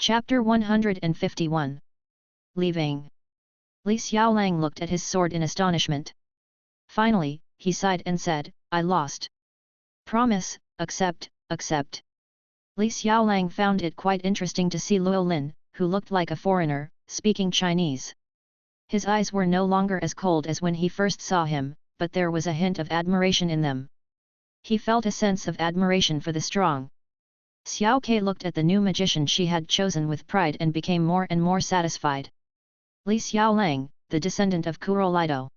Chapter 151. Leaving. Li Xiaolang looked at his sword in astonishment. Finally, he sighed and said, I lost. Promise, accept. Li Xiaolang found it quite interesting to see Luo Lin, who looked like a foreigner, speaking Chinese. His eyes were no longer as cold as when he first saw him, but there was a hint of admiration in them. He felt a sense of admiration for the strong. Xiao Ke looked at the new magician she had chosen with pride and became more and more satisfied. Li Xiaolang, the descendant of Kuro Lido.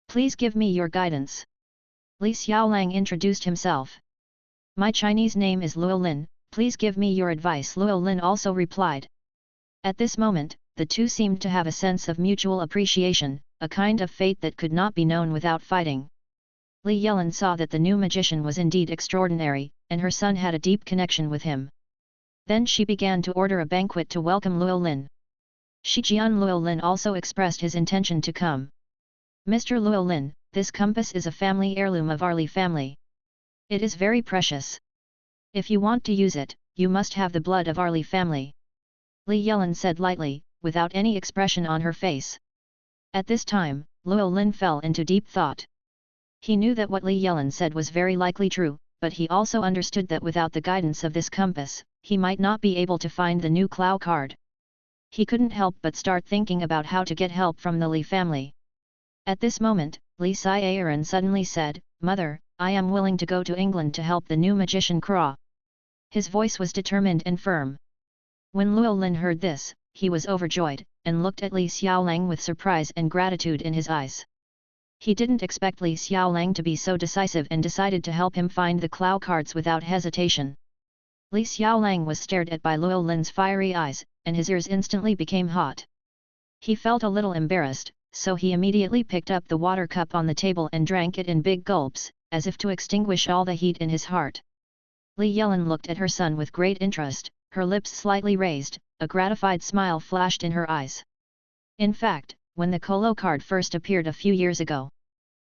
Please give me your guidance. Li Xiaolang introduced himself. My Chinese name is Luo Lin, please give me your advice, Luo Lin also replied. At this moment, the two seemed to have a sense of mutual appreciation, a kind of fate that could not be known without fighting. Li Yelin saw that the new magician was indeed extraordinary, and her son had a deep connection with him. Then she began to order a banquet to welcome Luo Lin. Shijian Luo Lin also expressed his intention to come. Mr. Luo Lin, this compass is a family heirloom of our Li family. It is very precious. If you want to use it, you must have the blood of our Li family. Li Yelin said lightly, without any expression on her face. At this time, Luo Lin fell into deep thought. He knew that what Li Yelin said was very likely true, but he also understood that without the guidance of this compass, he might not be able to find the new Clow card. He couldn't help but start thinking about how to get help from the Li family. At this moment, Li Xiaoran suddenly said, Mother, I am willing to go to England to help the new magician Kra. His voice was determined and firm. When Luo Lin heard this, he was overjoyed, and looked at Li Xiaolang with surprise and gratitude in his eyes. He didn't expect Li Xiaolang to be so decisive and decided to help him find the Clow cards without hesitation. Li Xiaolang was stared at by Luo Lin's fiery eyes, and his ears instantly became hot. He felt a little embarrassed, so he immediately picked up the water cup on the table and drank it in big gulps, as if to extinguish all the heat in his heart. Li Yelin looked at her son with great interest, her lips slightly raised, a gratified smile flashed in her eyes. In fact, when the Colo card first appeared a few years ago,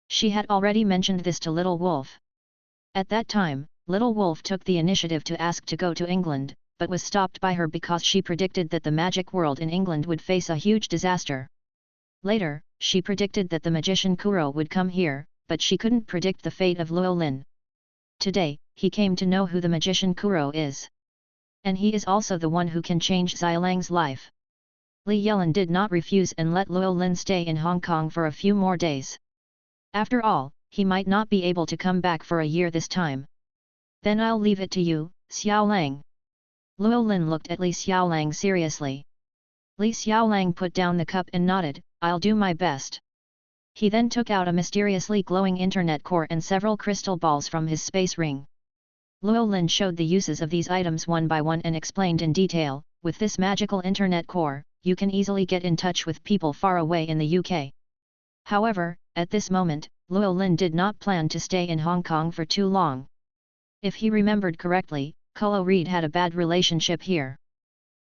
she had already mentioned this to Little Wolf. At that time, Little Wolf took the initiative to ask to go to England, but was stopped by her because she predicted that the magic world in England would face a huge disaster. Later, she predicted that the magician Kuro would come here, but she couldn't predict the fate of Luo Lin. Today, he came to know who the magician Kuro is. And he is also the one who can change Xiaolang's life. Li Yelin did not refuse and let Luo Lin stay in Hong Kong for a few more days. After all, he might not be able to come back for a year this time. Then I'll leave it to you, Xiaolang. Luo Lin looked at Li Xiaolang seriously. Li Xiaolang put down the cup and nodded, I'll do my best. He then took out a mysteriously glowing internet core and several crystal balls from his space ring. Luo Lin showed the uses of these items one by one and explained in detail, with this magical internet core, you can easily get in touch with people far away in the UK. However, at this moment, Luo Lin did not plan to stay in Hong Kong for too long. If he remembered correctly, Kolo Reed had a bad relationship here.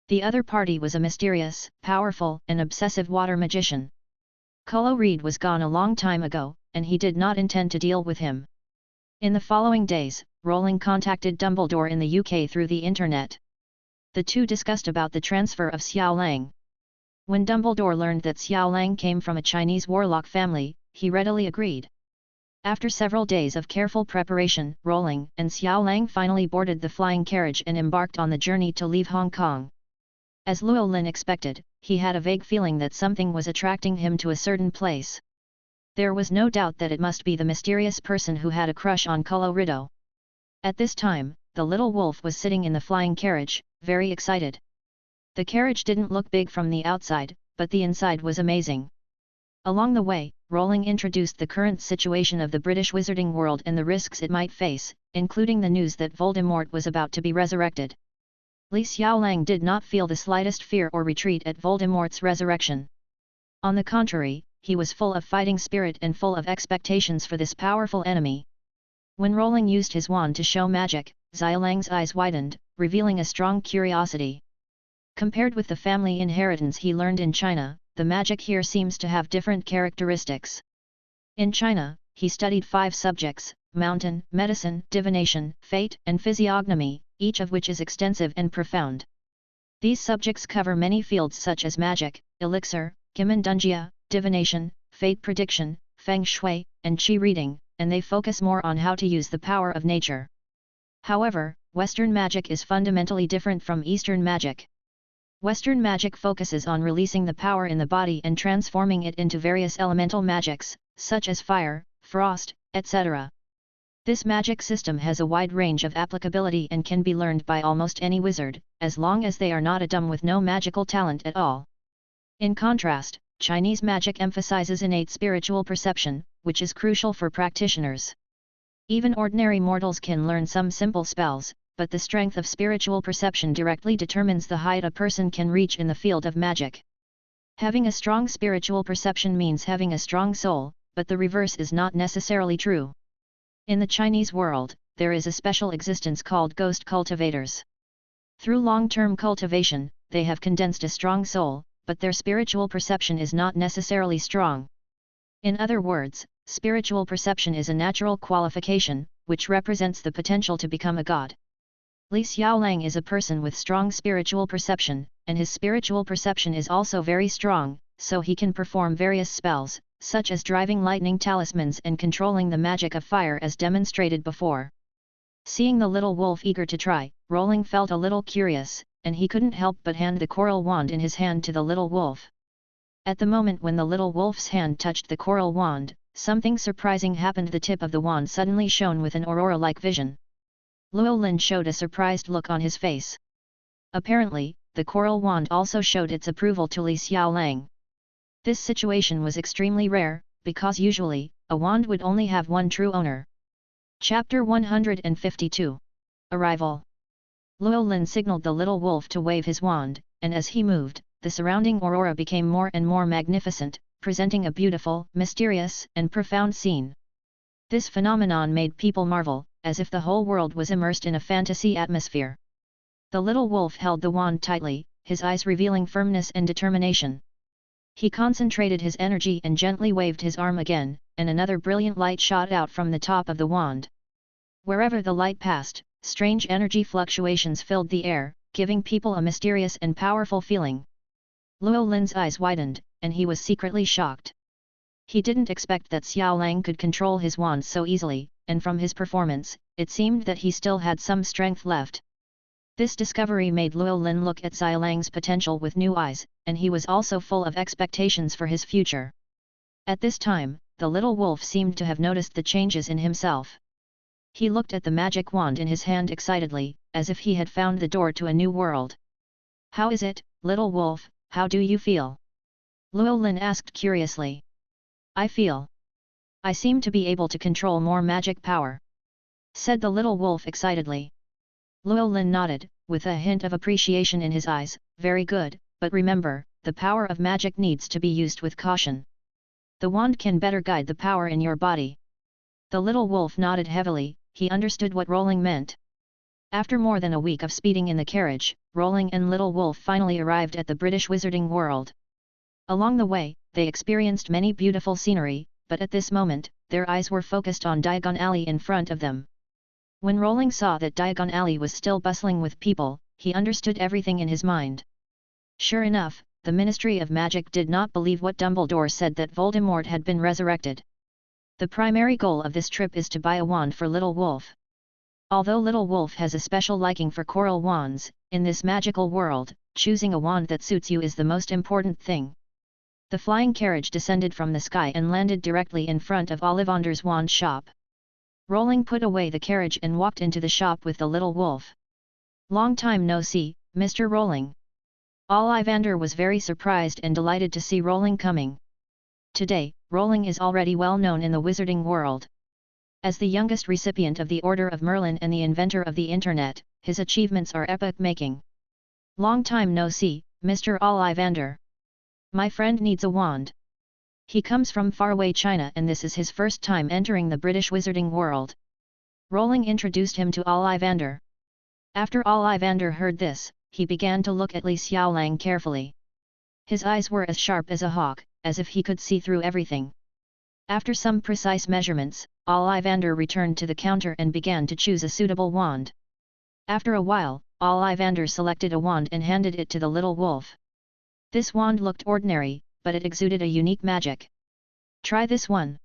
The other party was a mysterious, powerful, and obsessive water magician. Kolo Reed was gone a long time ago, and he did not intend to deal with him. In the following days, Rowling contacted Dumbledore in the UK through the internet. The two discussed about the transfer of Xiaolang. When Dumbledore learned that Xiaolang came from a Chinese warlock family, he readily agreed. After several days of careful preparation, Rowling and Xiaolang finally boarded the flying carriage and embarked on the journey to leave Hong Kong. As Luo Lin expected, he had a vague feeling that something was attracting him to a certain place. There was no doubt that it must be the mysterious person who had a crush on Kolo Rido. At this time, the little wolf was sitting in the flying carriage, very excited. The carriage didn't look big from the outside, but the inside was amazing. Along the way, Rowling introduced the current situation of the British wizarding world and the risks it might face, including the news that Voldemort was about to be resurrected. Li Xiaolang did not feel the slightest fear or retreat at Voldemort's resurrection. On the contrary, he was full of fighting spirit and full of expectations for this powerful enemy. When Rowling used his wand to show magic, Xiaolang's eyes widened, revealing a strong curiosity. Compared with the family inheritance he learned in China, the magic here seems to have different characteristics. In China, he studied 5 subjects, mountain, medicine, divination, fate, and physiognomy, each of which is extensive and profound. These subjects cover many fields such as magic, elixir, Gimandungia, divination, fate prediction, feng shui, and qi reading, and they focus more on how to use the power of nature. However, Western magic is fundamentally different from Eastern magic. Western magic focuses on releasing the power in the body and transforming it into various elemental magics, such as fire, frost, etc. This magic system has a wide range of applicability and can be learned by almost any wizard, as long as they are not a dumb with no magical talent at all. In contrast, Chinese magic emphasizes innate spiritual perception, which is crucial for practitioners. Even ordinary mortals can learn some simple spells, but the strength of spiritual perception directly determines the height a person can reach in the field of magic. Having a strong spiritual perception means having a strong soul, but the reverse is not necessarily true. In the Chinese world, there is a special existence called ghost cultivators. Through long-term cultivation, they have condensed a strong soul, but their spiritual perception is not necessarily strong. In other words, spiritual perception is a natural qualification, which represents the potential to become a god. Li Xiaolang is a person with strong spiritual perception, and his spiritual perception is also very strong, so he can perform various spells, such as driving lightning talismans and controlling the magic of fire as demonstrated before. Seeing the little wolf eager to try, Rolling felt a little curious, and he couldn't help but hand the coral wand in his hand to the little wolf. At the moment when the little wolf's hand touched the coral wand, something surprising happened. The tip of the wand suddenly shone with an aurora-like vision. Luolin showed a surprised look on his face. Apparently, the coral wand also showed its approval to Li Xiaolang. This situation was extremely rare, because usually, a wand would only have one true owner. Chapter 152. Arrival. Luolin signaled the little wolf to wave his wand, and as he moved, the surrounding aurora became more and more magnificent, presenting a beautiful, mysterious, and profound scene. This phenomenon made people marvel, as if the whole world was immersed in a fantasy atmosphere. The little wolf held the wand tightly, his eyes revealing firmness and determination. He concentrated his energy and gently waved his arm again, and another brilliant light shot out from the top of the wand. Wherever the light passed, strange energy fluctuations filled the air, giving people a mysterious and powerful feeling. Luolin's eyes widened, and he was secretly shocked. He didn't expect that Xiaolang could control his wand so easily, and from his performance, it seemed that he still had some strength left. This discovery made Luolin look at Xiaolang's potential with new eyes, and he was also full of expectations for his future. At this time, the little wolf seemed to have noticed the changes in himself. He looked at the magic wand in his hand excitedly, as if he had found the door to a new world. "How is it, little wolf, how do you feel?" Luolin asked curiously. "I seem to be able to control more magic power," said the little wolf excitedly. Luolin nodded, with a hint of appreciation in his eyes. "Very good, but remember, the power of magic needs to be used with caution. The wand can better guide the power in your body." The little wolf nodded heavily. He understood what Rolling meant. After more than a week of speeding in the carriage, Rolling and Little Wolf finally arrived at the British Wizarding World. Along the way, they experienced many beautiful scenery, but at this moment, their eyes were focused on Diagon Alley in front of them. When Rolling saw that Diagon Alley was still bustling with people, he understood everything in his mind. Sure enough, the Ministry of Magic did not believe what Dumbledore said that Voldemort had been resurrected. The primary goal of this trip is to buy a wand for Little Wolf. Although Little Wolf has a special liking for coral wands, in this magical world, choosing a wand that suits you is the most important thing. The flying carriage descended from the sky and landed directly in front of Ollivander's wand shop. Rolling put away the carriage and walked into the shop with the little wolf. "Long time no see, Mr. Rolling." Ollivander was very surprised and delighted to see Rolling coming. Today, Rolling is already well known in the wizarding world. As the youngest recipient of the Order of Merlin and the inventor of the Internet, his achievements are epoch-making. "Long time no see, Mr. Ollivander. My friend needs a wand. He comes from faraway China and this is his first time entering the British wizarding world." Rolling introduced him to Ollivander. After Ollivander heard this, he began to look at Li Xiaolang carefully. His eyes were as sharp as a hawk, as if he could see through everything. After some precise measurements, Ollivander returned to the counter and began to choose a suitable wand. After a while, Ollivander selected a wand and handed it to the little wolf. This wand looked ordinary, but it exuded a unique magic. Try this one.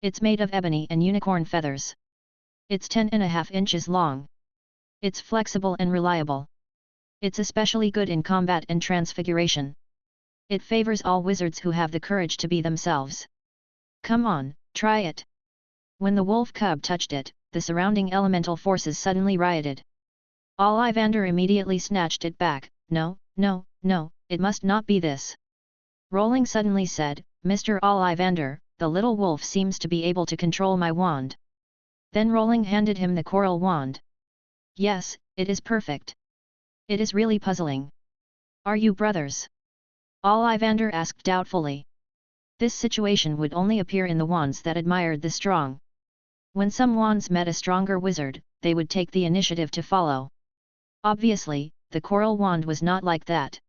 It's made of ebony and unicorn feathers. It's 10.5 inches long. It's flexible and reliable. It's especially good in combat and transfiguration. It favors all wizards who have the courage to be themselves. Come on, try it. When the wolf cub touched it, the surrounding elemental forces suddenly rioted. Ollivander immediately snatched it back. No, no, no, it must not be this. Rolling suddenly said, Mr. Ollivander, the little wolf seems to be able to control my wand. Then Rolling handed him the coral wand. Yes, it is perfect. It is really puzzling. Are you brothers? Ollivander asked doubtfully. This situation would only appear in the wands that admired the strong. When some wands met a stronger wizard, they would take the initiative to follow. Obviously, the coral wand was not like that.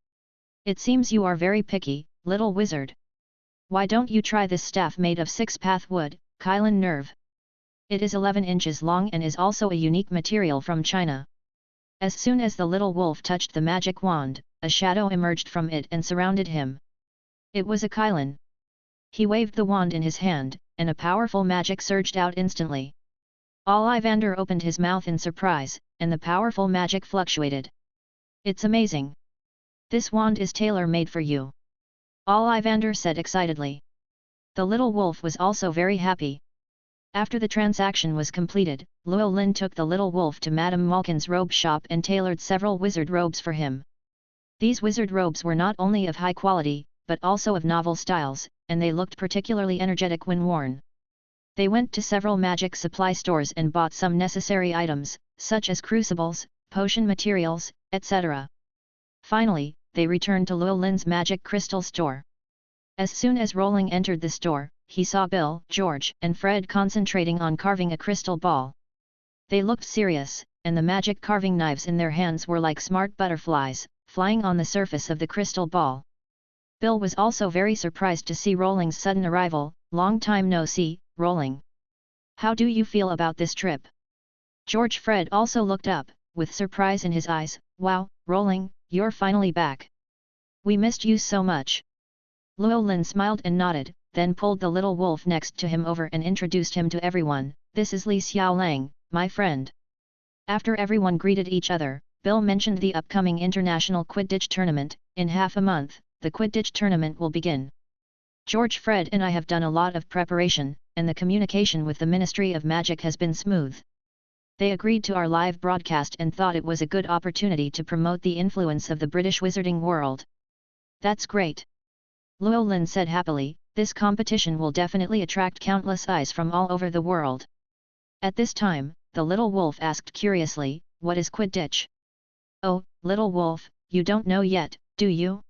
It seems you are very picky, little wizard. Why don't you try this staff made of 6-path wood, Kylan nerve? It is 11 inches long and is also a unique material from China. As soon as the little wolf touched the magic wand, a shadow emerged from it and surrounded him. It was a Kylan. He waved the wand in his hand, and a powerful magic surged out instantly. Ollivander opened his mouth in surprise, and the powerful magic fluctuated. It's amazing. This wand is tailor-made for you. Ollivander said excitedly. The little wolf was also very happy. After the transaction was completed, Llewellyn took the little wolf to Madame Malkin's robe shop and tailored several wizard robes for him. These wizard robes were not only of high quality, but also of novel styles, and they looked particularly energetic when worn. They went to several magic supply stores and bought some necessary items, such as crucibles, potion materials, etc. Finally, they returned to Llewellyn's magic crystal store. As soon as Rolling entered the store, he saw Bill, George, and Fred concentrating on carving a crystal ball. They looked serious, and the magic carving knives in their hands were like smart butterflies, flying on the surface of the crystal ball. Bill was also very surprised to see Rolling's sudden arrival. Long time no see, Rolling. How do you feel about this trip? George Fred also looked up, with surprise in his eyes. Wow, Rolling, you're finally back. We missed you so much. Llewellyn smiled and nodded, then pulled the little wolf next to him over and introduced him to everyone. This is Li Xiaolang, my friend. After everyone greeted each other, Bill mentioned the upcoming international Quidditch tournament. In half a month, the Quidditch tournament will begin. George Fred and I have done a lot of preparation, and the communication with the Ministry of Magic has been smooth. They agreed to our live broadcast and thought it was a good opportunity to promote the influence of the British wizarding world. That's great. Llewellyn said happily, this competition will definitely attract countless eyes from all over the world. At this time, the little wolf asked curiously, what is Quidditch? Oh, little wolf, you don't know yet, do you?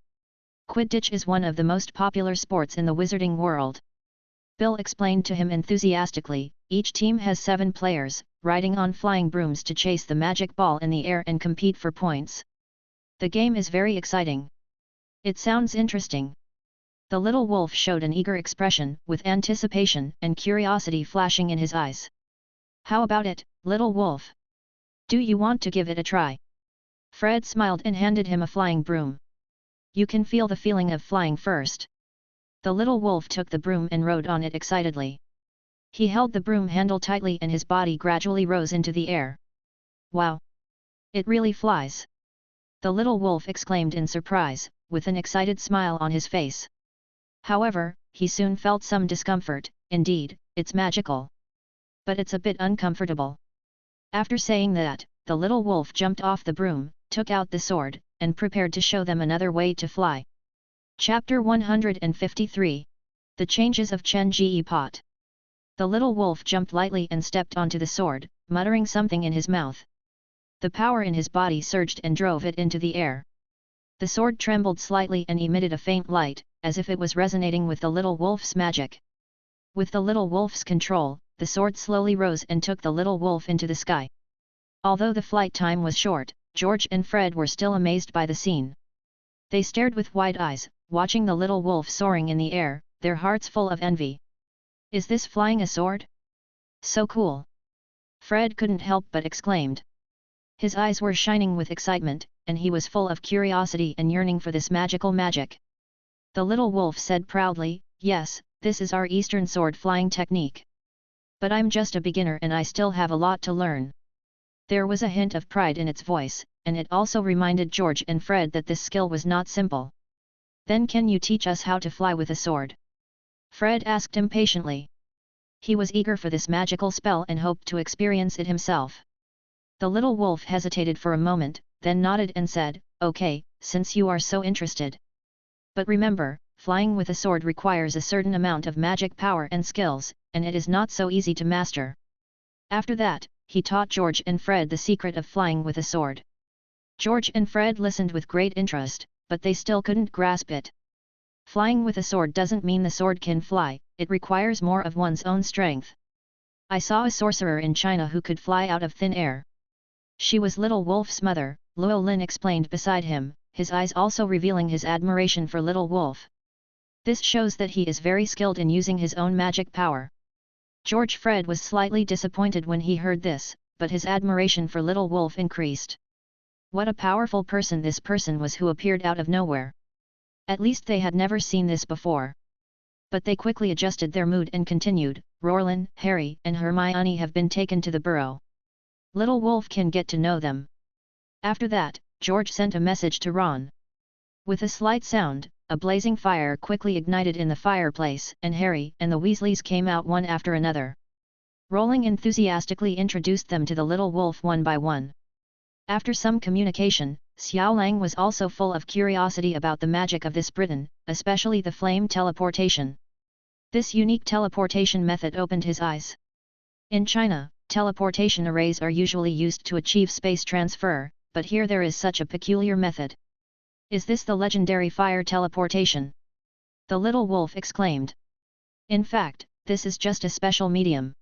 Quidditch is one of the most popular sports in the wizarding world. Bill explained to him enthusiastically, each team has 7 players, riding on flying brooms to chase the magic ball in the air and compete for points. The game is very exciting. It sounds interesting. The little wolf showed an eager expression, with anticipation and curiosity flashing in his eyes. How about it, little wolf? Do you want to give it a try? Fred smiled and handed him a flying broom. You can feel the feeling of flying first. The little wolf took the broom and rode on it excitedly. He held the broom handle tightly and his body gradually rose into the air. Wow! It really flies! The little wolf exclaimed in surprise, with an excited smile on his face. However, he soon felt some discomfort. Indeed, it's magical. But it's a bit uncomfortable. After saying that, the little wolf jumped off the broom, took out the sword, and prepared to show them another way to fly. Chapter 153. The Changes of Chen Ji Pot. The little wolf jumped lightly and stepped onto the sword, muttering something in his mouth. The power in his body surged and drove it into the air. The sword trembled slightly and emitted a faint light, as if it was resonating with the little wolf's magic. With the little wolf's control, the sword slowly rose and took the little wolf into the sky. Although the flight time was short, George and Fred were still amazed by the scene. They stared with wide eyes, watching the little wolf soaring in the air, their hearts full of envy. Is this flying a sword? So cool! Fred couldn't help but exclaimed. His eyes were shining with excitement, and he was full of curiosity and yearning for this magical magic. The little wolf said proudly, "Yes, this is our Eastern sword flying technique. But I'm just a beginner and I still have a lot to learn." There was a hint of pride in its voice, and it also reminded George and Fred that this skill was not simple. "Then can you teach us how to fly with a sword?" Fred asked impatiently. He was eager for this magical spell and hoped to experience it himself. The little wolf hesitated for a moment, then nodded and said, "Okay, since you are so interested. But remember, flying with a sword requires a certain amount of magic power and skills, and it is not so easy to master." After that, he taught George and Fred the secret of flying with a sword. George and Fred listened with great interest, but they still couldn't grasp it. Flying with a sword doesn't mean the sword can fly, it requires more of one's own strength. "I saw a sorcerer in China who could fly out of thin air. She was Little Wolf's mother," Luo Lin explained beside him, his eyes also revealing his admiration for Little Wolf. This shows that he is very skilled in using his own magic power. George Fred was slightly disappointed when he heard this, but his admiration for Little Wolf increased. What a powerful person this person was who appeared out of nowhere. At least they had never seen this before. But they quickly adjusted their mood and continued, "Ron, Harry and Hermione have been taken to the burrow. Little Wolf can get to know them." After that, George sent a message to Ron. With a slight sound, a blazing fire quickly ignited in the fireplace, and Harry and the Weasleys came out one after another. Rowling enthusiastically introduced them to the little wolf one by one. After some communication, Xiao Lang was also full of curiosity about the magic of this Briton, especially the flame teleportation. This unique teleportation method opened his eyes. In China, teleportation arrays are usually used to achieve space transfer, but here there is such a peculiar method. "Is this the legendary fire teleportation?" the little wolf exclaimed. "In fact, this is just a special medium.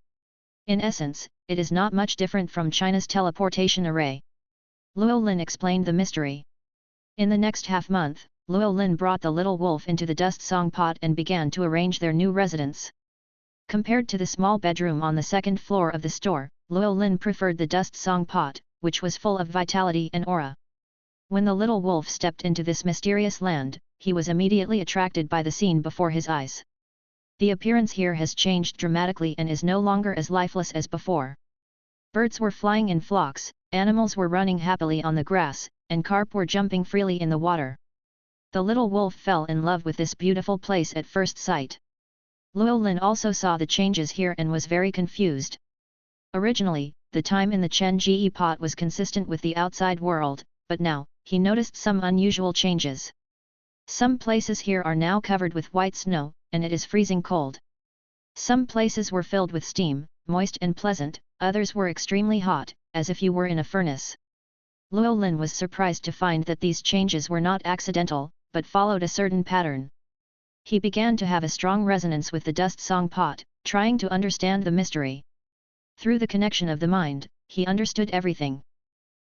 In essence, it is not much different from China's teleportation array." Luo Lin explained the mystery. In the next half-month, Luo Lin brought the little wolf into the dust song pot and began to arrange their new residence. Compared to the small bedroom on the second floor of the store, Luo Lin preferred the dust song pot, which was full of vitality and aura. When the little wolf stepped into this mysterious land, he was immediately attracted by the scene before his eyes. The appearance here has changed dramatically and is no longer as lifeless as before. Birds were flying in flocks, animals were running happily on the grass, and carp were jumping freely in the water. The little wolf fell in love with this beautiful place at first sight. Luo Lin also saw the changes here and was very confused. Originally, the time in the Chen Ji pot was consistent with the outside world, but now, he noticed some unusual changes. Some places here are now covered with white snow, and it is freezing cold. Some places were filled with steam, moist and pleasant, others were extremely hot, as if you were in a furnace. Luo Lin was surprised to find that these changes were not accidental, but followed a certain pattern. He began to have a strong resonance with the dust song pot, trying to understand the mystery. Through the connection of the mind, he understood everything.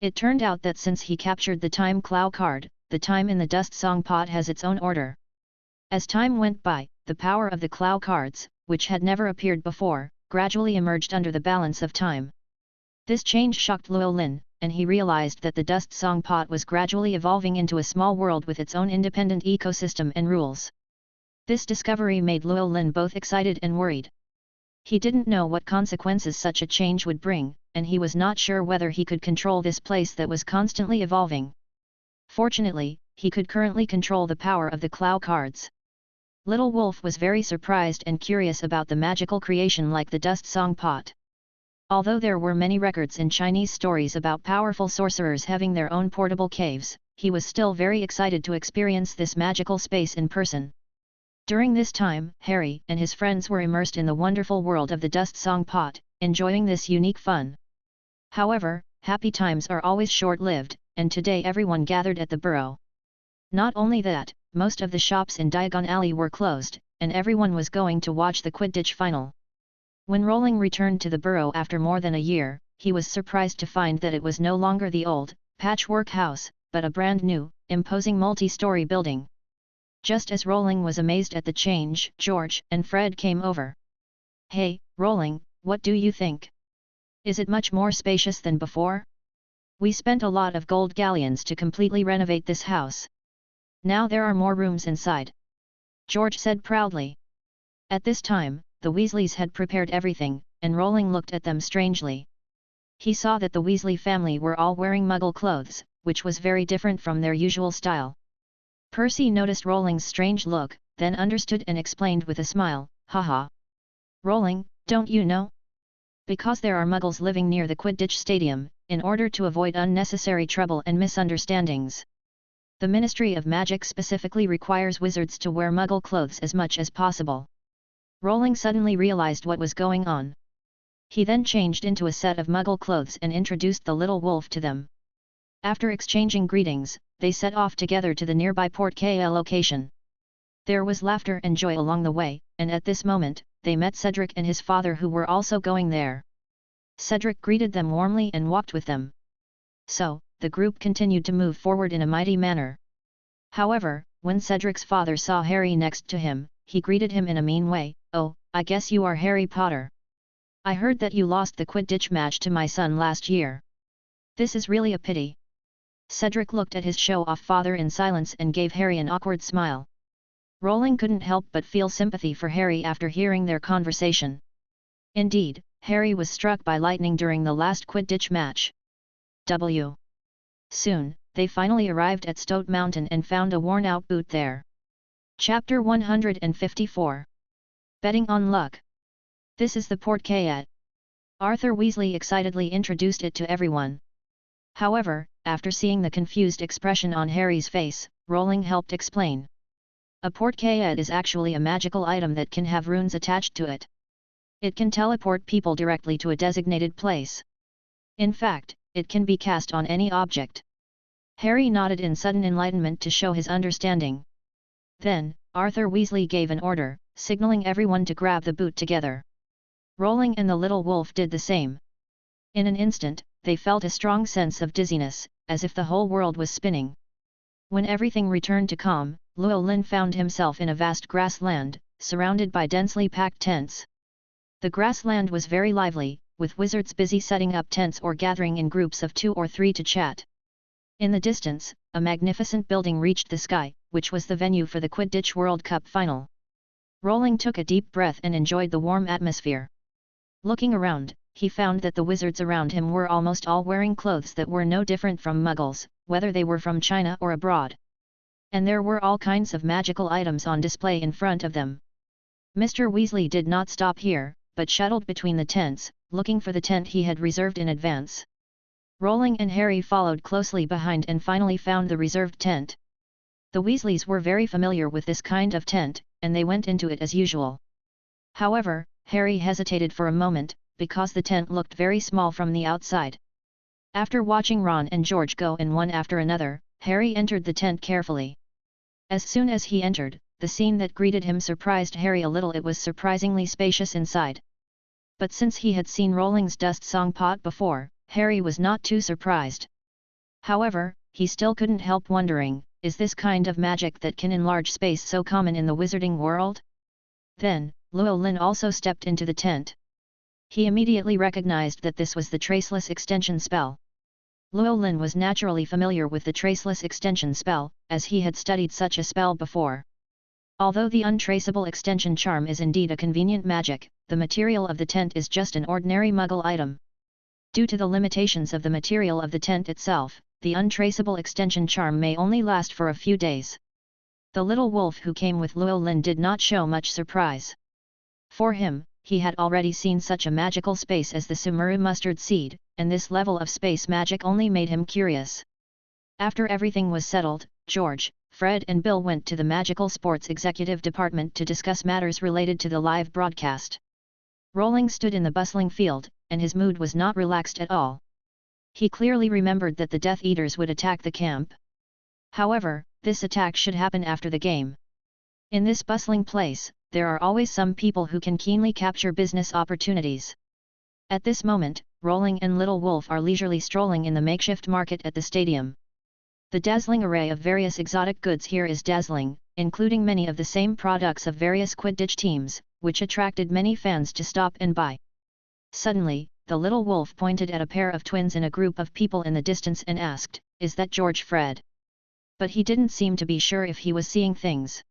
It turned out that since he captured the time cloud card, the time in the dust song pot has its own order. As time went by, the power of the cloud cards, which had never appeared before, gradually emerged under the balance of time. This change shocked Luo Lin, and he realized that the dust song pot was gradually evolving into a small world with its own independent ecosystem and rules. This discovery made Luo Lin both excited and worried. He didn't know what consequences such a change would bring, and he was not sure whether he could control this place that was constantly evolving. Fortunately, he could currently control the power of the cloud cards. Little Wolf was very surprised and curious about the magical creation like the dust song pot. Although there were many records in Chinese stories about powerful sorcerers having their own portable caves, he was still very excited to experience this magical space in person. During this time, Harry and his friends were immersed in the wonderful world of the dust song pot, enjoying this unique fun. However, happy times are always short-lived, and today everyone gathered at the burrow. Not only that, most of the shops in Diagon Alley were closed, and everyone was going to watch the Quidditch final. When Rowling returned to the burrow after more than a year, he was surprised to find that it was no longer the old, patchwork house, but a brand new, imposing multi-story building. Just as Rowling was amazed at the change, George and Fred came over. "Hey, Rowling, what do you think? Is it much more spacious than before?" We spent a lot of gold galleons to completely renovate this house. Now there are more rooms inside. George said proudly. At this time, the Weasleys had prepared everything, and Rowling looked at them strangely. He saw that the Weasley family were all wearing Muggle clothes, which was very different from their usual style. Percy noticed Rowling's strange look, then understood and explained with a smile, haha. Rowling, don't you know? Because there are Muggles living near the Quidditch Stadium, in order to avoid unnecessary trouble and misunderstandings. The Ministry of Magic specifically requires wizards to wear Muggle clothes as much as possible. Rowling suddenly realized what was going on. He then changed into a set of Muggle clothes and introduced the little wolf to them. After exchanging greetings, they set off together to the nearby Port Kale location. There was laughter and joy along the way, and at this moment, they met Cedric and his father who were also going there. Cedric greeted them warmly and walked with them. So, the group continued to move forward in a mighty manner. However, when Cedric's father saw Harry next to him, he greeted him in a mean way, "Oh, I guess you are Harry Potter. I heard that you lost the Quidditch match to my son last year. This is really a pity." Cedric looked at his show-off father in silence and gave Harry an awkward smile. Rowling couldn't help but feel sympathy for Harry after hearing their conversation. Indeed, Harry was struck by lightning during the last Quidditch match. Soon, they finally arrived at Stoat Mountain and found a worn-out boot there. Chapter 154. Betting on Luck. This is the Portkayat. Arthur Weasley excitedly introduced it to everyone. However, after seeing the confused expression on Harry's face, Rowling helped explain. A Portkayat is actually a magical item that can have runes attached to it. It can teleport people directly to a designated place. In fact, it can be cast on any object. Harry nodded in sudden enlightenment to show his understanding. Then, Arthur Weasley gave an order, signaling everyone to grab the boot together. Rowling and the little wolf did the same. In an instant, they felt a strong sense of dizziness, as if the whole world was spinning. When everything returned to calm, Llewellyn found himself in a vast grassland, surrounded by densely packed tents. The grassland was very lively, with wizards busy setting up tents or gathering in groups of 2 or 3 to chat. In the distance, a magnificent building reached the sky, which was the venue for the Quidditch World Cup final. Rowling took a deep breath and enjoyed the warm atmosphere. Looking around, he found that the wizards around him were almost all wearing clothes that were no different from Muggles, whether they were from China or abroad. And there were all kinds of magical items on display in front of them. Mr. Weasley did not stop here, but shuttled between the tents, looking for the tent he had reserved in advance. Rowling and Harry followed closely behind and finally found the reserved tent. The Weasleys were very familiar with this kind of tent, and they went into it as usual. However, Harry hesitated for a moment, because the tent looked very small from the outside. After watching Ron and George go in one after another, Harry entered the tent carefully. As soon as he entered, the scene that greeted him surprised Harry a little. It was surprisingly spacious inside. But since he had seen Rowling's dust song pot before, Harry was not too surprised. However, he still couldn't help wondering, is this kind of magic that can enlarge space so common in the wizarding world? Then, Llewellyn also stepped into the tent. He immediately recognized that this was the Traceless Extension spell. Llewellyn was naturally familiar with the Traceless Extension spell, as he had studied such a spell before. Although the Untraceable Extension charm is indeed a convenient magic, the material of the tent is just an ordinary Muggle item. Due to the limitations of the material of the tent itself, the Untraceable Extension charm may only last for a few days. The little wolf who came with Llewellyn did not show much surprise. For him, he had already seen such a magical space as the Sumeru mustard seed, and this level of space magic only made him curious. After everything was settled, George, Fred and Bill went to the Magical Sports Executive Department to discuss matters related to the live broadcast. Rowling stood in the bustling field, and his mood was not relaxed at all. He clearly remembered that the Death Eaters would attack the camp. However, this attack should happen after the game. In this bustling place, there are always some people who can keenly capture business opportunities. At this moment, Rowling and Little Wolf are leisurely strolling in the makeshift market at the stadium. The dazzling array of various exotic goods here is dazzling, including many of the same products of various Quidditch teams, which attracted many fans to stop and buy. Suddenly, the little wolf pointed at a pair of twins in a group of people in the distance and asked, "Is that George Fred?" But he didn't seem to be sure if he was seeing things.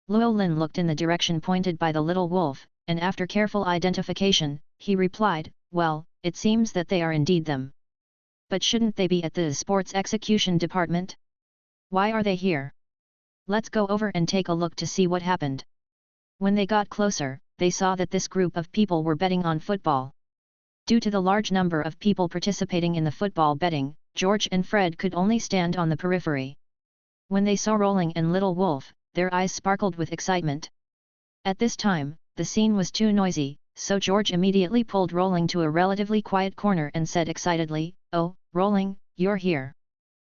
Llewellyn looked in the direction pointed by the little wolf, and after careful identification, he replied, "Well, it seems that they are indeed them. But shouldn't they be at the sports execution department? Why are they here? Let's go over and take a look to see what happened." When they got closer, they saw that this group of people were betting on football. Due to the large number of people participating in the football betting, George and Fred could only stand on the periphery. When they saw Rolling and Little Wolf, their eyes sparkled with excitement. At this time, the scene was too noisy, so George immediately pulled Rolling to a relatively quiet corner and said excitedly, "Oh, Rolling, you're here.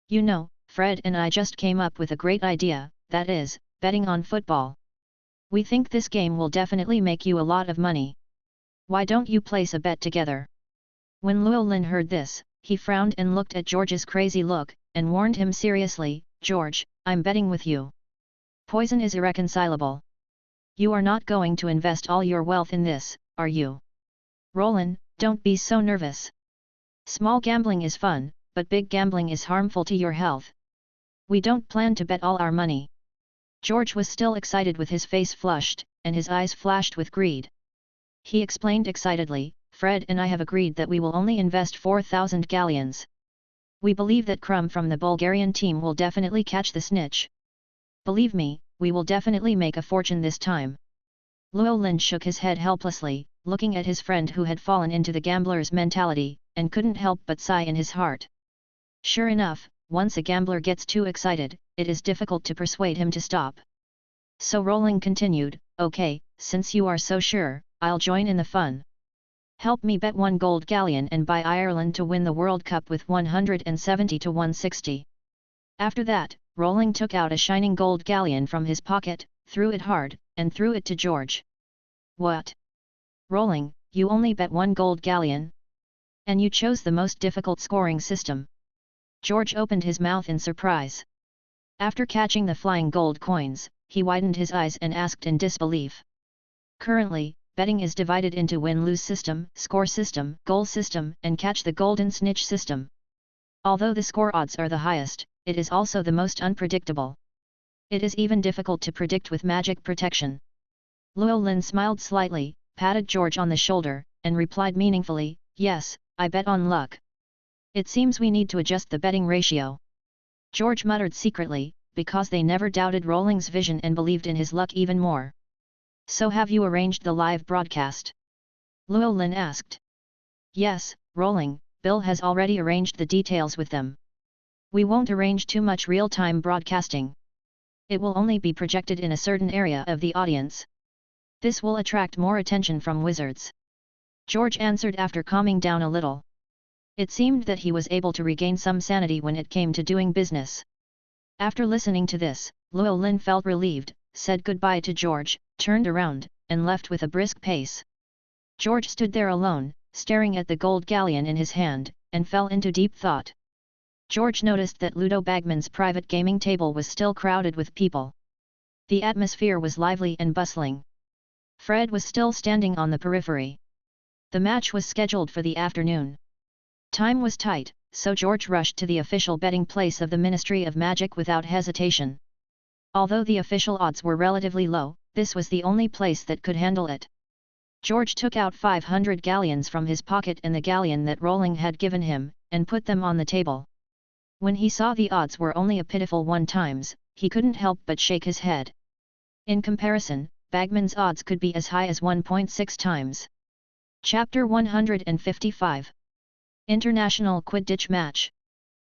You know, Fred and I just came up with a great idea, that is, betting on football. We think this game will definitely make you a lot of money. Why don't you place a bet together?" When Llewellyn heard this, he frowned and looked at George's crazy look, and warned him seriously, "George, I'm betting with you. Poison is irreconcilable. You are not going to invest all your wealth in this, are you?" "Roland, don't be so nervous. Small gambling is fun, but big gambling is harmful to your health. We don't plan to bet all our money." George was still excited with his face flushed, and his eyes flashed with greed. He explained excitedly, "Fred and I have agreed that we will only invest 4,000 galleons. We believe that Crumb from the Bulgarian team will definitely catch the snitch. Believe me, we will definitely make a fortune this time." Llewellyn shook his head helplessly, looking at his friend who had fallen into the gambler's mentality, and couldn't help but sigh in his heart. Sure enough, once a gambler gets too excited, it is difficult to persuade him to stop. So Rolling continued, "Okay, since you are so sure, I'll join in the fun. Help me bet 1 gold galleon and buy Ireland to win the World Cup with 170 to 160. After that, Rolling took out a shining gold galleon from his pocket, threw it hard, and threw it to George. "What? Rolling, you only bet 1 gold galleon? And you chose the most difficult scoring system." George opened his mouth in surprise. After catching the flying gold coins, he widened his eyes and asked in disbelief. "Currently, betting is divided into win-lose system, score system, goal system, and catch the golden snitch system. Although the score odds are the highest, it is also the most unpredictable. It is even difficult to predict with magic protection." Llewellyn smiled slightly, patted George on the shoulder, and replied meaningfully, "Yes, I bet on luck. It seems we need to adjust the betting ratio." George muttered secretly, because they never doubted Rolling's vision and believed in his luck even more. "So have you arranged the live broadcast?" Llewellyn asked. "Yes, Rolling, Bill has already arranged the details with them. We won't arrange too much real-time broadcasting. It will only be projected in a certain area of the audience. This will attract more attention from wizards," George answered after calming down a little. It seemed that he was able to regain some sanity when it came to doing business. After listening to this, Llewellyn felt relieved, said goodbye to George, turned around, and left with a brisk pace. George stood there alone, staring at the gold galleon in his hand, and fell into deep thought. George noticed that Ludo Bagman's private gaming table was still crowded with people. The atmosphere was lively and bustling. Fred was still standing on the periphery. The match was scheduled for the afternoon. Time was tight, so George rushed to the official betting place of the Ministry of Magic without hesitation. Although the official odds were relatively low, this was the only place that could handle it. George took out 500 galleons from his pocket and the galleon that Rolling had given him, and put them on the table. When he saw the odds were only a pitiful 1 times, he couldn't help but shake his head. In comparison, Bagman's odds could be as high as 1.6 times. Chapter 155. International Quidditch Match.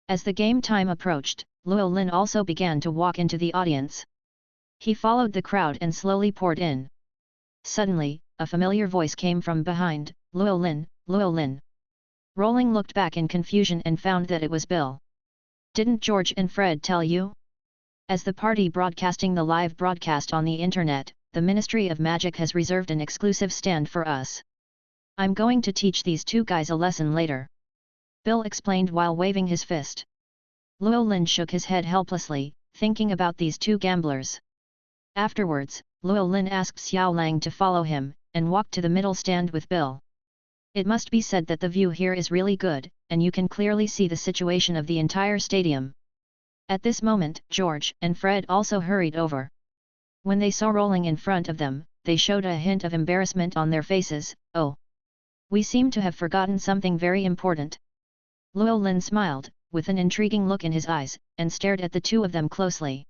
As the game time approached, Llewellyn also began to walk into the audience. He followed the crowd and slowly poured in. Suddenly, a familiar voice came from behind, "Llewellyn, Llewellyn." Rolling looked back in confusion and found that it was Bill. "Didn't George and Fred tell you? As the party broadcasting the live broadcast on the internet, the Ministry of Magic has reserved an exclusive stand for us. I'm going to teach these 2 guys a lesson later," Bill explained while waving his fist. Llewellyn shook his head helplessly, thinking about these 2 gamblers. Afterwards, Llewellyn asked Xiao Lang to follow him, and walked to the middle stand with Bill. It must be said that the view here is really good, and you can clearly see the situation of the entire stadium. At this moment, George and Fred also hurried over. When they saw rolling in front of them, they showed a hint of embarrassment on their faces. Oh! We seem to have forgotten something very important. Llewellyn smiled, with an intriguing look in his eyes, and stared at the two of them closely.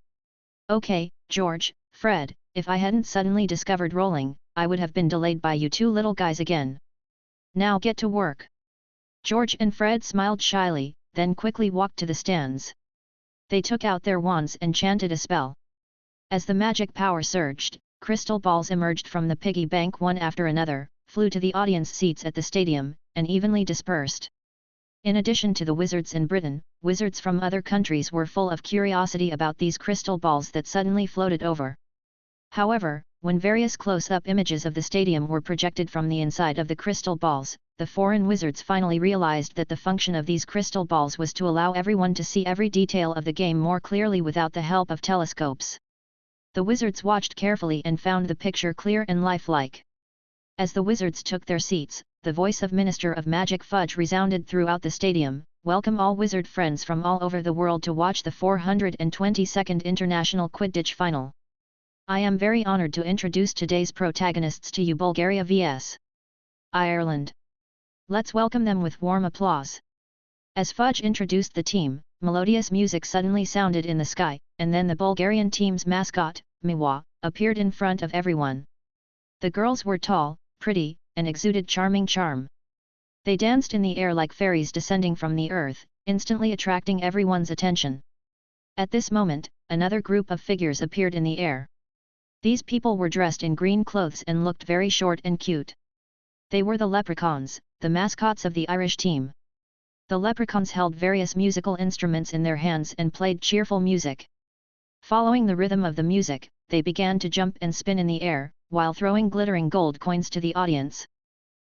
Okay, George, Fred, if I hadn't suddenly discovered rolling, I would have been delayed by you two little guys again. Now get to work. George and Fred smiled shyly, then quickly walked to the stands. They took out their wands and chanted a spell. As the magic power surged, crystal balls emerged from the piggy bank one after another, flew to the audience seats at the stadium, and evenly dispersed. In addition to the wizards in Britain, wizards from other countries were full of curiosity about these crystal balls that suddenly floated over. However, when various close-up images of the stadium were projected from the inside of the crystal balls, the foreign wizards finally realized that the function of these crystal balls was to allow everyone to see every detail of the game more clearly without the help of telescopes. The wizards watched carefully and found the picture clear and lifelike. As the wizards took their seats, the voice of Minister of Magic Fudge resounded throughout the stadium. Welcome all wizard friends from all over the world to watch the 422nd International Quidditch Final. I am very honored to introduce today's protagonists to you, Bulgaria vs. Ireland. Let's welcome them with warm applause. As Fudge introduced the team, melodious music suddenly sounded in the sky, and then the Bulgarian team's mascot, Miwa, appeared in front of everyone. The girls were tall, pretty, and exuded charming charm. They danced in the air like fairies descending from the earth, instantly attracting everyone's attention. At this moment, another group of figures appeared in the air. These people were dressed in green clothes and looked very short and cute. They were the leprechauns, the mascots of the Irish team. The leprechauns held various musical instruments in their hands and played cheerful music. Following the rhythm of the music, they began to jump and spin in the air, while throwing glittering gold coins to the audience.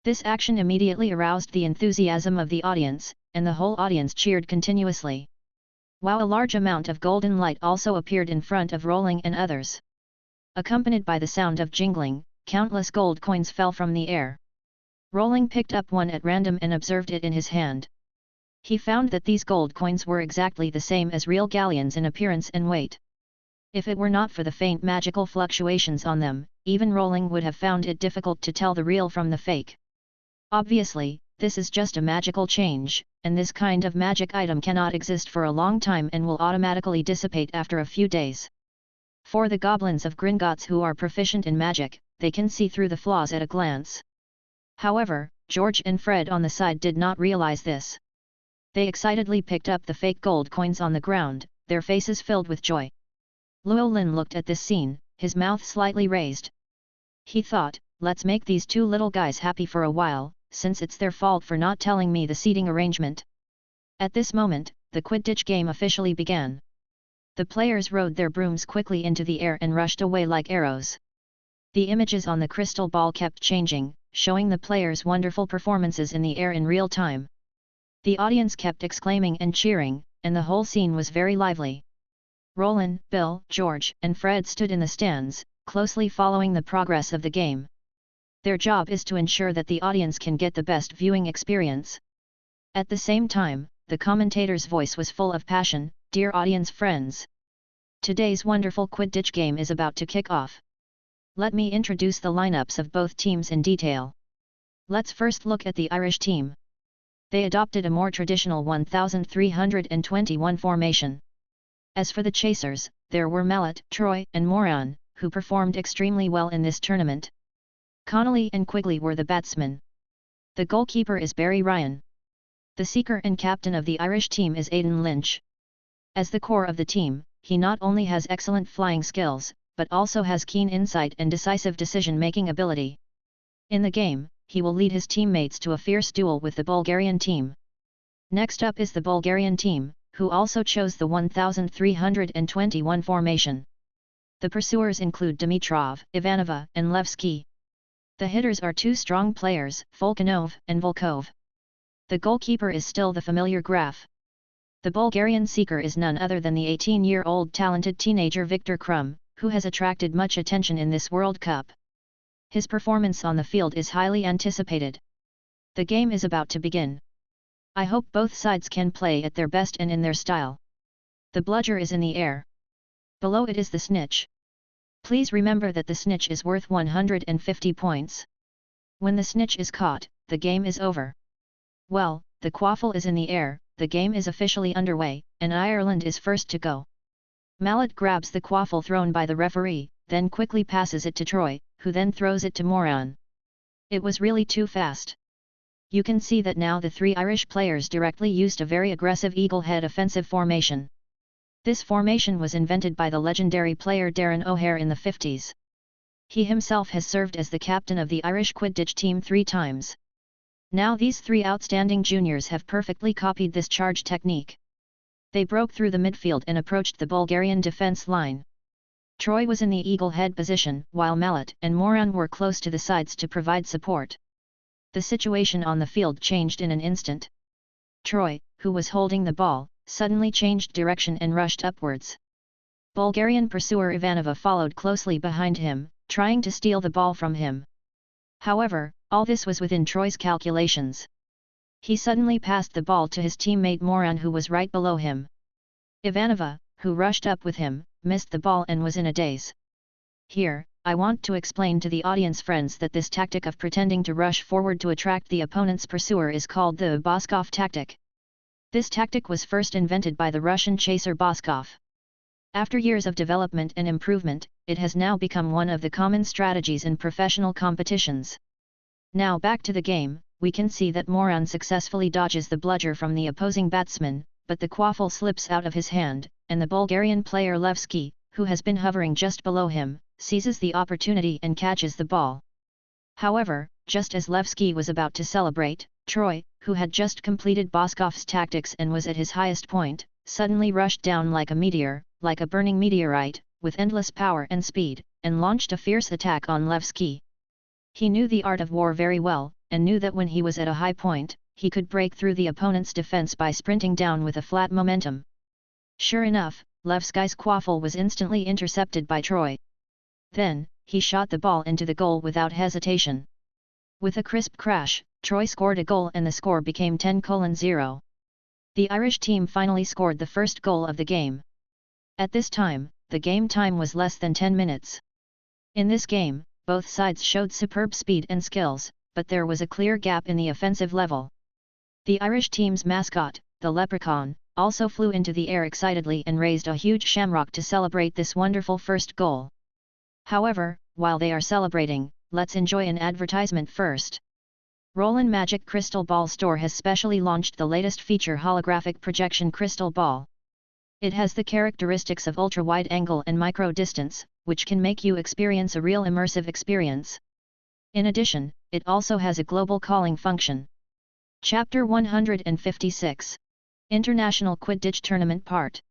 This action immediately aroused the enthusiasm of the audience, and the whole audience cheered continuously. While a large amount of golden light also appeared in front of Rolling and others. Accompanied by the sound of jingling, countless gold coins fell from the air. Rolling picked up one at random and observed it in his hand. He found that these gold coins were exactly the same as real galleons in appearance and weight. If it were not for the faint magical fluctuations on them, even Rolling would have found it difficult to tell the real from the fake. Obviously, this is just a magical change, and this kind of magic item cannot exist for a long time and will automatically dissipate after a few days. For the goblins of Gringotts who are proficient in magic, they can see through the flaws at a glance. However, George and Fred on the side did not realize this. They excitedly picked up the fake gold coins on the ground, their faces filled with joy. Llewellyn looked at this scene, his mouth slightly raised. He thought, let's make these two little guys happy for a while, since it's their fault for not telling me the seating arrangement. At this moment, the Quidditch game officially began. The players rode their brooms quickly into the air and rushed away like arrows. The images on the crystal ball kept changing, showing the players' wonderful performances in the air in real time. The audience kept exclaiming and cheering, and the whole scene was very lively. Roland, Bill, George, and Fred stood in the stands, closely following the progress of the game. Their job is to ensure that the audience can get the best viewing experience. At the same time, the commentator's voice was full of passion. Dear audience friends, today's wonderful Quidditch game is about to kick off. Let me introduce the lineups of both teams in detail. Let's first look at the Irish team. They adopted a more traditional 1321 formation. As for the chasers, there were Mallet, Troy, and Moran, who performed extremely well in this tournament. Connolly and Quigley were the batsmen. The goalkeeper is Barry Ryan. The seeker and captain of the Irish team is Aidan Lynch. As the core of the team, he not only has excellent flying skills, but also has keen insight and decisive decision-making ability. In the game, he will lead his teammates to a fierce duel with the Bulgarian team. Next up is the Bulgarian team, who also chose the 1321 formation. The pursuers include Dimitrov, Ivanova, and Levski. The hitters are two strong players, Volkanov and Volkov. The goalkeeper is still the familiar Graf. The Bulgarian seeker is none other than the 18-year-old talented teenager Viktor Krum, who has attracted much attention in this World Cup. His performance on the field is highly anticipated. The game is about to begin. I hope both sides can play at their best and in their style. The bludger is in the air. Below it is the snitch. Please remember that the snitch is worth 150 points. When the snitch is caught, the game is over. Well, the quaffle is in the air, the game is officially underway, and Ireland is first to go. Mallet grabs the quaffle thrown by the referee, then quickly passes it to Troy, who then throws it to Moran. It was really too fast. You can see that now the three Irish players directly used a very aggressive eagle head offensive formation. This formation was invented by the legendary player Darren O'Hare in the 50s. He himself has served as the captain of the Irish Quidditch team 3 times. Now these 3 outstanding juniors have perfectly copied this charge technique. They broke through the midfield and approached the Bulgarian defence line. Troy was in the eagle head position, while Mallet and Moran were close to the sides to provide support. The situation on the field changed in an instant. Troy, who was holding the ball, suddenly changed direction and rushed upwards. Bulgarian pursuer Ivanova followed closely behind him, trying to steal the ball from him. However, all this was within Troy's calculations. He suddenly passed the ball to his teammate Moran, who was right below him. Ivanova, who rushed up with him, missed the ball and was in a daze. Here, I want to explain to the audience friends that this tactic of pretending to rush forward to attract the opponent's pursuer is called the Boskov tactic. This tactic was first invented by the Russian chaser Boskov. After years of development and improvement, it has now become one of the common strategies in professional competitions. Now back to the game, we can see that Moran successfully dodges the bludger from the opposing batsman, but the quaffle slips out of his hand, and the Bulgarian player Levski, who has been hovering just below him, seizes the opportunity and catches the ball. However, just as Levski was about to celebrate, Troy, who had just completed Boskov's tactics and was at his highest point, suddenly rushed down like a meteor, like a burning meteorite, with endless power and speed, and launched a fierce attack on Levski. He knew the art of war very well, and knew that when he was at a high point, he could break through the opponent's defense by sprinting down with a flat momentum. Sure enough, Levski's quaffle was instantly intercepted by Troy. Then, he shot the ball into the goal without hesitation. With a crisp crash, Troy scored a goal and the score became 10-0. The Irish team finally scored the first goal of the game. At this time, the game time was less than 10 minutes. In this game, both sides showed superb speed and skills, but there was a clear gap in the offensive level. The Irish team's mascot, the leprechaun, also flew into the air excitedly and raised a huge shamrock to celebrate this wonderful first goal. However, while they are celebrating, let's enjoy an advertisement first. Roland Magic Crystal Ball Store has specially launched the latest feature holographic projection crystal ball. It has the characteristics of ultra-wide angle and micro-distance, which can make you experience a real immersive experience. In addition, it also has a global calling function. Chapter 156. International Quidditch Tournament Part.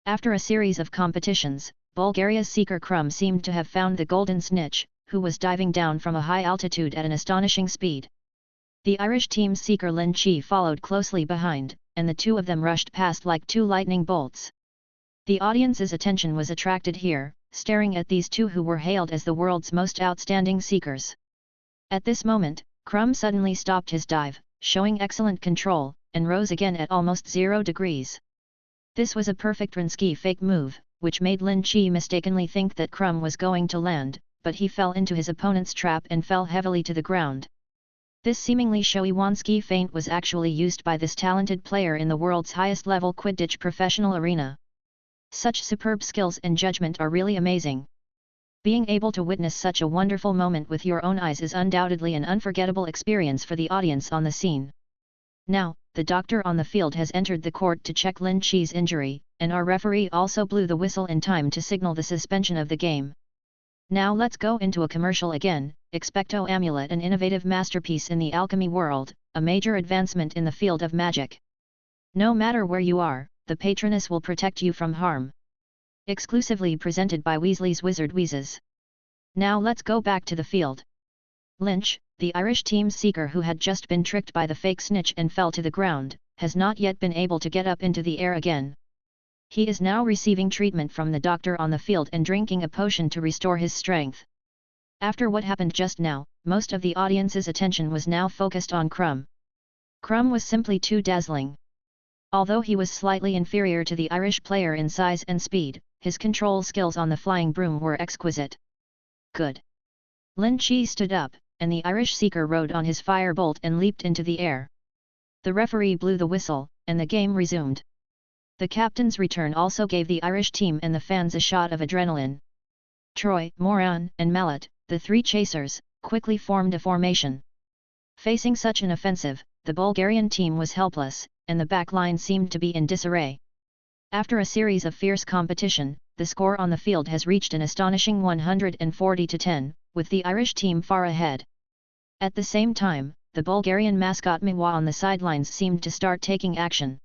After a series of competitions, Bulgaria's seeker Krum seemed to have found the golden snitch, who was diving down from a high altitude at an astonishing speed. The Irish team's seeker Lin Chi followed closely behind, and the two of them rushed past like 2 lightning bolts. The audience's attention was attracted here, staring at these two who were hailed as the world's most outstanding seekers. At this moment, Krum suddenly stopped his dive, showing excellent control, and rose again at almost 0 degrees. This was a perfect Rinsky fake move, which made Lin Chi mistakenly think that Krum was going to land, but he fell into his opponent's trap and fell heavily to the ground. This seemingly showy Wanski feint was actually used by this talented player in the world's highest-level Quidditch professional arena. Such superb skills and judgment are really amazing. Being able to witness such a wonderful moment with your own eyes is undoubtedly an unforgettable experience for the audience on the scene. Now, the doctor on the field has entered the court to check Lin Chi's injury, and our referee also blew the whistle in time to signal the suspension of the game. Now let's go into a commercial again. Expecto Amulet, an innovative masterpiece in the alchemy world, a major advancement in the field of magic. No matter where you are, the patroness will protect you from harm. Exclusively presented by Weasley's Wizard Wheezes. Now let's go back to the field. Lynch, the Irish team's seeker who had just been tricked by the fake snitch and fell to the ground, has not yet been able to get up into the air again. He is now receiving treatment from the doctor on the field and drinking a potion to restore his strength. After what happened just now, most of the audience's attention was now focused on Crumb. Crumb was simply too dazzling. Although he was slightly inferior to the Irish player in size and speed, his control skills on the flying broom were exquisite. Good. Lin Chi stood up, and the Irish seeker rode on his firebolt and leaped into the air. The referee blew the whistle, and the game resumed. The captain's return also gave the Irish team and the fans a shot of adrenaline. Troy, Moran, and Mallet, the three chasers, quickly formed a formation. Facing such an offensive, the Bulgarian team was helpless, and the back line seemed to be in disarray. After a series of fierce competition, the score on the field has reached an astonishing 140-10, with the Irish team far ahead. At the same time, the Bulgarian mascot Miwa on the sidelines seemed to start taking action.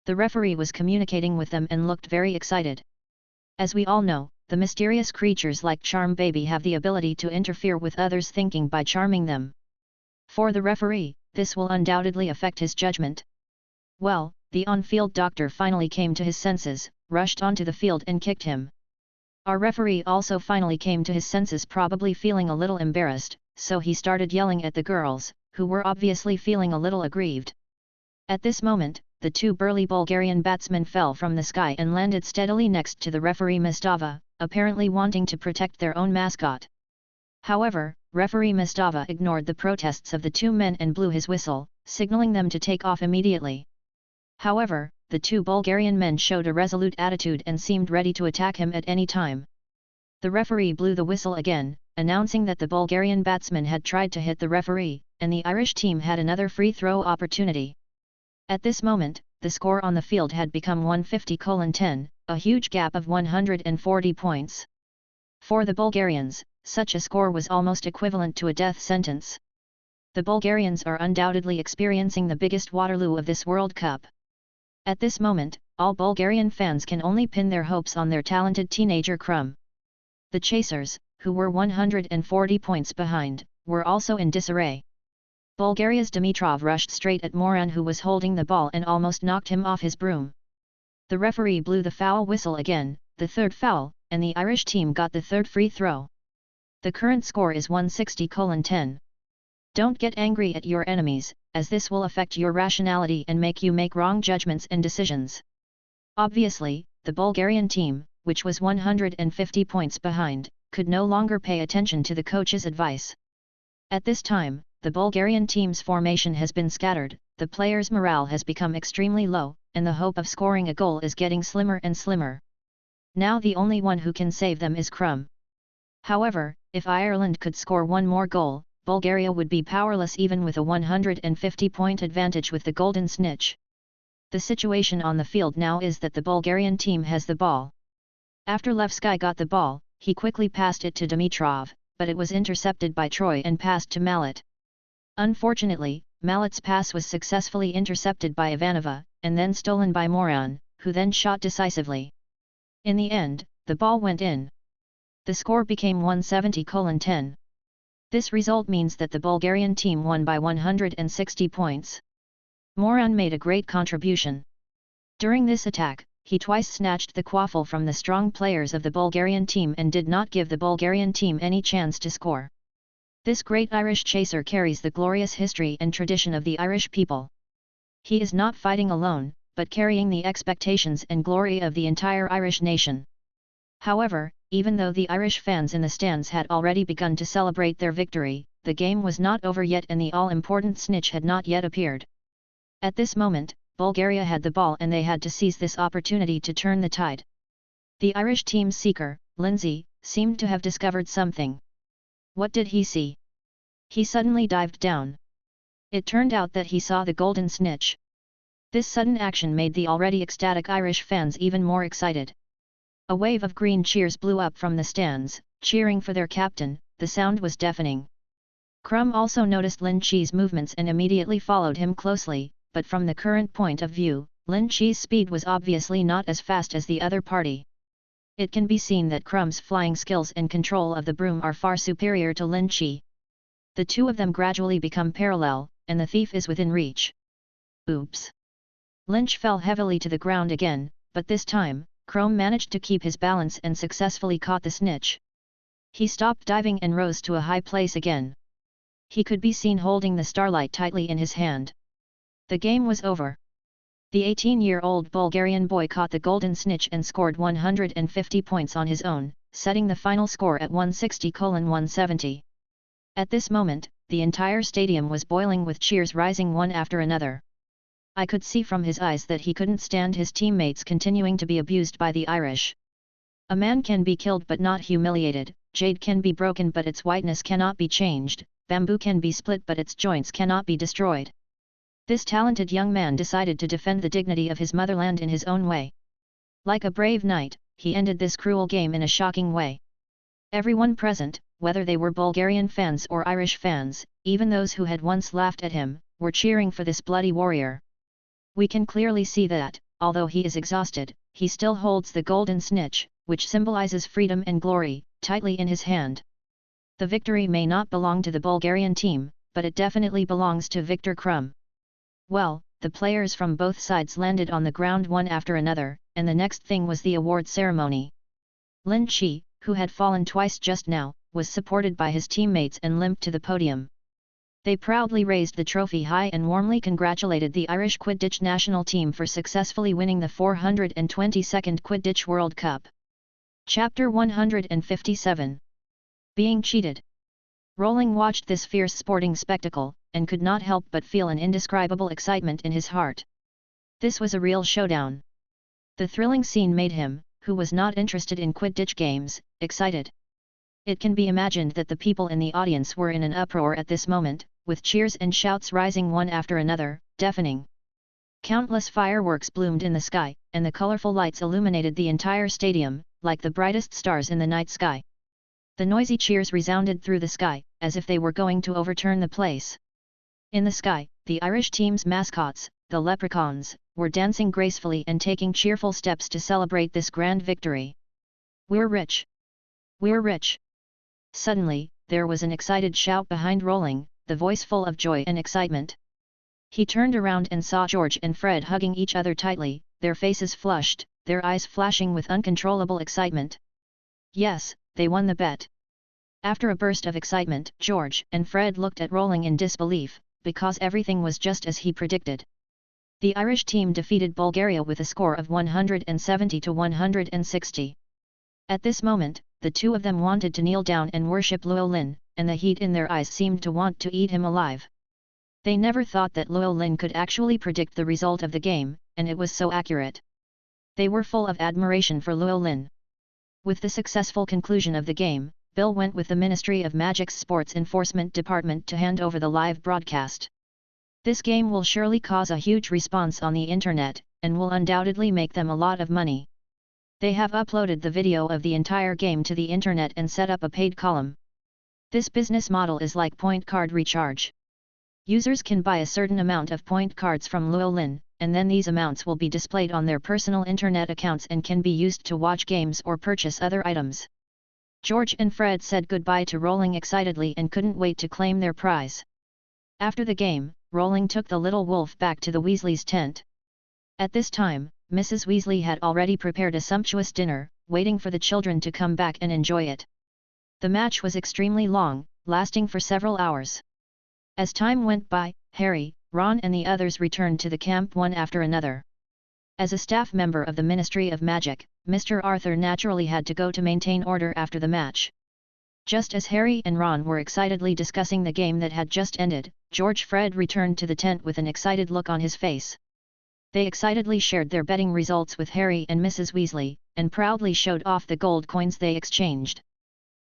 The referee was communicating with them and looked very excited. As we all know, the mysterious creatures like Charm Baby have the ability to interfere with others' thinking by charming them. For the referee, this will undoubtedly affect his judgment. Well, the on-field doctor finally came to his senses, rushed onto the field and kicked him. Our referee also finally came to his senses, probably feeling a little embarrassed, so he started yelling at the girls, who were obviously feeling a little aggrieved. At this moment, the two burly Bulgarian batsmen fell from the sky and landed steadily next to the referee Mistava, apparently wanting to protect their own mascot. However, referee Mistava ignored the protests of the two men and blew his whistle, signaling them to take off immediately. However, the two Bulgarian men showed a resolute attitude and seemed ready to attack him at any time. The referee blew the whistle again, announcing that the Bulgarian batsman had tried to hit the referee, and the Irish team had another free throw opportunity. At this moment, the score on the field had become 150-10, a huge gap of 140 points. For the Bulgarians, such a score was almost equivalent to a death sentence. The Bulgarians are undoubtedly experiencing the biggest Waterloo of this World Cup. At this moment, all Bulgarian fans can only pin their hopes on their talented teenager Crumb. The chasers, who were 140 points behind, were also in disarray. Bulgaria's Dimitrov rushed straight at Moran, who was holding the ball, and almost knocked him off his broom. The referee blew the foul whistle again, the third foul, and the Irish team got the third free throw. The current score is 160-10. Don't get angry at your enemies, as this will affect your rationality and make you make wrong judgments and decisions. Obviously, the Bulgarian team, which was 150 points behind, could no longer pay attention to the coach's advice. At this time, the Bulgarian team's formation has been scattered, the players' morale has become extremely low, and the hope of scoring a goal is getting slimmer and slimmer. Now the only one who can save them is Crumb. However, if Ireland could score one more goal, Bulgaria would be powerless even with a 150-point advantage with the golden snitch. The situation on the field now is that the Bulgarian team has the ball. After Levski got the ball, he quickly passed it to Dimitrov, but it was intercepted by Troy and passed to Mallet. Unfortunately, Mallet's pass was successfully intercepted by Ivanova, and then stolen by Moran, who then shot decisively. In the end, the ball went in. The score became 170-10. This result means that the Bulgarian team won by 160 points. Moran made a great contribution. During this attack, he twice snatched the quaffle from the strong players of the Bulgarian team and did not give the Bulgarian team any chance to score. This great Irish chaser carries the glorious history and tradition of the Irish people. He is not fighting alone, but carrying the expectations and glory of the entire Irish nation. However, even though the Irish fans in the stands had already begun to celebrate their victory, the game was not over yet and the all-important snitch had not yet appeared. At this moment, Bulgaria had the ball and they had to seize this opportunity to turn the tide. The Irish team's seeker, Lindsay, seemed to have discovered something. What did he see? He suddenly dived down. It turned out that he saw the golden snitch. This sudden action made the already ecstatic Irish fans even more excited. A wave of green cheers blew up from the stands, cheering for their captain. The sound was deafening. Crumb also noticed Lin Chi's movements and immediately followed him closely, but from the current point of view, Lin Chi's speed was obviously not as fast as the other party. It can be seen that Crumb's flying skills and control of the broom are far superior to Lin Chi. The two of them gradually become parallel, and the thief is within reach. Oops! Lynch fell heavily to the ground again, but this time, Crumb managed to keep his balance and successfully caught the snitch. He stopped diving and rose to a high place again. He could be seen holding the starlight tightly in his hand. The game was over. The 18-year-old Bulgarian boy caught the golden snitch and scored 150 points on his own, setting the final score at 160-170. At this moment, the entire stadium was boiling with cheers rising one after another. I could see from his eyes that he couldn't stand his teammates continuing to be abused by the Irish. A man can be killed but not humiliated, jade can be broken but its whiteness cannot be changed, bamboo can be split but its joints cannot be destroyed. This talented young man decided to defend the dignity of his motherland in his own way. Like a brave knight, he ended this cruel game in a shocking way. Everyone present, whether they were Bulgarian fans or Irish fans, even those who had once laughed at him, were cheering for this bloody warrior. We can clearly see that, although he is exhausted, he still holds the golden snitch, which symbolizes freedom and glory, tightly in his hand. The victory may not belong to the Bulgarian team, but it definitely belongs to Victor Krum. Well, the players from both sides landed on the ground one after another, and the next thing was the award ceremony. Lin Chi, who had fallen twice just now, was supported by his teammates and limped to the podium. They proudly raised the trophy high and warmly congratulated the Irish Quidditch national team for successfully winning the 422nd Quidditch World Cup. Chapter 157. Being cheated. Rowling watched this fierce sporting spectacle, and could not help but feel an indescribable excitement in his heart. This was a real showdown. The thrilling scene made him, who was not interested in Quidditch games, excited. It can be imagined that the people in the audience were in an uproar at this moment, with cheers and shouts rising one after another, deafening. Countless fireworks bloomed in the sky, and the colorful lights illuminated the entire stadium, like the brightest stars in the night sky. The noisy cheers resounded through the sky, as if they were going to overturn the place. In the sky, the Irish team's mascots, the leprechauns, were dancing gracefully and taking cheerful steps to celebrate this grand victory. "We're rich! We're rich!" Suddenly, there was an excited shout behind Rowling, the voice full of joy and excitement. He turned around and saw George and Fred hugging each other tightly, their faces flushed, their eyes flashing with uncontrollable excitement. Yes, they won the bet. After a burst of excitement, George and Fred looked at Rowling in disbelief, because everything was just as he predicted. The Irish team defeated Bulgaria with a score of 170-160. At this moment, the two of them wanted to kneel down and worship Llewellyn, and the heat in their eyes seemed to want to eat him alive. They never thought that Llewellyn could actually predict the result of the game, and it was so accurate. They were full of admiration for Llewellyn. With the successful conclusion of the game, Bill went with the Ministry of Magic's Sports Enforcement Department to hand over the live broadcast. This game will surely cause a huge response on the internet, and will undoubtedly make them a lot of money. They have uploaded the video of the entire game to the internet and set up a paid column. This business model is like point card recharge. Users can buy a certain amount of point cards from Llewellyn, and then these amounts will be displayed on their personal internet accounts and can be used to watch games or purchase other items. George and Fred said goodbye to Rowling excitedly and couldn't wait to claim their prize. After the game, Rowling took the little wolf back to the Weasleys' tent. At this time, Mrs. Weasley had already prepared a sumptuous dinner, waiting for the children to come back and enjoy it. The match was extremely long, lasting for several hours. As time went by, Harry, Ron and the others returned to the camp one after another. As a staff member of the Ministry of Magic, Mr. Arthur naturally had to go to maintain order after the match. Just as Harry and Ron were excitedly discussing the game that had just ended, George Fred returned to the tent with an excited look on his face. They excitedly shared their betting results with Harry and Mrs. Weasley, and proudly showed off the gold coins they exchanged.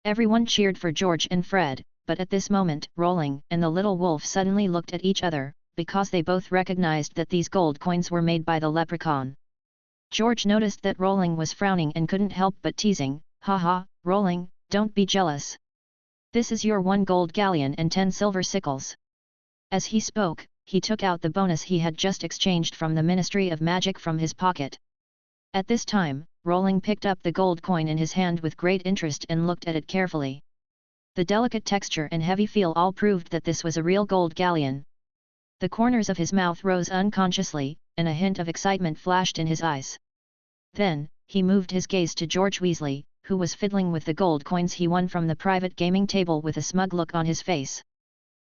Everyone cheered for George and Fred, but at this moment, Rowling and the little wolf suddenly looked at each other, because they both recognized that these gold coins were made by the leprechaun. George noticed that Rowling was frowning and couldn't help but teasing, "Haha, Rowling, don't be jealous. This is your 1 gold galleon and 10 silver sickles." As he spoke, he took out the bonus he had just exchanged from the Ministry of Magic from his pocket. At this time, Rowling picked up the gold coin in his hand with great interest and looked at it carefully. The delicate texture and heavy feel all proved that this was a real gold galleon. The corners of his mouth rose unconsciously, and a hint of excitement flashed in his eyes. Then, he moved his gaze to George Weasley, who was fiddling with the gold coins he won from the private gaming table with a smug look on his face.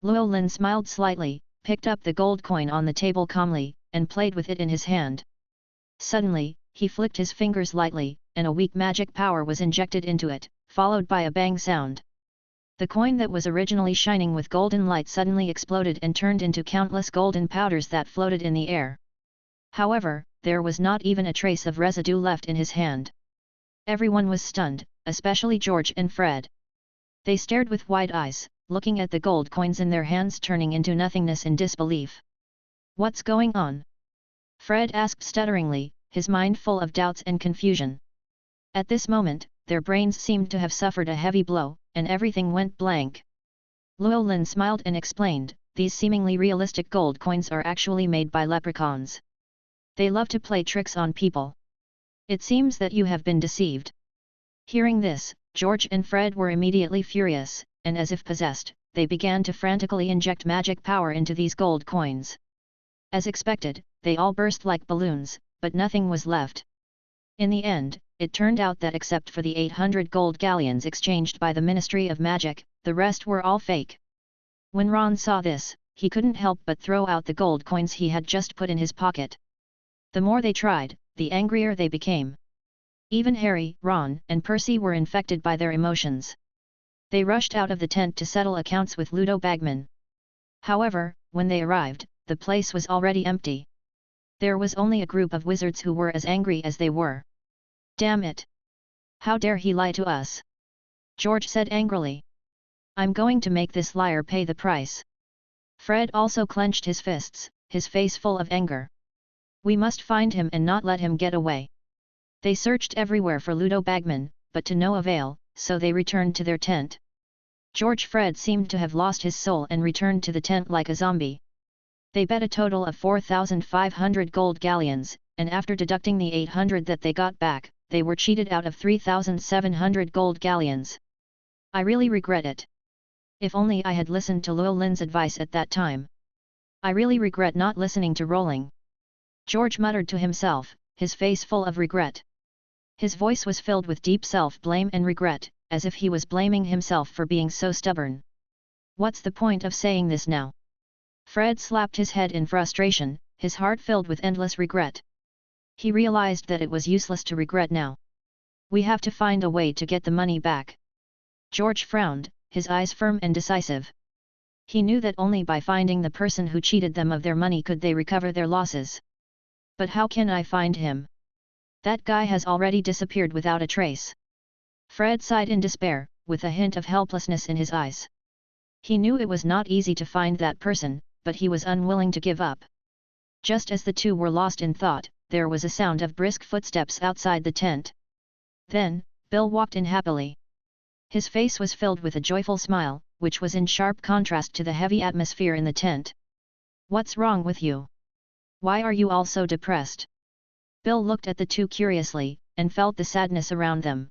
Llewellyn smiled slightly, picked up the gold coin on the table calmly, and played with it in his hand. Suddenly, he flicked his fingers lightly, and a weak magic power was injected into it, followed by a bang sound. The coin that was originally shining with golden light suddenly exploded and turned into countless golden powders that floated in the air. However, there was not even a trace of residue left in his hand. Everyone was stunned, especially George and Fred. They stared with wide eyes, looking at the gold coins in their hands turning into nothingness in disbelief. "What's going on?" Fred asked stutteringly, his mind full of doubts and confusion. At this moment, their brains seemed to have suffered a heavy blow, and everything went blank. Llewellyn smiled and explained, "These seemingly realistic gold coins are actually made by leprechauns. They love to play tricks on people. It seems that you have been deceived." Hearing this, George and Fred were immediately furious, and as if possessed, they began to frantically inject magic power into these gold coins. As expected, they all burst like balloons, but nothing was left. In the end, it turned out that except for the 800 gold galleons exchanged by the Ministry of Magic, the rest were all fake. When Ron saw this, he couldn't help but throw out the gold coins he had just put in his pocket. The more they tried, the angrier they became. Even Harry, Ron, and Percy were infected by their emotions. They rushed out of the tent to settle accounts with Ludo Bagman. However, when they arrived, the place was already empty. There was only a group of wizards who were as angry as they were. "Damn it! How dare he lie to us?" George said angrily. "I'm going to make this liar pay the price." Fred also clenched his fists, his face full of anger. "We must find him and not let him get away." They searched everywhere for Ludo Bagman, but to no avail, so they returned to their tent. George Fred seemed to have lost his soul and returned to the tent like a zombie. They bet a total of 4,500 gold galleons, and after deducting the 800 that they got back, they were cheated out of 3,700 gold galleons. "I really regret it. If only I had listened to Llewellyn's advice at that time. I really regret not listening to Rowling." George muttered to himself, his face full of regret. His voice was filled with deep self-blame and regret, as if he was blaming himself for being so stubborn. "What's the point of saying this now?" Fred slapped his head in frustration, his heart filled with endless regret. He realized that it was useless to regret now. "We have to find a way to get the money back." George frowned, his eyes firm and decisive. He knew that only by finding the person who cheated them of their money could they recover their losses. "But how can I find him? That guy has already disappeared without a trace." Fred sighed in despair, with a hint of helplessness in his eyes. He knew it was not easy to find that person, but he was unwilling to give up. Just as the two were lost in thought, there was a sound of brisk footsteps outside the tent. Then, Bill walked in happily. His face was filled with a joyful smile, which was in sharp contrast to the heavy atmosphere in the tent. "What's wrong with you? Why are you all so depressed?" Bill looked at the two curiously, and felt the sadness around them.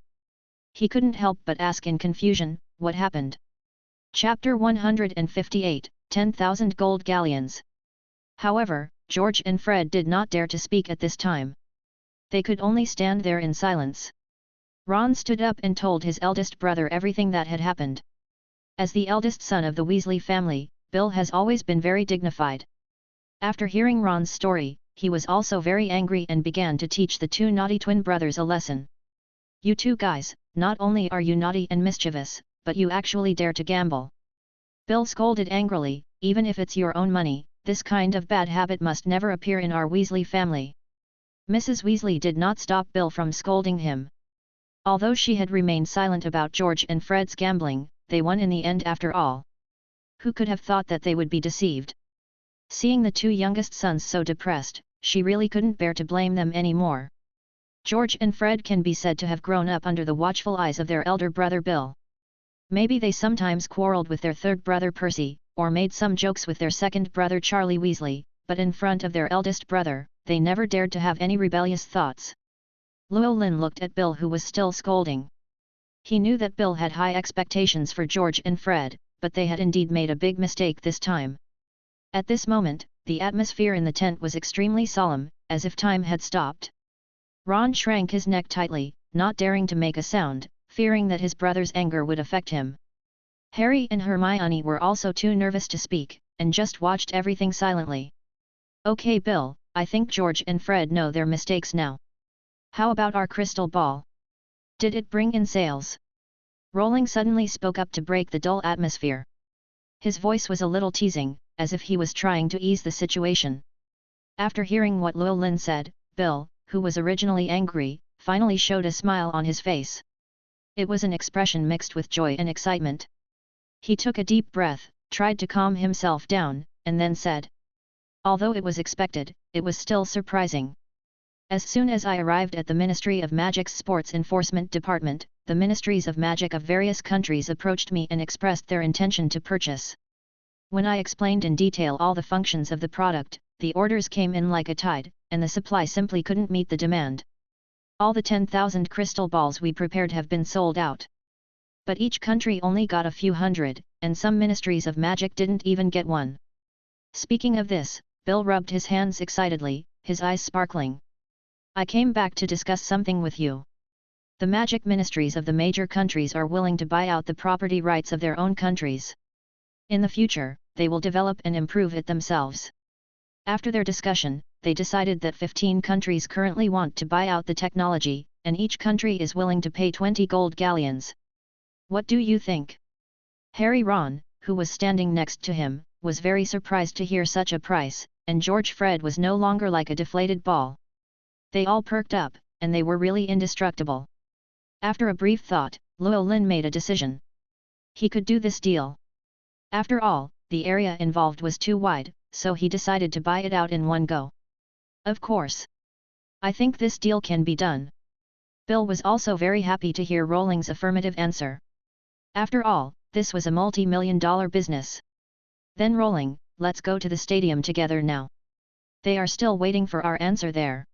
He couldn't help but ask in confusion, "What happened?" Chapter 158, 10,000 Gold Galleons. However, George and Fred did not dare to speak at this time. They could only stand there in silence. Ron stood up and told his eldest brother everything that had happened. As the eldest son of the Weasley family, Bill has always been very dignified. After hearing Ron's story, he was also very angry and began to teach the two naughty twin brothers a lesson. "You two guys, not only are you naughty and mischievous, but you actually dare to gamble." Bill scolded angrily, "Even if it's your own money, this kind of bad habit must never appear in our Weasley family." Mrs. Weasley did not stop Bill from scolding him. Although she had remained silent about George and Fred's gambling, they won in the end after all. Who could have thought that they would be deceived? Seeing the two youngest sons so depressed, she really couldn't bear to blame them anymore. George and Fred can be said to have grown up under the watchful eyes of their elder brother Bill. Maybe they sometimes quarreled with their third brother Percy, or made some jokes with their second brother Charlie Weasley, but in front of their eldest brother, they never dared to have any rebellious thoughts. Llewellyn looked at Bill, who was still scolding. He knew that Bill had high expectations for George and Fred, but they had indeed made a big mistake this time. At this moment, the atmosphere in the tent was extremely solemn, as if time had stopped. Ron shrank his neck tightly, not daring to make a sound, fearing that his brother's anger would affect him. Harry and Hermione were also too nervous to speak, and just watched everything silently. "Okay, Bill, I think George and Fred know their mistakes now. How about our crystal ball? Did it bring in sales?" Rowling suddenly spoke up to break the dull atmosphere. His voice was a little teasing, as if he was trying to ease the situation. After hearing what Llewellyn said, Bill, who was originally angry, finally showed a smile on his face. It was an expression mixed with joy and excitement. He took a deep breath, tried to calm himself down, and then said, "Although it was expected, it was still surprising. As soon as I arrived at the Ministry of Magic's Sports Enforcement Department, the Ministries of Magic of various countries approached me and expressed their intention to purchase. When I explained in detail all the functions of the product, the orders came in like a tide, and the supply simply couldn't meet the demand. All the 10,000 crystal balls we prepared have been sold out. But each country only got a few hundred, and some ministries of magic didn't even get one." Speaking of this, Bill rubbed his hands excitedly, his eyes sparkling. "I came back to discuss something with you. The magic ministries of the major countries are willing to buy out the property rights of their own countries. In the future, they will develop and improve it themselves. After their discussion, they decided that 15 countries currently want to buy out the technology, and each country is willing to pay 20 gold galleons. What do you think?" Ron, who was standing next to him, was very surprised to hear such a price, and George Fred was no longer like a deflated ball. They all perked up, and they were really indestructible. After a brief thought, Llewellyn made a decision. He could do this deal. After all, the area involved was too wide, so he decided to buy it out in one go. "Of course. I think this deal can be done." Bill was also very happy to hear Rowling's affirmative answer. After all, this was a multi-million-dollar business. "Then Rowling, let's go to the stadium together now. They are still waiting for our answer there."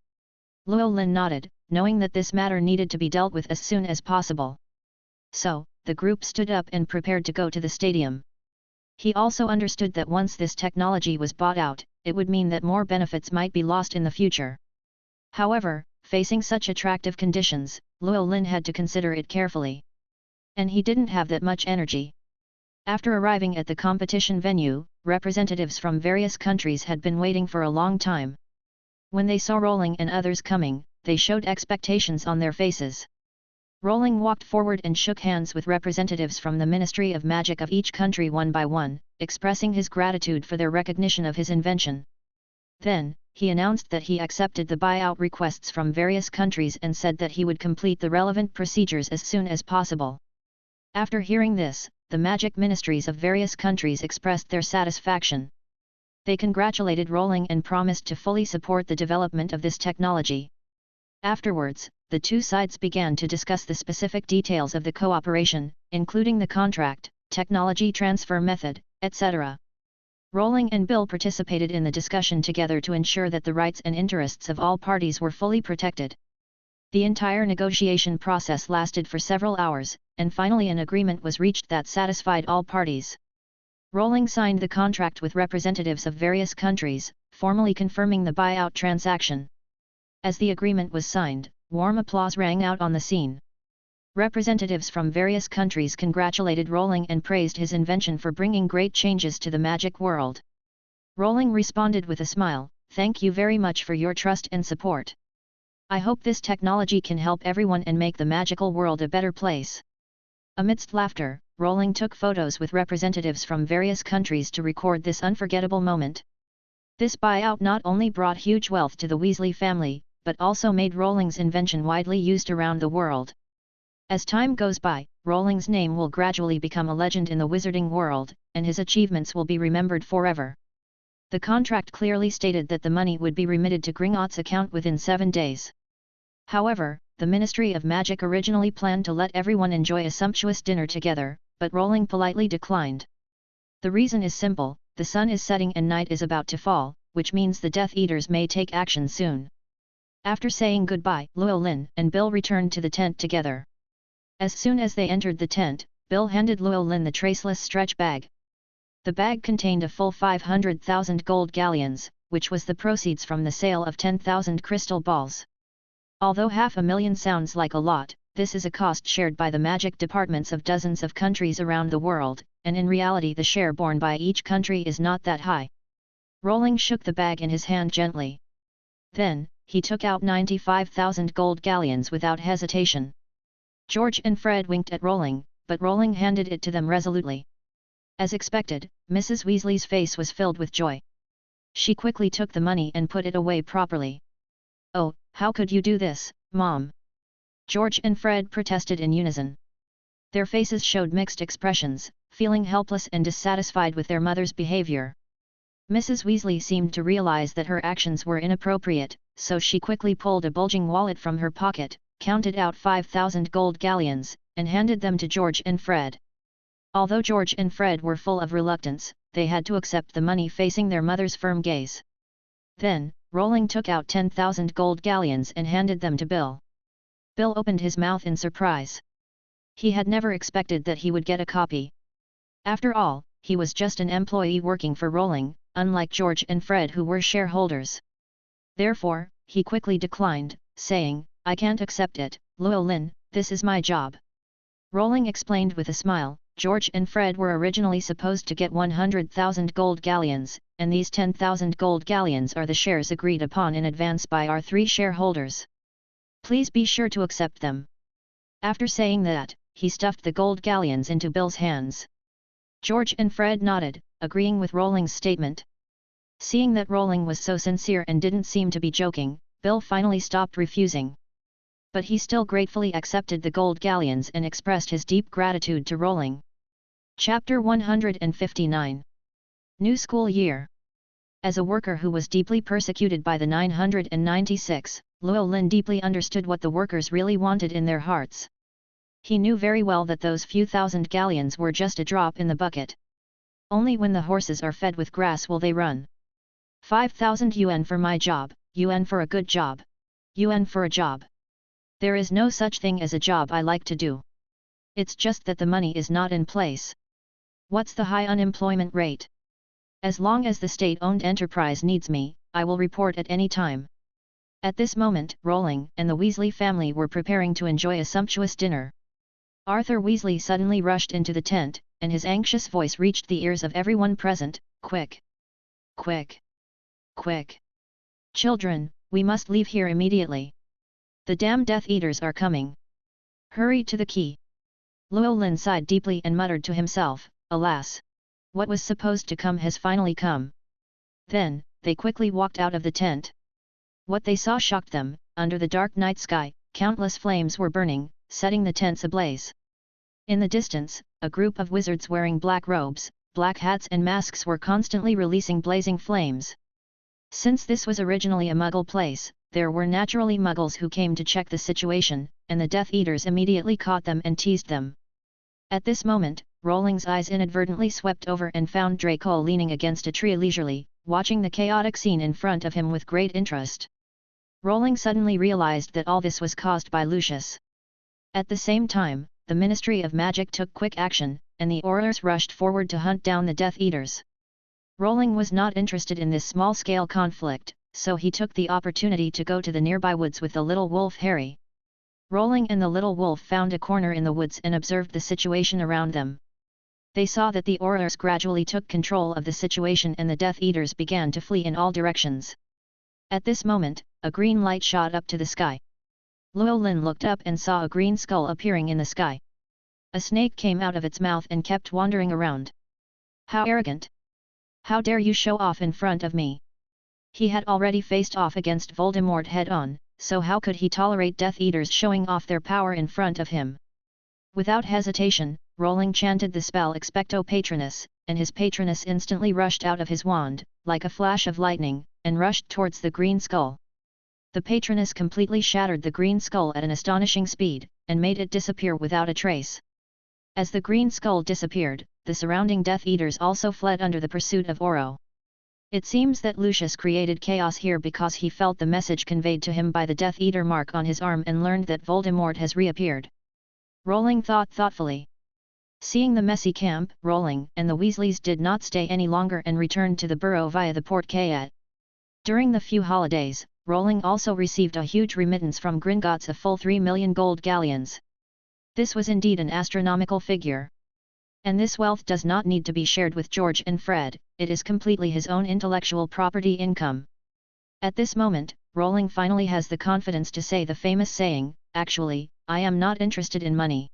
Llewellyn nodded, knowing that this matter needed to be dealt with as soon as possible. So, the group stood up and prepared to go to the stadium. He also understood that once this technology was bought out, it would mean that more benefits might be lost in the future. However, facing such attractive conditions, Llewellyn had to consider it carefully. And he didn't have that much energy. After arriving at the competition venue, representatives from various countries had been waiting for a long time. When they saw Rowling and others coming, they showed expectations on their faces. Rowling walked forward and shook hands with representatives from the Ministry of Magic of each country one by one, expressing his gratitude for their recognition of his invention. Then, he announced that he accepted the buyout requests from various countries and said that he would complete the relevant procedures as soon as possible. After hearing this, the magic ministries of various countries expressed their satisfaction. They congratulated Rowling and promised to fully support the development of this technology. Afterwards, the two sides began to discuss the specific details of the cooperation, including the contract, technology transfer method, etc. Rowling and Bill participated in the discussion together to ensure that the rights and interests of all parties were fully protected. The entire negotiation process lasted for several hours, and finally an agreement was reached that satisfied all parties. Rowling signed the contract with representatives of various countries, formally confirming the buyout transaction. As the agreement was signed, warm applause rang out on the scene. Representatives from various countries congratulated Rowling and praised his invention for bringing great changes to the magic world. Rowling responded with a smile, "Thank you very much for your trust and support. I hope this technology can help everyone and make the magical world a better place." Amidst laughter, Rowling took photos with representatives from various countries to record this unforgettable moment. This buyout not only brought huge wealth to the Weasley family, but also made Rowling's invention widely used around the world. As time goes by, Rowling's name will gradually become a legend in the wizarding world, and his achievements will be remembered forever. The contract clearly stated that the money would be remitted to Gringotts' account within 7 days. However, the Ministry of Magic originally planned to let everyone enjoy a sumptuous dinner together, but Rowling politely declined. The reason is simple: the sun is setting and night is about to fall, which means the Death Eaters may take action soon. After saying goodbye, Llewellyn and Bill returned to the tent together. As soon as they entered the tent, Bill handed Llewellyn the traceless stretch bag. The bag contained a full 500,000 gold galleons, which was the proceeds from the sale of 10,000 crystal balls. Although 500,000 sounds like a lot, this is a cost shared by the magic departments of dozens of countries around the world, and in reality the share borne by each country is not that high. Rowling shook the bag in his hand gently. Then, he took out 95,000 gold galleons without hesitation. George and Fred winked at Rowling, but Rowling handed it to them resolutely. As expected, Mrs. Weasley's face was filled with joy. She quickly took the money and put it away properly. "Oh, how could you do this, Mom?" George and Fred protested in unison. Their faces showed mixed expressions, feeling helpless and dissatisfied with their mother's behavior. Mrs. Weasley seemed to realize that her actions were inappropriate, so she quickly pulled a bulging wallet from her pocket, counted out 5,000 gold galleons, and handed them to George and Fred. Although George and Fred were full of reluctance, they had to accept the money facing their mother's firm gaze. Then, Rowling took out 10,000 gold galleons and handed them to Bill. Bill opened his mouth in surprise. He had never expected that he would get a copy. After all, he was just an employee working for Rowling, unlike George and Fred who were shareholders. Therefore, he quickly declined, saying, "I can't accept it, Llewellyn, this is my job." Rowling explained with a smile, George and Fred were originally supposed to get 100,000 gold galleons, and these 10,000 gold galleons are the shares agreed upon in advance by our 3 shareholders. Please be sure to accept them. After saying that, he stuffed the gold galleons into Bill's hands. George and Fred nodded, agreeing with Rowling's statement. Seeing that Rowling was so sincere and didn't seem to be joking, Bill finally stopped refusing. But he still gratefully accepted the gold galleons and expressed his deep gratitude to Rowling. Chapter 159. New School Year. As a worker who was deeply persecuted by the 996, Llewellyn deeply understood what the workers really wanted in their hearts. He knew very well that those few thousand galleons were just a drop in the bucket. Only when the horses are fed with grass will they run. 5,000 yuan for my job, yuan for a good job. Yuan for a job. There is no such thing as a job I like to do. It's just that the money is not in place. What's the high unemployment rate? As long as the state-owned enterprise needs me, I will report at any time. At this moment, Rowling and the Weasley family were preparing to enjoy a sumptuous dinner. Arthur Weasley suddenly rushed into the tent, and his anxious voice reached the ears of everyone present. "Quick! Quick! Quick! Children, we must leave here immediately. The damn Death Eaters are coming. Hurry to the key." Llewellyn sighed deeply and muttered to himself, "Alas! What was supposed to come has finally come." Then, they quickly walked out of the tent. What they saw shocked them. Under the dark night sky, countless flames were burning, setting the tents ablaze. In the distance, a group of wizards wearing black robes, black hats and masks were constantly releasing blazing flames. Since this was originally a Muggle place, there were naturally Muggles who came to check the situation, and the Death Eaters immediately caught them and teased them. At this moment, Rowling's eyes inadvertently swept over and found Draco leaning against a tree leisurely, watching the chaotic scene in front of him with great interest. Rowling suddenly realized that all this was caused by Lucius. At the same time, the Ministry of Magic took quick action, and the Aurors rushed forward to hunt down the Death Eaters. Rowling was not interested in this small-scale conflict, so he took the opportunity to go to the nearby woods with the little wolf Harry. Rowling and the little wolf found a corner in the woods and observed the situation around them. They saw that the Aurors gradually took control of the situation and the Death Eaters began to flee in all directions. At this moment, a green light shot up to the sky. Llewellyn looked up and saw a green skull appearing in the sky. A snake came out of its mouth and kept wandering around. "How arrogant! How dare you show off in front of me?" He had already faced off against Voldemort head-on, so how could he tolerate Death Eaters showing off their power in front of him? Without hesitation, Rowling chanted the spell Expecto Patronus, and his Patronus instantly rushed out of his wand, like a flash of lightning, and rushed towards the green skull. The Patronus completely shattered the green skull at an astonishing speed, and made it disappear without a trace. As the green skull disappeared, the surrounding Death Eaters also fled under the pursuit of Oro. It seems that Lucius created chaos here because he felt the message conveyed to him by the Death Eater mark on his arm and learned that Voldemort has reappeared. Rowling thought thoughtfully. Seeing the messy camp, Rowling and the Weasleys did not stay any longer and returned to the burrow via the Porte Cayette. During the few holidays, Rowling also received a huge remittance from Gringotts, a full 3 million gold galleons. This was indeed an astronomical figure. And this wealth does not need to be shared with George and Fred, it is completely his own intellectual property income. At this moment, Rowling finally has the confidence to say the famous saying, "Actually, I am not interested in money."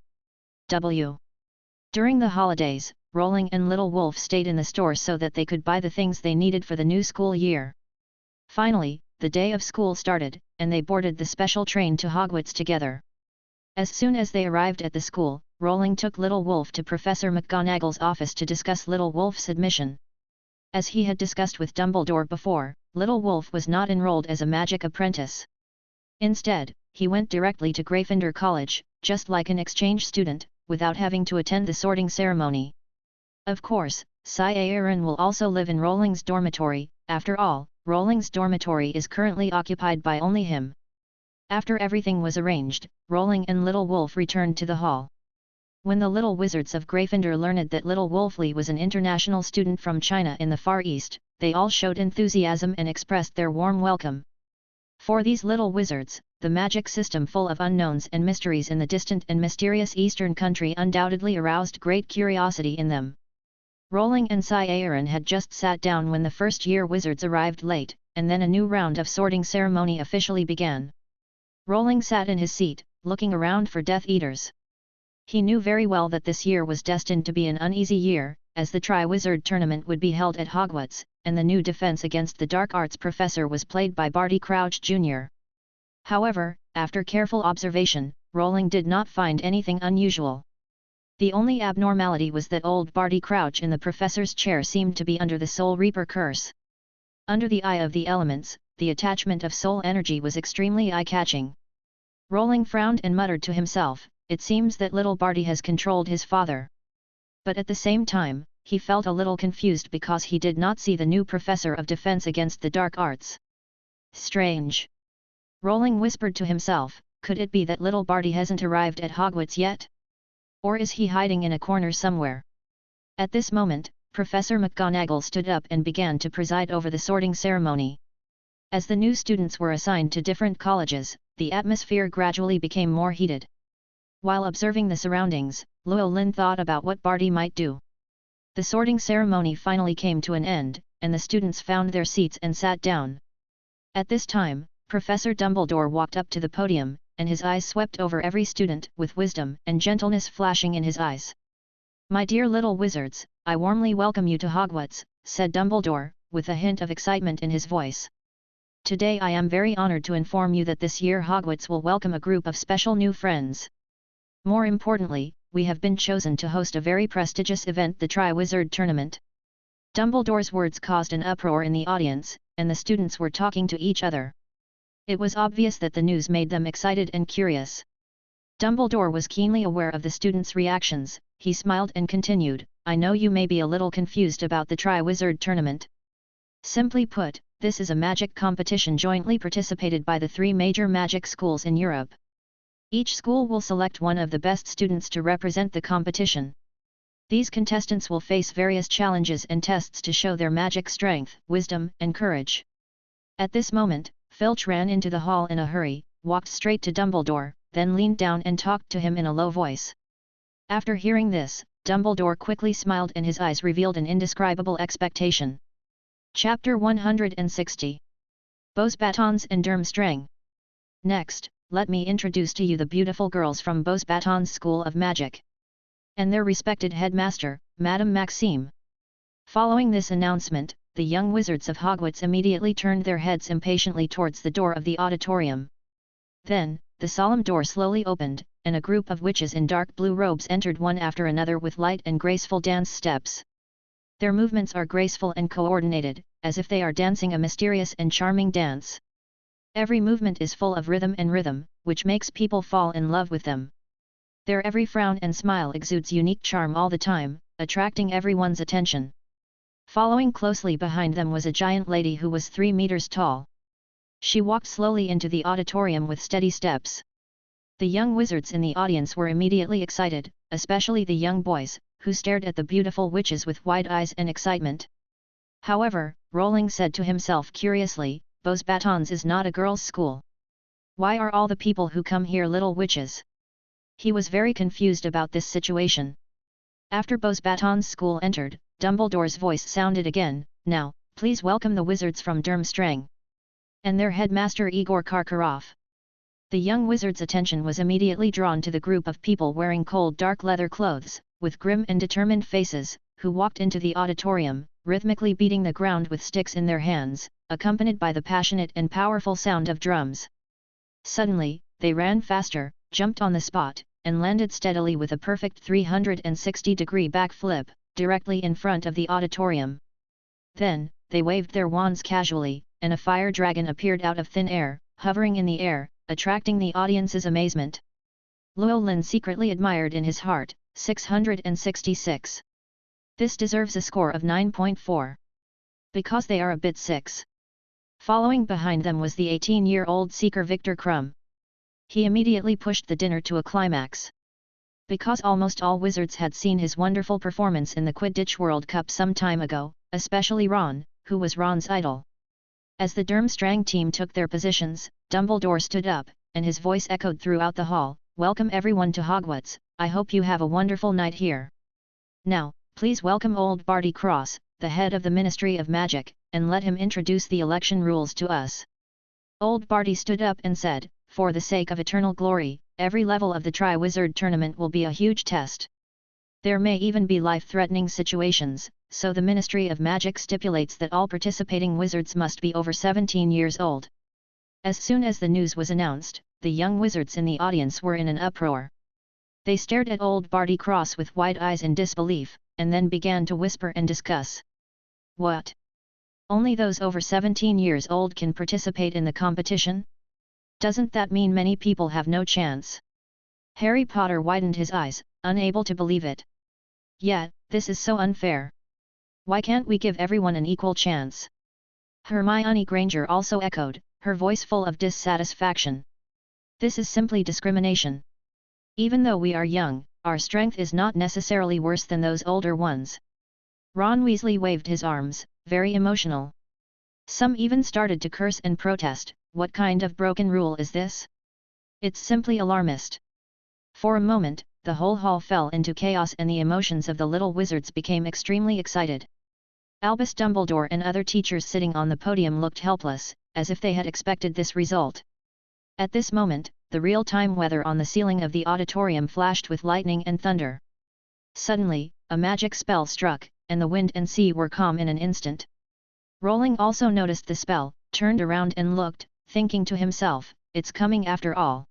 During the holidays, Rowling and Little Wolf stayed in the store so that they could buy the things they needed for the new school year. Finally, the day of school started, and they boarded the special train to Hogwarts together. As soon as they arrived at the school, Rowling took Little Wolf to Professor McGonagall's office to discuss Little Wolf's admission. As he had discussed with Dumbledore before, Little Wolf was not enrolled as a magic apprentice. Instead, he went directly to Gryffindor College, just like an exchange student, without having to attend the sorting ceremony. Of course, Aaron will also live in Rowling's dormitory. After all, Rowling's dormitory is currently occupied by only him. After everything was arranged, Rowling and Little Wolf returned to the hall. When the little wizards of Gryffindor learned that Little Wolfly was an international student from China in the Far East, they all showed enthusiasm and expressed their warm welcome. For these little wizards, the magic system full of unknowns and mysteries in the distant and mysterious Eastern country undoubtedly aroused great curiosity in them. Rowling and Aaron had just sat down when the first-year wizards arrived late, and then a new round of sorting ceremony officially began. Rowling sat in his seat, looking around for Death Eaters. He knew very well that this year was destined to be an uneasy year, as the Triwizard Tournament would be held at Hogwarts, and the new defense against the Dark Arts Professor was played by Barty Crouch Jr. However, after careful observation, Rowling did not find anything unusual. The only abnormality was that old Barty Crouch in the professor's chair seemed to be under the Soul Reaper curse. Under the eye of the elements, the attachment of soul energy was extremely eye-catching. Rowling frowned and muttered to himself, "It seems that little Barty has controlled his father." But at the same time, he felt a little confused because he did not see the new professor of defense against the dark arts. Strange. Rowling whispered to himself, could it be that little Barty hasn't arrived at Hogwarts yet? Or is he hiding in a corner somewhere? At this moment, Professor McGonagall stood up and began to preside over the sorting ceremony. As the new students were assigned to different colleges, the atmosphere gradually became more heated. While observing the surroundings, Llewellyn thought about what Barty might do. The sorting ceremony finally came to an end, and the students found their seats and sat down. At this time, Professor Dumbledore walked up to the podium, and his eyes swept over every student with wisdom and gentleness flashing in his eyes. "My dear little wizards, I warmly welcome you to Hogwarts," said Dumbledore, with a hint of excitement in his voice. "Today I am very honored to inform you that this year Hogwarts will welcome a group of special new friends. More importantly, we have been chosen to host a very prestigious event, the Triwizard Tournament." Dumbledore's words caused an uproar in the audience, and the students were talking to each other. It was obvious that the news made them excited and curious. Dumbledore was keenly aware of the students' reactions. He smiled and continued, "I know you may be a little confused about the Triwizard Tournament. Simply put, this is a magic competition jointly participated by the 3 major magic schools in Europe. Each school will select one of the best students to represent the competition. These contestants will face various challenges and tests to show their magic strength, wisdom, and courage." At this moment, Filch ran into the hall in a hurry, walked straight to Dumbledore, then leaned down and talked to him in a low voice. After hearing this, Dumbledore quickly smiled and his eyes revealed an indescribable expectation. Chapter 160. Beauxbatons and Durmstrang. Next, let me introduce to you the beautiful girls from Beauxbatons School of Magic. And their respected headmaster, Madame Maxime. Following this announcement, the young wizards of Hogwarts immediately turned their heads impatiently towards the door of the auditorium. Then, the solemn door slowly opened, and a group of witches in dark blue robes entered one after another with light and graceful dance steps. Their movements are graceful and coordinated, as if they are dancing a mysterious and charming dance. Every movement is full of rhythm, which makes people fall in love with them. Their every frown and smile exudes unique charm all the time, attracting everyone's attention. Following closely behind them was a giant lady who was 3 meters tall. She walked slowly into the auditorium with steady steps. The young wizards in the audience were immediately excited, especially the young boys, who stared at the beautiful witches with wide eyes and excitement. However, Rowling said to himself curiously, Bose Batons is not a girls' school. Why are all the people who come here little witches? He was very confused about this situation. After Bose Baton's school entered, Dumbledore's voice sounded again, "Now, please welcome the wizards from Durmstrang." And their headmaster Igor Karkaroff. The young wizard's attention was immediately drawn to the group of people wearing cold dark leather clothes, with grim and determined faces, who walked into the auditorium, rhythmically beating the ground with sticks in their hands, accompanied by the passionate and powerful sound of drums. Suddenly, they ran faster, jumped on the spot, and landed steadily with a perfect 360-degree backflip, directly in front of the auditorium. Then, they waved their wands casually, and a fire dragon appeared out of thin air, hovering in the air, attracting the audience's amazement. Llewellyn secretly admired in his heart, 666. This deserves a score of 9.4. Because they are a bit 6. Following behind them was the 18-year-old seeker Victor Crumb. He immediately pushed the dinner to a climax. Because almost all wizards had seen his wonderful performance in the Quidditch World Cup some time ago, especially Ron, who was Ron's idol. As the Durmstrang team took their positions, Dumbledore stood up, and his voice echoed throughout the hall, "Welcome everyone to Hogwarts, I hope you have a wonderful night here. Now, please welcome old Barty Cross, the head of the Ministry of Magic, and let him introduce the election rules to us." Old Barty stood up and said, "For the sake of eternal glory, every level of the Tri-Wizard tournament will be a huge test. There may even be life-threatening situations, so the Ministry of Magic stipulates that all participating wizards must be over 17 years old." As soon as the news was announced, the young wizards in the audience were in an uproar. They stared at old Barty Cross with wide eyes in disbelief, and then began to whisper and discuss. "What? Only those over 17 years old can participate in the competition? Doesn't that mean many people have no chance?" Harry Potter widened his eyes, unable to believe it. "Yeah, this is so unfair. Why can't we give everyone an equal chance?" Hermione Granger also echoed, her voice full of dissatisfaction. "This is simply discrimination. Even though we are young, our strength is not necessarily worse than those older ones." Ron Weasley waved his arms, very emotional. Some even started to curse and protest, "What kind of broken rule is this? It's simply alarmist." For a moment, the whole hall fell into chaos and the emotions of the little wizards became extremely excited. Albus Dumbledore and other teachers sitting on the podium looked helpless, as if they had expected this result. At this moment, the real-time weather on the ceiling of the auditorium flashed with lightning and thunder. Suddenly, a magic spell struck, and the wind and sea were calm in an instant. Rowling also noticed the spell, turned around and looked, thinking to himself, "It's coming after all."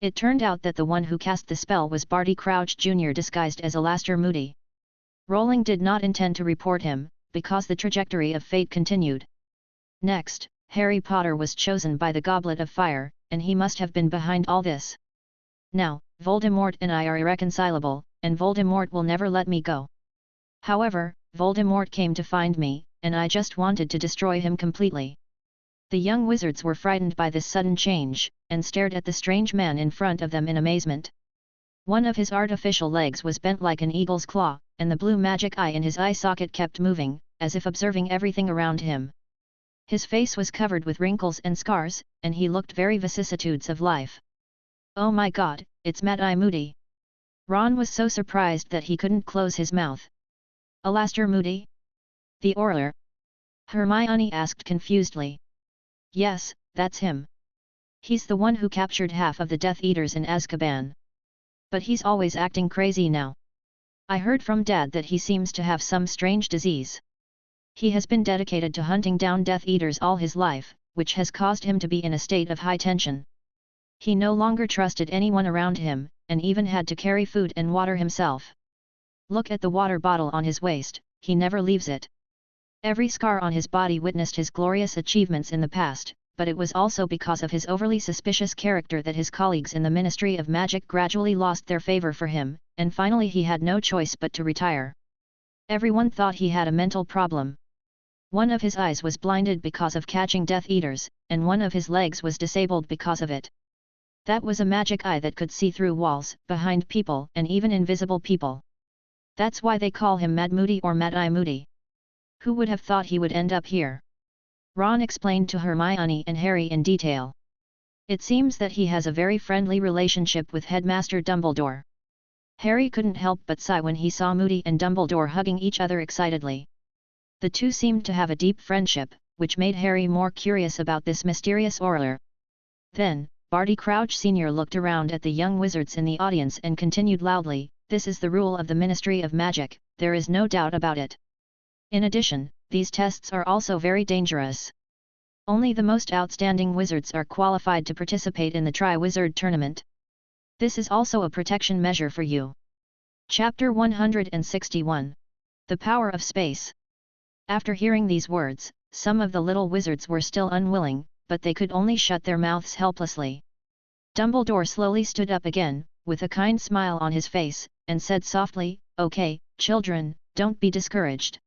It turned out that the one who cast the spell was Barty Crouch Jr. disguised as Alastor Moody. Rowling did not intend to report him, because the trajectory of fate continued. Next, Harry Potter was chosen by the Goblet of Fire, and he must have been behind all this. Now, Voldemort and I are irreconcilable, and Voldemort will never let me go. However, Voldemort came to find me, and I just wanted to destroy him completely. The young wizards were frightened by this sudden change, and stared at the strange man in front of them in amazement. One of his artificial legs was bent like an eagle's claw, and the blue magic eye in his eye socket kept moving, as if observing everything around him. His face was covered with wrinkles and scars, and he looked very vicissitudes of life. "Oh my god, it's Mad-Eye Moody!" Ron was so surprised that he couldn't close his mouth. "Alastor Moody? The Auror?" Hermione asked confusedly. "Yes, that's him. He's the one who captured half of the Death Eaters in Azkaban. But he's always acting crazy now. I heard from Dad that he seems to have some strange disease. He has been dedicated to hunting down Death Eaters all his life, which has caused him to be in a state of high tension. He no longer trusted anyone around him, and even had to carry food and water himself. Look at the water bottle on his waist, he never leaves it. Every scar on his body witnessed his glorious achievements in the past, but it was also because of his overly suspicious character that his colleagues in the Ministry of Magic gradually lost their favor for him, and finally he had no choice but to retire. Everyone thought he had a mental problem. One of his eyes was blinded because of catching Death Eaters, and one of his legs was disabled because of it. That was a magic eye that could see through walls, behind people, and even invisible people. That's why they call him Mad Moody or Mad-Eye Moody. Who would have thought he would end up here? Ron explained to Hermione and Harry in detail. It seems that he has a very friendly relationship with Headmaster Dumbledore. Harry couldn't help but sigh when he saw Moody and Dumbledore hugging each other excitedly. The two seemed to have a deep friendship, which made Harry more curious about this mysterious Auror. Then, Barty Crouch Sr. looked around at the young wizards in the audience and continued loudly, "This is the rule of the Ministry of Magic, there is no doubt about it. In addition, these tests are also very dangerous. Only the most outstanding wizards are qualified to participate in the Tri-Wizard Tournament. This is also a protection measure for you." Chapter 161. The Power of Space. After hearing these words, some of the little wizards were still unwilling, but they could only shut their mouths helplessly. Dumbledore slowly stood up again, with a kind smile on his face, and said softly, "Okay, children, don't be discouraged.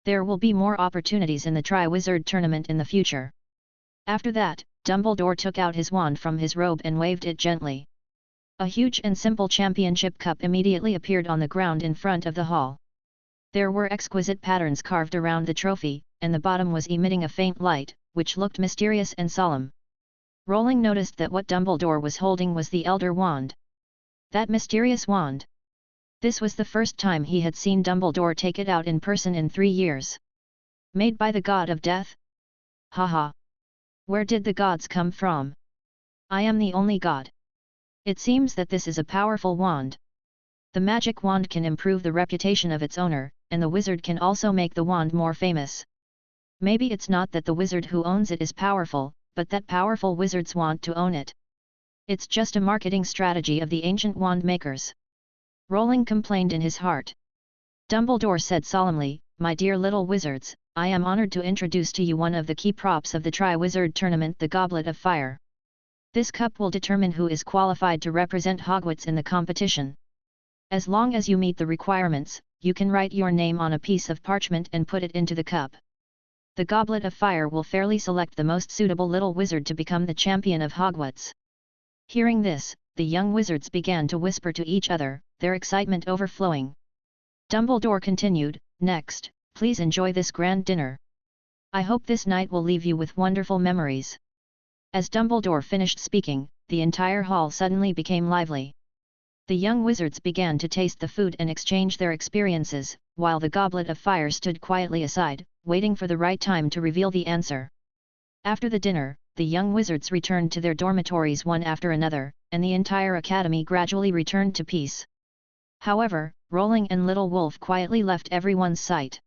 There will be more opportunities in the Tri-Wizard Tournament in the future." After that, Dumbledore took out his wand from his robe and waved it gently. A huge and simple championship cup immediately appeared on the ground in front of the hall. There were exquisite patterns carved around the trophy, and the bottom was emitting a faint light, which looked mysterious and solemn. Rowling noticed that what Dumbledore was holding was the Elder Wand. That mysterious wand. This was the first time he had seen Dumbledore take it out in person in 3 years. Made by the god of death? Haha! Where did the gods come from? I am the only god. It seems that this is a powerful wand. The magic wand can improve the reputation of its owner, and the wizard can also make the wand more famous. Maybe it's not that the wizard who owns it is powerful, but that powerful wizards want to own it. It's just a marketing strategy of the ancient wand makers. Rowling complained in his heart. Dumbledore said solemnly, "My dear little wizards, I am honored to introduce to you one of the key props of the Tri-Wizard Tournament, the Goblet of Fire. This cup will determine who is qualified to represent Hogwarts in the competition. As long as you meet the requirements, you can write your name on a piece of parchment and put it into the cup. The Goblet of Fire will fairly select the most suitable little wizard to become the champion of Hogwarts." Hearing this, the young wizards began to whisper to each other, their excitement overflowing. Dumbledore continued, "Next, please enjoy this grand dinner. I hope this night will leave you with wonderful memories." As Dumbledore finished speaking, the entire hall suddenly became lively. The young wizards began to taste the food and exchange their experiences, while the Goblet of Fire stood quietly aside, waiting for the right time to reveal the answer. After the dinner, the young wizards returned to their dormitories one after another, and the entire academy gradually returned to peace. However, Rowling and Little Wolf quietly left everyone's sight.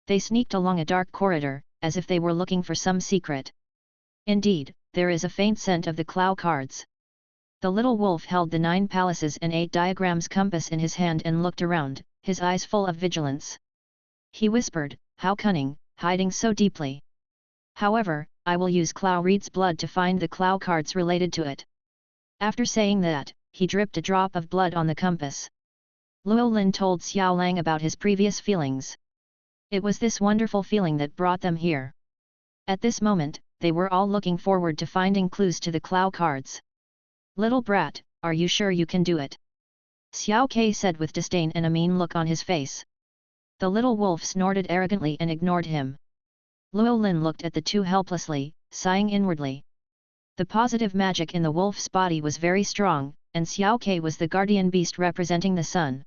They sneaked along a dark corridor, as if they were looking for some secret. Indeed, there is a faint scent of the Clow cards. The little wolf held the 9 palaces and 8 diagrams compass in his hand and looked around, his eyes full of vigilance. He whispered, "How cunning, hiding so deeply. However, I will use Clow Reed's blood to find the Clow cards related to it." After saying that, he dripped a drop of blood on the compass. Llewellyn told Xiao Lang about his previous feelings. It was this wonderful feeling that brought them here. At this moment, they were all looking forward to finding clues to the Clow cards. "Little brat, are you sure you can do it?" Xiao Kai said with disdain and a mean look on his face. The little wolf snorted arrogantly and ignored him. Llewellyn looked at the two helplessly, sighing inwardly. The positive magic in the wolf's body was very strong, and Xiao Kai was the guardian beast representing the sun.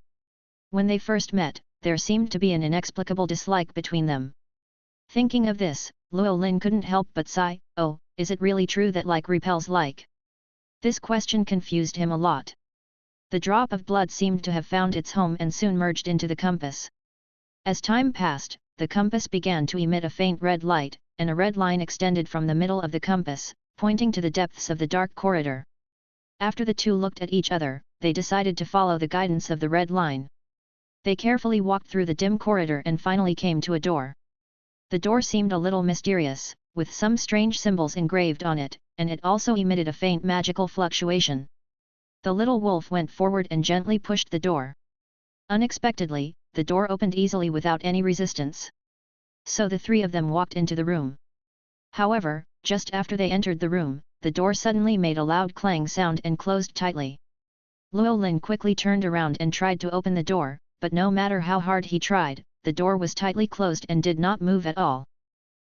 When they first met, there seemed to be an inexplicable dislike between them. Thinking of this, Llewellyn couldn't help but sigh, "Oh, is it really true that like repels like?" This question confused him a lot. The drop of blood seemed to have found its home and soon merged into the compass. As time passed, the compass began to emit a faint red light, and a red line extended from the middle of the compass, pointing to the depths of the dark corridor. After the two looked at each other, they decided to follow the guidance of the red line. They carefully walked through the dim corridor and finally came to a door. The door seemed a little mysterious, with some strange symbols engraved on it, and it also emitted a faint magical fluctuation. The little wolf went forward and gently pushed the door. Unexpectedly, the door opened easily without any resistance. So the 3 of them walked into the room. However, just after they entered the room, the door suddenly made a loud clang sound and closed tightly. Llewellyn quickly turned around and tried to open the door, but no matter how hard he tried, the door was tightly closed and did not move at all.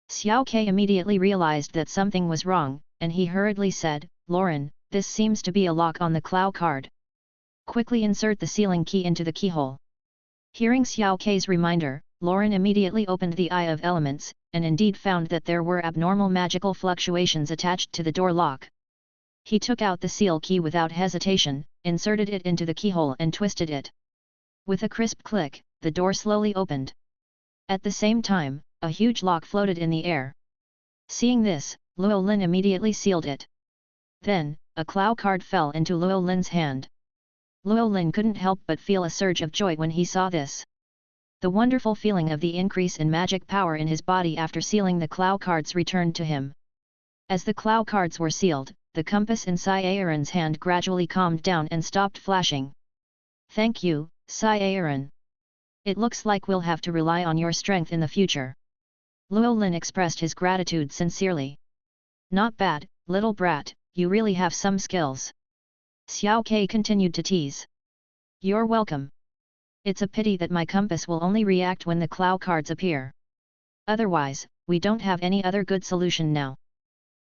Xiao Ke immediately realized that something was wrong, and he hurriedly said, Lauren, this seems to be a lock on the Clow card. Quickly insert the sealing key into the keyhole. Hearing Xiao Ke's reminder, Lauren immediately opened the Eye of Elements, and indeed found that there were abnormal magical fluctuations attached to the door lock. He took out the seal key without hesitation, inserted it into the keyhole and twisted it. With a crisp click, the door slowly opened. At the same time, a huge lock floated in the air. Seeing this, Luo Lin immediately sealed it. Then, a Clow card fell into Luo Lin's hand. Luo Lin couldn't help but feel a surge of joy when he saw this. The wonderful feeling of the increase in magic power in his body after sealing the Clow cards returned to him. As the Clow cards were sealed, the compass in Sai Aaron's hand gradually calmed down and stopped flashing. Thank you, Sai Aaron. It looks like we'll have to rely on your strength in the future. Luo Lin expressed his gratitude sincerely. Not bad, little brat, you really have some skills. Xiao Ke continued to tease. You're welcome. It's a pity that my compass will only react when the Clow cards appear. Otherwise, we don't have any other good solution now.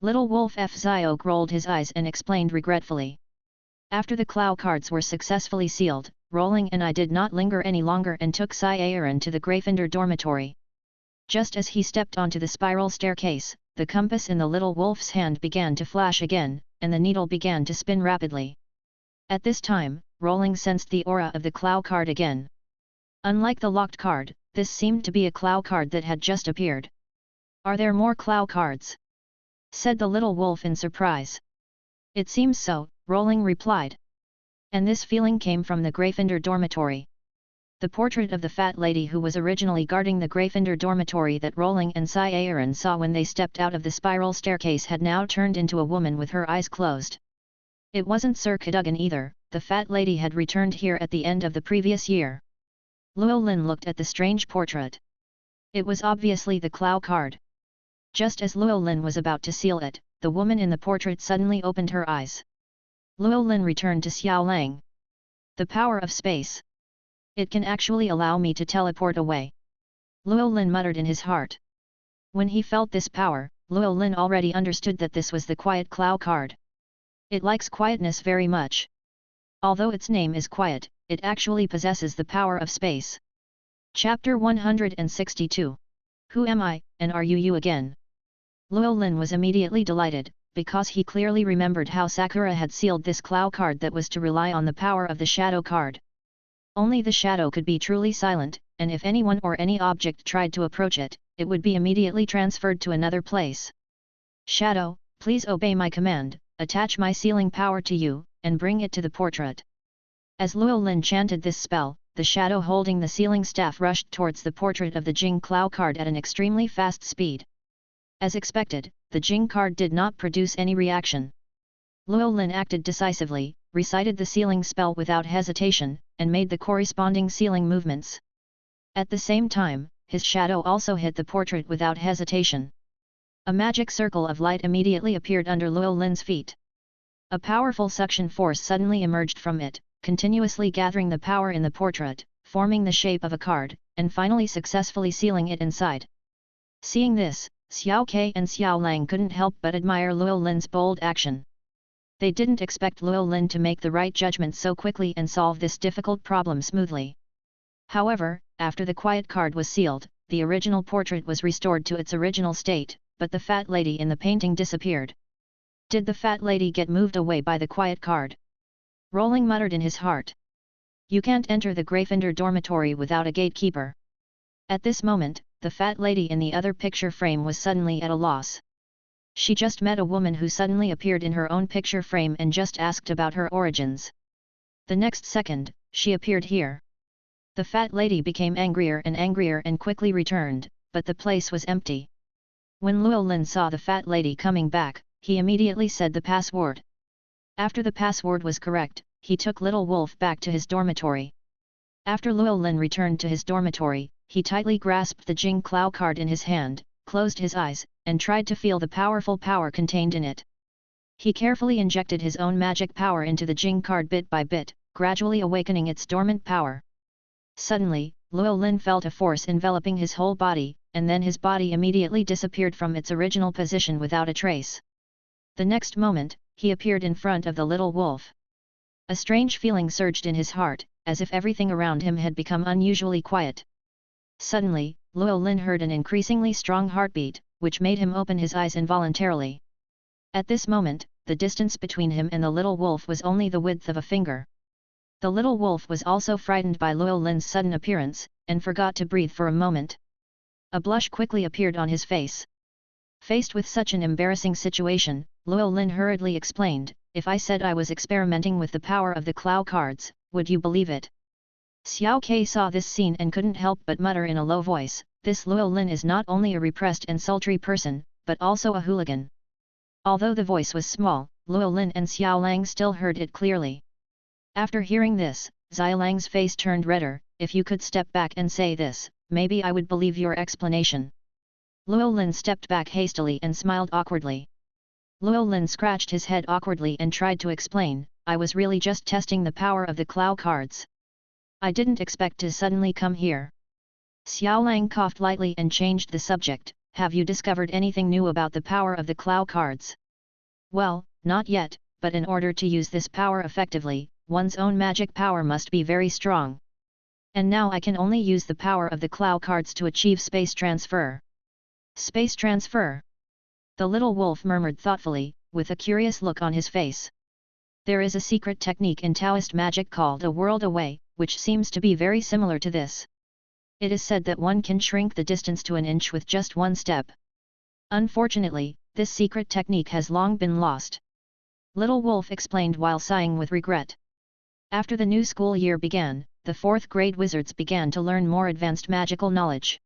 Little Wolf F. Xiao rolled his eyes and explained regretfully. After the Clow cards were successfully sealed, Rolling and I did not linger any longer and took Sai Aaron to the Gryffindor dormitory. Just as he stepped onto the spiral staircase, the compass in the little wolf's hand began to flash again, and the needle began to spin rapidly. At this time, Rolling sensed the aura of the Clow card again. Unlike the locked card, this seemed to be a Clow card that had just appeared. Are there more Clow cards? Said the little wolf in surprise. It seems so, Rolling replied. And this feeling came from the Gryffindor dormitory. The portrait of the fat lady who was originally guarding the Gryffindor dormitory that Rolling and Sai Aaron saw when they stepped out of the spiral staircase had now turned into a woman with her eyes closed. It wasn't Sir Cadogan either, the fat lady had returned here at the end of the previous year. Luo Lin looked at the strange portrait. It was obviously the Clow card. Just as Luo Lin was about to seal it, the woman in the portrait suddenly opened her eyes. Luo Lin returned to Xiao Lang. The power of space. It can actually allow me to teleport away. Luo Lin muttered in his heart. When he felt this power, Luo Lin already understood that this was the Quiet Clow card. It likes quietness very much. Although its name is Quiet, it actually possesses the power of space. Chapter 162. Who am I, and are you again? Luo Lin was immediately delighted, because he clearly remembered how Sakura had sealed this Clow card that was to rely on the power of the Shadow card. Only the shadow could be truly silent, and if anyone or any object tried to approach it, it would be immediately transferred to another place. Shadow, please obey my command, attach my sealing power to you, and bring it to the portrait. As Luo Lin chanted this spell, the shadow holding the sealing staff rushed towards the portrait of the Jing Clow card at an extremely fast speed. As expected, the Jing card did not produce any reaction. Luo Lin acted decisively, recited the sealing spell without hesitation, and made the corresponding sealing movements. At the same time, his shadow also hit the portrait without hesitation. A magic circle of light immediately appeared under Luo Lin's feet. A powerful suction force suddenly emerged from it, continuously gathering the power in the portrait, forming the shape of a card, and finally successfully sealing it inside. Seeing this, Xiao Ke and Xiao Lang couldn't help but admire Luo Lin's bold action. They didn't expect Luo Lin to make the right judgment so quickly and solve this difficult problem smoothly. However, after the Quiet card was sealed, the original portrait was restored to its original state, but the fat lady in the painting disappeared. Did the fat lady get moved away by the Quiet card? Rolling muttered in his heart. You can't enter the Gryffindor dormitory without a gatekeeper. At this moment, the fat lady in the other picture frame was suddenly at a loss. She just met a woman who suddenly appeared in her own picture frame and just asked about her origins. The next second, she appeared here. The fat lady became angrier and quickly returned, but the place was empty. When Luo Lin saw the fat lady coming back, he immediately said the password. After the password was correct, he took Little Wolf back to his dormitory. After Luo Lin returned to his dormitory, he tightly grasped the Jing Clow card in his hand, closed his eyes, and tried to feel the powerful power contained in it. He carefully injected his own magic power into the Jing card bit by bit, gradually awakening its dormant power. Suddenly, Luo Lin felt a force enveloping his whole body, and then his body immediately disappeared from its original position without a trace. The next moment, he appeared in front of the little wolf. A strange feeling surged in his heart, as if everything around him had become unusually quiet. Suddenly, Luo Lin heard an increasingly strong heartbeat, which made him open his eyes involuntarily. At this moment, the distance between him and the little wolf was only the width of a finger. The little wolf was also frightened by Luo Lin's sudden appearance, and forgot to breathe for a moment. A blush quickly appeared on his face. Faced with such an embarrassing situation, Luo Lin hurriedly explained, "If I said I was experimenting with the power of the Clow cards, would you believe it?" Xiao Ke saw this scene and couldn't help but mutter in a low voice, "This Luo Lin is not only a repressed and sultry person, but also a hooligan." Although the voice was small, Luo Lin and Xiao Lang still heard it clearly. After hearing this, Xia Lang's face turned redder. "If you could step back and say this, maybe I would believe your explanation." Luo Lin stepped back hastily and smiled awkwardly. Luo Lin scratched his head awkwardly and tried to explain, "I was really just testing the power of the Clow cards. I didn't expect to suddenly come here." Xiao Lang coughed lightly and changed the subject, "Have you discovered anything new about the power of the Clow cards?" "Well, not yet, but in order to use this power effectively, one's own magic power must be very strong. And now I can only use the power of the Clow cards to achieve space transfer." "Space transfer?" The little wolf murmured thoughtfully, with a curious look on his face. "There is a secret technique in Taoist magic called a world away, which seems to be very similar to this. It is said that one can shrink the distance to an inch with just one step. Unfortunately, this secret technique has long been lost." Little Wolf explained while sighing with regret. After the new school year began, the 4th grade wizards began to learn more advanced magical knowledge.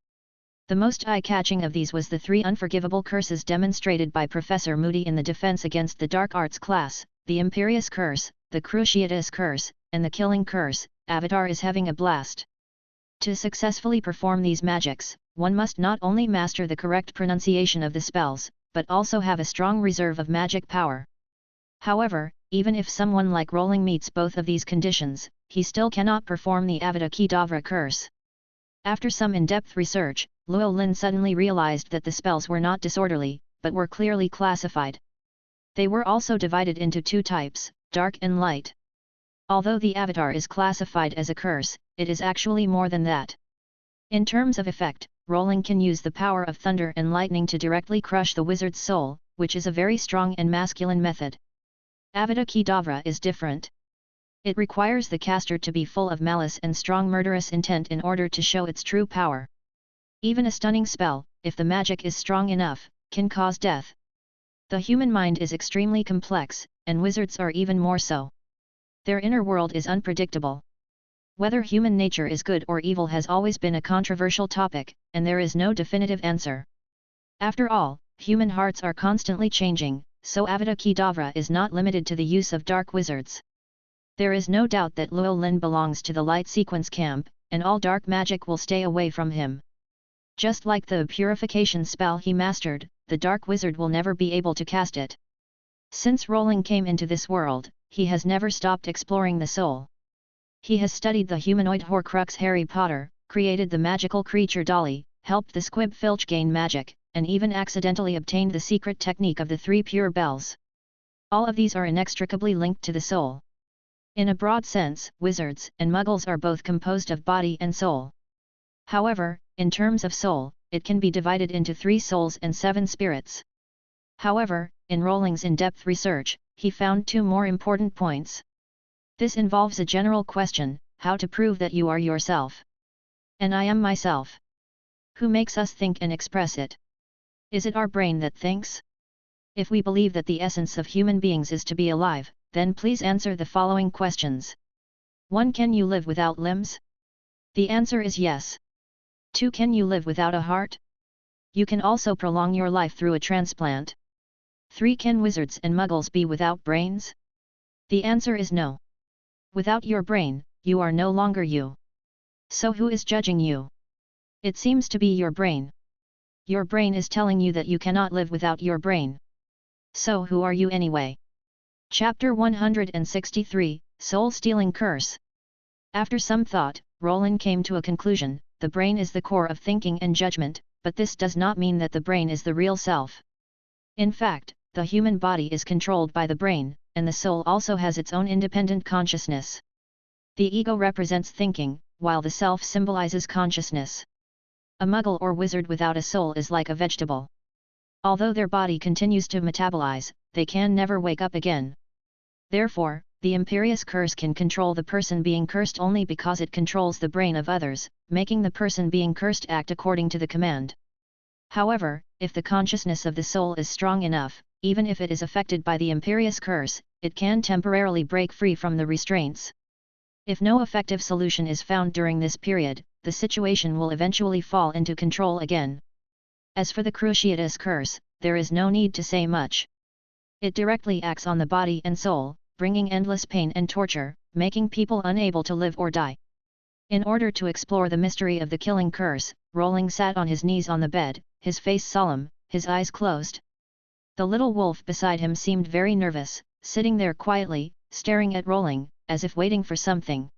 The most eye-catching of these was the 3 unforgivable curses demonstrated by Professor Moody in the Defense Against the Dark Arts class: the Imperious Curse, the Cruciatus Curse, and the Killing Curse. Avatar is having a blast. To successfully perform these magics, one must not only master the correct pronunciation of the spells, but also have a strong reserve of magic power. However, even if someone like Rolling meets both of these conditions, he still cannot perform the Avada Kedavra curse. After some in-depth research, Luo Lin suddenly realized that the spells were not disorderly, but were clearly classified. They were also divided into 2 types, dark and light. Although the avatar is classified as a curse, it is actually more than that. In terms of effect, Rolling can use the power of thunder and lightning to directly crush the wizard's soul, which is a very strong and masculine method. Avada Kedavra is different. It requires the caster to be full of malice and strong murderous intent in order to show its true power. Even a stunning spell, if the magic is strong enough, can cause death. The human mind is extremely complex, and wizards are even more so. Their inner world is unpredictable. Whether human nature is good or evil has always been a controversial topic, and there is no definitive answer. After all, human hearts are constantly changing, so Avada Kedavra is not limited to the use of dark wizards. There is no doubt that Luo Lin belongs to the light sequence camp, and all dark magic will stay away from him. Just like the purification spell he mastered, the dark wizard will never be able to cast it. Since Rolling came into this world, he has never stopped exploring the soul. He has studied the humanoid Horcrux Harry Potter, created the magical creature Dolly, helped the Squib Filch gain magic, and even accidentally obtained the secret technique of the 3 pure bells. All of these are inextricably linked to the soul. In a broad sense, wizards and muggles are both composed of body and soul. However, in terms of soul, it can be divided into 3 souls and 7 spirits. However, in Rolling's in-depth research, he found 2 more important points. This involves a general question: how to prove that you are yourself? And I am myself. Who makes us think and express it? Is it our brain that thinks? If we believe that the essence of human beings is to be alive, then please answer the following questions. 1. Can you live without limbs? The answer is yes. 2. Can you live without a heart? You can also prolong your life through a transplant. 3. Can wizards and muggles be without brains? The answer is no. Without your brain, you are no longer you. So who is judging you? It seems to be your brain. Your brain is telling you that you cannot live without your brain. So who are you anyway? Chapter 163, Soul-Stealing Curse. After some thought, Roland came to a conclusion: the brain is the core of thinking and judgment, but this does not mean that the brain is the real self. In fact, the human body is controlled by the brain, and the soul also has its own independent consciousness. The ego represents thinking, while the self symbolizes consciousness. A muggle or wizard without a soul is like a vegetable. Although their body continues to metabolize, they can never wake up again. Therefore, the imperious curse can control the person being cursed only because it controls the brain of others, making the person being cursed act according to the command. However, if the consciousness of the soul is strong enough, even if it is affected by the imperious curse, it can temporarily break free from the restraints. If no effective solution is found during this period, the situation will eventually fall into control again. As for the cruciatus curse, there is no need to say much. It directly acts on the body and soul, bringing endless pain and torture, making people unable to live or die. In order to explore the mystery of the killing curse, Rowling sat on his knees on the bed, his face solemn, his eyes closed. The little wolf beside him seemed very nervous, sitting there quietly, staring at Rowling, as if waiting for something.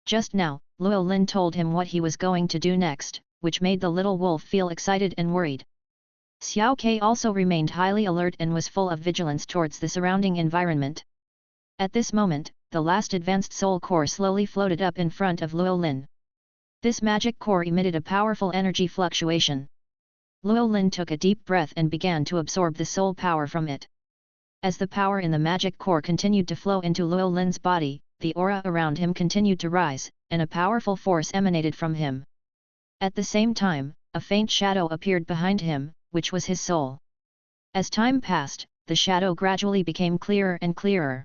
Just now, Llewellyn told him what he was going to do next, which made the little wolf feel excited and worried. Xiao Ke also remained highly alert and was full of vigilance towards the surrounding environment. At this moment, the last advanced soul core slowly floated up in front of Llewellyn. This magic core emitted a powerful energy fluctuation. Llewellyn took a deep breath and began to absorb the soul power from it. As the power in the magic core continued to flow into Llewellyn's body, the aura around him continued to rise, and a powerful force emanated from him. At the same time, a faint shadow appeared behind him, which was his soul. As time passed, the shadow gradually became clearer and clearer.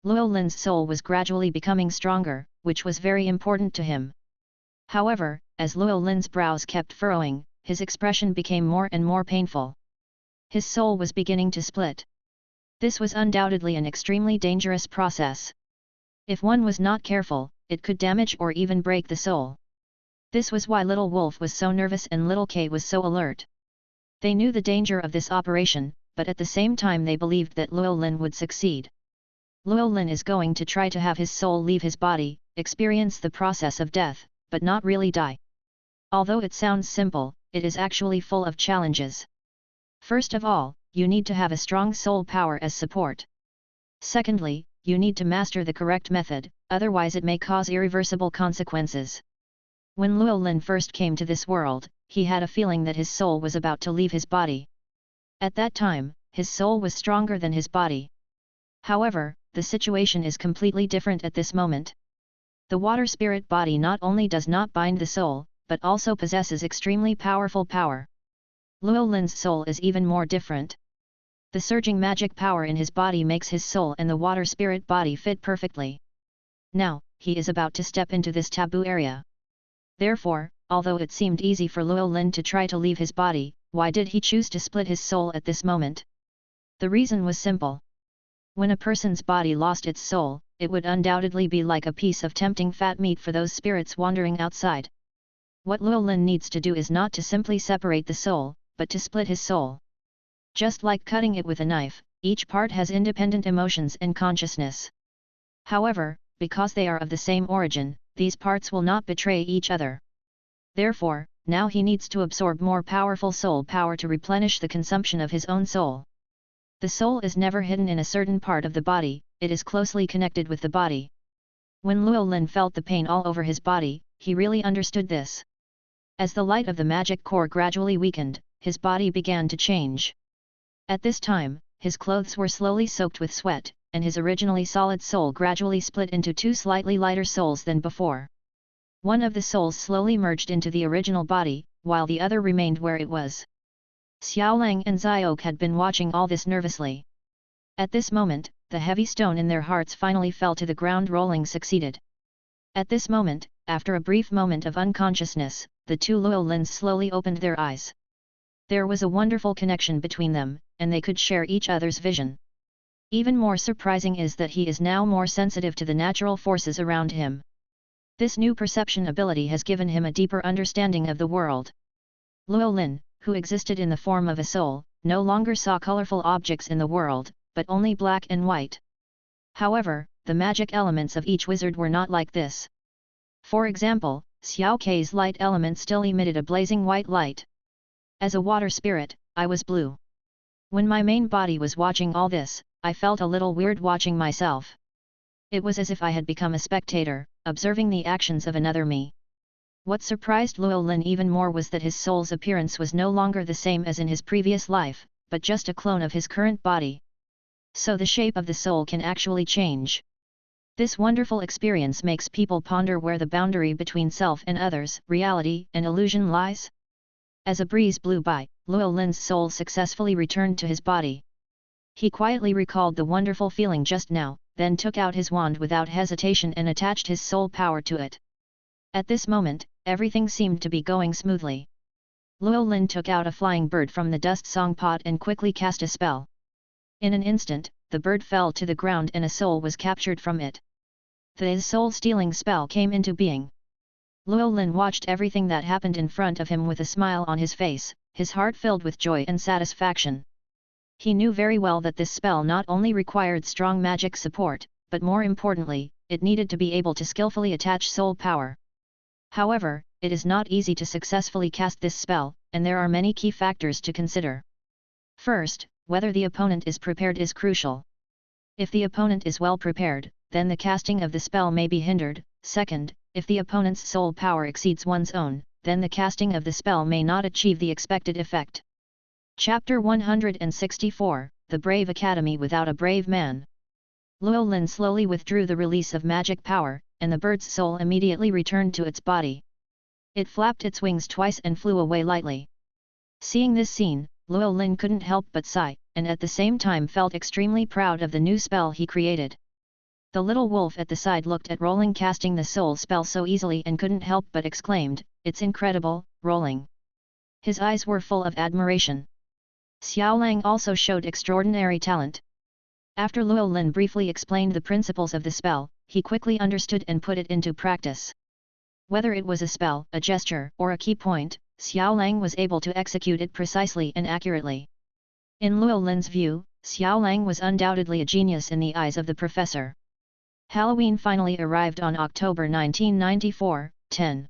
Llewellyn's soul was gradually becoming stronger, which was very important to him. However, as Llewellyn's brows kept furrowing, his expression became more and more painful. His soul was beginning to split. This was undoubtedly an extremely dangerous process. If one was not careful, it could damage or even break the soul. This was why Little Wolf was so nervous and Little Kay was so alert. They knew the danger of this operation, but at the same time they believed that Llewellyn would succeed. Llewellyn is going to try to have his soul leave his body, experience the process of death, but not really die. Although it sounds simple, it is actually full of challenges. First of all, you need to have a strong soul power as support. Secondly, you need to master the correct method, otherwise it may cause irreversible consequences. When Llewellyn first came to this world, he had a feeling that his soul was about to leave his body. At that time, his soul was stronger than his body. However, the situation is completely different at this moment. The water spirit body not only does not bind the soul, but also possesses extremely powerful power. Llewellyn's soul is even more different. The surging magic power in his body makes his soul and the water spirit body fit perfectly. Now, he is about to step into this taboo area. Therefore, although it seemed easy for Llewellyn to try to leave his body, why did he choose to split his soul at this moment? The reason was simple. When a person's body lost its soul, it would undoubtedly be like a piece of tempting fat meat for those spirits wandering outside. What Llewellyn needs to do is not to simply separate the soul, but to split his soul. Just like cutting it with a knife, each part has independent emotions and consciousness. However, because they are of the same origin, these parts will not betray each other. Therefore, now he needs to absorb more powerful soul power to replenish the consumption of his own soul. The soul is never hidden in a certain part of the body, it is closely connected with the body. When Llewellyn felt the pain all over his body, he really understood this. As the light of the magic core gradually weakened, his body began to change. At this time, his clothes were slowly soaked with sweat, and his originally solid soul gradually split into two slightly lighter souls than before. One of the souls slowly merged into the original body, while the other remained where it was. Xiaolang and Xiaoke had been watching all this nervously. At this moment, the heavy stone in their hearts finally fell to the ground. Rowling succeeded. At this moment, after a brief moment of unconsciousness, the two Llewellyns slowly opened their eyes. There was a wonderful connection between them, and they could share each other's vision. Even more surprising is that he is now more sensitive to the natural forces around him. This new perception ability has given him a deeper understanding of the world. Llewellyn, who existed in the form of a soul, no longer saw colorful objects in the world, but only black and white. However, the magic elements of each wizard were not like this. For example, Xiao Kei's light element still emitted a blazing white light. As a water spirit, I was blue. When my main body was watching all this, I felt a little weird watching myself. It was as if I had become a spectator, observing the actions of another me. What surprised Luo Lin even more was that his soul's appearance was no longer the same as in his previous life, but just a clone of his current body. So the shape of the soul can actually change. This wonderful experience makes people ponder where the boundary between self and others, reality and illusion lies. As a breeze blew by, Luo Lin's soul successfully returned to his body. He quietly recalled the wonderful feeling just now, then took out his wand without hesitation and attached his soul power to it. At this moment, everything seemed to be going smoothly. Luo Lin took out a flying bird from the dust song pot and quickly cast a spell. In an instant, the bird fell to the ground and a soul was captured from it. The soul-stealing spell came into being. Luo Lin watched everything that happened in front of him with a smile on his face, his heart filled with joy and satisfaction. He knew very well that this spell not only required strong magic support, but more importantly, it needed to be able to skillfully attach soul power. However, it is not easy to successfully cast this spell, and there are many key factors to consider. First, whether the opponent is prepared is crucial. If the opponent is well prepared, then the casting of the spell may be hindered. Second, if the opponent's soul power exceeds one's own, then the casting of the spell may not achieve the expected effect. Chapter 164, The Brave Academy Without a Brave Man. Luo Lin slowly withdrew the release of magic power, and the bird's soul immediately returned to its body. It flapped its wings twice and flew away lightly. Seeing this scene, Luo Lin couldn't help but sigh, and at the same time felt extremely proud of the new spell he created. The little wolf at the side looked at Rolling casting the soul spell so easily and couldn't help but exclaimed, "It's incredible, Rolling." His eyes were full of admiration. Xiao Lang also showed extraordinary talent. After Luo Lin briefly explained the principles of the spell, he quickly understood and put it into practice. Whether it was a spell, a gesture, or a key point, Xiao Lang was able to execute it precisely and accurately. In Luo Lin's view, Xiao Lang was undoubtedly a genius in the eyes of the professor. Halloween finally arrived on October 1994, 10.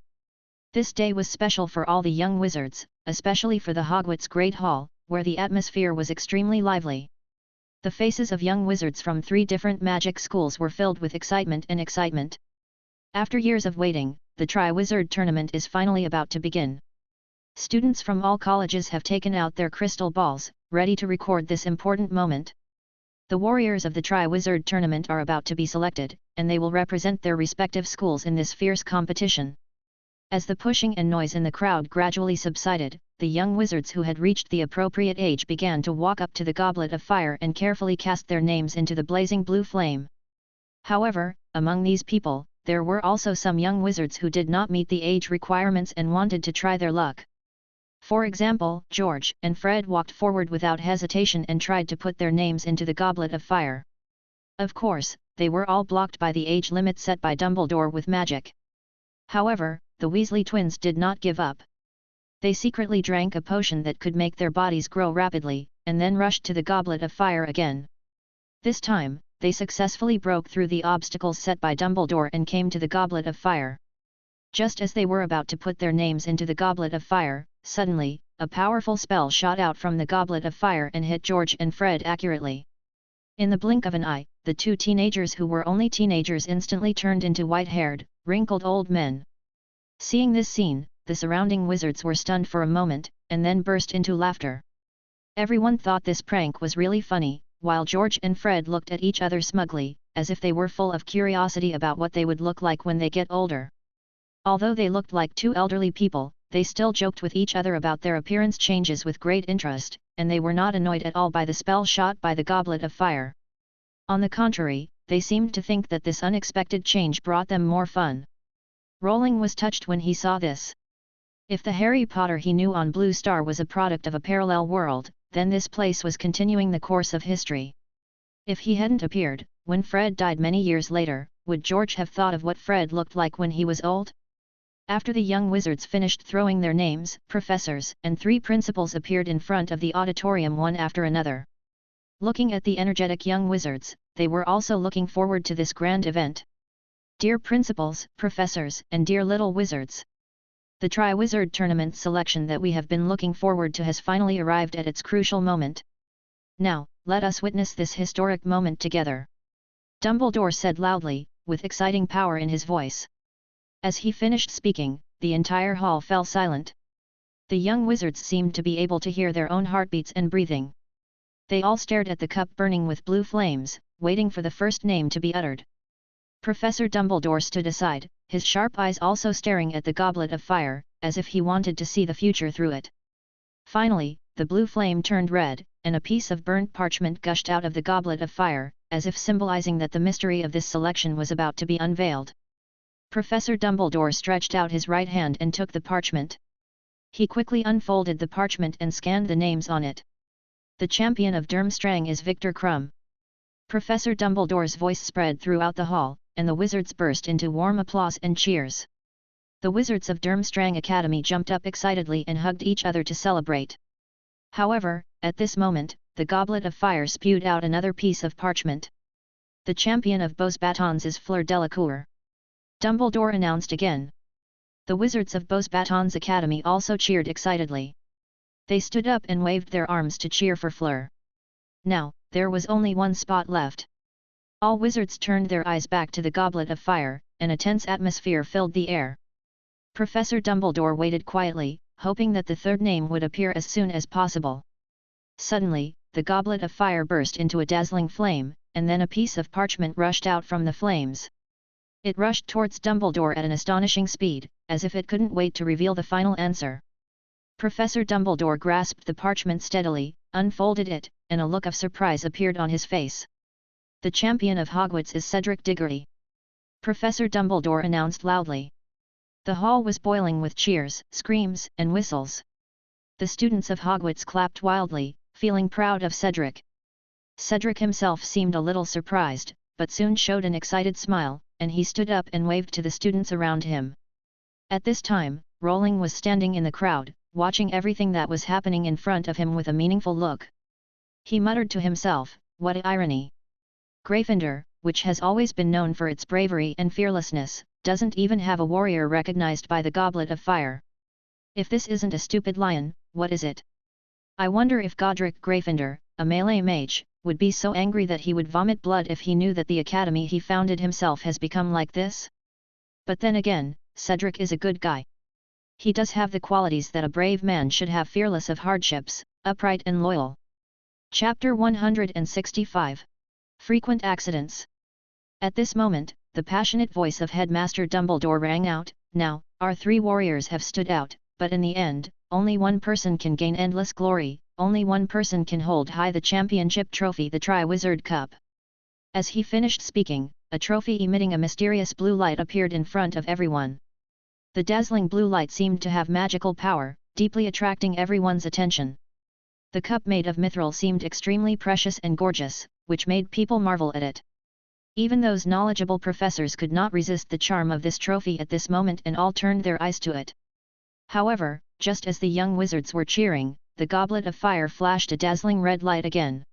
This day was special for all the young wizards, especially for the Hogwarts Great Hall, where the atmosphere was extremely lively. The faces of young wizards from 3 different magic schools were filled with excitement and excitement. After years of waiting, the Tri-Wizard Tournament is finally about to begin. Students from all colleges have taken out their crystal balls, ready to record this important moment. The warriors of the Tri-Wizard Tournament are about to be selected, and they will represent their respective schools in this fierce competition. As the pushing and noise in the crowd gradually subsided, the young wizards who had reached the appropriate age began to walk up to the goblet of fire and carefully cast their names into the blazing blue flame. However, among these people, there were also some young wizards who did not meet the age requirements and wanted to try their luck. For example, George and Fred walked forward without hesitation and tried to put their names into the goblet of fire. Of course, they were all blocked by the age limit set by Dumbledore with magic. However, the Weasley twins did not give up. They secretly drank a potion that could make their bodies grow rapidly, and then rushed to the goblet of fire again. This time, they successfully broke through the obstacles set by Dumbledore and came to the goblet of fire. Just as they were about to put their names into the goblet of fire, suddenly, a powerful spell shot out from the goblet of fire and hit George and Fred accurately. In the blink of an eye, the 2 teenagers who were only teenagers instantly turned into white-haired, wrinkled old men. Seeing this scene, the surrounding wizards were stunned for a moment, and then burst into laughter. Everyone thought this prank was really funny, while George and Fred looked at each other smugly, as if they were full of curiosity about what they would look like when they get older. Although they looked like 2 elderly people, they still joked with each other about their appearance changes with great interest, and they were not annoyed at all by the spell shot by the goblet of fire. On the contrary, they seemed to think that this unexpected change brought them more fun. Rowling was touched when he saw this. If the Harry Potter he knew on Blue Star was a product of a parallel world, then this place was continuing the course of history. If he hadn't appeared, when Fred died many years later, would George have thought of what Fred looked like when he was old? After the young wizards finished throwing their names, professors and 3 principals appeared in front of the auditorium one after another. Looking at the energetic young wizards, they were also looking forward to this grand event. Dear principals, professors, and dear little wizards! The Triwizard Tournament selection that we have been looking forward to has finally arrived at its crucial moment. Now, let us witness this historic moment together. Dumbledore said loudly, with exciting power in his voice. As he finished speaking, the entire hall fell silent. The young wizards seemed to be able to hear their own heartbeats and breathing. They all stared at the cup burning with blue flames, waiting for the first name to be uttered. Professor Dumbledore stood aside, his sharp eyes also staring at the goblet of fire, as if he wanted to see the future through it. Finally, the blue flame turned red, and a piece of burnt parchment gushed out of the goblet of fire, as if symbolizing that the mystery of this selection was about to be unveiled. Professor Dumbledore stretched out his right hand and took the parchment. He quickly unfolded the parchment and scanned the names on it. The champion of Durmstrang is Victor Krum. Professor Dumbledore's voice spread throughout the hall, and the wizards burst into warm applause and cheers. The wizards of Durmstrang Academy jumped up excitedly and hugged each other to celebrate. However, at this moment, the goblet of fire spewed out another piece of parchment. The champion of Beaux Batons is Fleur Delacour. Dumbledore announced again. The wizards of Beaux Batons Academy also cheered excitedly. They stood up and waved their arms to cheer for Fleur. Now, there was only one spot left. All wizards turned their eyes back to the goblet of fire, and a tense atmosphere filled the air. Professor Dumbledore waited quietly, hoping that the third name would appear as soon as possible. Suddenly, the goblet of fire burst into a dazzling flame, and then a piece of parchment rushed out from the flames. It rushed towards Dumbledore at an astonishing speed, as if it couldn't wait to reveal the final answer. Professor Dumbledore grasped the parchment steadily, unfolded it, and a look of surprise appeared on his face. The champion of Hogwarts is Cedric Diggory. Professor Dumbledore announced loudly. The hall was boiling with cheers, screams, and whistles. The students of Hogwarts clapped wildly, feeling proud of Cedric. Cedric himself seemed a little surprised, but soon showed an excited smile, and he stood up and waved to the students around him. At this time, Rowling was standing in the crowd, watching everything that was happening in front of him with a meaningful look. He muttered to himself, "What irony! Gryffindor, which has always been known for its bravery and fearlessness, doesn't even have a warrior recognized by the Goblet of Fire. If this isn't a stupid lion, what is it? I wonder if Godric Gryffindor, a melee mage, would be so angry that he would vomit blood if he knew that the academy he founded himself has become like this? But then again, Cedric is a good guy. He does have the qualities that a brave man should have: fearless of hardships, upright and loyal." Chapter 165. Frequent Accidents. At this moment, the passionate voice of Headmaster Dumbledore rang out, "Now, our three warriors have stood out, but in the end, only one person can gain endless glory, only one person can hold high the championship trophy, the Triwizard Cup." As he finished speaking, a trophy emitting a mysterious blue light appeared in front of everyone. The dazzling blue light seemed to have magical power, deeply attracting everyone's attention. The cup made of mithril seemed extremely precious and gorgeous, which made people marvel at it. Even those knowledgeable professors could not resist the charm of this trophy at this moment, and all turned their eyes to it. However, just as the young wizards were cheering, the Goblet of Fire flashed a dazzling red light again.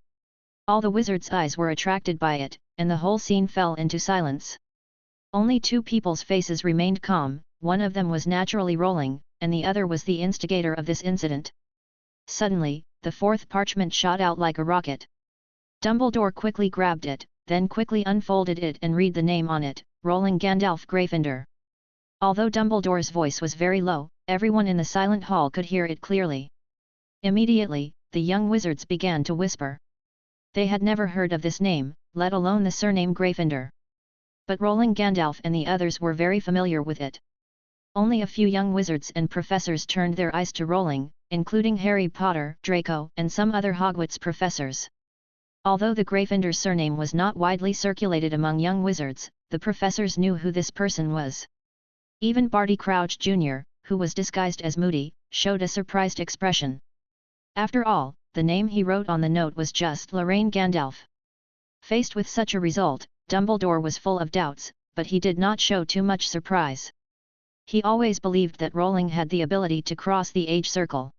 All the wizards' eyes were attracted by it, and the whole scene fell into silence. Only two people's faces remained calm. One of them was naturally Rowling, and the other was the instigator of this incident. Suddenly, the fourth parchment shot out like a rocket. Dumbledore quickly grabbed it, then quickly unfolded it and read the name on it, Rowling Gandalf Gryffindor. Although Dumbledore's voice was very low, everyone in the silent hall could hear it clearly. Immediately, the young wizards began to whisper. They had never heard of this name, let alone the surname Gryffindor. But Rowling Gandalf and the others were very familiar with it. Only a few young wizards and professors turned their eyes to Rowling, including Harry Potter, Draco, and some other Hogwarts professors. Although the Gryffindor surname was not widely circulated among young wizards, the professors knew who this person was. Even Barty Crouch Jr., who was disguised as Moody, showed a surprised expression. After all, the name he wrote on the note was just Lorraine Gandalf. Faced with such a result, Dumbledore was full of doubts, but he did not show too much surprise. He always believed that Rowling had the ability to cross the age circle.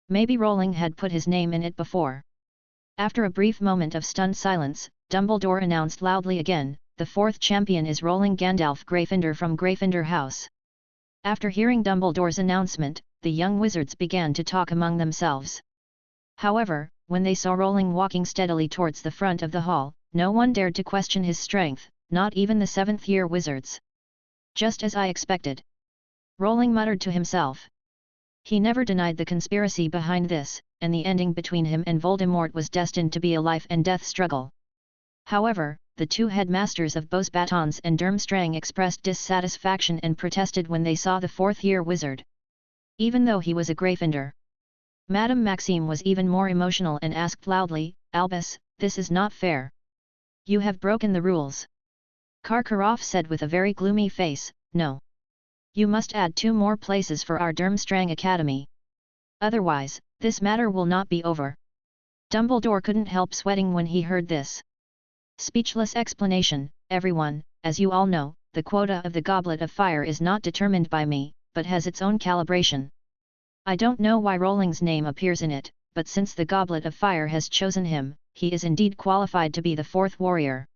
Maybe Rowling had put his name in it before. After a brief moment of stunned silence, Dumbledore announced loudly again, "The fourth champion is Rowling Gandalf Gryffindor from Gryffindor House." After hearing Dumbledore's announcement, the young wizards began to talk among themselves. However, when they saw Rowling walking steadily towards the front of the hall, no one dared to question his strength, not even the 7th-year wizards. Just as I expected. Rowling muttered to himself. He never denied the conspiracy behind this, and the ending between him and Voldemort was destined to be a life-and-death struggle. However, the two headmasters of Beauxbatons and Durmstrang expressed dissatisfaction and protested when they saw the 4th-year wizard. Even though he was a Gryffindor. Madame Maxime was even more emotional and asked loudly, "Albus, this is not fair. You have broken the rules." Karkaroff said with a very gloomy face, "No. You must add 2 more places for our Durmstrang Academy. Otherwise, this matter will not be over." Dumbledore couldn't help sweating when he heard this. Speechless explanation, "Everyone, as you all know, the quota of the Goblet of Fire is not determined by me, but has its own calibration. I don't know why Rowling's name appears in it, but since the Goblet of Fire has chosen him, he is indeed qualified to be the 4th warrior.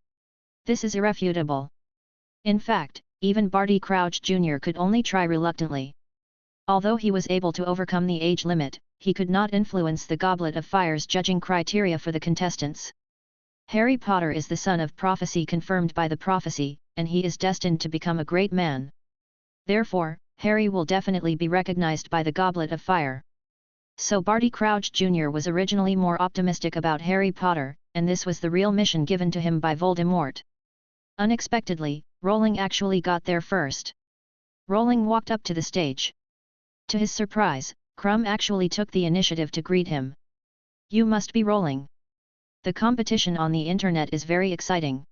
This is irrefutable. In fact, even Barty Crouch Jr. could only try reluctantly. Although he was able to overcome the age limit, he could not influence the Goblet of Fire's judging criteria for the contestants. Harry Potter is the son of prophecy confirmed by the prophecy, and he is destined to become a great man. Therefore, Harry will definitely be recognized by the Goblet of Fire." So Barty Crouch Jr. was originally more optimistic about Harry Potter, and this was the real mission given to him by Voldemort. Unexpectedly, Rowling actually got there first. Rowling walked up to the stage. To his surprise, Krum actually took the initiative to greet him. "You must be Rowling. The competition on the internet is very exciting.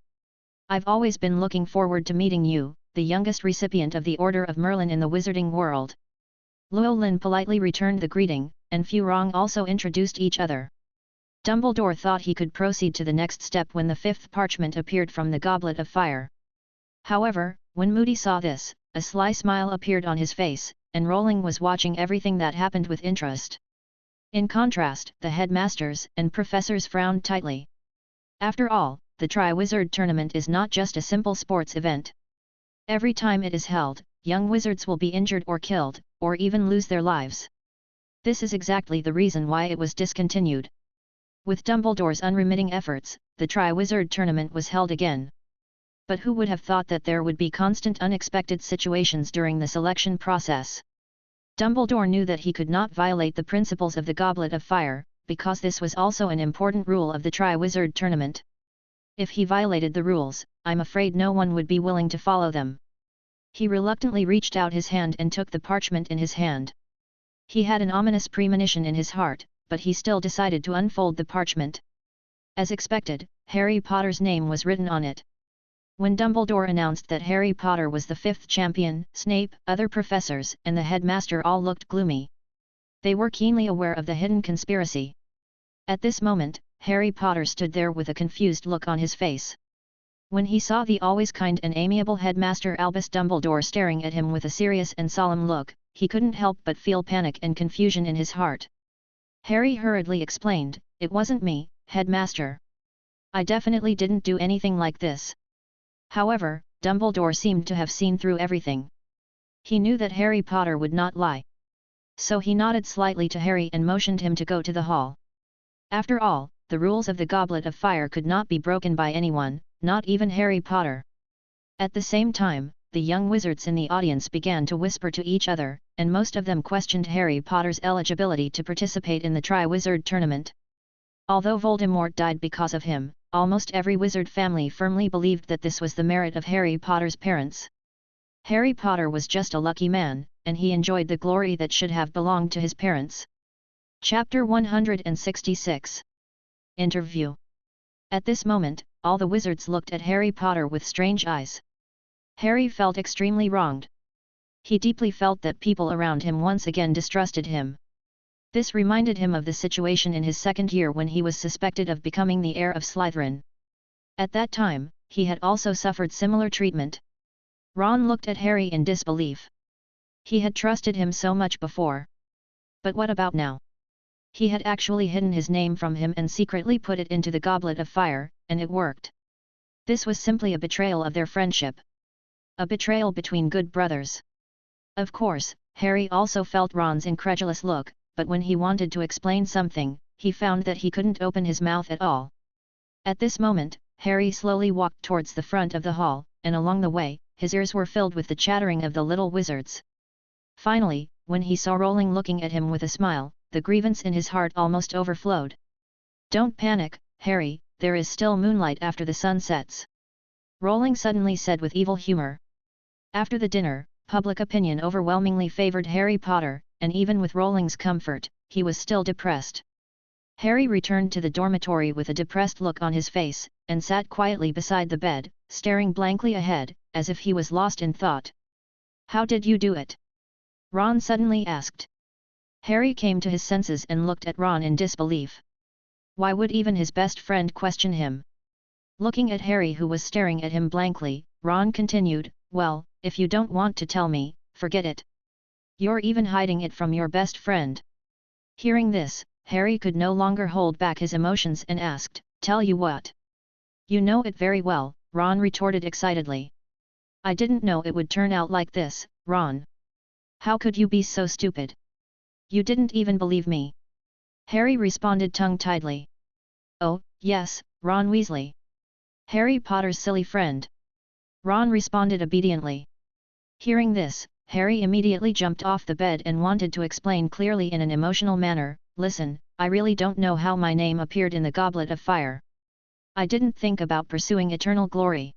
I've always been looking forward to meeting you, the youngest recipient of the Order of Merlin in the wizarding world." Llewellyn politely returned the greeting, and Furong also introduced each other. Dumbledore thought he could proceed to the next step when the 5th parchment appeared from the Goblet of Fire. However, when Moody saw this, a sly smile appeared on his face, and Rowling was watching everything that happened with interest. In contrast, the headmasters and professors frowned tightly. After all, the Triwizard Tournament is not just a simple sports event. Every time it is held, young wizards will be injured or killed, or even lose their lives. This is exactly the reason why it was discontinued. With Dumbledore's unremitting efforts, the Triwizard Tournament was held again. But who would have thought that there would be constant unexpected situations during the selection process? Dumbledore knew that he could not violate the principles of the Goblet of Fire, because this was also an important rule of the Triwizard Tournament. If he violated the rules, I'm afraid no one would be willing to follow them. He reluctantly reached out his hand and took the parchment in his hand. He had an ominous premonition in his heart, but he still decided to unfold the parchment. As expected, Harry Potter's name was written on it. When Dumbledore announced that Harry Potter was the 5th champion, Snape, other professors, and the headmaster all looked gloomy. They were keenly aware of the hidden conspiracy. At this moment, Harry Potter stood there with a confused look on his face. When he saw the always kind and amiable headmaster Albus Dumbledore staring at him with a serious and solemn look, he couldn't help but feel panic and confusion in his heart. Harry hurriedly explained, "It wasn't me, headmaster. I definitely didn't do anything like this." However, Dumbledore seemed to have seen through everything. He knew that Harry Potter would not lie. So he nodded slightly to Harry and motioned him to go to the hall. After all, the rules of the Goblet of Fire could not be broken by anyone, not even Harry Potter. At the same time, the young wizards in the audience began to whisper to each other, and most of them questioned Harry Potter's eligibility to participate in the Triwizard Tournament. Although Voldemort died because of him, almost every wizard family firmly believed that this was the merit of Harry Potter's parents. Harry Potter was just a lucky man, and he enjoyed the glory that should have belonged to his parents. Chapter 166. Interview. At this moment, all the wizards looked at Harry Potter with strange eyes. Harry felt extremely wronged. He deeply felt that people around him once again distrusted him. This reminded him of the situation in his 2nd year when he was suspected of becoming the heir of Slytherin. At that time, he had also suffered similar treatment. Ron looked at Harry in disbelief. He had trusted him so much before. But what about now? He had actually hidden his name from him and secretly put it into the Goblet of Fire, and it worked. This was simply a betrayal of their friendship. A betrayal between good brothers. Of course, Harry also felt Ron's incredulous look, but when he wanted to explain something, he found that he couldn't open his mouth at all. At this moment, Harry slowly walked towards the front of the hall, and along the way, his ears were filled with the chattering of the little wizards. Finally, when he saw Rowling looking at him with a smile, the grievance in his heart almost overflowed. "Don't panic, Harry, there is still moonlight after the sun sets," Rowling suddenly said with evil humor. After the dinner, public opinion overwhelmingly favored Harry Potter, and even with Rowling's comfort, he was still depressed. Harry returned to the dormitory with a depressed look on his face, and sat quietly beside the bed, staring blankly ahead, as if he was lost in thought. "How did you do it?" Ron suddenly asked. Harry came to his senses and looked at Ron in disbelief. Why would even his best friend question him? Looking at Harry, who was staring at him blankly, Ron continued, "Well, if you don't want to tell me, forget it. You're even hiding it from your best friend." Hearing this, Harry could no longer hold back his emotions and asked, "Tell you what?" "You know it very well," Ron retorted excitedly. "I didn't know it would turn out like this, Ron. How could you be so stupid? You didn't even believe me." Harry responded tongue-tiedly. "Oh, yes, Ron Weasley. Harry Potter's silly friend." Ron responded obediently. Hearing this, Harry immediately jumped off the bed and wanted to explain clearly in an emotional manner, "Listen, I really don't know how my name appeared in the Goblet of Fire. I didn't think about pursuing eternal glory."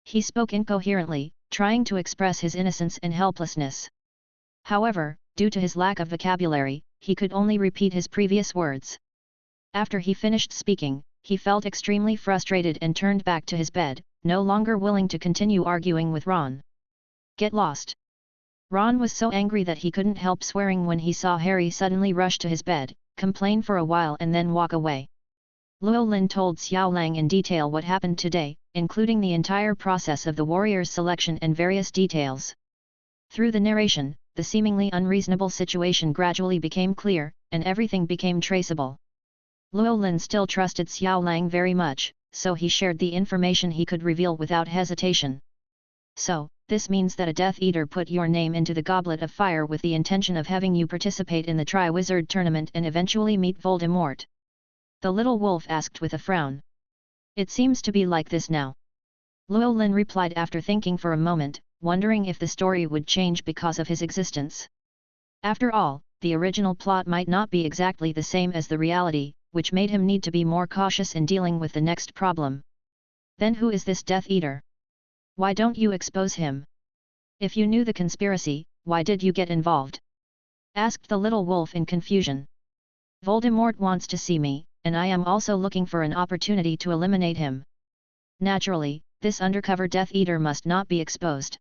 He spoke incoherently, trying to express his innocence and helplessness. However, due to his lack of vocabulary, he could only repeat his previous words. After he finished speaking, he felt extremely frustrated and turned back to his bed, no longer willing to continue arguing with Ron. "Get lost." Ron was so angry that he couldn't help swearing when he saw Harry suddenly rush to his bed, complain for a while and then walk away. Llewellyn told Xiao Lang in detail what happened today, including the entire process of the warriors' selection and various details. Through the narration, the seemingly unreasonable situation gradually became clear, and everything became traceable. Llewellyn still trusted Xiao Lang very much, so he shared the information he could reveal without hesitation. "So, this means that a Death Eater put your name into the Goblet of Fire with the intention of having you participate in the Triwizard Tournament and eventually meet Voldemort?" the little wolf asked with a frown. "It seems to be like this now," Llewellyn replied after thinking for a moment, wondering if the story would change because of his existence. After all, the original plot might not be exactly the same as the reality, which made him need to be more cautious in dealing with the next problem. "Then who is this Death Eater? Why don't you expose him? If you knew the conspiracy, why did you get involved?" asked the little wolf in confusion. "Voldemort wants to see me, and I am also looking for an opportunity to eliminate him. Naturally, this undercover Death Eater must not be exposed.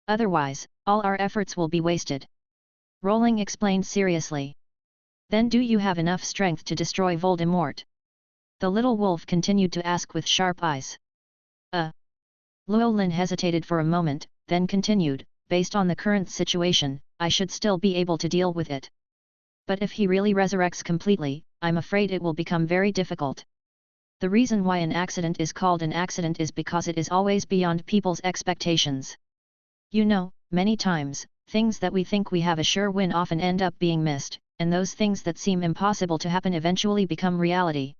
Otherwise, all our efforts will be wasted," Rowling explained seriously. "Then do you have enough strength to destroy Voldemort?" the little wolf continued to ask with sharp eyes. Llewellyn hesitated for a moment, then continued, "Based on the current situation, I should still be able to deal with it. But if he really resurrects completely, I'm afraid it will become very difficult. The reason why an accident is called an accident is because it is always beyond people's expectations. You know, many times, things that we think we have a sure win often end up being missed, and those things that seem impossible to happen eventually become reality."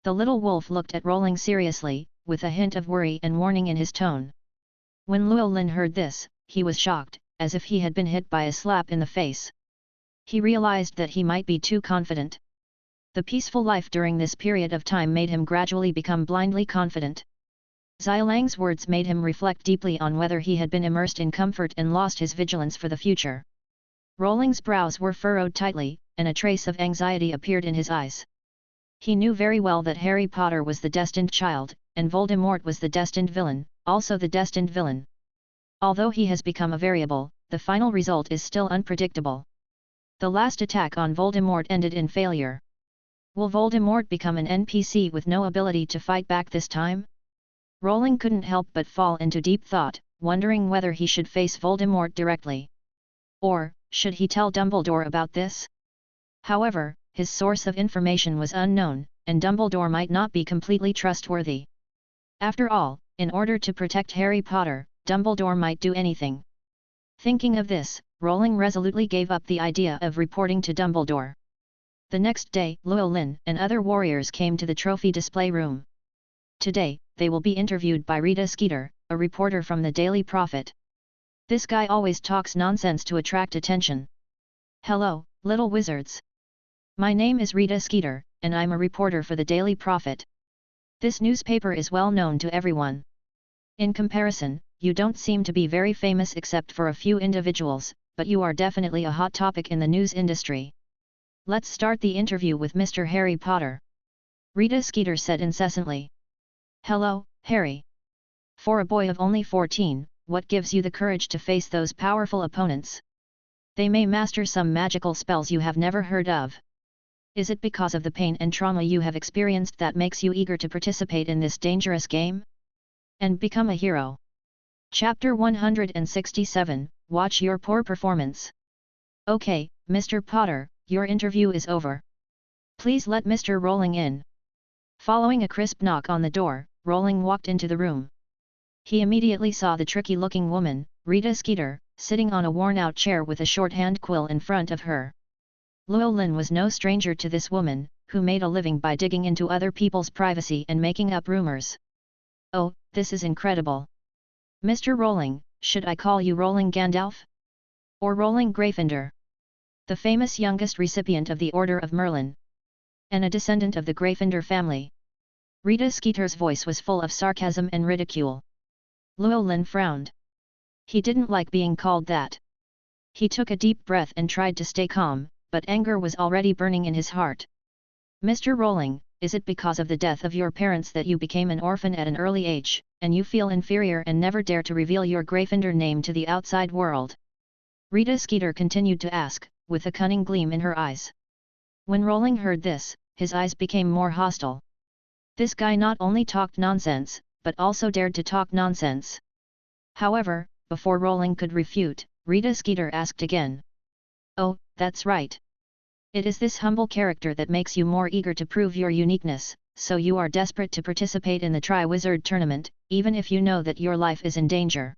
The little wolf looked at Rowling seriously, with a hint of worry and warning in his tone. When Llewellyn heard this, he was shocked, as if he had been hit by a slap in the face. He realized that he might be too confident. The peaceful life during this period of time made him gradually become blindly confident. Xiaolang's words made him reflect deeply on whether he had been immersed in comfort and lost his vigilance for the future. Rowling's brows were furrowed tightly, and a trace of anxiety appeared in his eyes. He knew very well that Harry Potter was the destined child, and Voldemort was the destined villain, also the destined villain. Although he has become a variable, the final result is still unpredictable. The last attack on Voldemort ended in failure. Will Voldemort become an NPC with no ability to fight back this time? Rowling couldn't help but fall into deep thought, wondering whether he should face Voldemort directly. Or, should he tell Dumbledore about this? However, his source of information was unknown, and Dumbledore might not be completely trustworthy. After all, in order to protect Harry Potter, Dumbledore might do anything. Thinking of this, Rowling resolutely gave up the idea of reporting to Dumbledore. The next day, Llewellyn and other warriors came to the trophy display room. Today, they will be interviewed by Rita Skeeter, a reporter from the Daily Prophet. This guy always talks nonsense to attract attention. Hello, little wizards. My name is Rita Skeeter, and I'm a reporter for the Daily Prophet. This newspaper is well known to everyone. In comparison, you don't seem to be very famous except for a few individuals, but you are definitely a hot topic in the news industry. Let's start the interview with Mr. Harry Potter. Rita Skeeter said incessantly. Hello, Harry. For a boy of only 14, what gives you the courage to face those powerful opponents? They may master some magical spells you have never heard of. Is it because of the pain and trauma you have experienced that makes you eager to participate in this dangerous game? And become a hero. Chapter 167, Watch Your Poor Performance. Okay, Mr. Potter, your interview is over. Please let Mr. Rowling in. Following a crisp knock on the door, Rowling walked into the room. He immediately saw the tricky-looking woman, Rita Skeeter, sitting on a worn-out chair with a shorthand quill in front of her. Llewellyn was no stranger to this woman, who made a living by digging into other people's privacy and making up rumors. Oh, this is incredible. Mr. Rowling, should I call you Rowling Gandalf? Or Rowling Gryffindor? The famous youngest recipient of the Order of Merlin. And a descendant of the Gryffindor family. Rita Skeeter's voice was full of sarcasm and ridicule. Llewellyn frowned. He didn't like being called that. He took a deep breath and tried to stay calm, but anger was already burning in his heart. Mr. Rowling, is it because of the death of your parents that you became an orphan at an early age, and you feel inferior and never dare to reveal your Gryffindor name to the outside world? Rita Skeeter continued to ask, with a cunning gleam in her eyes. When Rowling heard this, his eyes became more hostile. This guy not only talked nonsense, but also dared to talk nonsense. However, before Rowling could refute, Rita Skeeter asked again. Oh, that's right. It is this humble character that makes you more eager to prove your uniqueness, so you are desperate to participate in the Triwizard Tournament, even if you know that your life is in danger.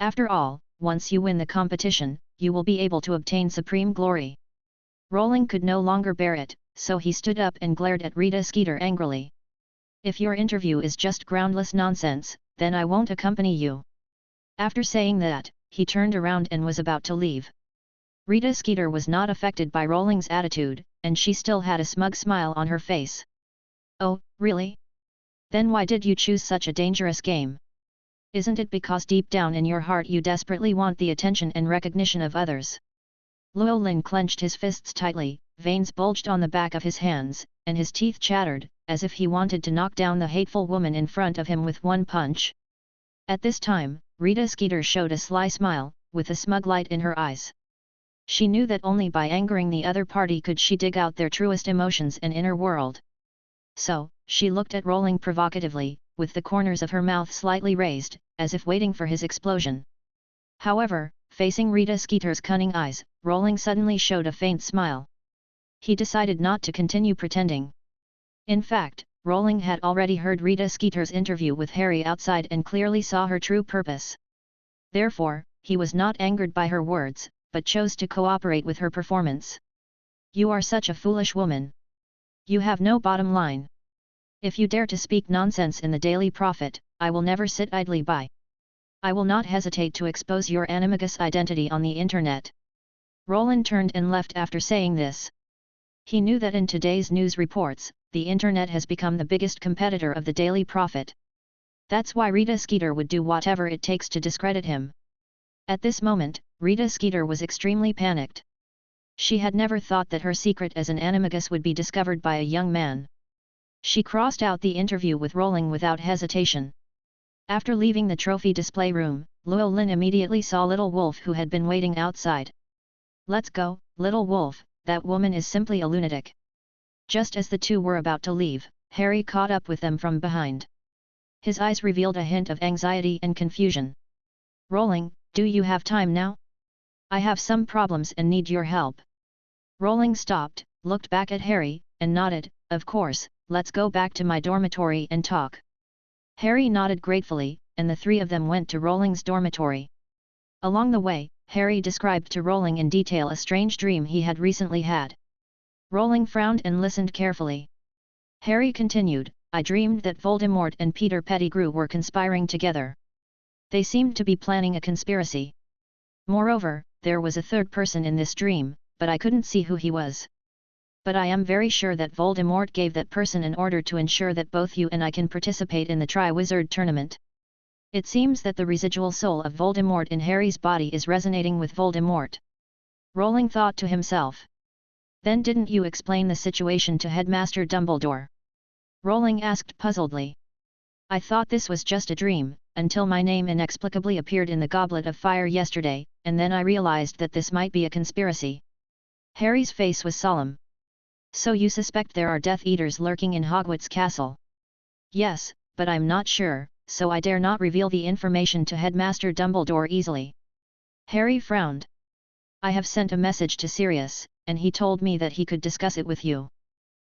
After all, once you win the competition, you will be able to obtain supreme glory. Rowling could no longer bear it, so he stood up and glared at Rita Skeeter angrily. If your interview is just groundless nonsense, then I won't accompany you. After saying that, he turned around and was about to leave. Rita Skeeter was not affected by Rowling's attitude, and she still had a smug smile on her face. Oh, really? Then why did you choose such a dangerous game? Isn't it because deep down in your heart you desperately want the attention and recognition of others? Llewellyn clenched his fists tightly, veins bulged on the back of his hands, and his teeth chattered, as if he wanted to knock down the hateful woman in front of him with one punch. At this time, Rita Skeeter showed a sly smile, with a smug light in her eyes. She knew that only by angering the other party could she dig out their truest emotions and inner world. So, she looked at Rowling provocatively, with the corners of her mouth slightly raised, as if waiting for his explosion. However, facing Rita Skeeter's cunning eyes, Rowling suddenly showed a faint smile. He decided not to continue pretending. In fact, Rowling had already heard Rita Skeeter's interview with Harry outside and clearly saw her true purpose. Therefore, he was not angered by her words, but chose to cooperate with her performance. You are such a foolish woman. You have no bottom line. If you dare to speak nonsense in the Daily Prophet, I will never sit idly by. I will not hesitate to expose your animagus identity on the internet. Rowling turned and left after saying this. He knew that in today's news reports, the internet has become the biggest competitor of the Daily Prophet. That's why Rita Skeeter would do whatever it takes to discredit him. At this moment, Rita Skeeter was extremely panicked. She had never thought that her secret as an animagus would be discovered by a young man. She crossed out the interview with Rowling without hesitation. After leaving the trophy display room, Llewellyn immediately saw Little Wolf who had been waiting outside. Let's go, Little Wolf, that woman is simply a lunatic. Just as the two were about to leave, Harry caught up with them from behind. His eyes revealed a hint of anxiety and confusion. Rowling, do you have time now? I have some problems and need your help. Rowling stopped, looked back at Harry, and nodded, of course, let's go back to my dormitory and talk. Harry nodded gratefully, and the three of them went to Rowling's dormitory. Along the way, Harry described to Rowling in detail a strange dream he had recently had. Rowling frowned and listened carefully. Harry continued, I dreamed that Voldemort and Peter Pettigrew were conspiring together. They seemed to be planning a conspiracy. Moreover, there was a third person in this dream, but I couldn't see who he was. But I am very sure that Voldemort gave that person an order to ensure that both you and I can participate in the Triwizard Tournament. It seems that the residual soul of Voldemort in Harry's body is resonating with Voldemort. Rowling thought to himself. Then didn't you explain the situation to Headmaster Dumbledore? Rowling asked puzzledly. I thought this was just a dream, until my name inexplicably appeared in the Goblet of Fire yesterday, and then I realized that this might be a conspiracy. Harry's face was solemn. So you suspect there are Death Eaters lurking in Hogwarts Castle? Yes, but I'm not sure, so I dare not reveal the information to Headmaster Dumbledore easily. Harry frowned. I have sent a message to Sirius, and he told me that he could discuss it with you.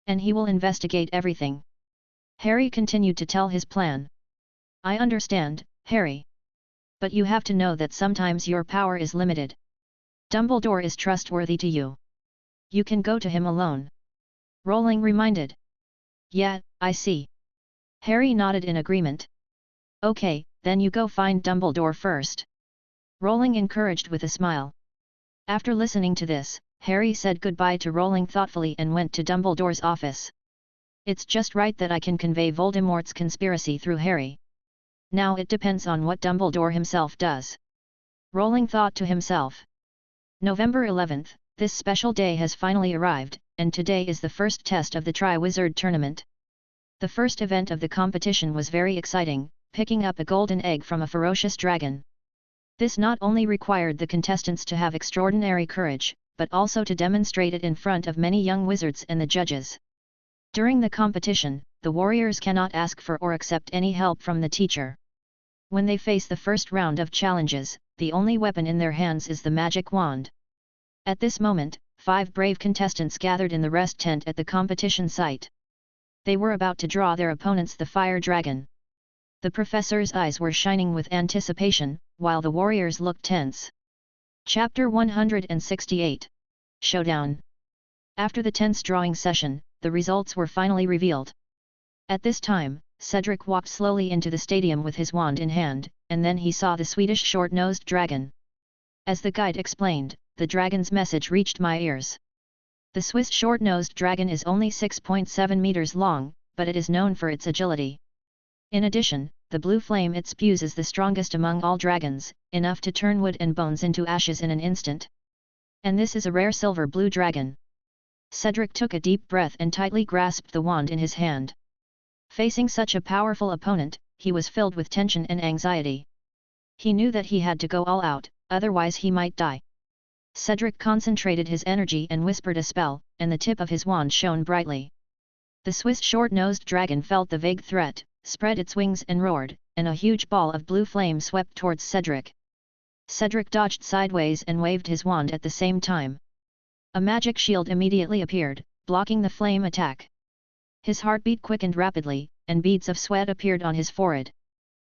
And he will investigate everything. Harry continued to tell his plan. I understand, Harry. But you have to know that sometimes your power is limited. Dumbledore is trustworthy to you. You can go to him alone. Rowling reminded. Yeah, I see. Harry nodded in agreement. Okay, then you go find Dumbledore first. Rowling encouraged with a smile. After listening to this, Harry said goodbye to Rowling thoughtfully and went to Dumbledore's office. It's just right that I can convey Voldemort's conspiracy through Harry. Now it depends on what Dumbledore himself does. Rowling thought to himself. November 11th, this special day has finally arrived, and today is the first test of the Triwizard Tournament. The first event of the competition was very exciting, picking up a golden egg from a ferocious dragon. This not only required the contestants to have extraordinary courage, but also to demonstrate it in front of many young wizards and the judges. During the competition, the warriors cannot ask for or accept any help from the teacher. When they face the first round of challenges, the only weapon in their hands is the magic wand. At this moment, 5 brave contestants gathered in the rest tent at the competition site. They were about to draw their opponents the fire dragon. The professor's eyes were shining with anticipation, while the warriors looked tense. Chapter 168. Showdown. After the tense drawing session, the results were finally revealed. At this time, Cedric walked slowly into the stadium with his wand in hand, and then he saw the Swedish short-nosed dragon. As the guide explained, the dragon's message reached my ears. The Swiss short-nosed dragon is only 6.7 meters long, but it is known for its agility. In addition, the blue flame it spews is the strongest among all dragons, enough to turn wood and bones into ashes in an instant. And this is a rare silver-blue dragon. Cedric took a deep breath and tightly grasped the wand in his hand. Facing such a powerful opponent, he was filled with tension and anxiety. He knew that he had to go all out, otherwise he might die. Cedric concentrated his energy and whispered a spell, and the tip of his wand shone brightly. The Swiss short-nosed dragon felt the vague threat, spread its wings and roared, and a huge ball of blue flame swept towards Cedric. Cedric dodged sideways and waved his wand at the same time. A magic shield immediately appeared, blocking the flame attack. His heartbeat quickened rapidly, and beads of sweat appeared on his forehead.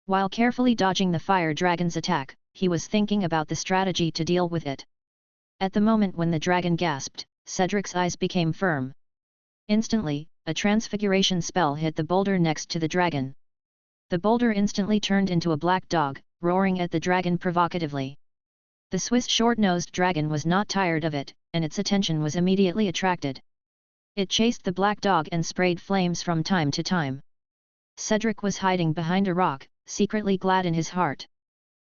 While carefully dodging the fire dragon's attack, he was thinking about the strategy to deal with it. At the moment when the dragon gasped, Cedric's eyes became firm. Instantly, a transfiguration spell hit the boulder next to the dragon. The boulder instantly turned into a black dog, roaring at the dragon provocatively. The Swiss short-nosed dragon was not tired of it, and its attention was immediately attracted. It chased the black dog and sprayed flames from time to time. Cedric was hiding behind a rock, secretly glad in his heart.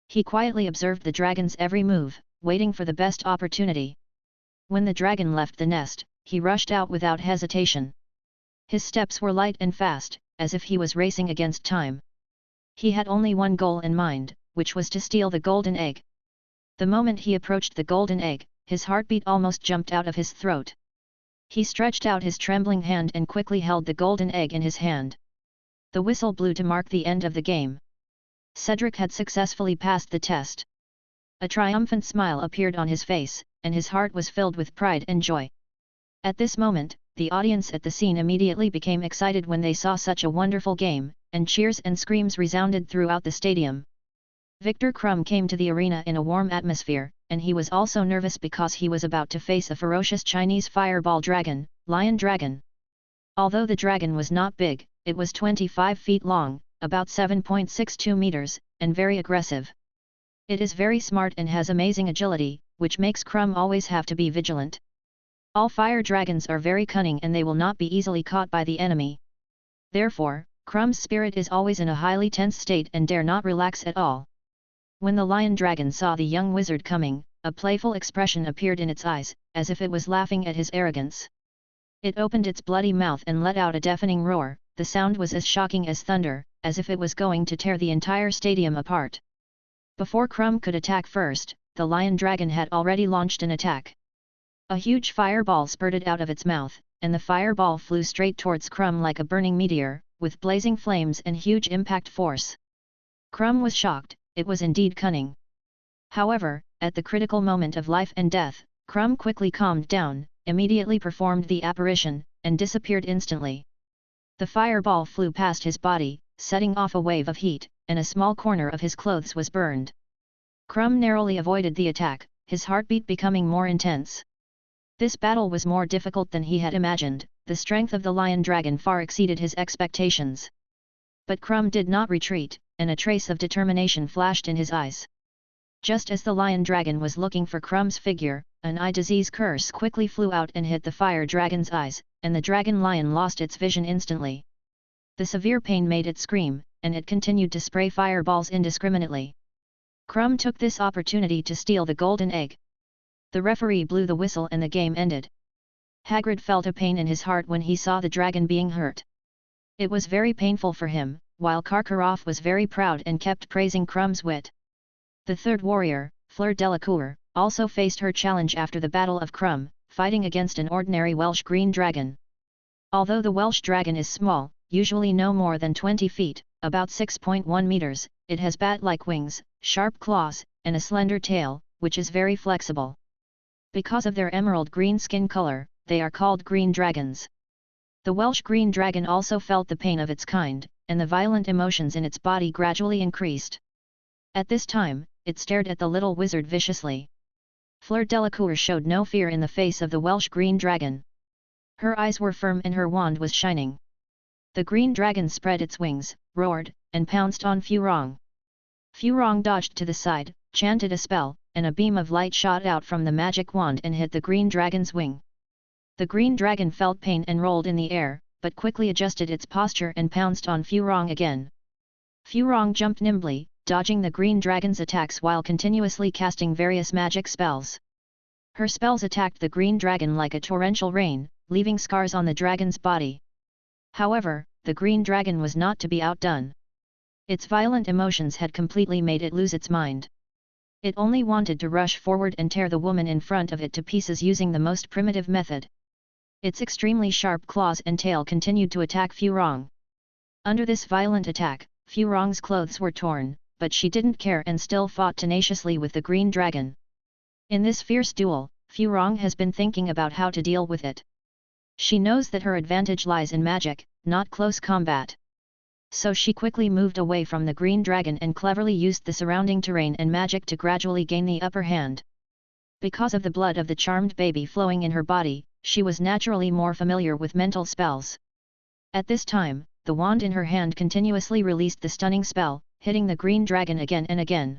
He quietly observed the dragon's every move, waiting for the best opportunity. When the dragon left the nest, he rushed out without hesitation. His steps were light and fast, as if he was racing against time. He had only one goal in mind, which was to steal the golden egg. The moment he approached the golden egg, his heartbeat almost jumped out of his throat. He stretched out his trembling hand and quickly held the golden egg in his hand. The whistle blew to mark the end of the game. Cedric had successfully passed the test. A triumphant smile appeared on his face, and his heart was filled with pride and joy. At this moment, the audience at the scene immediately became excited when they saw such a wonderful game, and cheers and screams resounded throughout the stadium. Victor Krum came to the arena in a warm atmosphere, and he was also nervous because he was about to face a ferocious Chinese fireball dragon, lion dragon. Although the dragon was not big, it was 25 feet long, about 7.62 meters, and very aggressive. It is very smart and has amazing agility, which makes Crumb always have to be vigilant. All fire dragons are very cunning and they will not be easily caught by the enemy. Therefore, Crumb's spirit is always in a highly tense state and dare not relax at all. When the lion dragon saw the young wizard coming, a playful expression appeared in its eyes, as if it was laughing at his arrogance. It opened its bloody mouth and let out a deafening roar. The sound was as shocking as thunder, as if it was going to tear the entire stadium apart. Before Crumb could attack first, the lion dragon had already launched an attack. A huge fireball spurted out of its mouth, and the fireball flew straight towards Crumb like a burning meteor, with blazing flames and huge impact force. Crumb was shocked, it was indeed cunning. However, at the critical moment of life and death, Crumb quickly calmed down, immediately performed the apparition, and disappeared instantly. The fireball flew past his body, setting off a wave of heat, and a small corner of his clothes was burned. Crumb narrowly avoided the attack, his heartbeat becoming more intense. This battle was more difficult than he had imagined, the strength of the lion dragon far exceeded his expectations. But Crumb did not retreat, and a trace of determination flashed in his eyes. Just as the lion dragon was looking for Crumb's figure, an eye disease curse quickly flew out and hit the fire dragon's eyes, and the dragon lion lost its vision instantly. The severe pain made it scream, and it continued to spray fireballs indiscriminately. Crumb took this opportunity to steal the golden egg. The referee blew the whistle and the game ended. Hagrid felt a pain in his heart when he saw the dragon being hurt. It was very painful for him, while Karkaroff was very proud and kept praising Crumb's wit. The third warrior, Fleur Delacour, also faced her challenge after the Battle of Crumb, fighting against an ordinary Welsh green dragon. Although the Welsh dragon is small, usually no more than 20 feet, about 6.1 meters, it has bat-like wings, sharp claws, and a slender tail, which is very flexible. Because of their emerald green skin color, they are called green dragons. The Welsh green dragon also felt the pain of its kind, and the violent emotions in its body gradually increased. At this time, it stared at the little wizard viciously. Fleur Delacour showed no fear in the face of the Welsh green dragon. Her eyes were firm and her wand was shining. The green dragon spread its wings, roared, and pounced on Furong. Furong dodged to the side, chanted a spell, and a beam of light shot out from the magic wand and hit the green dragon's wing. The green dragon felt pain and rolled in the air, but quickly adjusted its posture and pounced on Furong again. Furong jumped nimbly, dodging the green dragon's attacks while continuously casting various magic spells. Her spells attacked the green dragon like a torrential rain, leaving scars on the dragon's body. However, the green dragon was not to be outdone. Its violent emotions had completely made it lose its mind. It only wanted to rush forward and tear the woman in front of it to pieces using the most primitive method. Its extremely sharp claws and tail continued to attack Furong. Under this violent attack, Furong's clothes were torn, but she didn't care and still fought tenaciously with the green dragon. In this fierce duel, Furong has been thinking about how to deal with it. She knows that her advantage lies in magic, not close combat. So she quickly moved away from the green dragon and cleverly used the surrounding terrain and magic to gradually gain the upper hand. Because of the blood of the charmed baby flowing in her body, she was naturally more familiar with mental spells. At this time, the wand in her hand continuously released the stunning spell, hitting the green dragon again and again.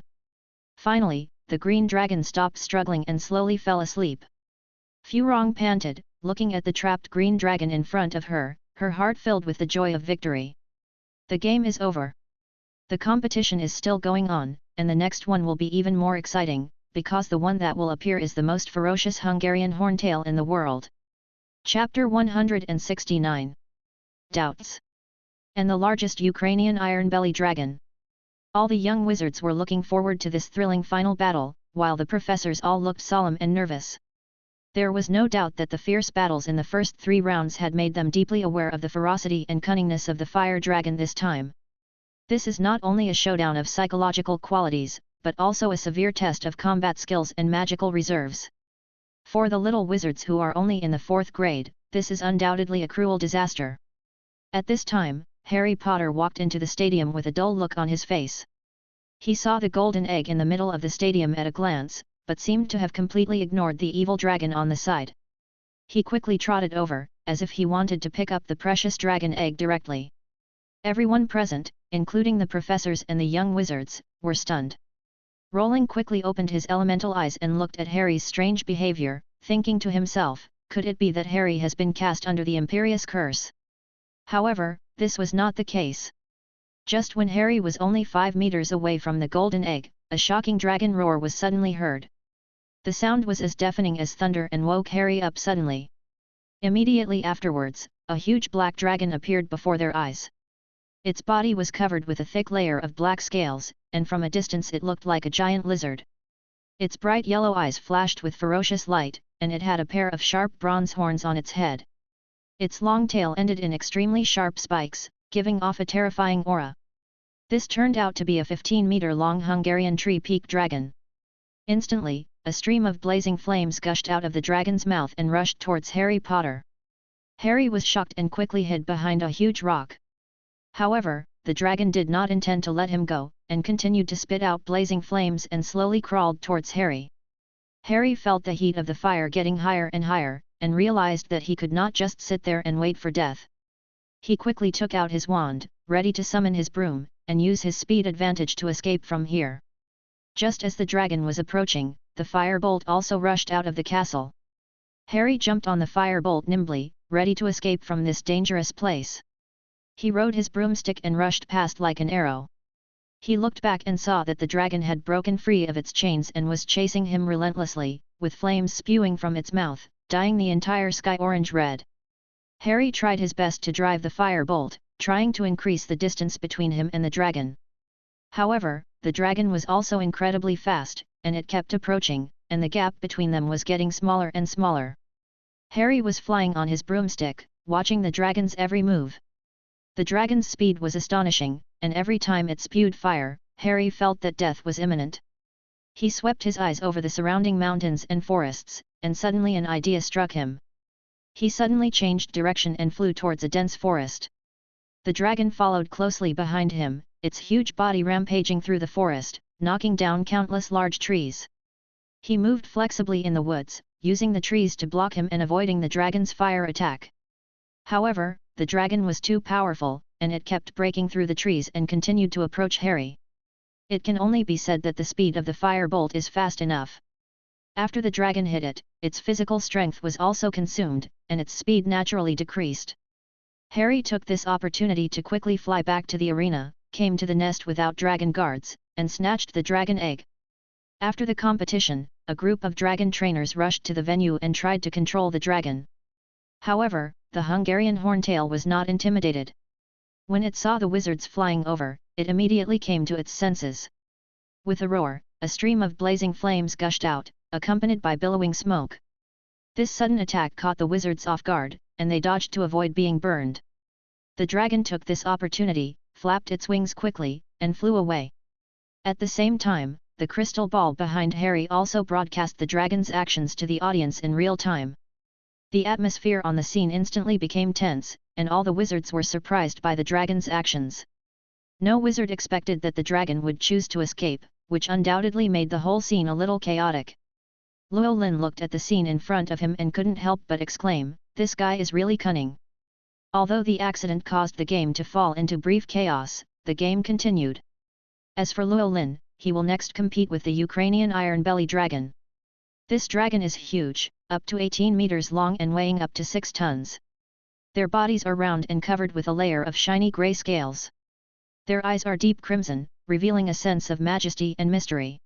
Finally, the green dragon stopped struggling and slowly fell asleep. Furong panted, looking at the trapped green dragon in front of her, her heart filled with the joy of victory. The game is over. The competition is still going on, and the next one will be even more exciting, because the one that will appear is the most ferocious Hungarian horntail in the world. Chapter 169. Doubts. And the largest Ukrainian iron-belly dragon. All the young wizards were looking forward to this thrilling final battle, while the professors all looked solemn and nervous. There was no doubt that the fierce battles in the first 3 rounds had made them deeply aware of the ferocity and cunningness of the fire dragon this time. This is not only a showdown of psychological qualities, but also a severe test of combat skills and magical reserves. For the little wizards who are only in the 4th grade, this is undoubtedly a cruel disaster. At this time, Harry Potter walked into the stadium with a dull look on his face. He saw the golden egg in the middle of the stadium at a glance, but seemed to have completely ignored the evil dragon on the side. He quickly trotted over, as if he wanted to pick up the precious dragon egg directly. Everyone present, including the professors and the young wizards, were stunned. Rowling quickly opened his elemental eyes and looked at Harry's strange behavior, thinking to himself, could it be that Harry has been cast under the Imperious curse? However, this was not the case. Just when Harry was only 5 meters away from the golden egg, a shocking dragon roar was suddenly heard. The sound was as deafening as thunder and woke Harry up suddenly. Immediately afterwards, a huge black dragon appeared before their eyes. Its body was covered with a thick layer of black scales, and from a distance it looked like a giant lizard. Its bright yellow eyes flashed with ferocious light, and it had a pair of sharp bronze horns on its head. Its long tail ended in extremely sharp spikes, giving off a terrifying aura. This turned out to be a 15-meter-long Hungarian tree-peak dragon. Instantly, a stream of blazing flames gushed out of the dragon's mouth and rushed towards Harry Potter. Harry was shocked and quickly hid behind a huge rock. However, the dragon did not intend to let him go, and continued to spit out blazing flames and slowly crawled towards Harry. Harry felt the heat of the fire getting higher and higher, and realized that he could not just sit there and wait for death. He quickly took out his wand, ready to summon his broom, and use his speed advantage to escape from here. Just as the dragon was approaching, the firebolt also rushed out of the castle. Harry jumped on the firebolt nimbly, ready to escape from this dangerous place. He rode his broomstick and rushed past like an arrow. He looked back and saw that the dragon had broken free of its chains and was chasing him relentlessly, with flames spewing from its mouth, dyeing the entire sky orange-red. Harry tried his best to drive the firebolt, trying to increase the distance between him and the dragon. However, the dragon was also incredibly fast, and it kept approaching, and the gap between them was getting smaller and smaller. Harry was flying on his broomstick, watching the dragon's every move. The dragon's speed was astonishing, and every time it spewed fire, Harry felt that death was imminent. He swept his eyes over the surrounding mountains and forests, and suddenly an idea struck him. He suddenly changed direction and flew towards a dense forest. The dragon followed closely behind him, its huge body rampaging through the forest, knocking down countless large trees. He moved flexibly in the woods, using the trees to block him and avoiding the dragon's fire attack. However, the dragon was too powerful, and it kept breaking through the trees and continued to approach Harry. It can only be said that the speed of the firebolt is fast enough. After the dragon hit it, its physical strength was also consumed, and its speed naturally decreased. Harry took this opportunity to quickly fly back to the arena, came to the nest without dragon guards, and snatched the dragon egg. After the competition, a group of dragon trainers rushed to the venue and tried to control the dragon. However, the Hungarian horntail was not intimidated. When it saw the wizards flying over, it immediately came to its senses. With a roar, a stream of blazing flames gushed out, accompanied by billowing smoke. This sudden attack caught the wizards off guard, and they dodged to avoid being burned. The dragon took this opportunity, flapped its wings quickly, and flew away. At the same time, the crystal ball behind Harry also broadcast the dragon's actions to the audience in real time. The atmosphere on the scene instantly became tense, and all the wizards were surprised by the dragon's actions. No wizard expected that the dragon would choose to escape, which undoubtedly made the whole scene a little chaotic. Llewellyn looked at the scene in front of him and couldn't help but exclaim, "This guy is really cunning." Although the accident caused the game to fall into brief chaos, the game continued. As for Llewellyn, he will next compete with the Ukrainian Iron Belly Dragon. This dragon is huge, up to 18 meters long and weighing up to 6 tons. Their bodies are round and covered with a layer of shiny grey scales. Their eyes are deep crimson, revealing a sense of majesty and mystery.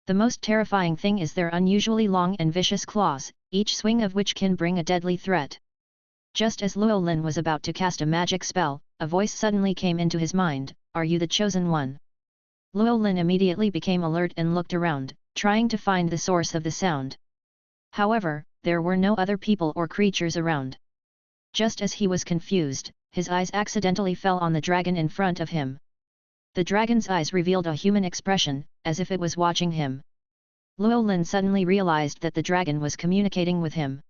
The most terrifying thing is their unusually long and vicious claws, each swing of which can bring a deadly threat. Just as Llewellyn was about to cast a magic spell, a voice suddenly came into his mind, "Are you the chosen one?" Llewellyn immediately became alert and looked around, trying to find the source of the sound. However, there were no other people or creatures around. Just as he was confused, his eyes accidentally fell on the dragon in front of him. The dragon's eyes revealed a human expression, as if it was watching him. Llewellyn suddenly realized that the dragon was communicating with him.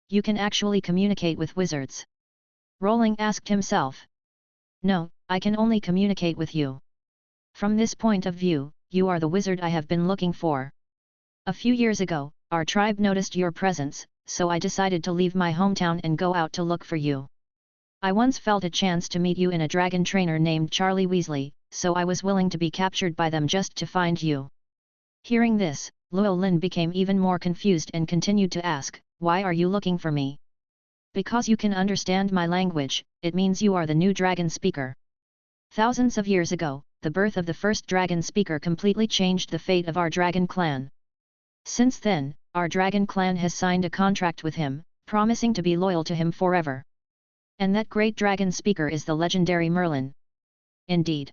"You can actually communicate with wizards?" Rowling asked himself. "No, I can only communicate with you. From this point of view, you are the wizard I have been looking for." A few years ago, our tribe noticed your presence, so I decided to leave my hometown and go out to look for you. I once felt a chance to meet you in a dragon trainer named Charlie Weasley, so I was willing to be captured by them just to find you. Hearing this, Llewellyn became even more confused and continued to ask, why are you looking for me? Because you can understand my language, it means you are the new dragon speaker. Thousands of years ago, the birth of the first dragon speaker completely changed the fate of our dragon clan. Since then, our dragon clan has signed a contract with him, promising to be loyal to him forever. And that great dragon speaker is the legendary Merlin. Indeed.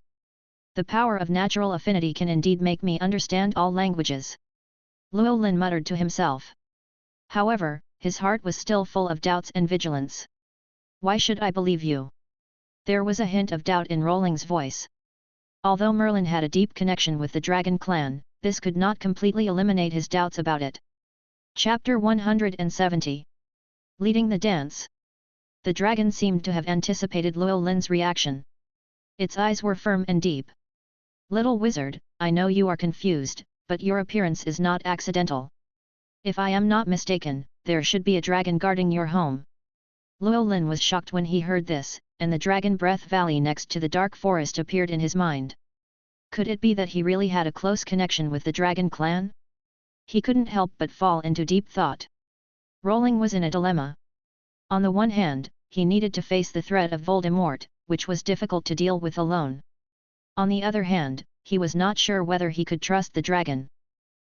The power of natural affinity can indeed make me understand all languages. Llewellyn muttered to himself. However, his heart was still full of doubts and vigilance. Why should I believe you? There was a hint of doubt in Rowling's voice. Although Merlin had a deep connection with the dragon clan, this could not completely eliminate his doubts about it. Chapter 170. Leading the dance. The dragon seemed to have anticipated Llewellyn's reaction. Its eyes were firm and deep. Little wizard, I know you are confused, but your appearance is not accidental. If I am not mistaken, there should be a dragon guarding your home. Llewellyn was shocked when he heard this, and the Dragon Breath Valley next to the dark forest appeared in his mind. Could it be that he really had a close connection with the dragon clan? He couldn't help but fall into deep thought. Rowling was in a dilemma. On the one hand, he needed to face the threat of Voldemort, which was difficult to deal with alone. On the other hand, he was not sure whether he could trust the dragon.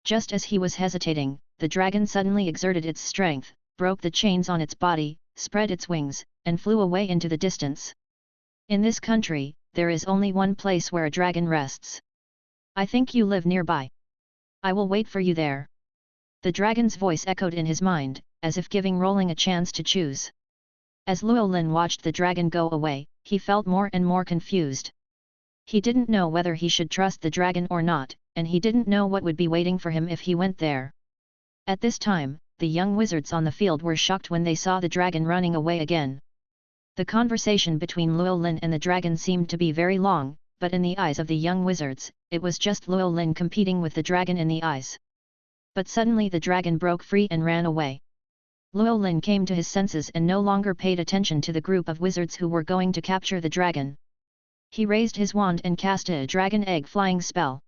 Just as he was hesitating, the dragon suddenly exerted its strength, broke the chains on its body, spread its wings, and flew away into the distance. In this country, there is only one place where a dragon rests. I think you live nearby. I will wait for you there. The dragon's voice echoed in his mind, as if giving Rowling a chance to choose. As Llewellyn watched the dragon go away, he felt more and more confused. He didn't know whether he should trust the dragon or not, and he didn't know what would be waiting for him if he went there. At this time, the young wizards on the field were shocked when they saw the dragon running away again. The conversation between Llewellyn and the dragon seemed to be very long, but in the eyes of the young wizards, it was just Llewellyn competing with the dragon in the eyes. But suddenly the dragon broke free and ran away. Llewellyn came to his senses and no longer paid attention to the group of wizards who were going to capture the dragon. He raised his wand and cast a dragon egg flying spell.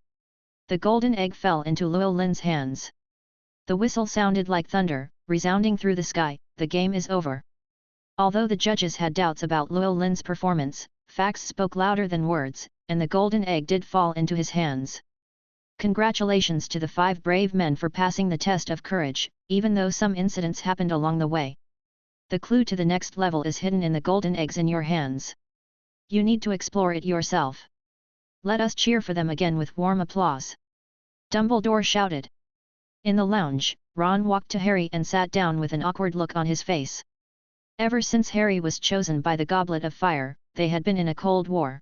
The golden egg fell into Llewellyn's hands. The whistle sounded like thunder, resounding through the sky. The game is over. Although the judges had doubts about Llewellyn's performance, facts spoke louder than words, and the golden egg did fall into his hands. Congratulations to the 5 brave men for passing the test of courage, even though some incidents happened along the way. The clue to the next level is hidden in the golden eggs in your hands. You need to explore it yourself. Let us cheer for them again with warm applause. Dumbledore shouted. In the lounge, Ron walked to Harry and sat down with an awkward look on his face. Ever since Harry was chosen by the Goblet of Fire, they had been in a cold war.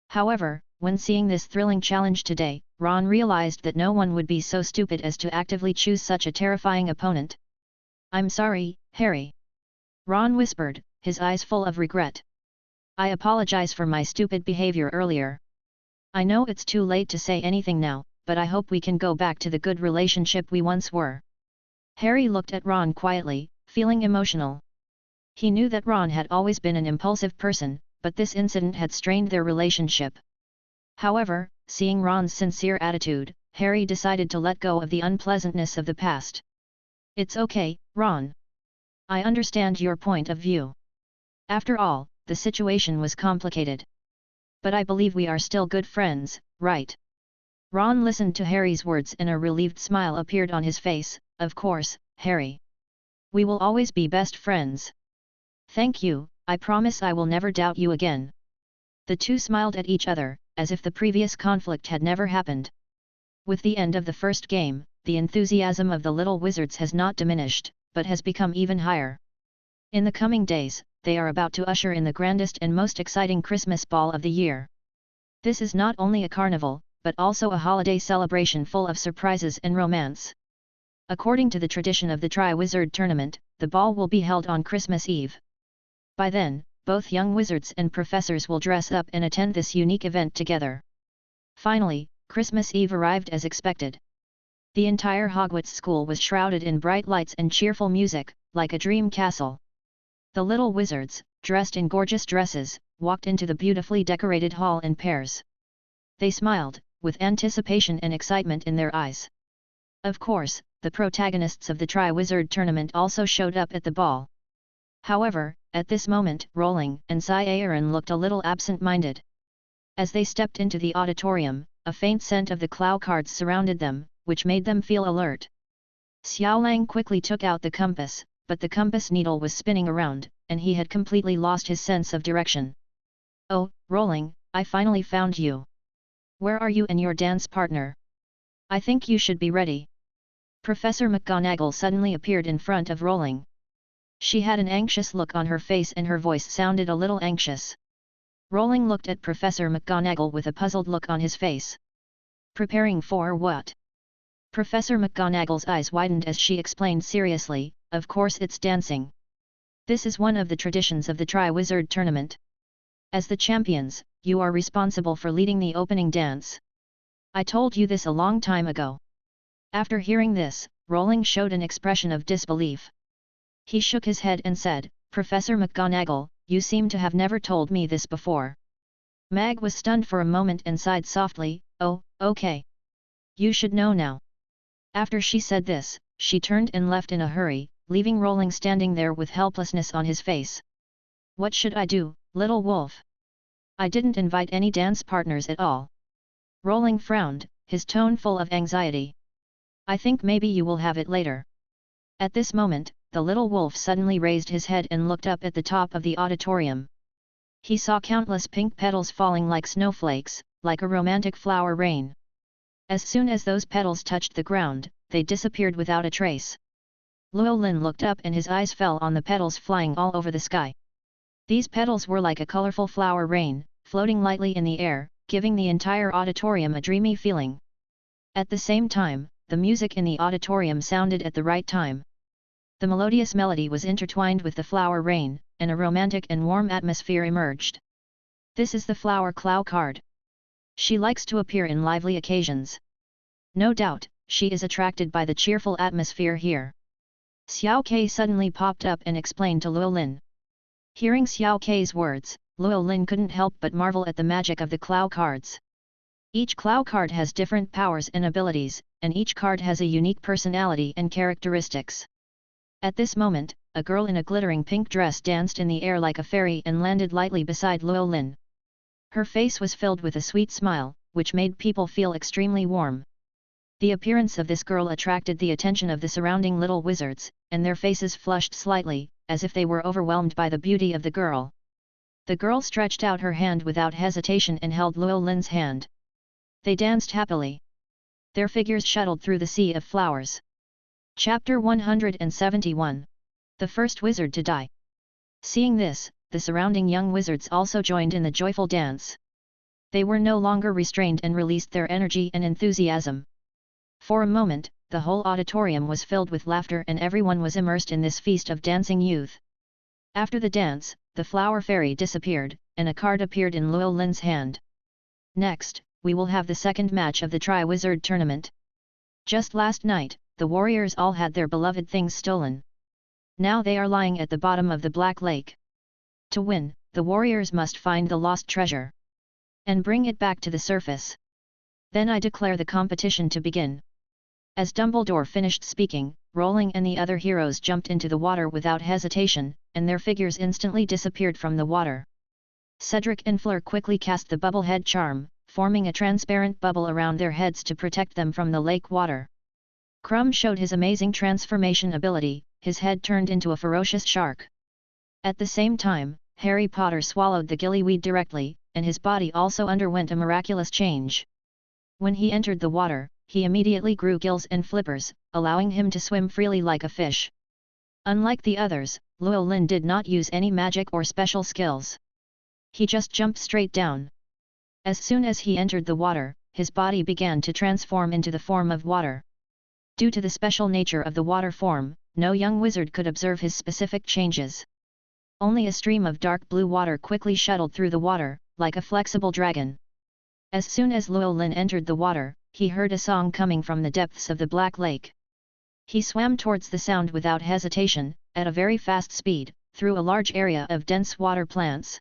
However, when seeing this thrilling challenge today, Ron realized that no one would be so stupid as to actively choose such a terrifying opponent. I'm sorry, Harry. Ron whispered, his eyes full of regret. I apologize for my stupid behavior earlier. I know it's too late to say anything now, but I hope we can go back to the good relationship we once were. Harry looked at Ron quietly, feeling emotional. He knew that Ron had always been an impulsive person, but this incident had strained their relationship. However, seeing Ron's sincere attitude, Harry decided to let go of the unpleasantness of the past. It's okay, Ron. I understand your point of view. After all, the situation was complicated. But I believe we are still good friends, right? Ron listened to Harry's words and a relieved smile appeared on his face. Of course, Harry. We will always be best friends. Thank you, I promise I will never doubt you again. The two smiled at each other, as if the previous conflict had never happened. With the end of the first game, the enthusiasm of the little wizards has not diminished, but has become even higher. In the coming days, they are about to usher in the grandest and most exciting Christmas ball of the year. This is not only a carnival, but also a holiday celebration full of surprises and romance. According to the tradition of the Tri-Wizard Tournament, the ball will be held on Christmas Eve. By then, both young wizards and professors will dress up and attend this unique event together. Finally, Christmas Eve arrived as expected. The entire Hogwarts school was shrouded in bright lights and cheerful music, like a dream castle. The little wizards, dressed in gorgeous dresses, walked into the beautifully decorated hall in pairs. They smiled, with anticipation and excitement in their eyes. Of course, the protagonists of the Tri-Wizard tournament also showed up at the ball. However, at this moment, Rowling and Aaron looked a little absent-minded. As they stepped into the auditorium, a faint scent of the Clow cards surrounded them, which made them feel alert. Xiaolang quickly took out the compass, but the compass needle was spinning around, and he had completely lost his sense of direction. "Oh, Rowling, I finally found you. Where are you and your dance partner? I think you should be ready." Professor McGonagall suddenly appeared in front of Rowling. She had an anxious look on her face and her voice sounded a little anxious. Rowling looked at Professor McGonagall with a puzzled look on his face. "Preparing for what?" Professor McGonagall's eyes widened as she explained seriously, "Of course it's dancing. This is one of the traditions of the Tri-Wizard tournament. As the champions, you are responsible for leading the opening dance. I told you this a long time ago." After hearing this, Rowling showed an expression of disbelief. He shook his head and said, "Professor McGonagall, you seem to have never told me this before." Mag was stunned for a moment and sighed softly, "Oh, okay. You should know now." After she said this, she turned and left in a hurry, leaving Rowling standing there with helplessness on his face. "What should I do, little wolf? I didn't invite any dance partners at all." Rowling frowned, his tone full of anxiety. "I think maybe you will have it later." At this moment, the little wolf suddenly raised his head and looked up at the top of the auditorium. He saw countless pink petals falling like snowflakes, like a romantic flower rain. As soon as those petals touched the ground, they disappeared without a trace. Llewellyn looked up and his eyes fell on the petals flying all over the sky. These petals were like a colorful flower rain, floating lightly in the air, giving the entire auditorium a dreamy feeling. At the same time, the music in the auditorium sounded at the right time. The melodious melody was intertwined with the flower rain, and a romantic and warm atmosphere emerged. "This is the Flower Clow card. She likes to appear in lively occasions. No doubt, she is attracted by the cheerful atmosphere here." Xiao Ke suddenly popped up and explained to Llewellyn. Hearing Xiao Ke's words, Llewellyn couldn't help but marvel at the magic of the Clow cards. Each Clow card has different powers and abilities, and each card has a unique personality and characteristics. At this moment, a girl in a glittering pink dress danced in the air like a fairy and landed lightly beside Llewellyn. Her face was filled with a sweet smile, which made people feel extremely warm. The appearance of this girl attracted the attention of the surrounding little wizards, and their faces flushed slightly, as if they were overwhelmed by the beauty of the girl. The girl stretched out her hand without hesitation and held Llewellyn's hand. They danced happily. Their figures shuttled through the sea of flowers. Chapter 171. The First Wizard to Die. Seeing this, the surrounding young wizards also joined in the joyful dance. They were no longer restrained and released their energy and enthusiasm. For a moment, the whole auditorium was filled with laughter and everyone was immersed in this feast of dancing youth. After the dance, the flower fairy disappeared, and a card appeared in Llewellyn's hand. "Next, we will have the second match of the Tri-Wizard tournament. Just last night, the warriors all had their beloved things stolen. Now they are lying at the bottom of the Black Lake. To win, the warriors must find the lost treasure and bring it back to the surface. Then I declare the competition to begin." As Dumbledore finished speaking, Rowling and the other heroes jumped into the water without hesitation, and their figures instantly disappeared from the water. Cedric and Fleur quickly cast the bubble head charm, forming a transparent bubble around their heads to protect them from the lake water. Krum showed his amazing transformation ability, his head turned into a ferocious shark. At the same time, Harry Potter swallowed the gillyweed directly, and his body also underwent a miraculous change. When he entered the water, he immediately grew gills and flippers, allowing him to swim freely like a fish. Unlike the others, Llewellyn did not use any magic or special skills. He just jumped straight down. As soon as he entered the water, his body began to transform into the form of water. Due to the special nature of the water form, no young wizard could observe his specific changes. Only a stream of dark blue water quickly shuttled through the water, like a flexible dragon. As soon as Llewellyn entered the water, he heard a song coming from the depths of the Black Lake. He swam towards the sound without hesitation, at a very fast speed, through a large area of dense water plants.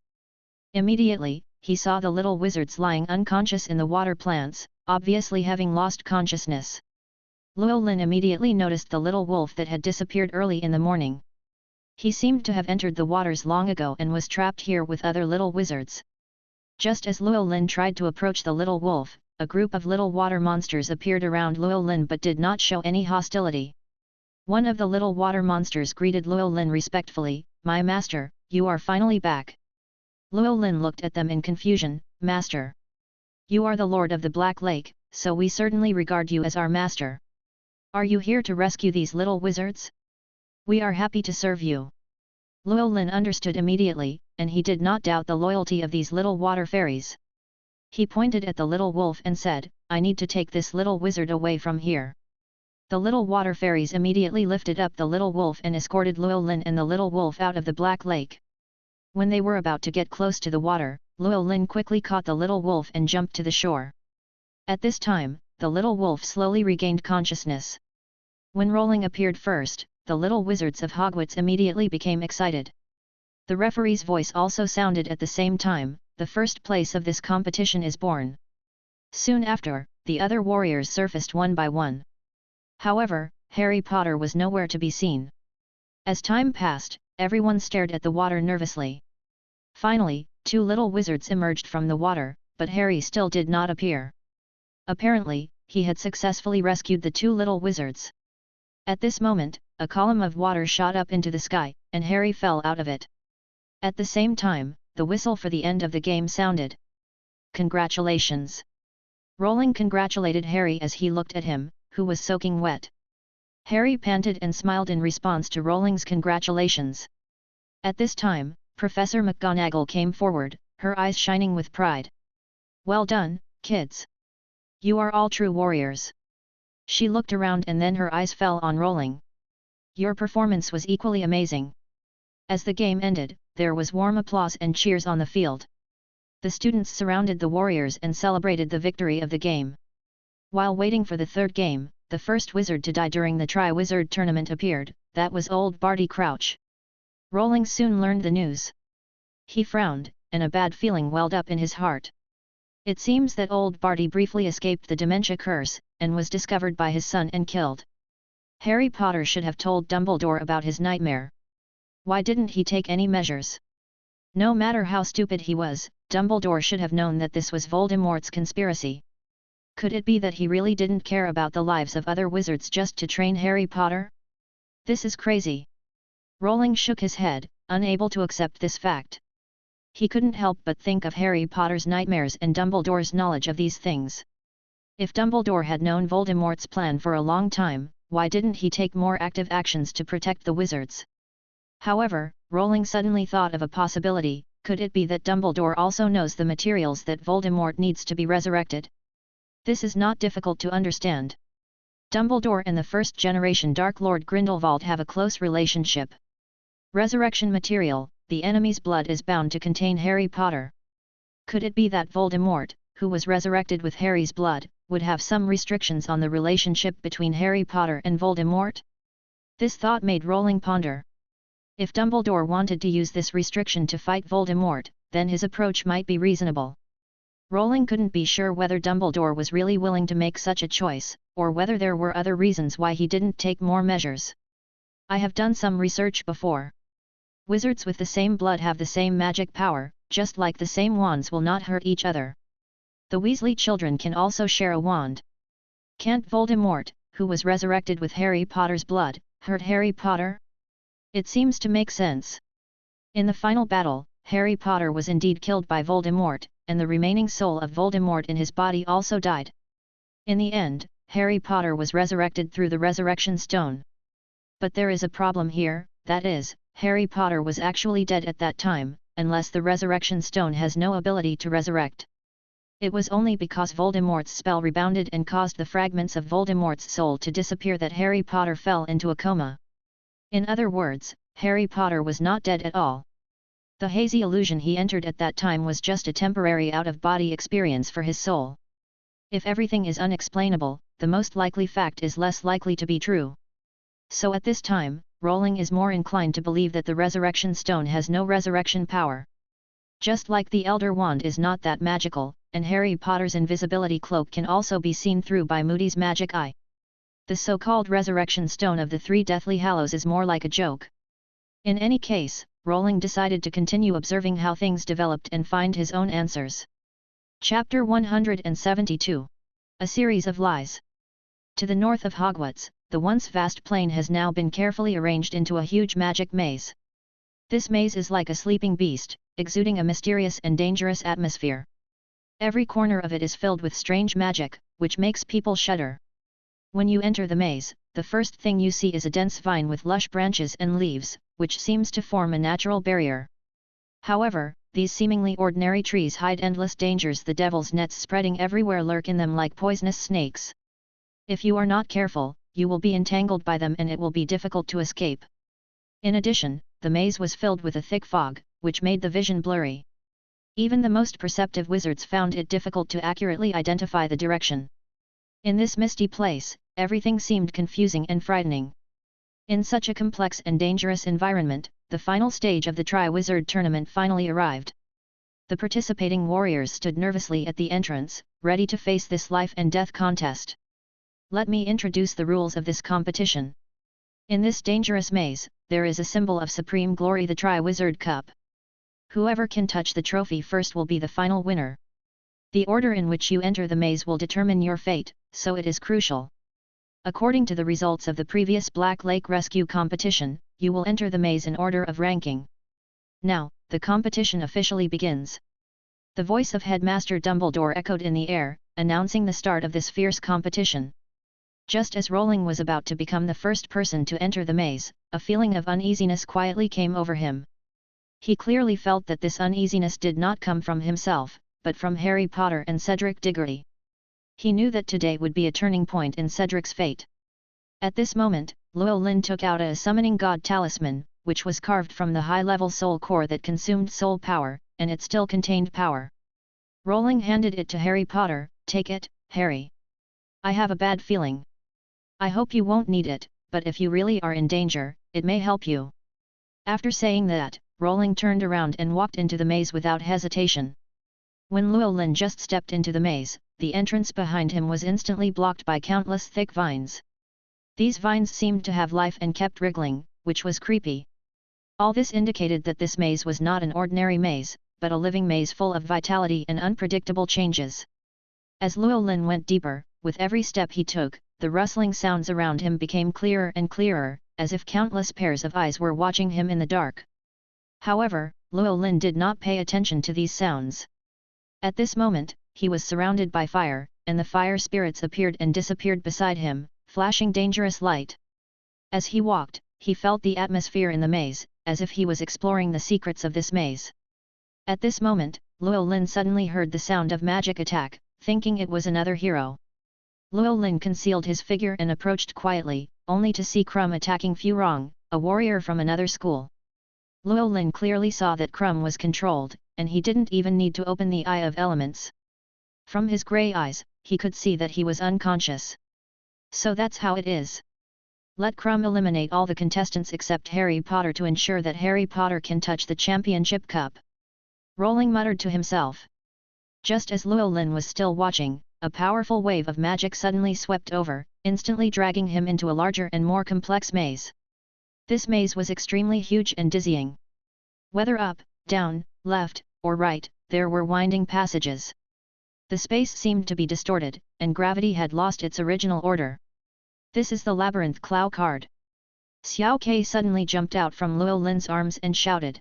Immediately, he saw the little wizards lying unconscious in the water plants, obviously having lost consciousness. Llewellyn immediately noticed the little wolf that had disappeared early in the morning. He seemed to have entered the waters long ago and was trapped here with other little wizards. Just as Llewellyn tried to approach the little wolf, a group of little water monsters appeared around Llewellyn but did not show any hostility. One of the little water monsters greeted Llewellyn respectfully, "My master, you are finally back." Llewellyn looked at them in confusion. "Master? You are the Lord of the Black Lake, so we certainly regard you as our master. Are you here to rescue these little wizards? We are happy to serve you." Llewellyn understood immediately, and he did not doubt the loyalty of these little water fairies. He pointed at the little wolf and said, "I need to take this little wizard away from here." The little water fairies immediately lifted up the little wolf and escorted Llewellyn and the little wolf out of the Black Lake. When they were about to get close to the water, Llewellyn quickly caught the little wolf and jumped to the shore. At this time, the little wolf slowly regained consciousness. When Rowling appeared first, the little wizards of Hogwarts immediately became excited. The referee's voice also sounded at the same time, "The first place of this competition is born." Soon after, the other warriors surfaced one by one. However, Harry Potter was nowhere to be seen. As time passed, everyone stared at the water nervously. Finally, two little wizards emerged from the water, but Harry still did not appear. Apparently, he had successfully rescued the two little wizards. At this moment, a column of water shot up into the sky, and Harry fell out of it. At the same time, the whistle for the end of the game sounded. "Congratulations!" Rowling congratulated Harry as he looked at him, who was soaking wet. Harry panted and smiled in response to Rowling's congratulations. At this time, Professor McGonagall came forward, her eyes shining with pride. "Well done, kids! You are all true warriors." She looked around and then her eyes fell on Rowling. "Your performance was equally amazing." As the game ended, there was warm applause and cheers on the field. The students surrounded the warriors and celebrated the victory of the game. While waiting for the third game, the first wizard to die during the Tri-Wizard tournament appeared. That was old Barty Crouch. Rowling soon learned the news. He frowned, and a bad feeling welled up in his heart. It seems that old Barty briefly escaped the dementia curse, and was discovered by his son and killed. Harry Potter should have told Dumbledore about his nightmare. Why didn't he take any measures? No matter how stupid he was, Dumbledore should have known that this was Voldemort's conspiracy. Could it be that he really didn't care about the lives of other wizards just to train Harry Potter? This is crazy. Rowling shook his head, unable to accept this fact. He couldn't help but think of Harry Potter's nightmares and Dumbledore's knowledge of these things. If Dumbledore had known Voldemort's plan for a long time, why didn't he take more active actions to protect the wizards? However, Rowling suddenly thought of a possibility. Could it be that Dumbledore also knows the materials that Voldemort needs to be resurrected? This is not difficult to understand. Dumbledore and the first-generation Dark Lord Grindelwald have a close relationship. Resurrection material, the enemy's blood is bound to contain Harry Potter. Could it be that Voldemort, who was resurrected with Harry's blood, would have some restrictions on the relationship between Harry Potter and Voldemort? This thought made Rowling ponder. If Dumbledore wanted to use this restriction to fight Voldemort, then his approach might be reasonable. Rowling couldn't be sure whether Dumbledore was really willing to make such a choice, or whether there were other reasons why he didn't take more measures. I have done some research before. Wizards with the same blood have the same magic power, just like the same wands will not hurt each other. The Weasley children can also share a wand. Can't Voldemort, who was resurrected with Harry Potter's blood, hurt Harry Potter? It seems to make sense. In the final battle, Harry Potter was indeed killed by Voldemort, and the remaining soul of Voldemort in his body also died. In the end, Harry Potter was resurrected through the Resurrection Stone. But there is a problem here, that is, Harry Potter was actually dead at that time, unless the Resurrection Stone has no ability to resurrect. It was only because Voldemort's spell rebounded and caused the fragments of Voldemort's soul to disappear that Harry Potter fell into a coma. In other words, Harry Potter was not dead at all. The hazy illusion he entered at that time was just a temporary out-of-body experience for his soul. If everything is unexplainable, the most likely fact is less likely to be true. So at this time, Rowling is more inclined to believe that the resurrection stone has no resurrection power. Just like the Elder Wand is not that magical, and Harry Potter's invisibility cloak can also be seen through by Moody's magic eye. The so-called resurrection stone of the Three Deathly Hallows is more like a joke. In any case, Rowling decided to continue observing how things developed and find his own answers. Chapter 172. A Series of Lies. To the north of Hogwarts, the once vast plain has now been carefully arranged into a huge magic maze. This maze is like a sleeping beast, exuding a mysterious and dangerous atmosphere. Every corner of it is filled with strange magic, which makes people shudder. When you enter the maze, the first thing you see is a dense vine with lush branches and leaves, which seems to form a natural barrier. However, these seemingly ordinary trees hide endless dangers. The devil's nets spreading everywhere lurk in them like poisonous snakes. If you are not careful, you will be entangled by them and it will be difficult to escape. In addition, the maze was filled with a thick fog, which made the vision blurry. Even the most perceptive wizards found it difficult to accurately identify the direction. In this misty place, everything seemed confusing and frightening. In such a complex and dangerous environment, the final stage of the Tri-Wizard tournament finally arrived. The participating warriors stood nervously at the entrance, ready to face this life and death contest. Let me introduce the rules of this competition. In this dangerous maze, there is a symbol of supreme glory, the Tri-Wizard Cup. Whoever can touch the trophy first will be the final winner. The order in which you enter the maze will determine your fate, so it is crucial. According to the results of the previous Black Lake Rescue competition, you will enter the maze in order of ranking. Now, the competition officially begins. The voice of Headmaster Dumbledore echoed in the air, announcing the start of this fierce competition. Just as Rowling was about to become the first person to enter the maze, a feeling of uneasiness quietly came over him. He clearly felt that this uneasiness did not come from himself, but from Harry Potter and Cedric Diggory. He knew that today would be a turning point in Cedric's fate. At this moment, Llewellyn took out a summoning god talisman, which was carved from the high-level soul core that consumed soul power, and it still contained power. Rowling handed it to Harry Potter. "Take it, Harry. I have a bad feeling. I hope you won't need it, but if you really are in danger, it may help you." After saying that, Rowling turned around and walked into the maze without hesitation. When Llewellyn just stepped into the maze, the entrance behind him was instantly blocked by countless thick vines. These vines seemed to have life and kept wriggling, which was creepy. All this indicated that this maze was not an ordinary maze, but a living maze full of vitality and unpredictable changes. As Llewellyn went deeper, with every step he took, the rustling sounds around him became clearer and clearer, as if countless pairs of eyes were watching him in the dark. However, Llewellyn did not pay attention to these sounds. At this moment, he was surrounded by fire, and the fire spirits appeared and disappeared beside him, flashing dangerous light. As he walked, he felt the atmosphere in the maze, as if he was exploring the secrets of this maze. At this moment, Llewellyn suddenly heard the sound of magic attack, thinking it was another hero. Llewellyn concealed his figure and approached quietly, only to see Crumb attacking Furong, a warrior from another school. Llewellyn clearly saw that Crumb was controlled, and he didn't even need to open the Eye of Elements. From his grey eyes, he could see that he was unconscious. So that's how it is. Let Crumb eliminate all the contestants except Harry Potter to ensure that Harry Potter can touch the championship cup. Rowling muttered to himself. Just as Llewellyn was still watching, a powerful wave of magic suddenly swept over, instantly dragging him into a larger and more complex maze. This maze was extremely huge and dizzying. Whether up, down, left, or right, there were winding passages. The space seemed to be distorted, and gravity had lost its original order. "This is the labyrinth Clow card." Xiao Ke suddenly jumped out from Llewellyn's arms and shouted.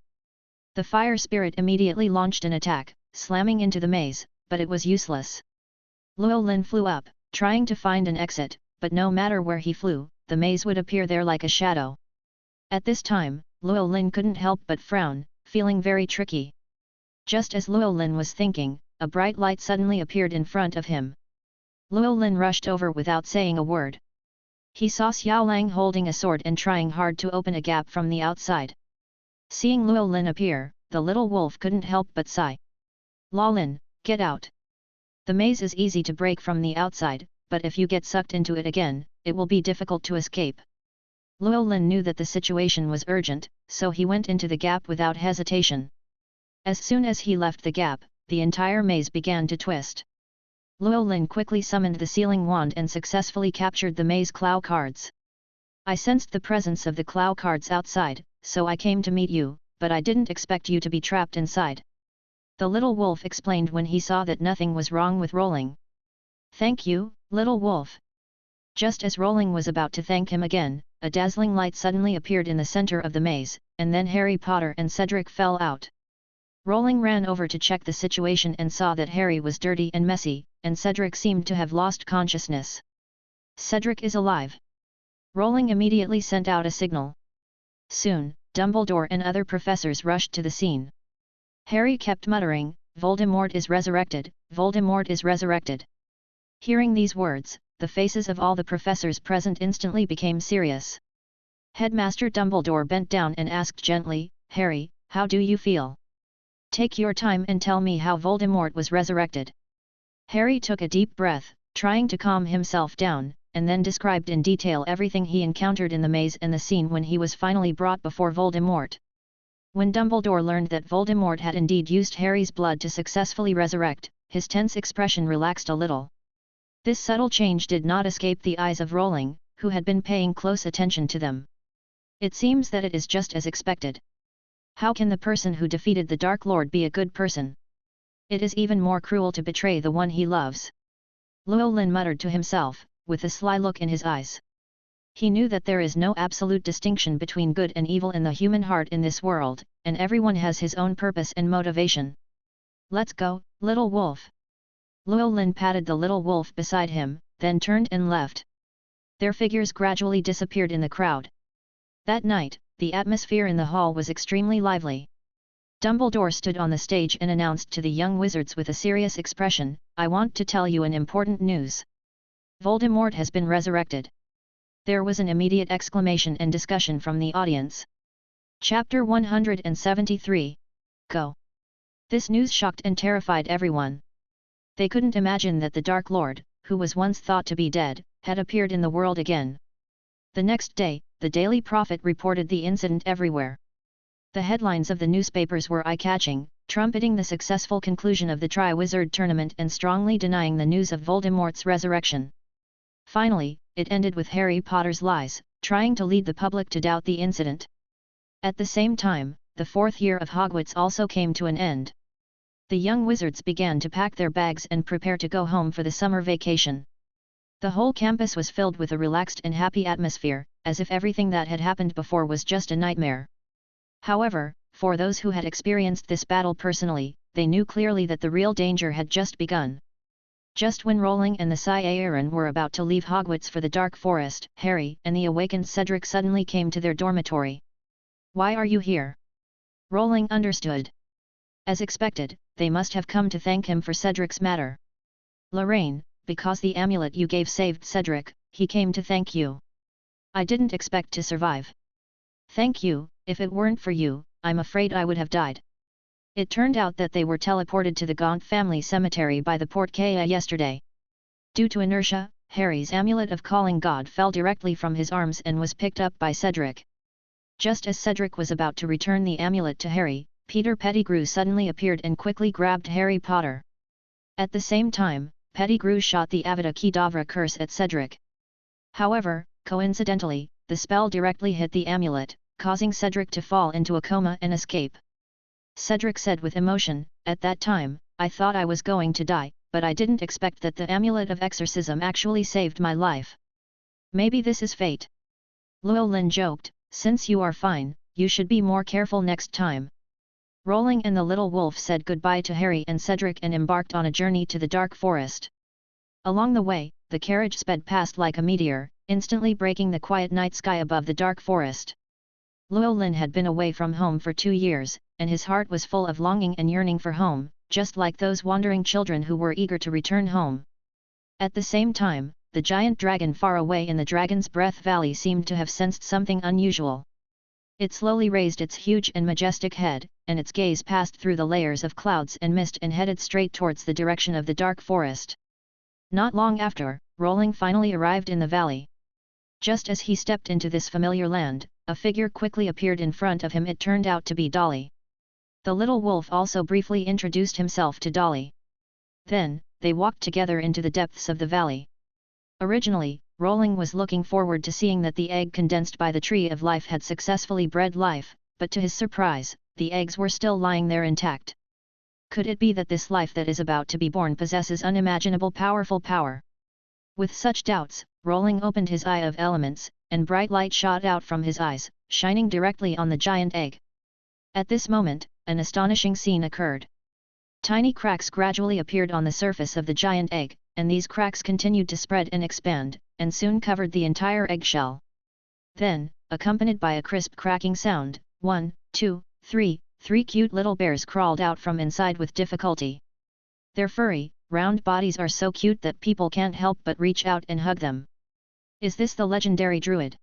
The fire spirit immediately launched an attack, slamming into the maze, but it was useless. Llewellyn flew up, trying to find an exit, but no matter where he flew, the maze would appear there like a shadow. At this time, Llewellyn couldn't help but frown, feeling very tricky. Just as Llewellyn was thinking, a bright light suddenly appeared in front of him. Llewellyn rushed over without saying a word. He saw Xiaolang holding a sword and trying hard to open a gap from the outside. Seeing Llewellyn appear, the little wolf couldn't help but sigh. "Lawlin, get out! The maze is easy to break from the outside, but if you get sucked into it again, it will be difficult to escape. Llewellyn knew that the situation was urgent, so he went into the gap without hesitation. As soon as he left the gap, the entire maze began to twist. Llewellyn quickly summoned the sealing wand and successfully captured the maze claw cards. I sensed the presence of the claw cards outside, so I came to meet you, but I didn't expect you to be trapped inside. The little wolf explained when he saw that nothing was wrong with Rolling. Thank you, little wolf. Just as Rolling was about to thank him again, a dazzling light suddenly appeared in the center of the maze, and then Harry Potter and Cedric fell out. Rolling ran over to check the situation and saw that Harry was dirty and messy, and Cedric seemed to have lost consciousness. Cedric is alive. Rolling immediately sent out a signal. Soon, Dumbledore and other professors rushed to the scene. Harry kept muttering, "Voldemort is resurrected, Voldemort is resurrected." Hearing these words, the faces of all the professors present instantly became serious. Headmaster Dumbledore bent down and asked gently, "Harry, how do you feel? Take your time and tell me how Voldemort was resurrected." Harry took a deep breath, trying to calm himself down, and then described in detail everything he encountered in the maze and the scene when he was finally brought before Voldemort. When Dumbledore learned that Voldemort had indeed used Harry's blood to successfully resurrect, his tense expression relaxed a little. This subtle change did not escape the eyes of Rowling, who had been paying close attention to them. It seems that it is just as expected. How can the person who defeated the Dark Lord be a good person? It is even more cruel to betray the one he loves. Llewellyn muttered to himself, with a sly look in his eyes. He knew that there is no absolute distinction between good and evil in the human heart in this world, and everyone has his own purpose and motivation. "Let's go, little wolf." Llewellyn patted the little wolf beside him, then turned and left. Their figures gradually disappeared in the crowd. That night, the atmosphere in the hall was extremely lively. Dumbledore stood on the stage and announced to the young wizards with a serious expression, "I want to tell you an important news. Voldemort has been resurrected." There was an immediate exclamation and discussion from the audience. Chapter 173. Go! This news shocked and terrified everyone. They couldn't imagine that the Dark Lord, who was once thought to be dead, had appeared in the world again. The next day, the Daily Prophet reported the incident everywhere. The headlines of the newspapers were eye-catching, trumpeting the successful conclusion of the Triwizard Tournament and strongly denying the news of Voldemort's resurrection. Finally, it ended with Harry Potter's lies, trying to lead the public to doubt the incident. At the same time, the fourth year of Hogwarts also came to an end. The young wizards began to pack their bags and prepare to go home for the summer vacation. The whole campus was filled with a relaxed and happy atmosphere, as if everything that had happened before was just a nightmare. However, for those who had experienced this battle personally, they knew clearly that the real danger had just begun. Just when Rowling and the Slytherin were about to leave Hogwarts for the Dark Forest, Harry and the awakened Cedric suddenly came to their dormitory. "Why are you here?" Rowling understood. As expected, they must have come to thank him for Cedric's matter. "Lorraine, because the amulet you gave saved Cedric, he came to thank you. I didn't expect to survive." "Thank you, if it weren't for you, I'm afraid I would have died." It turned out that they were teleported to the Gaunt family cemetery by the Portkaya yesterday. Due to inertia, Harry's amulet of calling God fell directly from his arms and was picked up by Cedric. Just as Cedric was about to return the amulet to Harry, Peter Pettigrew suddenly appeared and quickly grabbed Harry Potter. At the same time, Pettigrew shot the Avada Kedavra curse at Cedric. However, coincidentally, the spell directly hit the amulet, causing Cedric to fall into a coma and escape. Cedric said with emotion, "At that time, I thought I was going to die, but I didn't expect that the amulet of exorcism actually saved my life. Maybe this is fate." Llewellyn joked, "Since you are fine, you should be more careful next time." Rowling and the little wolf said goodbye to Harry and Cedric and embarked on a journey to the Dark Forest. Along the way, the carriage sped past like a meteor, instantly breaking the quiet night sky above the Dark Forest. Llewellyn had been away from home for 2 years, and his heart was full of longing and yearning for home, just like those wandering children who were eager to return home. At the same time, the giant dragon far away in the Dragon's Breath Valley seemed to have sensed something unusual. It slowly raised its huge and majestic head, and its gaze passed through the layers of clouds and mist and headed straight towards the direction of the dark forest. Not long after, Rolling finally arrived in the valley. Just as he stepped into this familiar land, a figure quickly appeared in front of him. It turned out to be Dolly. The little wolf also briefly introduced himself to Dolly. Then, they walked together into the depths of the valley. Originally, Rolling was looking forward to seeing that the egg condensed by the tree of life had successfully bred life, but to his surprise, the eggs were still lying there intact. Could it be that this life that is about to be born possesses unimaginable powerful power? With such doubts, Rolling opened his eye of elements, and bright light shot out from his eyes, shining directly on the giant egg. At this moment, an astonishing scene occurred. Tiny cracks gradually appeared on the surface of the giant egg, and these cracks continued to spread and expand, and soon covered the entire eggshell. Then, accompanied by a crisp cracking sound, 1, 2, 3, 3 cute little bears crawled out from inside with difficulty. Their furry, round bodies are so cute that people can't help but reach out and hug them. Is this the legendary druid?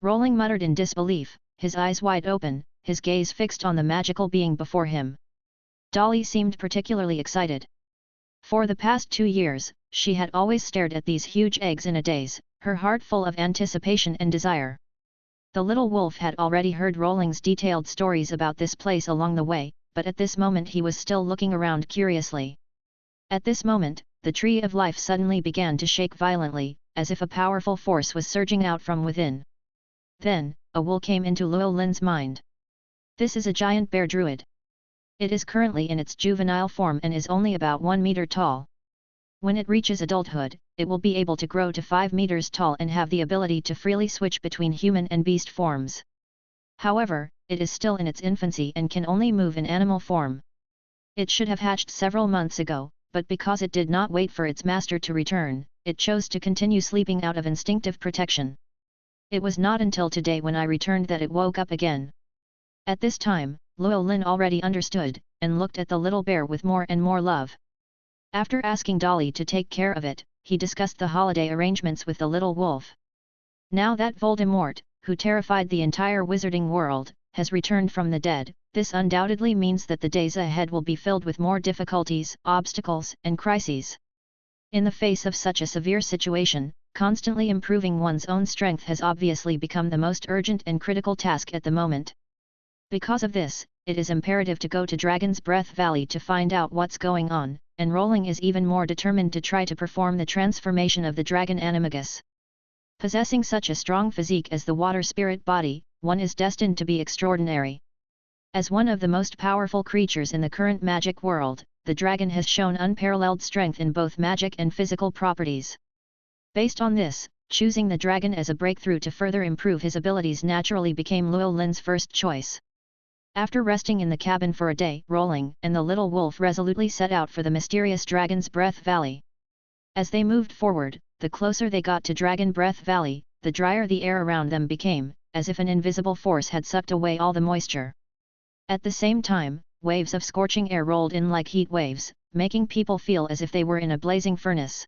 Rolling muttered in disbelief, his eyes wide open, his gaze fixed on the magical being before him. Dolly seemed particularly excited. For the past 2 years, she had always stared at these huge eggs in a daze, her heart full of anticipation and desire. The little wolf had already heard Rolling's detailed stories about this place along the way, but at this moment he was still looking around curiously. At this moment, the tree of life suddenly began to shake violently, as if a powerful force was surging out from within. Then, a will came into Llewellyn's mind. This is a giant bear druid. It is currently in its juvenile form and is only about 1 meter tall. When it reaches adulthood, it will be able to grow to 5 meters tall and have the ability to freely switch between human and beast forms. However, it is still in its infancy and can only move in animal form. It should have hatched several months ago, but because it did not wait for its master to return, it chose to continue sleeping out of instinctive protection. It was not until today when I returned that it woke up again. At this time, Llewellyn already understood, and looked at the little bear with more and more love. After asking Dolly to take care of it, he discussed the holiday arrangements with the little wolf. Now that Voldemort, who terrified the entire wizarding world, has returned from the dead, this undoubtedly means that the days ahead will be filled with more difficulties, obstacles, and crises. In the face of such a severe situation, constantly improving one's own strength has obviously become the most urgent and critical task at the moment. Because of this, it is imperative to go to Dragon's Breath Valley to find out what's going on, and Rolling is even more determined to try to perform the transformation of the dragon Animagus. Possessing such a strong physique as the water spirit body, one is destined to be extraordinary. As one of the most powerful creatures in the current magic world, the dragon has shown unparalleled strength in both magic and physical properties. Based on this, choosing the dragon as a breakthrough to further improve his abilities naturally became Llewellyn's first choice. After resting in the cabin for a day, Rolling and the little wolf resolutely set out for the mysterious Dragon's Breath Valley. As they moved forward, the closer they got to Dragon Breath Valley, the drier the air around them became, as if an invisible force had sucked away all the moisture. At the same time, waves of scorching air rolled in like heat waves, making people feel as if they were in a blazing furnace.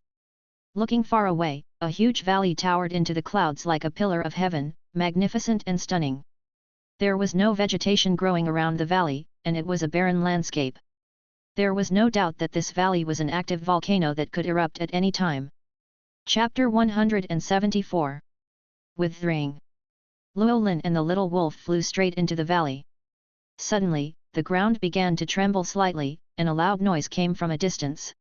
Looking far away, a huge valley towered into the clouds like a pillar of heaven, magnificent and stunning. There was no vegetation growing around the valley, and it was a barren landscape. There was no doubt that this valley was an active volcano that could erupt at any time. Chapter 174. Withering. Llewellyn and the little wolf flew straight into the valley. Suddenly, the ground began to tremble slightly, and a loud noise came from a distance.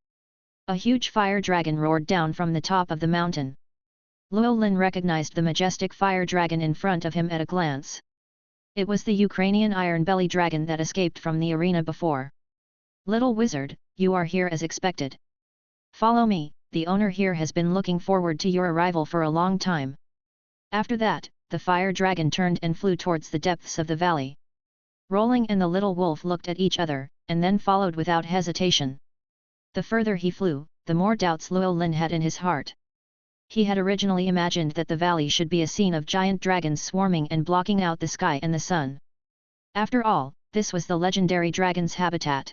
A huge fire dragon roared down from the top of the mountain. Llewellyn recognized the majestic fire dragon in front of him at a glance. It was the Ukrainian Iron Belly Dragon that escaped from the arena before. Little wizard, you are here as expected. Follow me, the owner here has been looking forward to your arrival for a long time. After that, the fire dragon turned and flew towards the depths of the valley. Rolling and the little wolf looked at each other, and then followed without hesitation. The further he flew, the more doubts Llewellyn had in his heart. He had originally imagined that the valley should be a scene of giant dragons swarming and blocking out the sky and the sun. After all, this was the legendary dragon's habitat.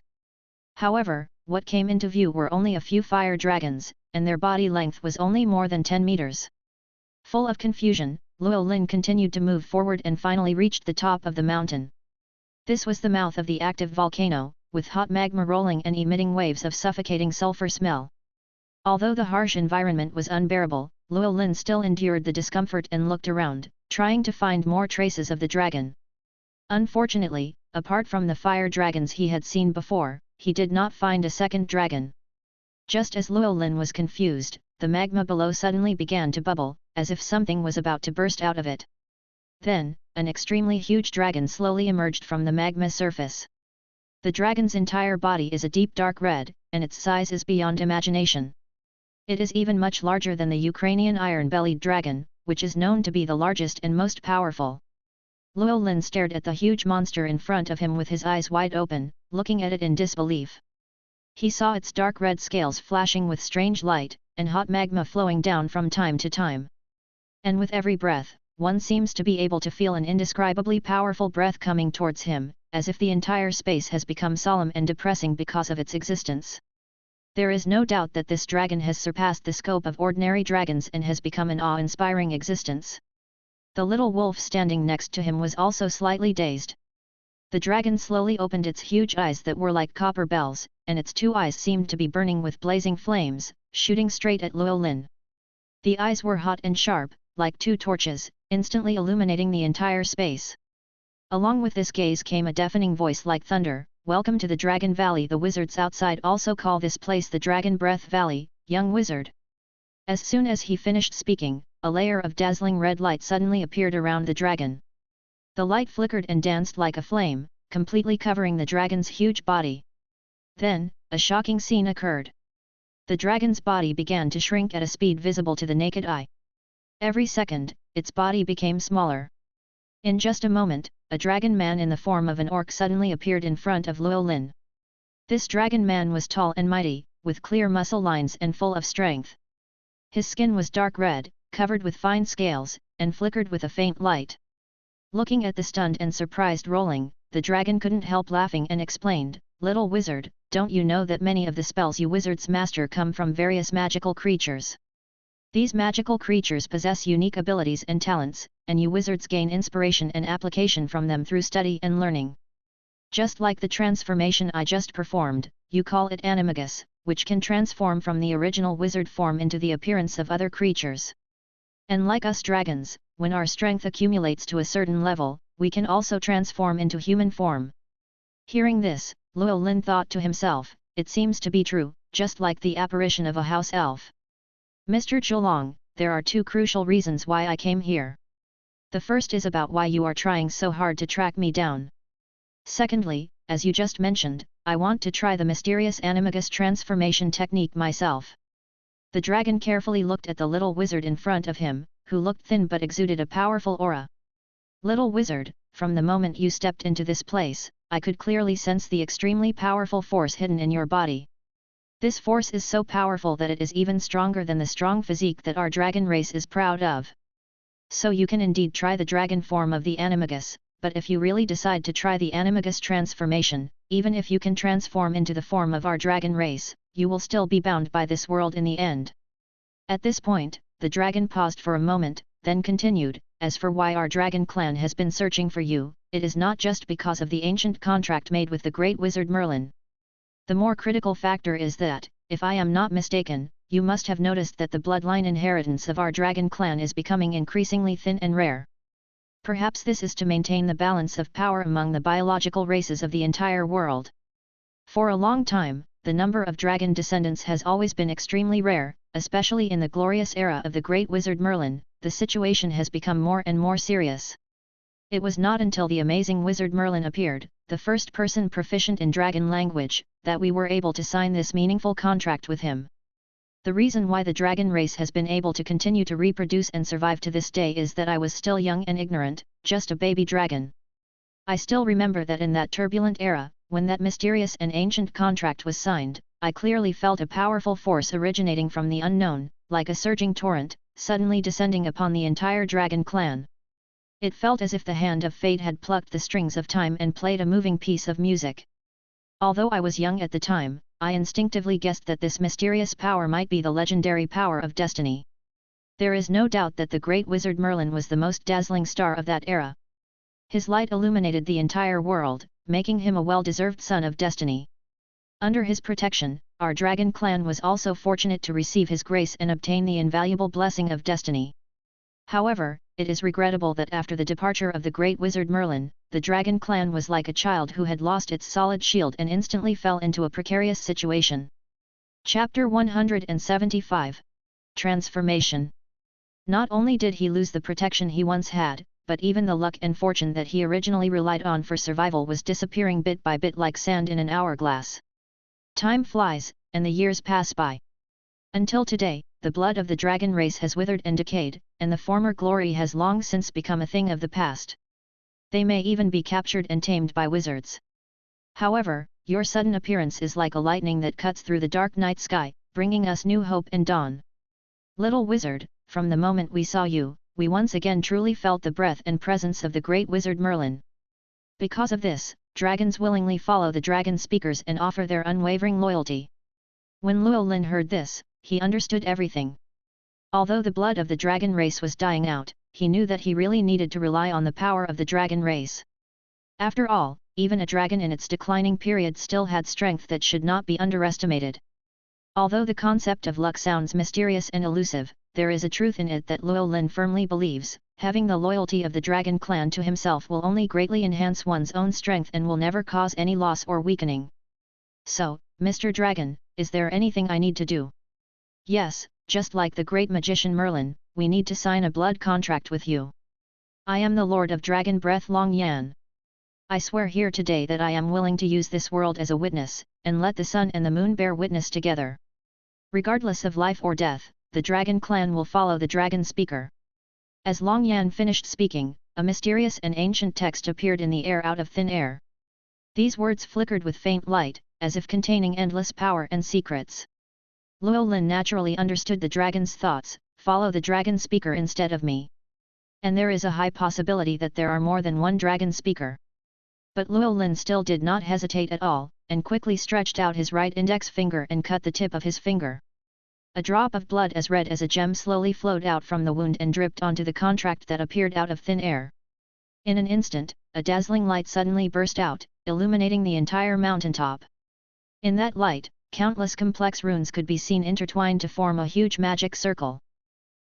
However, what came into view were only a few fire dragons, and their body length was only more than 10 meters. Full of confusion, Luo Lin continued to move forward and finally reached the top of the mountain. This was the mouth of the active volcano, with hot magma rolling and emitting waves of suffocating sulfur smell. Although the harsh environment was unbearable, Luo Lin still endured the discomfort and looked around, trying to find more traces of the dragon. Unfortunately, apart from the fire dragons he had seen before, he did not find a second dragon. Just as Luo Lin was confused, the magma below suddenly began to bubble, as if something was about to burst out of it. Then, an extremely huge dragon slowly emerged from the magma surface. The dragon's entire body is a deep dark red, and its size is beyond imagination. It is even much larger than the Ukrainian iron-bellied dragon, which is known to be the largest and most powerful. Luo Lin stared at the huge monster in front of him with his eyes wide open, looking at it in disbelief. He saw its dark red scales flashing with strange light, and hot magma flowing down from time to time. And with every breath, one seems to be able to feel an indescribably powerful breath coming towards him, as if the entire space has become solemn and depressing because of its existence. There is no doubt that this dragon has surpassed the scope of ordinary dragons and has become an awe-inspiring existence. The little wolf standing next to him was also slightly dazed. The dragon slowly opened its huge eyes that were like copper bells, and its two eyes seemed to be burning with blazing flames, shooting straight at Luo Lin. The eyes were hot and sharp, like two torches, instantly illuminating the entire space. Along with this gaze came a deafening voice like thunder. "Welcome to the Dragon Valley." The wizards outside also call this place the Dragon Breath Valley, young wizard. As soon as he finished speaking, a layer of dazzling red light suddenly appeared around the dragon. The light flickered and danced like a flame, completely covering the dragon's huge body. Then, a shocking scene occurred. The dragon's body began to shrink at a speed visible to the naked eye. Every second, its body became smaller. In just a moment, a dragon man in the form of an orc suddenly appeared in front of Luo Lin. This dragon man was tall and mighty, with clear muscle lines and full of strength. His skin was dark red, covered with fine scales, and flickered with a faint light. Looking at the stunned and surprised Rolling, the dragon couldn't help laughing and explained, "Little wizard, don't you know that many of the spells you wizards master come from various magical creatures? These magical creatures possess unique abilities and talents, and you wizards gain inspiration and application from them through study and learning. Just like the transformation I just performed, you call it animagus, which can transform from the original wizard form into the appearance of other creatures. And like us dragons, when our strength accumulates to a certain level, we can also transform into human form." Hearing this, Luo Lin thought to himself, it seems to be true, just like the apparition of a house elf. "Mr. Zhulong, there are two crucial reasons why I came here. The first is about why you are trying so hard to track me down. Secondly, as you just mentioned, I want to try the mysterious animagus transformation technique myself." The dragon carefully looked at the little wizard in front of him, who looked thin but exuded a powerful aura. "Little wizard, from the moment you stepped into this place, I could clearly sense the extremely powerful force hidden in your body. This force is so powerful that it is even stronger than the strong physique that our dragon race is proud of. So you can indeed try the dragon form of the animagus, but if you really decide to try the animagus transformation, even if you can transform into the form of our dragon race, you will still be bound by this world in the end." At this point, the dragon paused for a moment, then continued, "As for why our dragon clan has been searching for you, it is not just because of the ancient contract made with the great wizard Merlin. The more critical factor is that, if I am not mistaken, you must have noticed that the bloodline inheritance of our dragon clan is becoming increasingly thin and rare. Perhaps this is to maintain the balance of power among the biological races of the entire world. For a long time, the number of dragon descendants has always been extremely rare, especially in the glorious era of the great wizard Merlin. The situation has become more and more serious. It was not until the amazing wizard Merlin appeared, the first person proficient in dragon language, that we were able to sign this meaningful contract with him. The reason why the dragon race has been able to continue to reproduce and survive to this day is that I was still young and ignorant, just a baby dragon. I still remember that in that turbulent era, when that mysterious and ancient contract was signed, I clearly felt a powerful force originating from the unknown, like a surging torrent, suddenly descending upon the entire dragon clan. It felt as if the hand of fate had plucked the strings of time and played a moving piece of music. Although I was young at the time, I instinctively guessed that this mysterious power might be the legendary power of destiny. There is no doubt that the great wizard Merlin was the most dazzling star of that era. His light illuminated the entire world, making him a well-deserved son of destiny. Under his protection, our dragon clan was also fortunate to receive his grace and obtain the invaluable blessing of destiny. However, it is regrettable that after the departure of the great wizard Merlin, the dragon clan was like a child who had lost its solid shield and instantly fell into a precarious situation. Chapter 175. Transformation. Not only did he lose the protection he once had, but even the luck and fortune that he originally relied on for survival was disappearing bit by bit like sand in an hourglass. Time flies, and the years pass by. Until today, the blood of the dragon race has withered and decayed, and the former glory has long since become a thing of the past. They may even be captured and tamed by wizards. However, your sudden appearance is like a lightning that cuts through the dark night sky, bringing us new hope and dawn. Little wizard, from the moment we saw you, we once again truly felt the breath and presence of the great wizard Merlin. Because of this, dragons willingly follow the dragon speakers and offer their unwavering loyalty. When Llewellyn heard this, he understood everything. Although the blood of the dragon race was dying out, he knew that he really needed to rely on the power of the dragon race. After all, even a dragon in its declining period still had strength that should not be underestimated. Although the concept of luck sounds mysterious and elusive, there is a truth in it that Llewellyn firmly believes. Having the loyalty of the dragon clan to himself will only greatly enhance one's own strength and will never cause any loss or weakening. So, Mr. Dragon, is there anything I need to do? Yes, just like the great magician Merlin, we need to sign a blood contract with you. I am the Lord of Dragon Breath Long Yan. I swear here today that I am willing to use this world as a witness, and let the sun and the moon bear witness together. Regardless of life or death, the dragon clan will follow the dragon speaker. As Long Yan finished speaking, a mysterious and ancient text appeared in the air out of thin air. These words flickered with faint light, as if containing endless power and secrets. Llewellyn naturally understood the dragon's thoughts: follow the dragon speaker instead of me. And there is a high possibility that there are more than one dragon speaker. But Llewellyn still did not hesitate at all, and quickly stretched out his right index finger and cut the tip of his finger. A drop of blood as red as a gem slowly flowed out from the wound and dripped onto the contract that appeared out of thin air. In an instant, a dazzling light suddenly burst out, illuminating the entire mountaintop. In that light, countless complex runes could be seen intertwined to form a huge magic circle.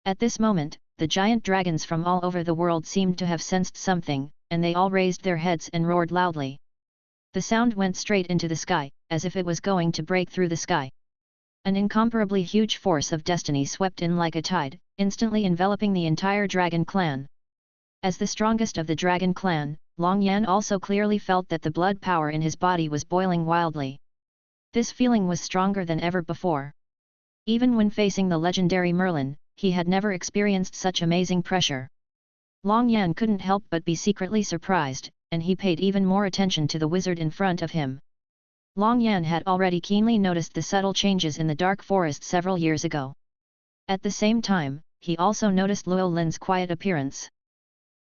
At this moment, the giant dragons from all over the world seemed to have sensed something, and they all raised their heads and roared loudly. The sound went straight into the sky, as if it was going to break through the sky. An incomparably huge force of destiny swept in like a tide, instantly enveloping the entire dragon clan. As the strongest of the dragon clan, Long Yan also clearly felt that the blood power in his body was boiling wildly. This feeling was stronger than ever before. Even when facing the legendary Merlin, he had never experienced such amazing pressure. Long Yan couldn't help but be secretly surprised, and he paid even more attention to the wizard in front of him. Long Yan had already keenly noticed the subtle changes in the dark forest several years ago. At the same time, he also noticed Llewellyn's quiet appearance.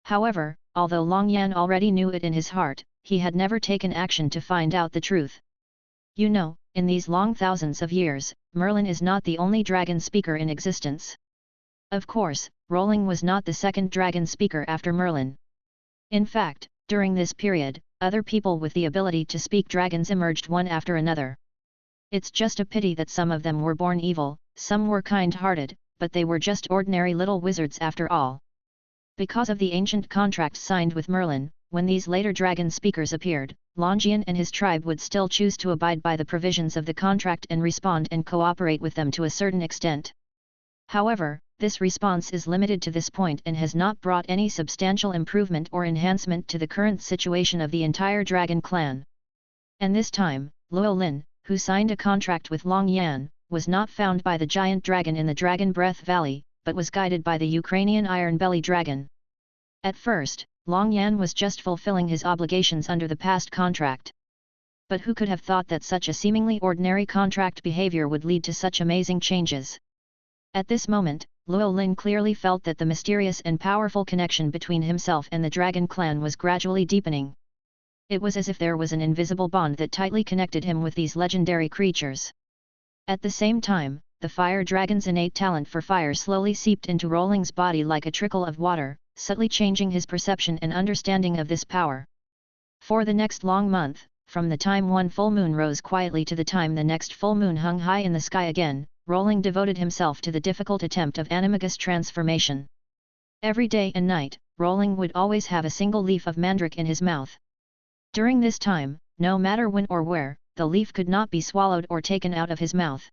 However, although Long Yan already knew it in his heart, he had never taken action to find out the truth. You know, in these long thousands of years, Merlin is not the only dragon speaker in existence. Of course, Rolling was not the second dragon speaker after Merlin. In fact, during this period, other people with the ability to speak dragons emerged one after another. It's just a pity that some of them were born evil, some were kind-hearted, but they were just ordinary little wizards after all. Because of the ancient contract signed with Merlin, when these later dragon speakers appeared, Longian and his tribe would still choose to abide by the provisions of the contract and respond and cooperate with them to a certain extent. However, this response is limited to this point and has not brought any substantial improvement or enhancement to the current situation of the entire dragon clan. And this time, Llewellyn, who signed a contract with Long Yan, was not found by the giant dragon in the Dragon Breath Valley, but was guided by the Ukrainian Iron Belly Dragon. At first, Long Yan was just fulfilling his obligations under the past contract. But who could have thought that such a seemingly ordinary contract behavior would lead to such amazing changes? At this moment, Llewellyn clearly felt that the mysterious and powerful connection between himself and the dragon clan was gradually deepening. It was as if there was an invisible bond that tightly connected him with these legendary creatures. At the same time, the fire dragon's innate talent for fire slowly seeped into Rolling's body like a trickle of water, subtly changing his perception and understanding of this power. For the next long month, from the time one full moon rose quietly to the time the next full moon hung high in the sky again, Rolling devoted himself to the difficult attempt of animagus transformation. Every day and night, Rolling would always have a single leaf of mandrake in his mouth. During this time, no matter when or where, the leaf could not be swallowed or taken out of his mouth.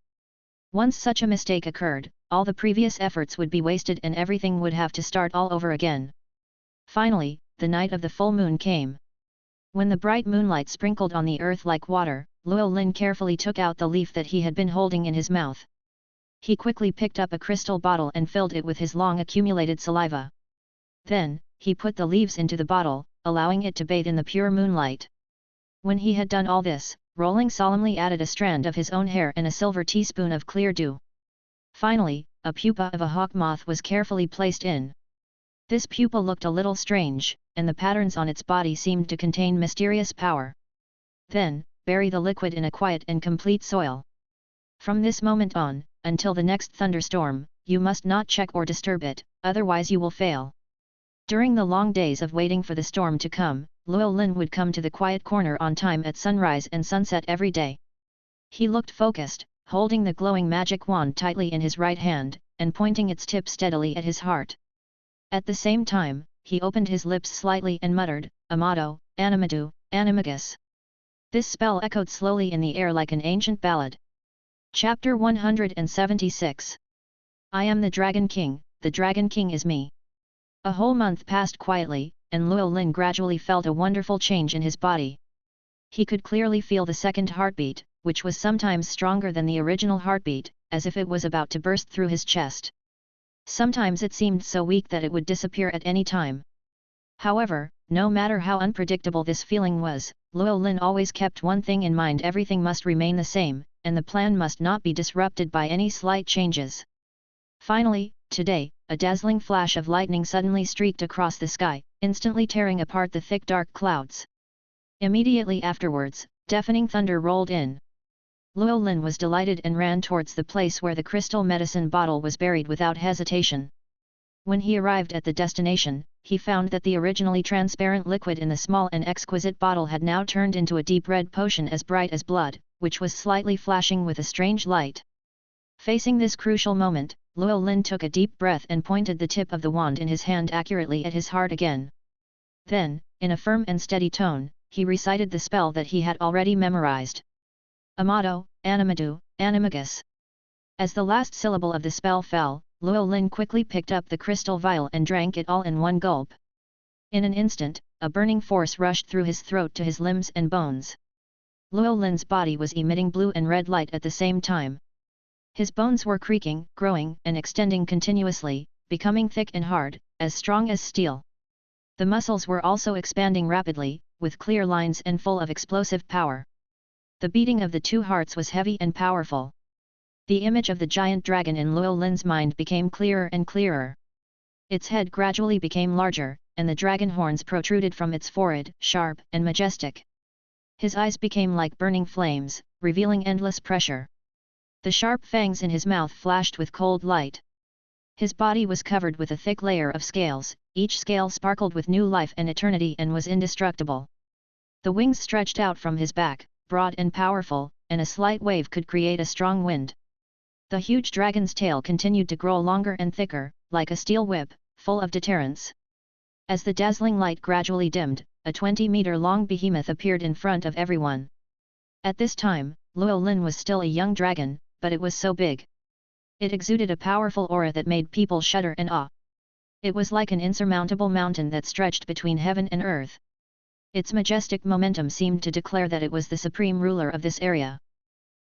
Once such a mistake occurred, all the previous efforts would be wasted and everything would have to start all over again. Finally, the night of the full moon came. When the bright moonlight sprinkled on the earth like water, Luo Lin carefully took out the leaf that he had been holding in his mouth. He quickly picked up a crystal bottle and filled it with his long accumulated saliva. Then, he put the leaves into the bottle, allowing it to bathe in the pure moonlight. When he had done all this, Rolling solemnly added a strand of his own hair and a silver teaspoon of clear dew. Finally, a pupa of a hawk moth was carefully placed in. This pupa looked a little strange, and the patterns on its body seemed to contain mysterious power. Then, bury the liquid in a quiet and complete soil. From this moment on, until the next thunderstorm, you must not check or disturb it, otherwise you will fail. During the long days of waiting for the storm to come, Luo Lin would come to the quiet corner on time at sunrise and sunset every day. He looked focused, holding the glowing magic wand tightly in his right hand, and pointing its tip steadily at his heart. At the same time, he opened his lips slightly and muttered, Amado, Animadu, Animagus. This spell echoed slowly in the air like an ancient ballad. Chapter 176. I am the Dragon King, the Dragon King is me. A whole month passed quietly, and Luo Lin gradually felt a wonderful change in his body. He could clearly feel the second heartbeat, which was sometimes stronger than the original heartbeat, as if it was about to burst through his chest. Sometimes it seemed so weak that it would disappear at any time. However, no matter how unpredictable this feeling was, Luo Lin always kept one thing in mind: everything must remain the same, and the plan must not be disrupted by any slight changes. Finally, today, a dazzling flash of lightning suddenly streaked across the sky, instantly tearing apart the thick dark clouds. Immediately afterwards, deafening thunder rolled in. Luo Lin was delighted and ran towards the place where the crystal medicine bottle was buried without hesitation. When he arrived at the destination, he found that the originally transparent liquid in the small and exquisite bottle had now turned into a deep red potion as bright as blood, which was slightly flashing with a strange light. Facing this crucial moment, Luo Lin took a deep breath and pointed the tip of the wand in his hand accurately at his heart again. Then, in a firm and steady tone, he recited the spell that he had already memorized. Amado, Animadu, Animagus. As the last syllable of the spell fell, Luo Lin quickly picked up the crystal vial and drank it all in one gulp. In an instant, a burning force rushed through his throat to his limbs and bones. Luo Lin's body was emitting blue and red light at the same time. His bones were creaking, growing and extending continuously, becoming thick and hard, as strong as steel. The muscles were also expanding rapidly, with clear lines and full of explosive power. The beating of the two hearts was heavy and powerful. The image of the giant dragon in Luo Lin's mind became clearer and clearer. Its head gradually became larger, and the dragon horns protruded from its forehead, sharp and majestic. His eyes became like burning flames, revealing endless pressure. The sharp fangs in his mouth flashed with cold light. His body was covered with a thick layer of scales, each scale sparkled with new life and eternity and was indestructible. The wings stretched out from his back, broad and powerful, and a slight wave could create a strong wind. The huge dragon's tail continued to grow longer and thicker, like a steel whip, full of deterrence. As the dazzling light gradually dimmed, a 20-meter-long behemoth appeared in front of everyone. At this time, Luo Lin was still a young dragon, but it was so big. It exuded a powerful aura that made people shudder in awe. It was like an insurmountable mountain that stretched between heaven and earth. Its majestic momentum seemed to declare that it was the supreme ruler of this area.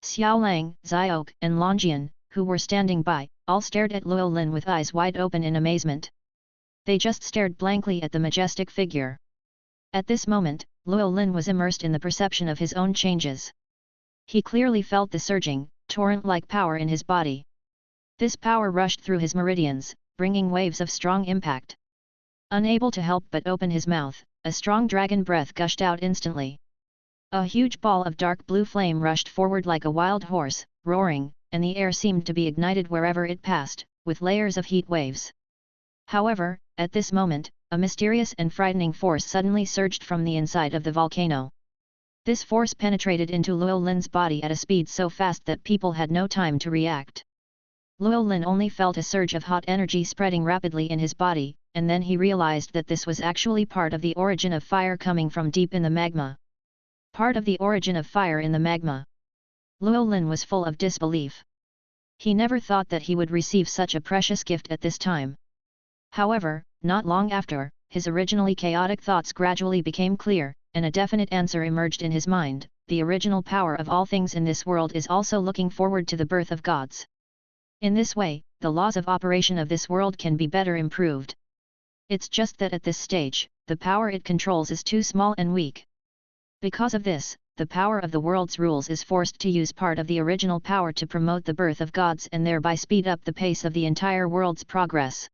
Xiaolang, Xiaoke and Longjian, who were standing by, all stared at Luo Lin with eyes wide open in amazement. They just stared blankly at the majestic figure. At this moment, Luo Lin was immersed in the perception of his own changes. He clearly felt the surging, torrent-like power in his body. This power rushed through his meridians, bringing waves of strong impact. Unable to help but open his mouth, a strong dragon breath gushed out instantly. A huge ball of dark blue flame rushed forward like a wild horse, roaring, and the air seemed to be ignited wherever it passed, with layers of heat waves. However, at this moment, a mysterious and frightening force suddenly surged from the inside of the volcano. This force penetrated into Luo Lin's body at a speed so fast that people had no time to react. Luo Lin only felt a surge of hot energy spreading rapidly in his body, and then he realized that this was actually part of the origin of fire coming from deep in the magma. Part of the origin of fire in the magma. Luo Lin was full of disbelief. He never thought that he would receive such a precious gift at this time. However, not long after, his originally chaotic thoughts gradually became clear, and a definite answer emerged in his mind: the original power of all things in this world is also looking forward to the birth of gods. In this way, the laws of operation of this world can be better improved. It's just that at this stage, the power it controls is too small and weak. Because of this, the power of the world's rules is forced to use part of the original power to promote the birth of gods and thereby speed up the pace of the entire world's progress.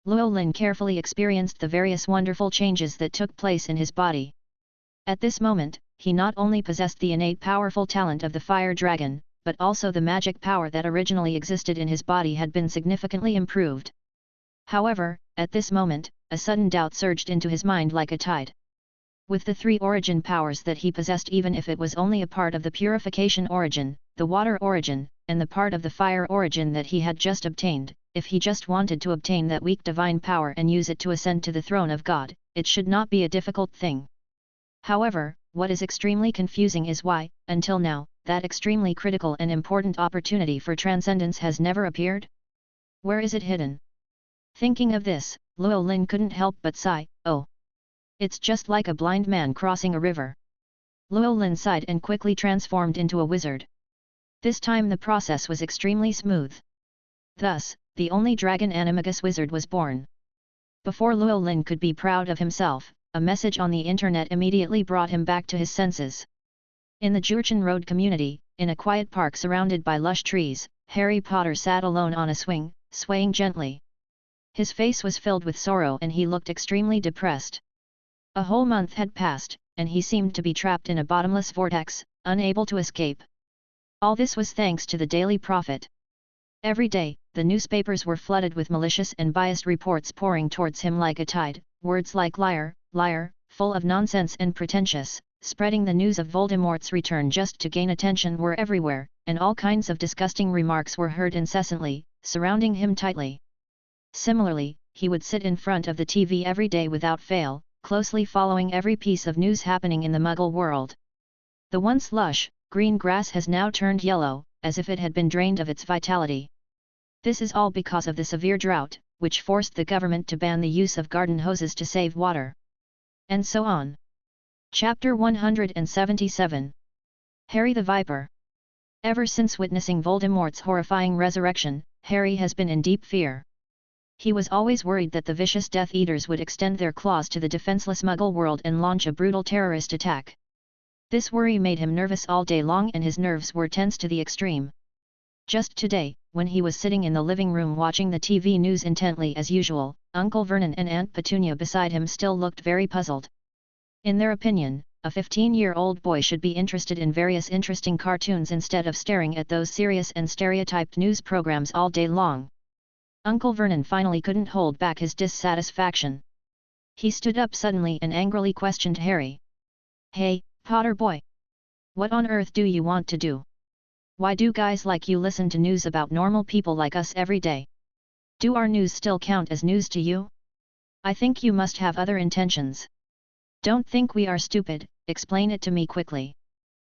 Luo Lin carefully experienced the various wonderful changes that took place in his body. At this moment, he not only possessed the innate powerful talent of the fire dragon, but also the magic power that originally existed in his body had been significantly improved. However, at this moment, a sudden doubt surged into his mind like a tide. With the three origin powers that he possessed, even if it was only a part of the purification origin, the water origin, and the part of the fire origin that he had just obtained, if he just wanted to obtain that weak divine power and use it to ascend to the throne of God, it should not be a difficult thing. However, what is extremely confusing is why, until now, that extremely critical and important opportunity for transcendence has never appeared? Where is it hidden? Thinking of this, Luo Lin couldn't help but sigh, oh. It's just like a blind man crossing a river. Luo Lin sighed and quickly transformed into a wizard. This time the process was extremely smooth. Thus, the only dragon animagus wizard was born. Before Luo Lin could be proud of himself, a message on the internet immediately brought him back to his senses. In the Jurchen Road community, in a quiet park surrounded by lush trees, Harry Potter sat alone on a swing, swaying gently. His face was filled with sorrow and he looked extremely depressed. A whole month had passed, and he seemed to be trapped in a bottomless vortex, unable to escape. All this was thanks to the Daily Prophet. Every day, the newspapers were flooded with malicious and biased reports pouring towards him like a tide, words like liar, liar, full of nonsense and pretentious, spreading the news of Voldemort's return just to gain attention were everywhere, and all kinds of disgusting remarks were heard incessantly, surrounding him tightly. Similarly, he would sit in front of the TV every day without fail, closely following every piece of news happening in the Muggle world. The once lush, green grass has now turned yellow, as if it had been drained of its vitality. This is all because of the severe drought, which forced the government to ban the use of garden hoses to save water. And so on. Chapter 177. Harry the Viper. Ever since witnessing Voldemort's horrifying resurrection, Harry has been in deep fear. He was always worried that the vicious Death Eaters would extend their claws to the defenseless Muggle world and launch a brutal terrorist attack. This worry made him nervous all day long and his nerves were tense to the extreme. Just today, when he was sitting in the living room watching the TV news intently as usual, Uncle Vernon and Aunt Petunia beside him still looked very puzzled. In their opinion, a 15-year-old boy should be interested in various interesting cartoons instead of staring at those serious and stereotyped news programs all day long. Uncle Vernon finally couldn't hold back his dissatisfaction. He stood up suddenly and angrily questioned Harry. "Hey, Potter boy! What on earth do you want to do? Why do guys like you listen to news about normal people like us every day? Do our news still count as news to you? I think you must have other intentions. Don't think we are stupid, explain it to me quickly."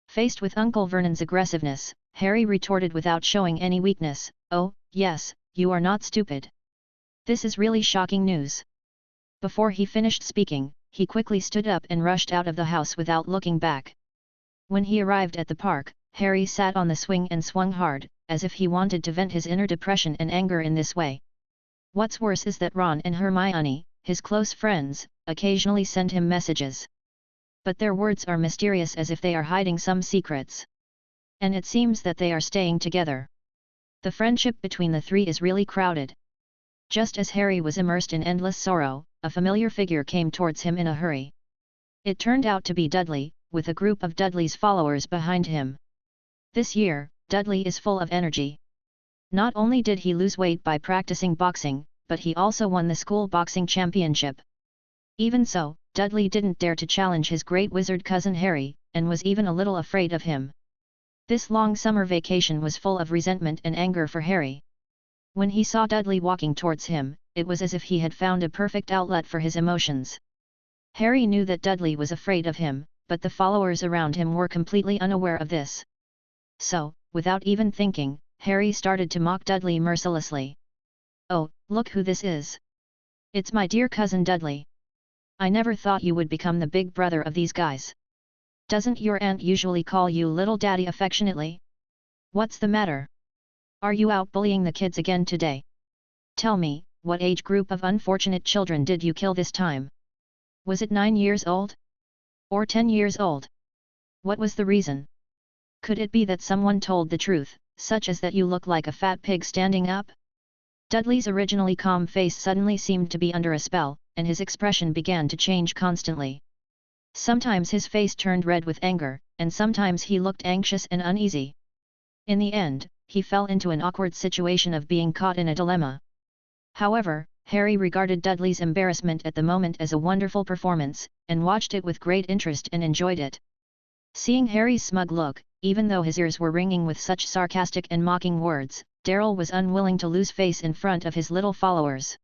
Faced with Uncle Vernon's aggressiveness, Harry retorted without showing any weakness, "Oh, yes, you are not stupid. This is really shocking news." Before he finished speaking, he quickly stood up and rushed out of the house without looking back. When he arrived at the park, Harry sat on the swing and swung hard, as if he wanted to vent his inner depression and anger in this way. What's worse is that Ron and Hermione, his close friends, occasionally send him messages. But their words are mysterious as if they are hiding some secrets. And it seems that they are staying together. The friendship between the three is really crowded. Just as Harry was immersed in endless sorrow, a familiar figure came towards him in a hurry. It turned out to be Dudley, with a group of Dudley's followers behind him. This year, Dudley is full of energy. Not only did he lose weight by practicing boxing, but he also won the school boxing championship. Even so, Dudley didn't dare to challenge his great wizard cousin Harry, and was even a little afraid of him. This long summer vacation was full of resentment and anger for Harry. When he saw Dudley walking towards him, it was as if he had found a perfect outlet for his emotions. Harry knew that Dudley was afraid of him, but the followers around him were completely unaware of this. So, without even thinking, Harry started to mock Dudley mercilessly. "Oh, look who this is! It's my dear cousin Dudley. I never thought you would become the big brother of these guys. Doesn't your aunt usually call you little daddy affectionately? What's the matter? Are you out bullying the kids again today? Tell me, what age group of unfortunate children did you kill this time? Was it 9 years old? Or 10 years old? What was the reason? Could it be that someone told the truth, such as that you look like a fat pig standing up?" Dudley's originally calm face suddenly seemed to be under a spell, and his expression began to change constantly. Sometimes his face turned red with anger, and sometimes he looked anxious and uneasy. In the end, he fell into an awkward situation of being caught in a dilemma. However, Harry regarded Dudley's embarrassment at the moment as a wonderful performance, and watched it with great interest and enjoyed it. Seeing Harry's smug look, even though his ears were ringing with such sarcastic and mocking words, Darryl was unwilling to lose face in front of his little followers.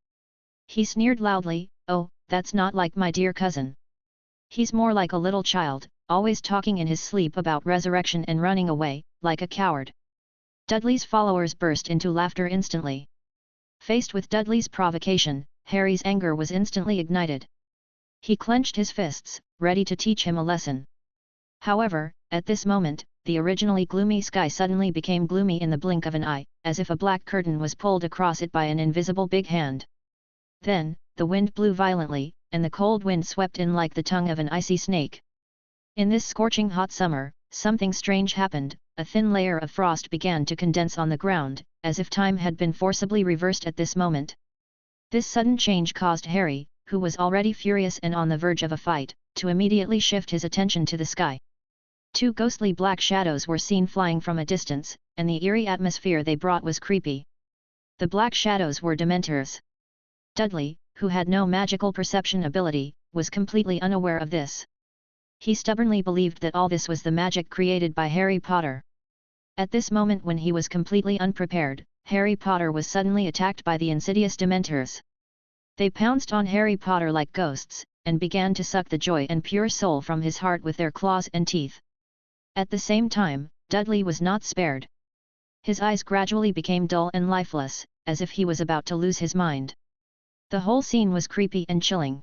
He sneered loudly, "Oh, that's not like my dear cousin. He's more like a little child, always talking in his sleep about resurrection and running away, like a coward." Dudley's followers burst into laughter instantly. Faced with Dudley's provocation, Harry's anger was instantly ignited. He clenched his fists, ready to teach him a lesson. However, at this moment, the originally gloomy sky suddenly became gloomy in the blink of an eye, as if a black curtain was pulled across it by an invisible big hand. Then, the wind blew violently, and the cold wind swept in like the tongue of an icy snake. In this scorching hot summer, something strange happened. A thin layer of frost began to condense on the ground, as if time had been forcibly reversed at this moment. This sudden change caused Harry, who was already furious and on the verge of a fight, to immediately shift his attention to the sky. 2 ghostly black shadows were seen flying from a distance, and the eerie atmosphere they brought was creepy. The black shadows were Dementors. Dudley, who had no magical perception ability, was completely unaware of this. He stubbornly believed that all this was the magic created by Harry Potter. At this moment, when he was completely unprepared, Harry Potter was suddenly attacked by the insidious Dementors. They pounced on Harry Potter like ghosts, and began to suck the joy and pure soul from his heart with their claws and teeth. At the same time, Dudley was not spared. His eyes gradually became dull and lifeless, as if he was about to lose his mind. The whole scene was creepy and chilling.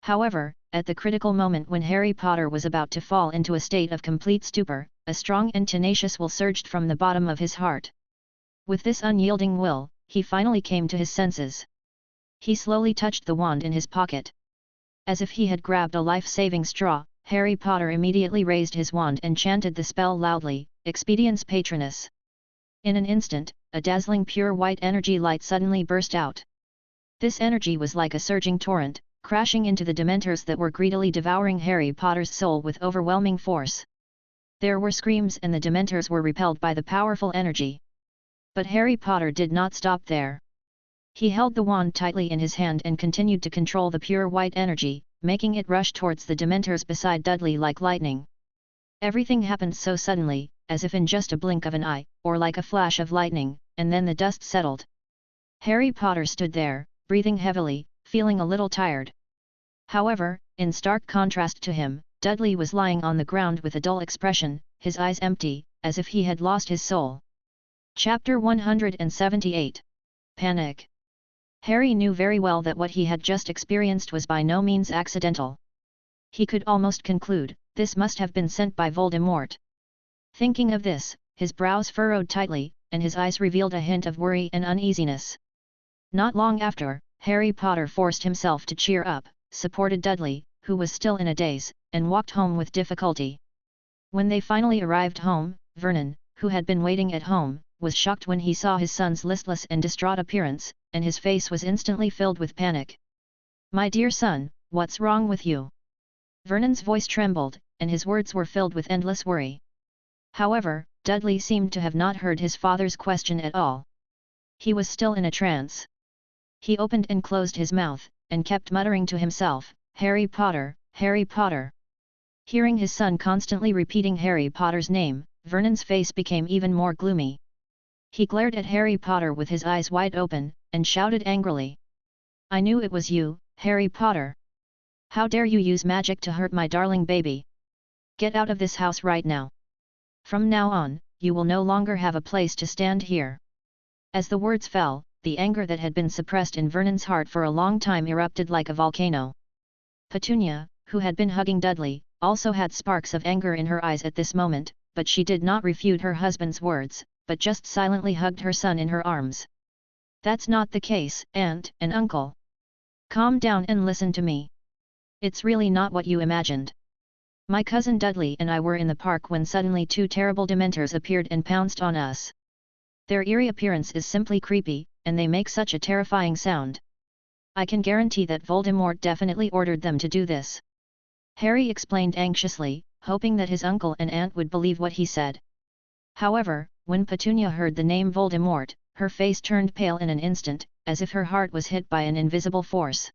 However, at the critical moment when Harry Potter was about to fall into a state of complete stupor, a strong and tenacious will surged from the bottom of his heart. With this unyielding will, he finally came to his senses. He slowly touched the wand in his pocket. As if he had grabbed a life-saving straw, Harry Potter immediately raised his wand and chanted the spell loudly, Expediens Patronus. In an instant, a dazzling pure white energy light suddenly burst out. This energy was like a surging torrent, crashing into the Dementors that were greedily devouring Harry Potter's soul with overwhelming force. There were screams and the Dementors were repelled by the powerful energy. But Harry Potter did not stop there. He held the wand tightly in his hand and continued to control the pure white energy, making it rush towards the Dementors beside Dudley like lightning. Everything happened so suddenly, as if in just a blink of an eye, or like a flash of lightning, and then the dust settled. Harry Potter stood there, breathing heavily, feeling a little tired. However, in stark contrast to him, Dudley was lying on the ground with a dull expression, his eyes empty, as if he had lost his soul. Chapter 178. Panic. Harry knew very well that what he had just experienced was by no means accidental. He could almost conclude, this must have been sent by Voldemort. Thinking of this, his brows furrowed tightly, and his eyes revealed a hint of worry and uneasiness. Not long after, Harry Potter forced himself to cheer up, supported Dudley, who was still in a daze, and walked home with difficulty. When they finally arrived home, Vernon, who had been waiting at home, was shocked when he saw his son's listless and distraught appearance, and his face was instantly filled with panic. "My dear son, what's wrong with you?" Vernon's voice trembled, and his words were filled with endless worry. However, Dudley seemed to have not heard his father's question at all. He was still in a trance. He opened and closed his mouth, and kept muttering to himself, "Harry Potter, Harry Potter." Hearing his son constantly repeating Harry Potter's name, Vernon's face became even more gloomy. He glared at Harry Potter with his eyes wide open, and shouted angrily. "I knew it was you, Harry Potter. How dare you use magic to hurt my darling baby? Get out of this house right now. From now on, you will no longer have a place to stand here." As the words fell, the anger that had been suppressed in Vernon's heart for a long time erupted like a volcano. Petunia, who had been hugging Dudley, also had sparks of anger in her eyes at this moment, but she did not refute her husband's words, but just silently hugged her son in her arms. "That's not the case, Aunt and Uncle. Calm down and listen to me. It's really not what you imagined. My cousin Dudley and I were in the park when suddenly two terrible dementors appeared and pounced on us. Their eerie appearance is simply creepy, and they make such a terrifying sound. I can guarantee that Voldemort definitely ordered them to do this." Harry explained anxiously, hoping that his uncle and aunt would believe what he said. However, when Petunia heard the name Voldemort, her face turned pale in an instant, as if her heart was hit by an invisible force.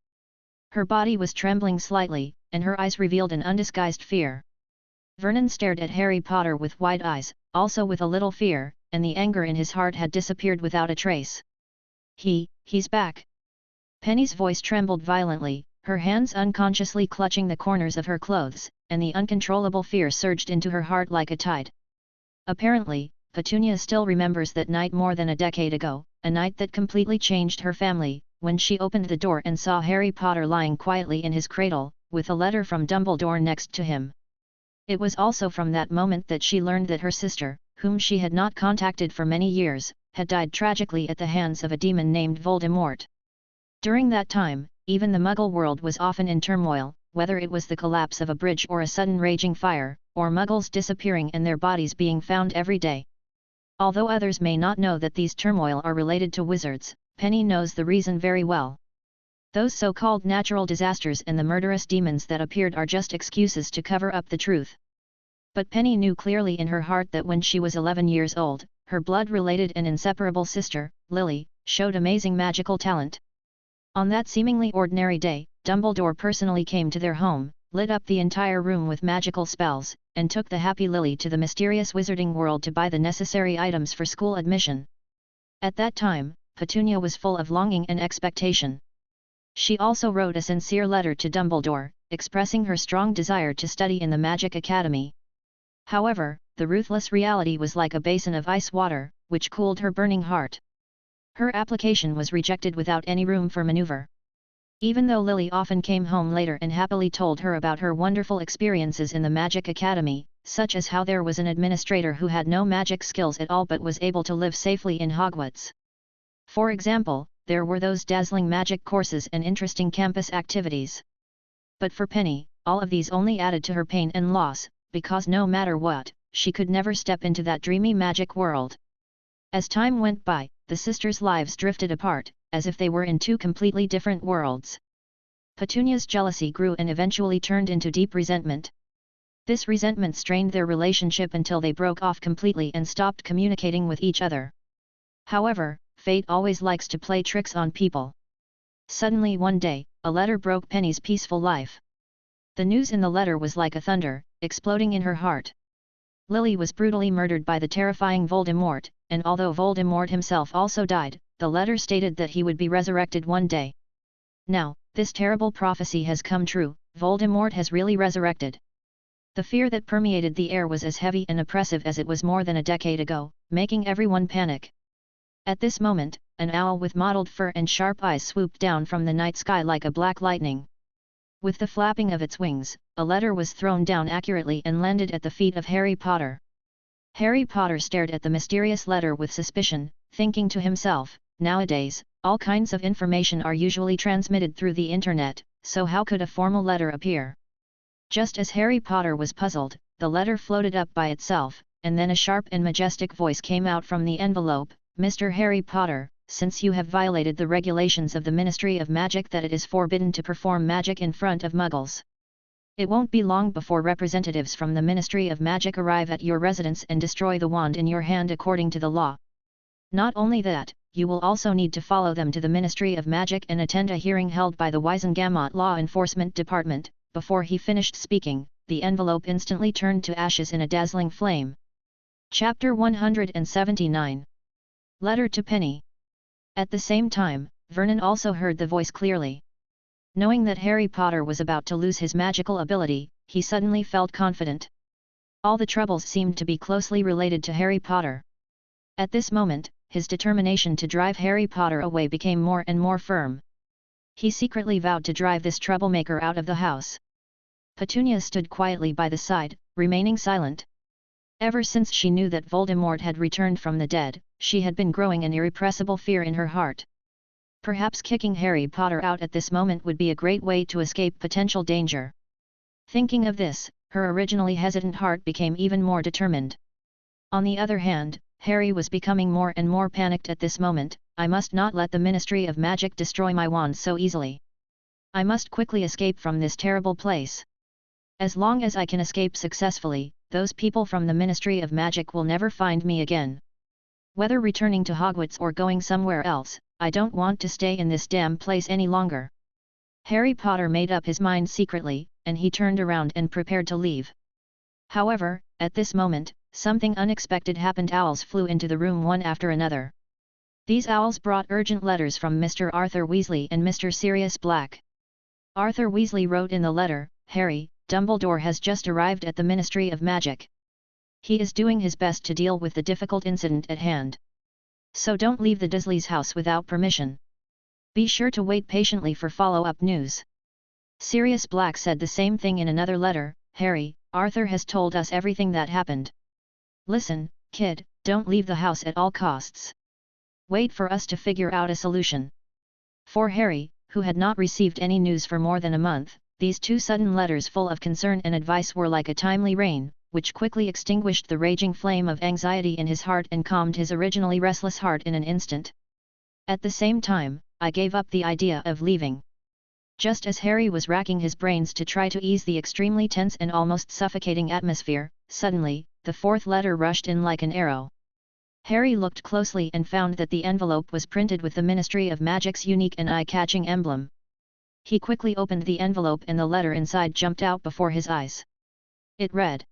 Her body was trembling slightly, and her eyes revealed an undisguised fear. Vernon stared at Harry Potter with wide eyes, also with a little fear, and the anger in his heart had disappeared without a trace. He's back." Penny's voice trembled violently, her hands unconsciously clutching the corners of her clothes, and the uncontrollable fear surged into her heart like a tide. Apparently, Petunia still remembers that night more than a decade ago, a night that completely changed her family, when she opened the door and saw Harry Potter lying quietly in his cradle, with a letter from Dumbledore next to him. It was also from that moment that she learned that her sister, whom she had not contacted for many years, had died tragically at the hands of a demon named Voldemort. During that time, even the Muggle world was often in turmoil, whether it was the collapse of a bridge or a sudden raging fire, or Muggles disappearing and their bodies being found every day. Although others may not know that these turmoil are related to wizards, Penny knows the reason very well. Those so-called natural disasters and the murderous demons that appeared are just excuses to cover up the truth. But Penny knew clearly in her heart that when she was 11 years old, her blood-related and inseparable sister, Lily, showed amazing magical talent. On that seemingly ordinary day, Dumbledore personally came to their home, lit up the entire room with magical spells, and took the happy Lily to the mysterious wizarding world to buy the necessary items for school admission. At that time, Petunia was full of longing and expectation. She also wrote a sincere letter to Dumbledore, expressing her strong desire to study in the Magic Academy. However, the ruthless reality was like a basin of ice water, which cooled her burning heart. Her application was rejected without any room for maneuver. Even though Lily often came home later and happily told her about her wonderful experiences in the Magic Academy, such as how there was an administrator who had no magic skills at all but was able to live safely in Hogwarts. For example, there were those dazzling magic courses and interesting campus activities. But for Penny, all of these only added to her pain and loss, because no matter what, she could never step into that dreamy magic world. As time went by, the sisters' lives drifted apart, as if they were in two completely different worlds. Petunia's jealousy grew and eventually turned into deep resentment. This resentment strained their relationship until they broke off completely and stopped communicating with each other. However, fate always likes to play tricks on people. Suddenly one day, a letter broke Penny's peaceful life. The news in the letter was like a thunder, exploding in her heart. Lily was brutally murdered by the terrifying Voldemort, and although Voldemort himself also died, the letter stated that he would be resurrected one day. Now, this terrible prophecy has come true, Voldemort has really resurrected. The fear that permeated the air was as heavy and oppressive as it was more than a decade ago, making everyone panic. At this moment, an owl with mottled fur and sharp eyes swooped down from the night sky like a black lightning. With the flapping of its wings, a letter was thrown down accurately and landed at the feet of Harry Potter. Harry Potter stared at the mysterious letter with suspicion, thinking to himself, nowadays, all kinds of information are usually transmitted through the internet, so how could a formal letter appear? Just as Harry Potter was puzzled, the letter floated up by itself, and then a sharp and majestic voice came out from the envelope, "Mr. Harry Potter, since you have violated the regulations of the Ministry of Magic that it is forbidden to perform magic in front of Muggles. It won't be long before representatives from the Ministry of Magic arrive at your residence and destroy the wand in your hand according to the law. Not only that, you will also need to follow them to the Ministry of Magic and attend a hearing held by the Wisengamot Law Enforcement Department." Before he finished speaking, the envelope instantly turned to ashes in a dazzling flame. Chapter 179. Letter to Penny. At the same time, Vernon also heard the voice clearly. Knowing that Harry Potter was about to lose his magical ability, he suddenly felt confident. All the troubles seemed to be closely related to Harry Potter. At this moment, his determination to drive Harry Potter away became more and more firm. He secretly vowed to drive this troublemaker out of the house. Petunia stood quietly by the side, remaining silent. Ever since she knew that Voldemort had returned from the dead, she had been growing an irrepressible fear in her heart. Perhaps kicking Harry Potter out at this moment would be a great way to escape potential danger. Thinking of this, her originally hesitant heart became even more determined. On the other hand, Harry was becoming more and more panicked at this moment. I must not let the Ministry of Magic destroy my wand so easily. I must quickly escape from this terrible place. As long as I can escape successfully, those people from the Ministry of Magic will never find me again. Whether returning to Hogwarts or going somewhere else, I don't want to stay in this damn place any longer. Harry Potter made up his mind secretly, and he turned around and prepared to leave. However, at this moment, something unexpected happened. Owls flew into the room one after another. These owls brought urgent letters from Mr. Arthur Weasley and Mr. Sirius Black. Arthur Weasley wrote in the letter, "Harry, Dumbledore has just arrived at the Ministry of Magic. He is doing his best to deal with the difficult incident at hand. So don't leave the Dursleys' house without permission. Be sure to wait patiently for follow-up news." Sirius Black said the same thing in another letter, "Harry, Arthur has told us everything that happened. Listen, kid, don't leave the house at all costs. Wait for us to figure out a solution." For Harry, who had not received any news for more than a month, these two sudden letters full of concern and advice were like a timely rain, which quickly extinguished the raging flame of anxiety in his heart and calmed his originally restless heart in an instant. At the same time, I gave up the idea of leaving. Just as Harry was racking his brains to try to ease the extremely tense and almost suffocating atmosphere, suddenly, the fourth letter rushed in like an arrow. Harry looked closely and found that the envelope was printed with the Ministry of Magic's unique and eye-catching emblem. He quickly opened the envelope and the letter inside jumped out before his eyes. It read,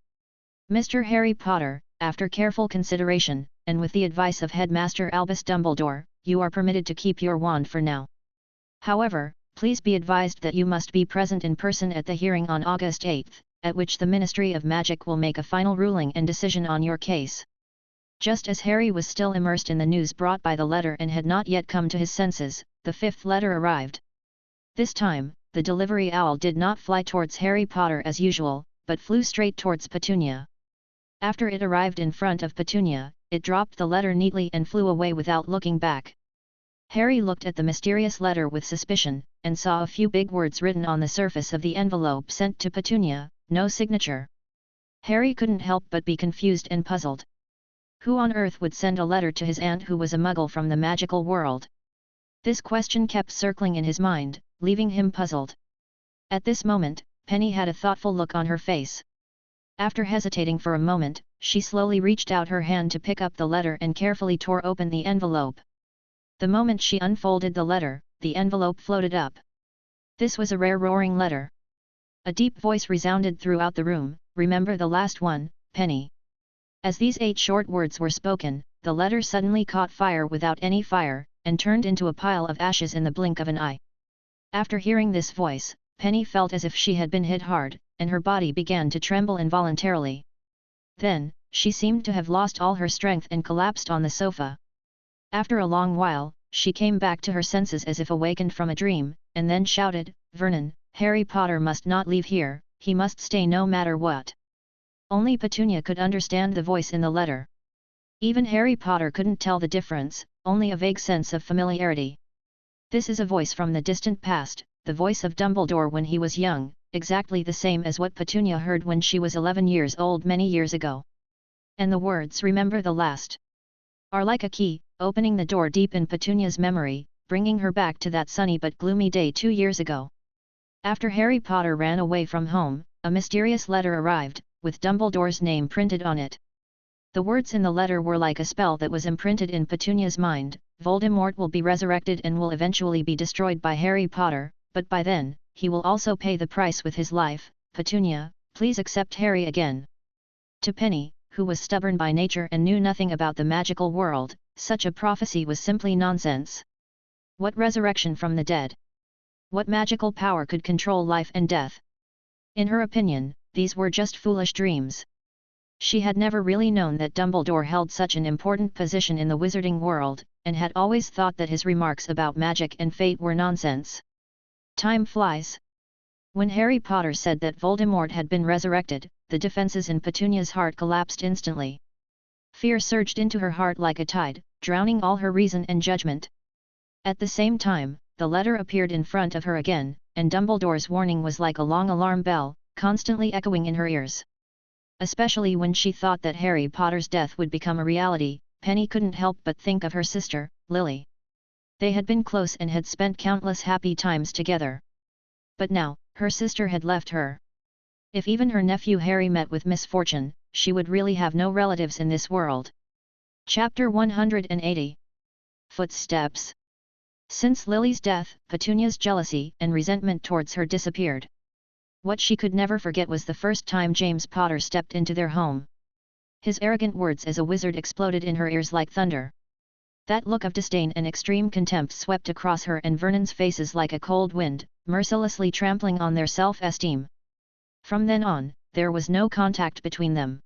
"Mr. Harry Potter, after careful consideration, and with the advice of Headmaster Albus Dumbledore, you are permitted to keep your wand for now. However, please be advised that you must be present in person at the hearing on August 8, at which the Ministry of Magic will make a final ruling and decision on your case." Just as Harry was still immersed in the news brought by the letter and had not yet come to his senses, the fifth letter arrived. This time, the delivery owl did not fly towards Harry Potter as usual, but flew straight towards Petunia. After it arrived in front of Petunia, it dropped the letter neatly and flew away without looking back. Harry looked at the mysterious letter with suspicion, and saw a few big words written on the surface of the envelope sent to Petunia, "No signature." Harry couldn't help but be confused and puzzled. Who on earth would send a letter to his aunt who was a muggle from the magical world? This question kept circling in his mind, leaving him puzzled. At this moment, Penny had a thoughtful look on her face. After hesitating for a moment, she slowly reached out her hand to pick up the letter and carefully tore open the envelope. The moment she unfolded the letter, the envelope floated up. This was a rare roaring letter. A deep voice resounded throughout the room, "Remember the last one, Penny." As these 8 short words were spoken, the letter suddenly caught fire without any fire, and turned into a pile of ashes in the blink of an eye. After hearing this voice, Penny felt as if she had been hit hard, and her body began to tremble involuntarily. Then, she seemed to have lost all her strength and collapsed on the sofa. After a long while, she came back to her senses as if awakened from a dream, and then shouted, "Vernon, Harry Potter must not leave here, he must stay no matter what." Only Petunia could understand the voice in the letter. Even Harry Potter couldn't tell the difference, only a vague sense of familiarity. This is a voice from the distant past, the voice of Dumbledore when he was young, exactly the same as what Petunia heard when she was 11 years old many years ago. And the words "remember the last" are like a key, opening the door deep in Petunia's memory, bringing her back to that sunny but gloomy day 2 years ago. After Harry Potter ran away from home, a mysterious letter arrived, with Dumbledore's name printed on it. The words in the letter were like a spell that was imprinted in Petunia's mind: Voldemort will be resurrected and will eventually be destroyed by Harry Potter, but by then, he will also pay the price with his life. Petunia, please accept Harry again. To Penny, who was stubborn by nature and knew nothing about the magical world, such a prophecy was simply nonsense. What resurrection from the dead? What magical power could control life and death? In her opinion, these were just foolish dreams. She had never really known that Dumbledore held such an important position in the wizarding world, and had always thought that his remarks about magic and fate were nonsense. Time flies. When Harry Potter said that Voldemort had been resurrected, the defenses in Petunia's heart collapsed instantly. Fear surged into her heart like a tide, drowning all her reason and judgment. At the same time, the letter appeared in front of her again, and Dumbledore's warning was like a long alarm bell, constantly echoing in her ears. Especially when she thought that Harry Potter's death would become a reality, Penny couldn't help but think of her sister, Lily. They had been close and had spent countless happy times together. But now, her sister had left her. If even her nephew Harry met with misfortune, she would really have no relatives in this world. Chapter 180. Footsteps. Since Lily's death, Petunia's jealousy and resentment towards her disappeared. What she could never forget was the first time James Potter stepped into their home. His arrogant words as a wizard exploded in her ears like thunder. That look of disdain and extreme contempt swept across her and Vernon's faces like a cold wind, mercilessly trampling on their self-esteem. From then on, there was no contact between them.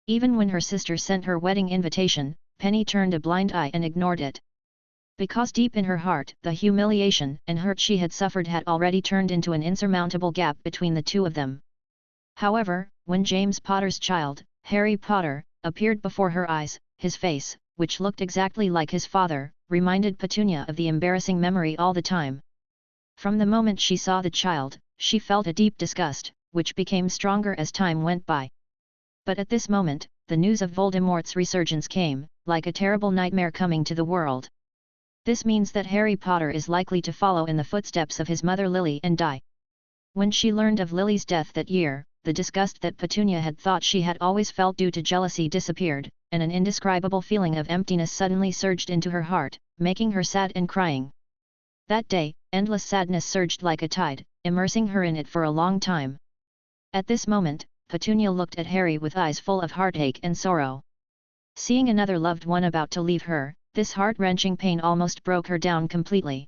Even when her sister sent her wedding invitation, Penny turned a blind eye and ignored it. Because deep in her heart, the humiliation and hurt she had suffered had already turned into an insurmountable gap between the two of them. However, when James Potter's child, Harry Potter, appeared before her eyes, his face, which looked exactly like his father, reminded Petunia of the embarrassing memory all the time. From the moment she saw the child, she felt a deep disgust, which became stronger as time went by. But at this moment, the news of Voldemort's resurgence came, like a terrible nightmare coming to the world. This means that Harry Potter is likely to follow in the footsteps of his mother Lily and die. When she learned of Lily's death that year, the disgust that Petunia had thought she had always felt due to jealousy disappeared, and an indescribable feeling of emptiness suddenly surged into her heart, making her sad and crying. That day, endless sadness surged like a tide, immersing her in it for a long time. At this moment, Petunia looked at Harry with eyes full of heartache and sorrow. Seeing another loved one about to leave her, this heart-wrenching pain almost broke her down completely.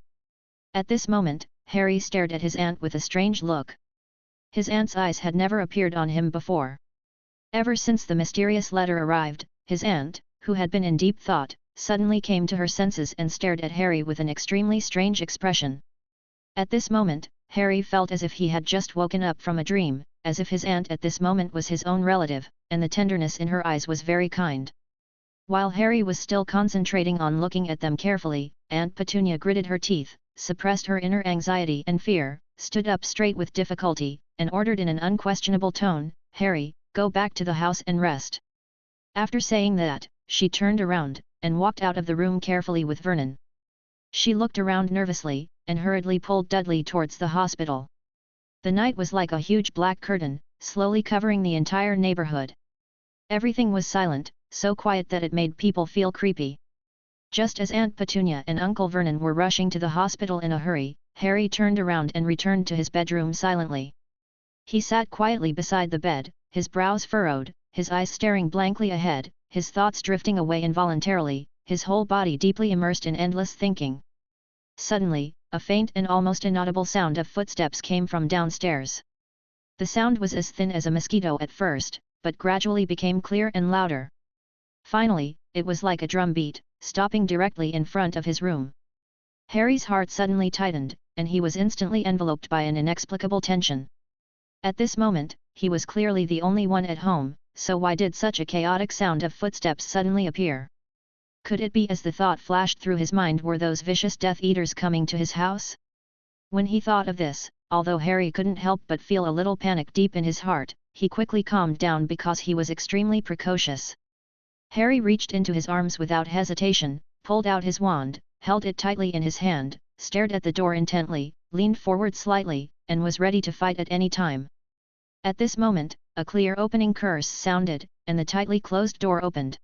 At this moment, Harry stared at his aunt with a strange look. His aunt's eyes had never appeared on him before. Ever since the mysterious letter arrived, his aunt, who had been in deep thought, suddenly came to her senses and stared at Harry with an extremely strange expression. At this moment, Harry felt as if he had just woken up from a dream, as if his aunt at this moment was his own relative, and the tenderness in her eyes was very kind. While Harry was still concentrating on looking at them carefully, Aunt Petunia gritted her teeth, suppressed her inner anxiety and fear, stood up straight with difficulty, and ordered in an unquestionable tone, "Harry, go back to the house and rest." After saying that, she turned around, and walked out of the room carefully with Vernon. She looked around nervously, and hurriedly pulled Dudley towards the hospital. The night was like a huge black curtain, slowly covering the entire neighborhood. Everything was silent, so quiet that it made people feel creepy. Just as Aunt Petunia and Uncle Vernon were rushing to the hospital in a hurry, Harry turned around and returned to his bedroom silently. He sat quietly beside the bed, his brows furrowed, his eyes staring blankly ahead, his thoughts drifting away involuntarily, his whole body deeply immersed in endless thinking. Suddenly, a faint and almost inaudible sound of footsteps came from downstairs. The sound was as thin as a mosquito at first, but gradually became clear and louder. Finally, it was like a drum beat, stopping directly in front of his room. Harry's heart suddenly tightened, and he was instantly enveloped by an inexplicable tension. At this moment, he was clearly the only one at home, so why did such a chaotic sound of footsteps suddenly appear? Could it be, as the thought flashed through his mind, were those vicious Death Eaters coming to his house? When he thought of this, although Harry couldn't help but feel a little panic deep in his heart, he quickly calmed down because he was extremely precocious. Harry reached into his arms without hesitation, pulled out his wand, held it tightly in his hand, stared at the door intently, leaned forward slightly, and was ready to fight at any time. At this moment, a clear opening curse sounded, and the tightly closed door opened.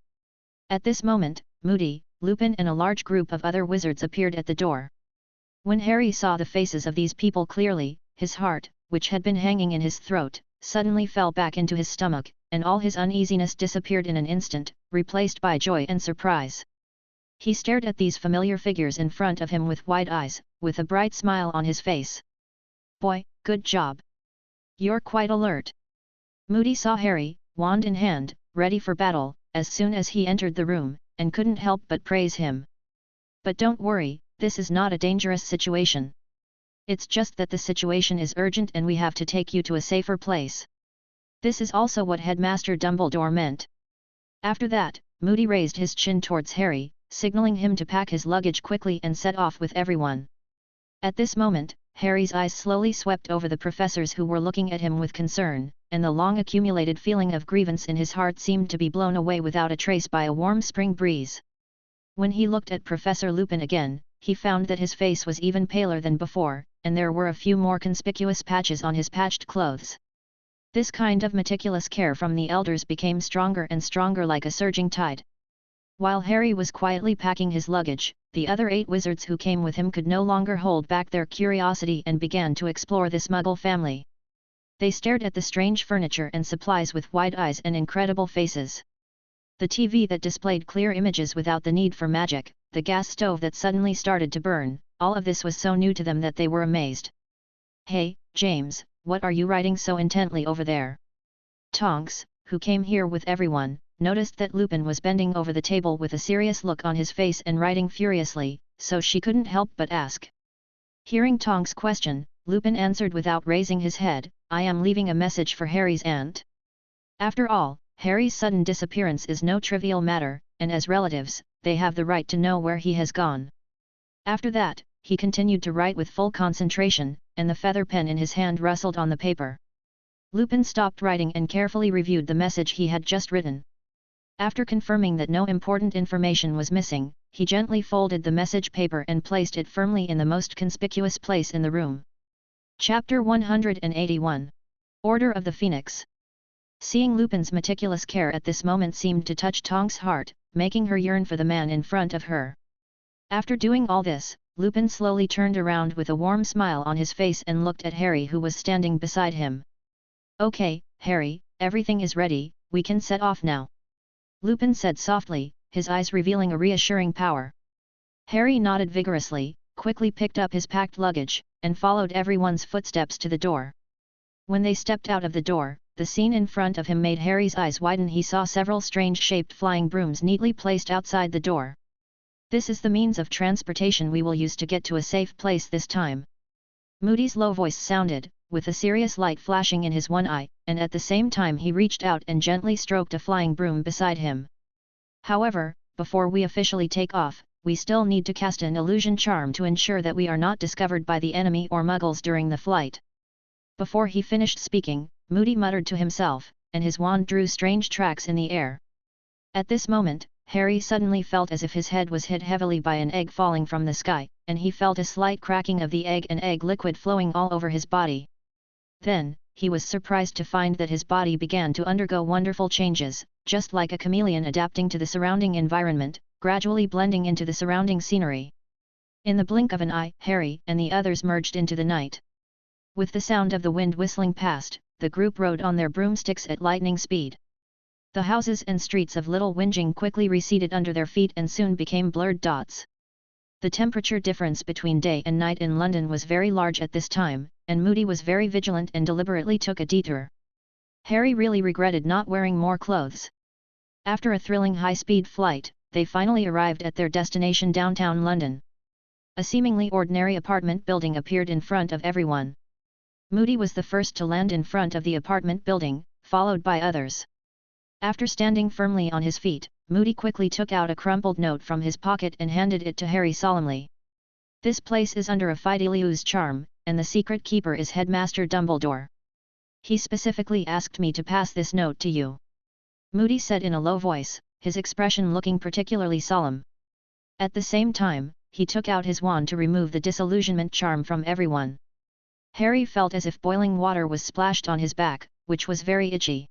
At this moment, Moody, Lupin and a large group of other wizards appeared at the door. When Harry saw the faces of these people clearly, his heart, which had been hanging in his throat, suddenly fell back into his stomach, and all his uneasiness disappeared in an instant, replaced by joy and surprise. He stared at these familiar figures in front of him with wide eyes, with a bright smile on his face. "Boy, good job. You're quite alert." Moody saw Harry, wand in hand, ready for battle, as soon as he entered the room, and couldn't help but praise him. "But don't worry, this is not a dangerous situation. It's just that the situation is urgent and we have to take you to a safer place." This is also what Headmaster Dumbledore meant. After that, Moody raised his chin towards Harry, signaling him to pack his luggage quickly and set off with everyone. At this moment, Harry's eyes slowly swept over the professors who were looking at him with concern, and the long-accumulated feeling of grievance in his heart seemed to be blown away without a trace by a warm spring breeze. When he looked at Professor Lupin again, he found that his face was even paler than before, and there were a few more conspicuous patches on his patched clothes. This kind of meticulous care from the elders became stronger and stronger like a surging tide. While Harry was quietly packing his luggage, the other 8 wizards who came with him could no longer hold back their curiosity and began to explore this Muggle family. They stared at the strange furniture and supplies with wide eyes and incredible faces. The TV that displayed clear images without the need for magic, the gas stove that suddenly started to burn, all of this was so new to them that they were amazed. "Hey, James, what are you writing so intently over there?" Tonks, who came here with everyone, noticed that Lupin was bending over the table with a serious look on his face and writing furiously, so she couldn't help but ask. Hearing Tonks' question, Lupin answered without raising his head, "I am leaving a message for Harry's aunt." After all, Harry's sudden disappearance is no trivial matter, and as relatives, they have the right to know where he has gone. After that, he continued to write with full concentration, and the feather pen in his hand rustled on the paper. Lupin stopped writing and carefully reviewed the message he had just written. After confirming that no important information was missing, he gently folded the message paper and placed it firmly in the most conspicuous place in the room. Chapter 181. Order of the Phoenix. Seeing Lupin's meticulous care at this moment seemed to touch Tonks' heart, making her yearn for the man in front of her. After doing all this, Lupin slowly turned around with a warm smile on his face and looked at Harry who was standing beside him. "Okay, Harry, everything is ready, we can set off now," Lupin said softly, his eyes revealing a reassuring power. Harry nodded vigorously, quickly picked up his packed luggage, and followed everyone's footsteps to the door. When they stepped out of the door, the scene in front of him made Harry's eyes widen. He saw several strange-shaped flying brooms neatly placed outside the door. "This is the means of transportation we will use to get to a safe place this time." Moody's low voice sounded, with a serious light flashing in his one eye, and at the same time he reached out and gently stroked a flying broom beside him. "However, before we officially take off, we still need to cast an illusion charm to ensure that we are not discovered by the enemy or Muggles during the flight." Before he finished speaking, Moody muttered to himself, and his wand drew strange tracks in the air. At this moment, Harry suddenly felt as if his head was hit heavily by an egg falling from the sky, and he felt a slight cracking of the egg and egg liquid flowing all over his body. Then, he was surprised to find that his body began to undergo wonderful changes, just like a chameleon adapting to the surrounding environment, gradually blending into the surrounding scenery. In the blink of an eye, Harry and the others merged into the night. With the sound of the wind whistling past, the group rode on their broomsticks at lightning speed. The houses and streets of Little Whinging quickly receded under their feet and soon became blurred dots. The temperature difference between day and night in London was very large at this time, and Moody was very vigilant and deliberately took a detour. Harry really regretted not wearing more clothes. After a thrilling high-speed flight, they finally arrived at their destination, downtown London. A seemingly ordinary apartment building appeared in front of everyone. Moody was the first to land in front of the apartment building, followed by others. After standing firmly on his feet, Moody quickly took out a crumpled note from his pocket and handed it to Harry solemnly. "This place is under a Fidelius charm, and the secret keeper is Headmaster Dumbledore. He specifically asked me to pass this note to you," Moody said in a low voice, his expression looking particularly solemn. At the same time, he took out his wand to remove the disillusionment charm from everyone. Harry felt as if boiling water was splashed on his back, which was very itchy.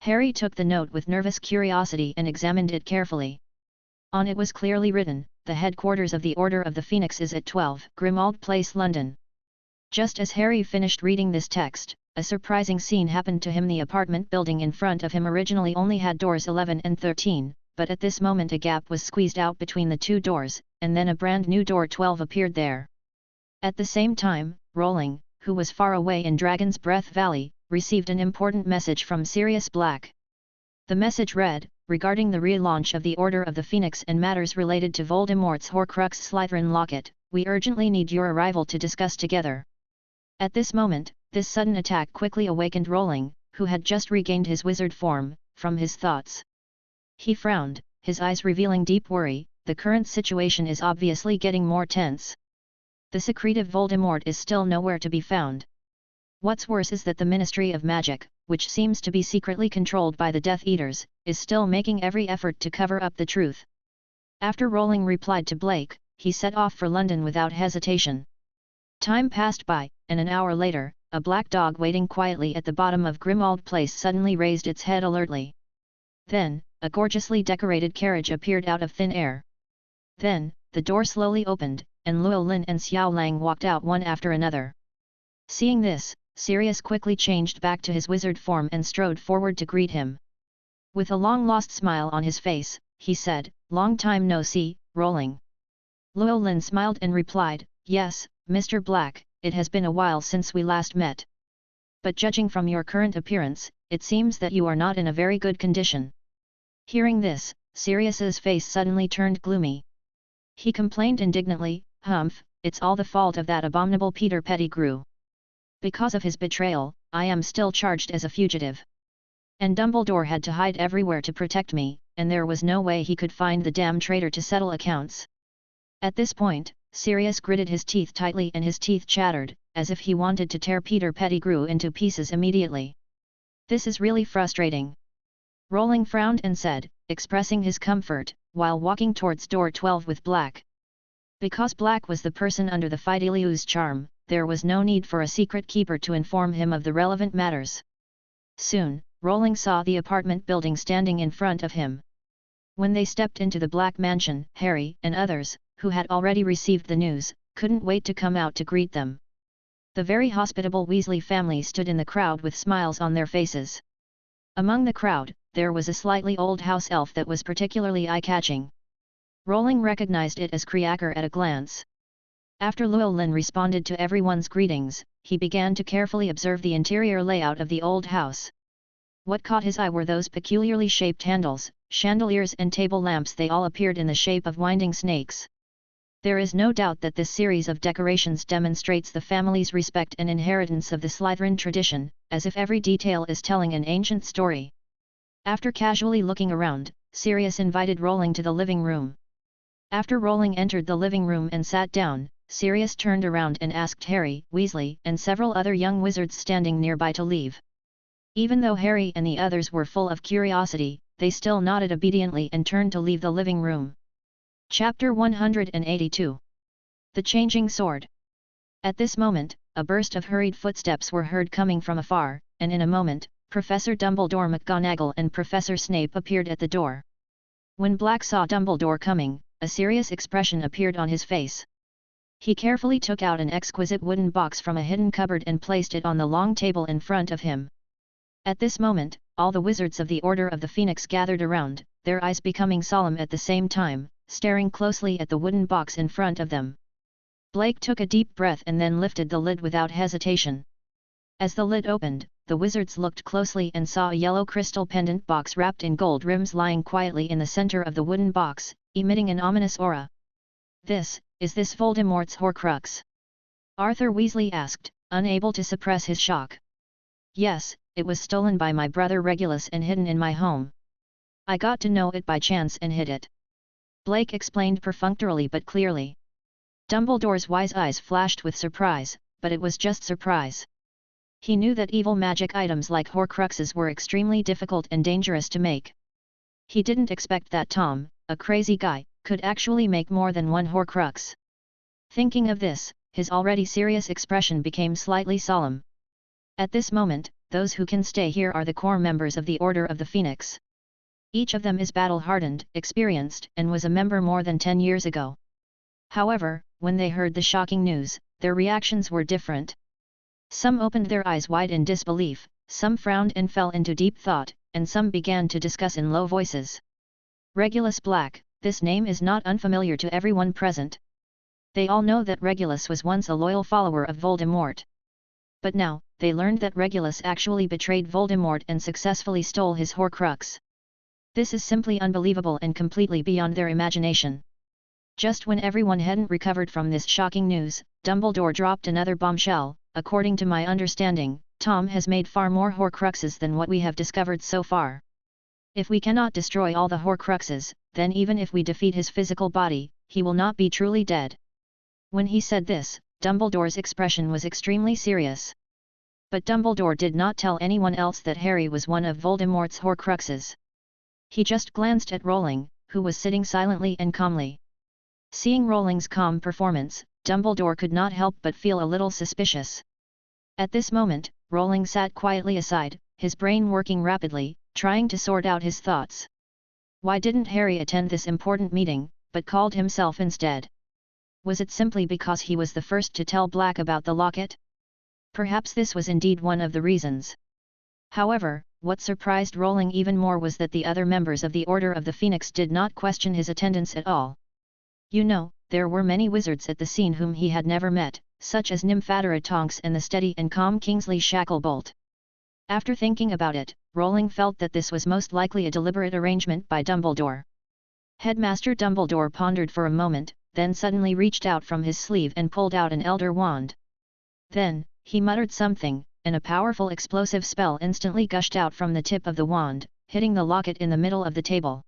Harry took the note with nervous curiosity and examined it carefully. On it was clearly written, "The headquarters of the Order of the Phoenix is at 12 Grimmauld Place, London." Just as Harry finished reading this text, a surprising scene happened to him. The apartment building in front of him originally only had doors 11 and 13, but at this moment a gap was squeezed out between the two doors, and then a brand new door 12 appeared there. At the same time, Rowling, who was far away in Dragon's Breath Valley, received an important message from Sirius Black. The message read, "Regarding the relaunch of the Order of the Phoenix and matters related to Voldemort's Horcrux Slytherin locket, we urgently need your arrival to discuss together." At this moment, this sudden attack quickly awakened Rowling, who had just regained his wizard form, from his thoughts. He frowned, his eyes revealing deep worry. The current situation is obviously getting more tense. The secretive Voldemort is still nowhere to be found. What's worse is that the Ministry of Magic, which seems to be secretly controlled by the Death Eaters, is still making every effort to cover up the truth. After Rowling replied to Blake, he set off for London without hesitation. Time passed by, and an hour later, a black dog waiting quietly at the bottom of Grimmauld Place suddenly raised its head alertly. Then, a gorgeously decorated carriage appeared out of thin air. Then, the door slowly opened, and Llewellyn and Xiao Lang walked out one after another. Seeing this, Sirius quickly changed back to his wizard form and strode forward to greet him. With a long-lost smile on his face, he said, "Long time no see, Rowling." Llewellyn smiled and replied, "Yes, Mr. Black, it has been a while since we last met. But judging from your current appearance, it seems that you are not in a very good condition." Hearing this, Sirius's face suddenly turned gloomy. He complained indignantly, "Humph, it's all the fault of that abominable Peter Pettigrew. Because of his betrayal, I am still charged as a fugitive. And Dumbledore had to hide everywhere to protect me, and there was no way he could find the damn traitor to settle accounts." At this point, Sirius gritted his teeth tightly and his teeth chattered, as if he wanted to tear Peter Pettigrew into pieces immediately. "This is really frustrating." Rowling frowned and said, expressing his comfort, while walking towards door 12 with Black. Because Black was the person under the Fidelius charm, there was no need for a secret keeper to inform him of the relevant matters. Soon, Rowling saw the apartment building standing in front of him. When they stepped into the Black Mansion, Harry and others, who had already received the news, couldn't wait to come out to greet them. The very hospitable Weasley family stood in the crowd with smiles on their faces. Among the crowd, there was a slightly old house elf that was particularly eye-catching. Rowling recognized it as Creaker at a glance. After Llewellyn responded to everyone's greetings, he began to carefully observe the interior layout of the old house. What caught his eye were those peculiarly shaped handles, chandeliers and table lamps. They all appeared in the shape of winding snakes. There is no doubt that this series of decorations demonstrates the family's respect and inheritance of the Slytherin tradition, as if every detail is telling an ancient story. After casually looking around, Sirius invited Rowling to the living room. After Rowling entered the living room and sat down, Sirius turned around and asked Harry, Weasley, and several other young wizards standing nearby to leave. Even though Harry and the others were full of curiosity, they still nodded obediently and turned to leave the living room. Chapter 182. The Changing Sword. At this moment, a burst of hurried footsteps were heard coming from afar, and in a moment, Professor Dumbledore McGonagall and Professor Snape appeared at the door. When Black saw Dumbledore coming, a serious expression appeared on his face. He carefully took out an exquisite wooden box from a hidden cupboard and placed it on the long table in front of him. At this moment, all the wizards of the Order of the Phoenix gathered around, their eyes becoming solemn at the same time, staring closely at the wooden box in front of them. Blake took a deep breath and then lifted the lid without hesitation. As the lid opened, the wizards looked closely and saw a yellow crystal pendant box wrapped in gold rims lying quietly in the center of the wooden box, emitting an ominous aura. Is this Voldemort's Horcrux?" Arthur Weasley asked, unable to suppress his shock. "Yes, it was stolen by my brother Regulus and hidden in my home. I got to know it by chance and hid it," Blake explained perfunctorily but clearly. Dumbledore's wise eyes flashed with surprise, but it was just surprise. He knew that evil magic items like Horcruxes were extremely difficult and dangerous to make. He didn't expect that Tom, a crazy guy, could actually make more than one Horcrux. Thinking of this, his already serious expression became slightly solemn. At this moment, those who can stay here are the core members of the Order of the Phoenix. Each of them is battle-hardened, experienced, and was a member more than 10 years ago. However, when they heard the shocking news, their reactions were different. Some opened their eyes wide in disbelief, some frowned and fell into deep thought, and some began to discuss in low voices. Regulus Black, this name is not unfamiliar to everyone present. They all know that Regulus was once a loyal follower of Voldemort. But now, they learned that Regulus actually betrayed Voldemort and successfully stole his Horcrux. This is simply unbelievable and completely beyond their imagination. Just when everyone hadn't recovered from this shocking news, Dumbledore dropped another bombshell. According to my understanding, Tom has made far more Horcruxes than what we have discovered so far. If we cannot destroy all the Horcruxes, then even if we defeat his physical body, he will not be truly dead. When he said this, Dumbledore's expression was extremely serious. But Dumbledore did not tell anyone else that Harry was one of Voldemort's Horcruxes. He just glanced at Rowling, who was sitting silently and calmly. Seeing Rowling's calm performance, Dumbledore could not help but feel a little suspicious. At this moment, Rowling sat quietly aside, his brain working rapidly, trying to sort out his thoughts. Why didn't Harry attend this important meeting, but called himself instead? Was it simply because he was the first to tell Black about the locket? Perhaps this was indeed one of the reasons. However, what surprised Rowling even more was that the other members of the Order of the Phoenix did not question his attendance at all. You know, there were many wizards at the scene whom he had never met, such as Nymphadora Tonks and the steady and calm Kingsley Shacklebolt. After thinking about it, Rowling felt that this was most likely a deliberate arrangement by Dumbledore. Headmaster Dumbledore pondered for a moment, then suddenly reached out from his sleeve and pulled out an Elder Wand. Then, he muttered something, and a powerful explosive spell instantly gushed out from the tip of the wand, hitting the locket in the middle of the table.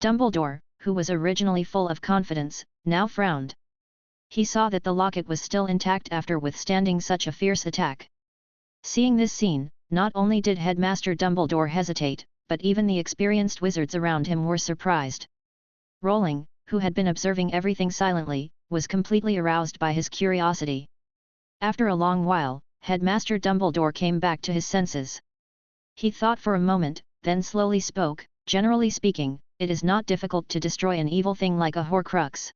Dumbledore, who was originally full of confidence, now frowned. He saw that the locket was still intact after withstanding such a fierce attack. Seeing this scene, not only did Headmaster Dumbledore hesitate, but even the experienced wizards around him were surprised. Rowling, who had been observing everything silently, was completely aroused by his curiosity. After a long while, Headmaster Dumbledore came back to his senses. He thought for a moment, then slowly spoke, "Generally speaking, it is not difficult to destroy an evil thing like a Horcrux.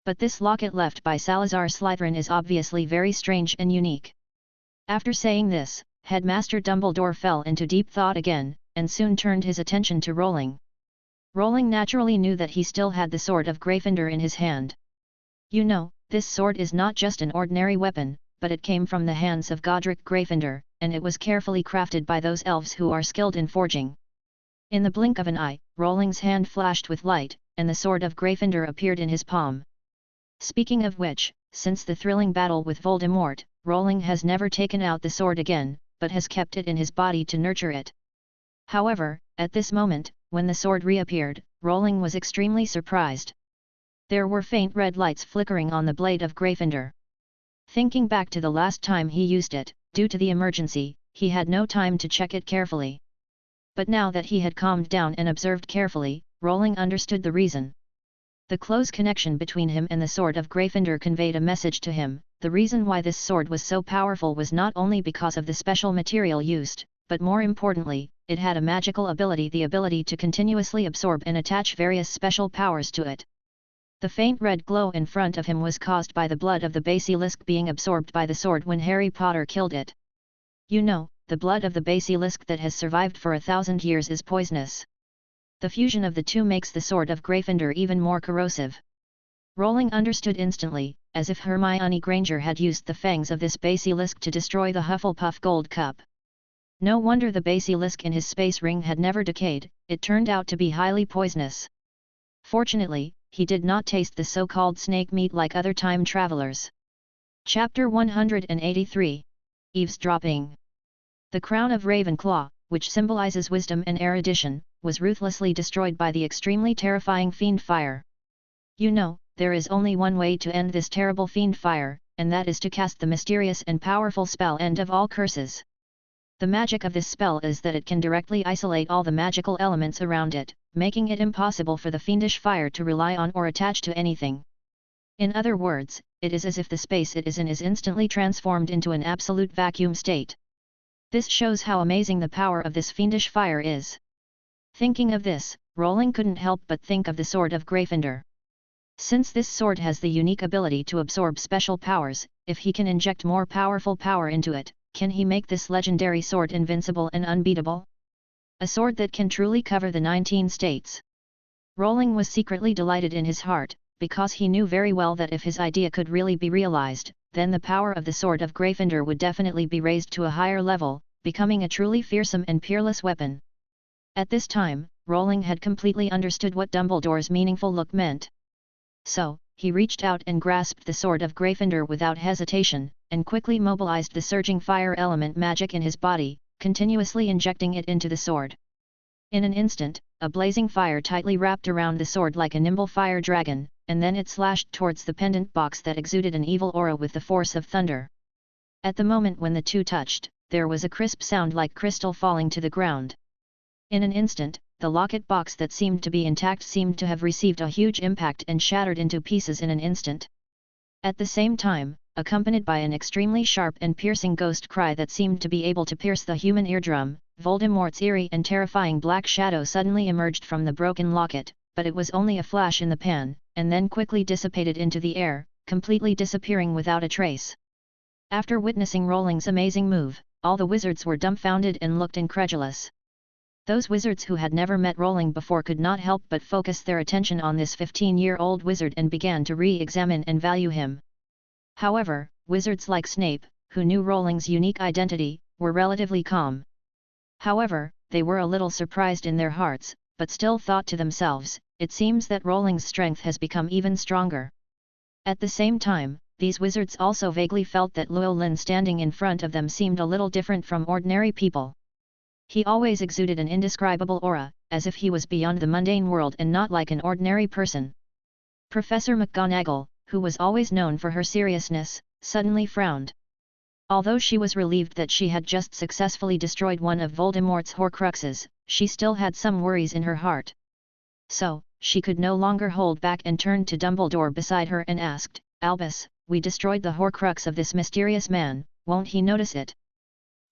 But this locket left by Salazar Slytherin is obviously very strange and unique." After saying this, Headmaster Dumbledore fell into deep thought again, and soon turned his attention to Rowling. Rowling naturally knew that he still had the sword of Gryffindor in his hand. "You know, this sword is not just an ordinary weapon, but it came from the hands of Godric Gryffindor, and it was carefully crafted by those elves who are skilled in forging." In the blink of an eye, Rowling's hand flashed with light, and the sword of Gryffindor appeared in his palm. Speaking of which, since the thrilling battle with Voldemort, Rowling has never taken out the sword again, but has kept it in his body to nurture it. However, at this moment, when the sword reappeared, Rowling was extremely surprised. There were faint red lights flickering on the blade of Gryffindor. Thinking back to the last time he used it, due to the emergency, he had no time to check it carefully. But now that he had calmed down and observed carefully, Rowling understood the reason. The close connection between him and the sword of Gryffindor conveyed a message to him. The reason why this sword was so powerful was not only because of the special material used, but more importantly, it had a magical ability, the ability to continuously absorb and attach various special powers to it. The faint red glow in front of him was caused by the blood of the basilisk being absorbed by the sword when Harry Potter killed it. You know, the blood of the basilisk that has survived for 1,000 years is poisonous. The fusion of the two makes the sword of Gryffindor even more corrosive. Rowling understood instantly, as if Hermione Granger had used the fangs of this basilisk to destroy the Hufflepuff Gold Cup. No wonder the basilisk in his space ring had never decayed, it turned out to be highly poisonous. Fortunately, he did not taste the so-called snake meat like other time travelers. Chapter 183. Eavesdropping. The crown of Ravenclaw, which symbolizes wisdom and erudition, was ruthlessly destroyed by the extremely terrifying fiend fire. You know, there is only one way to end this terrible fiend fire, and that is to cast the mysterious and powerful spell End of All Curses. The magic of this spell is that it can directly isolate all the magical elements around it, making it impossible for the fiendish fire to rely on or attach to anything. In other words, it is as if the space it is in is instantly transformed into an absolute vacuum state. This shows how amazing the power of this fiendish fire is. Thinking of this, Rowling couldn't help but think of the Sword of Gryffindor. Since this sword has the unique ability to absorb special powers, if he can inject more powerful power into it, can he make this legendary sword invincible and unbeatable? A sword that can truly cover the 19 states. Rowling was secretly delighted in his heart, because he knew very well that if his idea could really be realized, then the power of the Sword of Gryffindor would definitely be raised to a higher level, becoming a truly fearsome and peerless weapon. At this time, Rowling had completely understood what Dumbledore's meaningful look meant. So, he reached out and grasped the Sword of Gryffindor without hesitation, and quickly mobilized the surging fire element magic in his body, continuously injecting it into the sword. In an instant, a blazing fire tightly wrapped around the sword like a nimble fire dragon, and then it slashed towards the pendant box that exuded an evil aura with the force of thunder. At the moment when the two touched, there was a crisp sound like crystal falling to the ground. In an instant, the locket box that seemed to be intact seemed to have received a huge impact and shattered into pieces in an instant. At the same time, accompanied by an extremely sharp and piercing ghost cry that seemed to be able to pierce the human eardrum, Voldemort's eerie and terrifying black shadow suddenly emerged from the broken locket, but it was only a flash in the pan, and then quickly dissipated into the air, completely disappearing without a trace. After witnessing Rowling's amazing move, all the wizards were dumbfounded and looked incredulous. Those wizards who had never met Rowling before could not help but focus their attention on this 15-year-old wizard and began to re-examine and value him. However, wizards like Snape, who knew Rowling's unique identity, were relatively calm. However, they were a little surprised in their hearts, but still thought to themselves, it seems that Rowling's strength has become even stronger. At the same time, these wizards also vaguely felt that Llewellyn standing in front of them seemed a little different from ordinary people. He always exuded an indescribable aura, as if he was beyond the mundane world and not like an ordinary person. Professor McGonagall, who was always known for her seriousness, suddenly frowned. Although she was relieved that she had just successfully destroyed one of Voldemort's Horcruxes, she still had some worries in her heart. So, she could no longer hold back and turned to Dumbledore beside her and asked, "Albus, we destroyed the Horcrux of this mysterious man, won't he notice it?"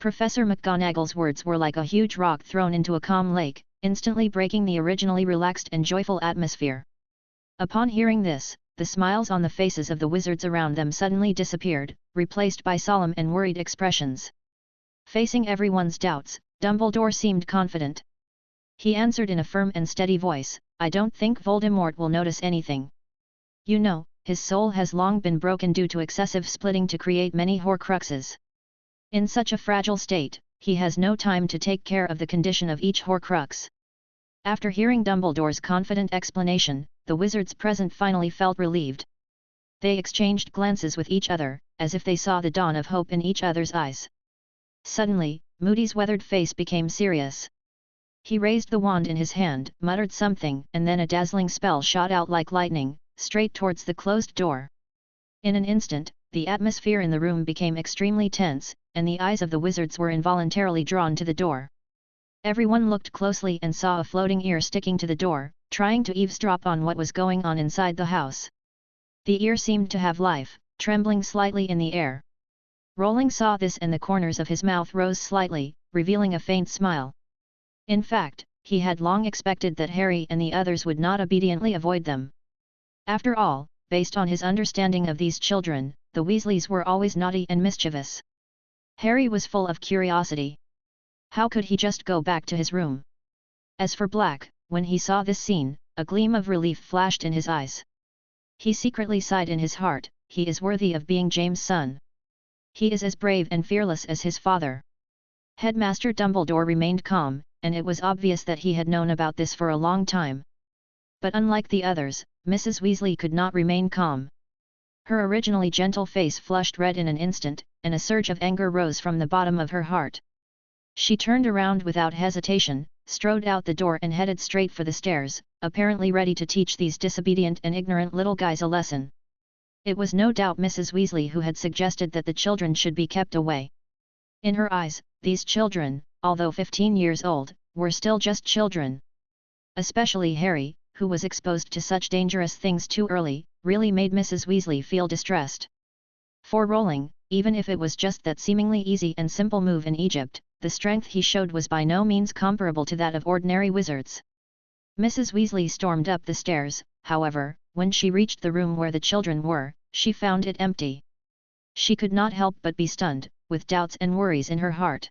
Professor McGonagall's words were like a huge rock thrown into a calm lake, instantly breaking the originally relaxed and joyful atmosphere. Upon hearing this, the smiles on the faces of the wizards around them suddenly disappeared, replaced by solemn and worried expressions. Facing everyone's doubts, Dumbledore seemed confident. He answered in a firm and steady voice, "I don't think Voldemort will notice anything. You know, his soul has long been broken due to excessive splitting to create many Horcruxes. In such a fragile state, he has no time to take care of the condition of each Horcrux." After hearing Dumbledore's confident explanation, the wizards present finally felt relieved. They exchanged glances with each other, as if they saw the dawn of hope in each other's eyes. Suddenly, Moody's weathered face became serious. He raised the wand in his hand, muttered something, and then a dazzling spell shot out like lightning, straight towards the closed door. In an instant, the atmosphere in the room became extremely tense, and the eyes of the wizards were involuntarily drawn to the door. Everyone looked closely and saw a floating ear sticking to the door, trying to eavesdrop on what was going on inside the house. The ear seemed to have life, trembling slightly in the air. Rowling saw this and the corners of his mouth rose slightly, revealing a faint smile. In fact, he had long expected that Harry and the others would not obediently avoid them. After all, based on his understanding of these children, the Weasleys were always naughty and mischievous. Harry was full of curiosity. How could he just go back to his room? As for Black, when he saw this scene, a gleam of relief flashed in his eyes. He secretly sighed in his heart, he is worthy of being James' son. He is as brave and fearless as his father. Headmaster Dumbledore remained calm, and it was obvious that he had known about this for a long time. But unlike the others, Mrs. Weasley could not remain calm. Her originally gentle face flushed red in an instant, and a surge of anger rose from the bottom of her heart. She turned around without hesitation, strode out the door and headed straight for the stairs, apparently ready to teach these disobedient and ignorant little guys a lesson. It was no doubt Mrs. Weasley who had suggested that the children should be kept away. In her eyes, these children, although 15 years old, were still just children. Especially Harry, who was exposed to such dangerous things too early, really made Mrs. Weasley feel distressed. For Rowling, even if it was just that seemingly easy and simple move in Egypt, the strength he showed was by no means comparable to that of ordinary wizards. Mrs. Weasley stormed up the stairs, however, when she reached the room where the children were, she found it empty. She could not help but be stunned, with doubts and worries in her heart.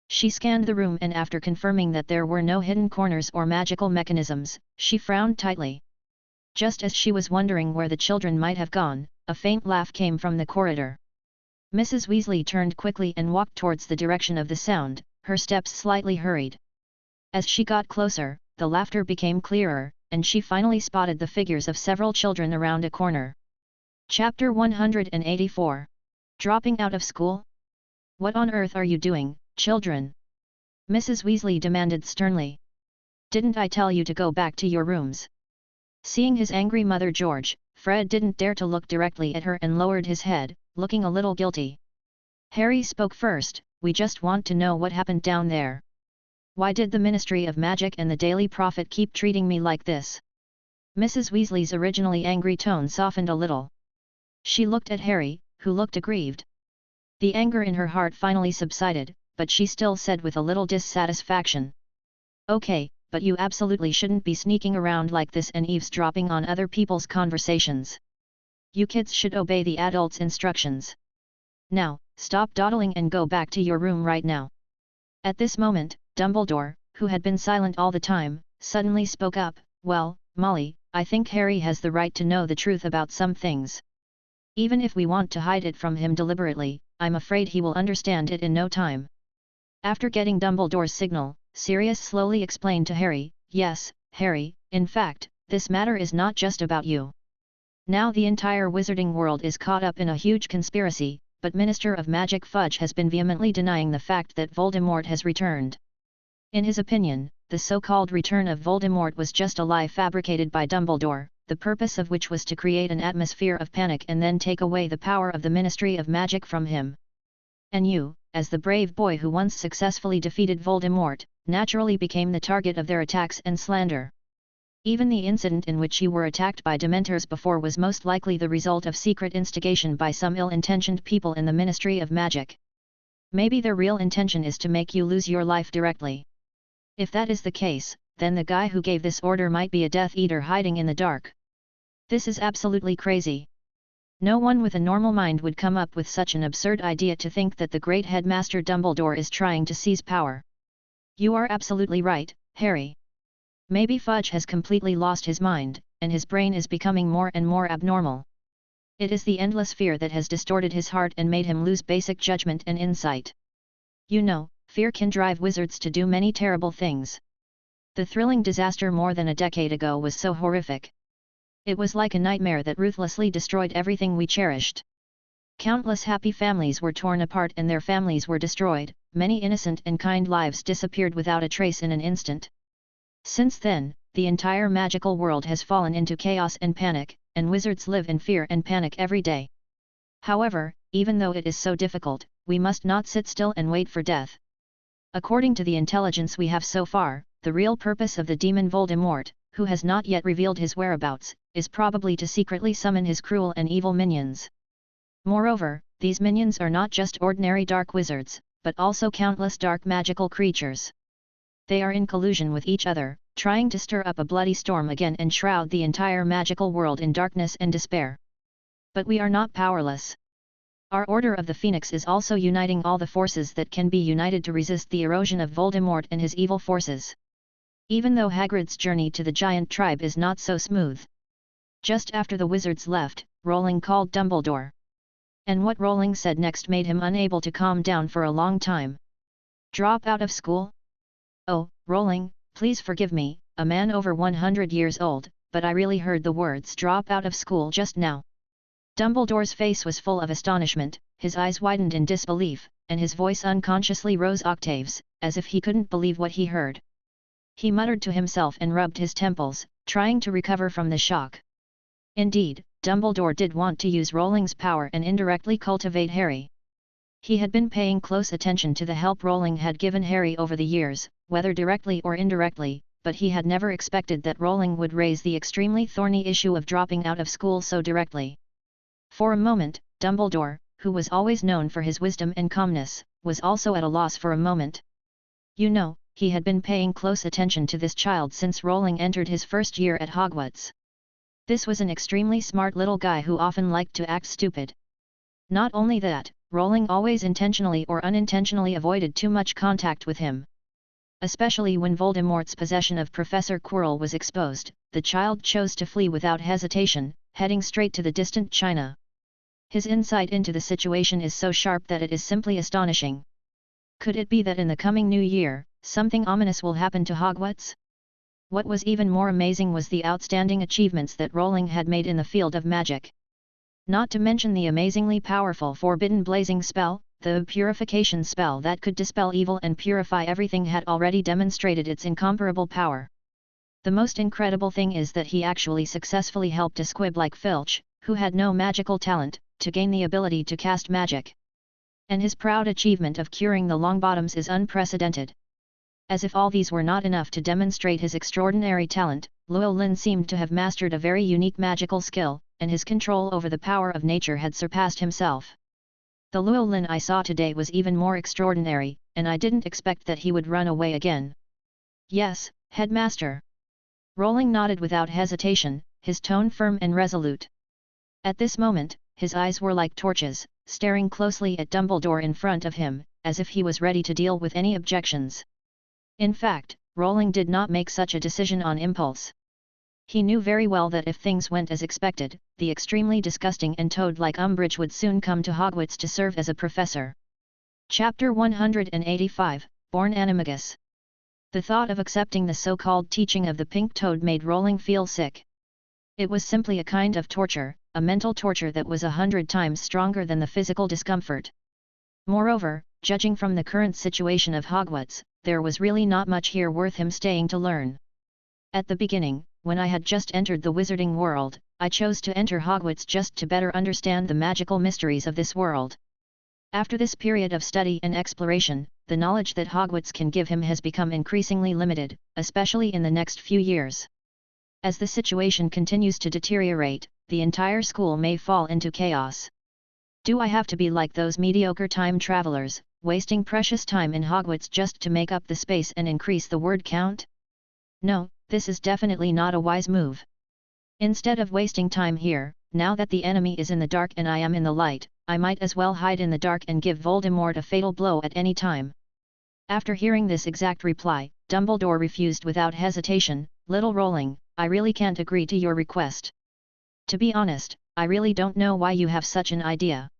She scanned the room and after confirming that there were no hidden corners or magical mechanisms, she frowned tightly. Just as she was wondering where the children might have gone, a faint laugh came from the corridor. Mrs. Weasley turned quickly and walked towards the direction of the sound, her steps slightly hurried. As she got closer, the laughter became clearer, and she finally spotted the figures of several children around a corner. Chapter 184. Dropping out of school? What on earth are you doing, children? Mrs. Weasley demanded sternly. Didn't I tell you to go back to your rooms? Seeing his angry mother George, Fred didn't dare to look directly at her and lowered his head, looking a little guilty. Harry spoke first, we just want to know what happened down there. Why did the Ministry of Magic and the Daily Prophet keep treating me like this? Mrs. Weasley's originally angry tone softened a little. She looked at Harry, who looked aggrieved. The anger in her heart finally subsided, but she still said with a little dissatisfaction. Okay, but you absolutely shouldn't be sneaking around like this and eavesdropping on other people's conversations. You kids should obey the adults' instructions. Now, stop dawdling and go back to your room right now. At this moment, Dumbledore, who had been silent all the time, suddenly spoke up, well, Molly, I think Harry has the right to know the truth about some things. Even if we want to hide it from him deliberately, I'm afraid he will understand it in no time. After getting Dumbledore's signal, Sirius slowly explained to Harry, yes, Harry, in fact, this matter is not just about you. Now the entire wizarding world is caught up in a huge conspiracy, but Minister of Magic Fudge has been vehemently denying the fact that Voldemort has returned. In his opinion, the so-called return of Voldemort was just a lie fabricated by Dumbledore, the purpose of which was to create an atmosphere of panic and then take away the power of the Ministry of Magic from him. And you, as the brave boy who once successfully defeated Voldemort, naturally became the target of their attacks and slander. Even the incident in which you were attacked by Dementors before was most likely the result of secret instigation by some ill-intentioned people in the Ministry of Magic. Maybe their real intention is to make you lose your life directly. If that is the case, then the guy who gave this order might be a Death Eater hiding in the dark. This is absolutely crazy. No one with a normal mind would come up with such an absurd idea to think that the great headmaster Dumbledore is trying to seize power. You are absolutely right, Harry. Maybe Fudge has completely lost his mind, and his brain is becoming more and more abnormal. It is the endless fear that has distorted his heart and made him lose basic judgment and insight. You know, fear can drive wizards to do many terrible things. The thrilling disaster more than a decade ago was so horrific. It was like a nightmare that ruthlessly destroyed everything we cherished. Countless happy families were torn apart and their families were destroyed, many innocent and kind lives disappeared without a trace in an instant. Since then, the entire magical world has fallen into chaos and panic, and wizards live in fear and panic every day. However, even though it is so difficult, we must not sit still and wait for death. According to the intelligence we have so far, the real purpose of the demon Voldemort, who has not yet revealed his whereabouts, is probably to secretly summon his cruel and evil minions. Moreover, these minions are not just ordinary dark wizards, but also countless dark magical creatures. They are in collusion with each other, trying to stir up a bloody storm again and shroud the entire magical world in darkness and despair. But we are not powerless. Our Order of the Phoenix is also uniting all the forces that can be united to resist the erosion of Voldemort and his evil forces. Even though Hagrid's journey to the giant tribe is not so smooth. Just after the wizards left, Rowling called Dumbledore. And what Rowling said next made him unable to calm down for a long time. Drop out of school? Oh, Rowling, please forgive me, a man over 100 years old, but I really heard the words drop out of school just now. Dumbledore's face was full of astonishment, his eyes widened in disbelief, and his voice unconsciously rose octaves, as if he couldn't believe what he heard. He muttered to himself and rubbed his temples, trying to recover from the shock. Indeed, Dumbledore did want to use Rowling's power and indirectly cultivate Harry. He had been paying close attention to the help Rowling had given Harry over the years, whether directly or indirectly, but he had never expected that Rowling would raise the extremely thorny issue of dropping out of school so directly. For a moment, Dumbledore, who was always known for his wisdom and calmness, was also at a loss for a moment. You know, he had been paying close attention to this child since Rowling entered his first year at Hogwarts. This was an extremely smart little guy who often liked to act stupid. Not only that, Rowling always intentionally or unintentionally avoided too much contact with him. Especially when Voldemort's possession of Professor Quirrell was exposed, the child chose to flee without hesitation, heading straight to the distant China. His insight into the situation is so sharp that it is simply astonishing. Could it be that in the coming new year, something ominous will happen to Hogwarts? What was even more amazing was the outstanding achievements that Rowling had made in the field of magic. Not to mention the amazingly powerful Forbidden Blazing spell, the purification spell that could dispel evil and purify everything had already demonstrated its incomparable power. The most incredible thing is that he actually successfully helped a squib like Filch, who had no magical talent, to gain the ability to cast magic. And his proud achievement of curing the Longbottoms is unprecedented. As if all these were not enough to demonstrate his extraordinary talent, Llewellyn seemed to have mastered a very unique magical skill, and his control over the power of nature had surpassed himself. The Llewellyn I saw today was even more extraordinary, and I didn't expect that he would run away again. Yes, Headmaster. Rowling nodded without hesitation, his tone firm and resolute. At this moment, his eyes were like torches, staring closely at Dumbledore in front of him, as if he was ready to deal with any objections. In fact, Rowling did not make such a decision on impulse. He knew very well that if things went as expected, the extremely disgusting and toad-like Umbridge would soon come to Hogwarts to serve as a professor. Chapter 185, Born Animagus. The thought of accepting the so-called teaching of the pink toad made Rowling feel sick. It was simply a kind of torture, a mental torture that was 100 times stronger than the physical discomfort. Moreover, judging from the current situation of Hogwarts, there was really not much here worth him staying to learn. At the beginning, when I had just entered the wizarding world, I chose to enter Hogwarts just to better understand the magical mysteries of this world. After this period of study and exploration, the knowledge that Hogwarts can give him has become increasingly limited, especially in the next few years. As the situation continues to deteriorate, the entire school may fall into chaos. Do I have to be like those mediocre time travelers, wasting precious time in Hogwarts just to make up the space and increase the word count? No, this is definitely not a wise move. Instead of wasting time here, now that the enemy is in the dark and I am in the light, I might as well hide in the dark and give Voldemort a fatal blow at any time. After hearing this exact reply, Dumbledore refused without hesitation, "Little Rowling, I really can't agree to your request. To be honest, I really don't know why you have such an idea.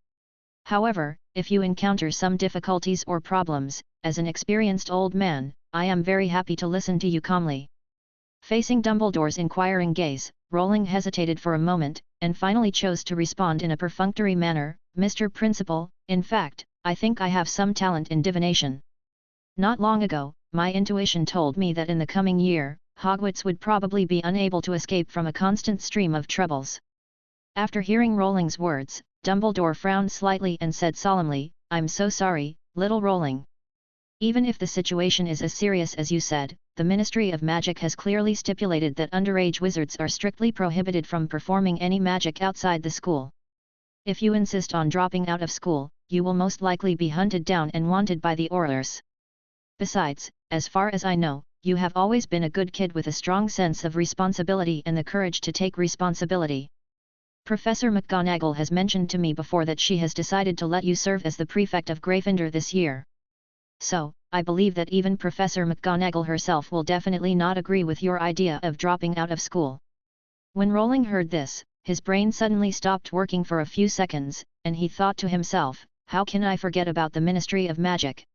However, if you encounter some difficulties or problems, as an experienced old man, I am very happy to listen to you calmly." Facing Dumbledore's inquiring gaze, Rowling hesitated for a moment, and finally chose to respond in a perfunctory manner, "Mr. Principal, in fact, I think I have some talent in divination. Not long ago, my intuition told me that in the coming year, Hogwarts would probably be unable to escape from a constant stream of troubles." After hearing Rowling's words, Dumbledore frowned slightly and said solemnly, "I'm so sorry, little Rowling. Even if the situation is as serious as you said, the Ministry of Magic has clearly stipulated that underage wizards are strictly prohibited from performing any magic outside the school. If you insist on dropping out of school, you will most likely be hunted down and wanted by the Aurors. Besides, as far as I know, you have always been a good kid with a strong sense of responsibility and the courage to take responsibility. Professor McGonagall has mentioned to me before that she has decided to let you serve as the prefect of Gryffindor this year. So, I believe that even Professor McGonagall herself will definitely not agree with your idea of dropping out of school." When Rowling heard this, his brain suddenly stopped working for a few seconds, and he thought to himself, "How can I forget about the Ministry of Magic?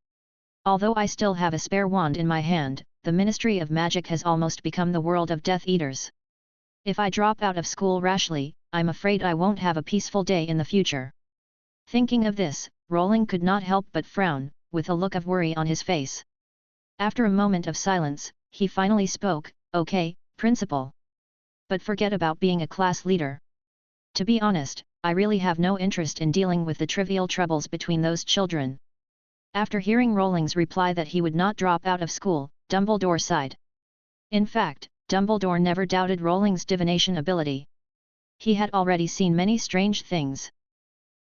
Although I still have a spare wand in my hand, the Ministry of Magic has almost become the world of Death Eaters. If I drop out of school rashly, I'm afraid I won't have a peaceful day in the future." Thinking of this, Rowling could not help but frown, with a look of worry on his face. After a moment of silence, he finally spoke, "Okay, Principal. But forget about being a class leader. To be honest, I really have no interest in dealing with the trivial troubles between those children." After hearing Rowling's reply that he would not drop out of school, Dumbledore sighed. In fact, Dumbledore never doubted Rowling's divination ability. He had already seen many strange things.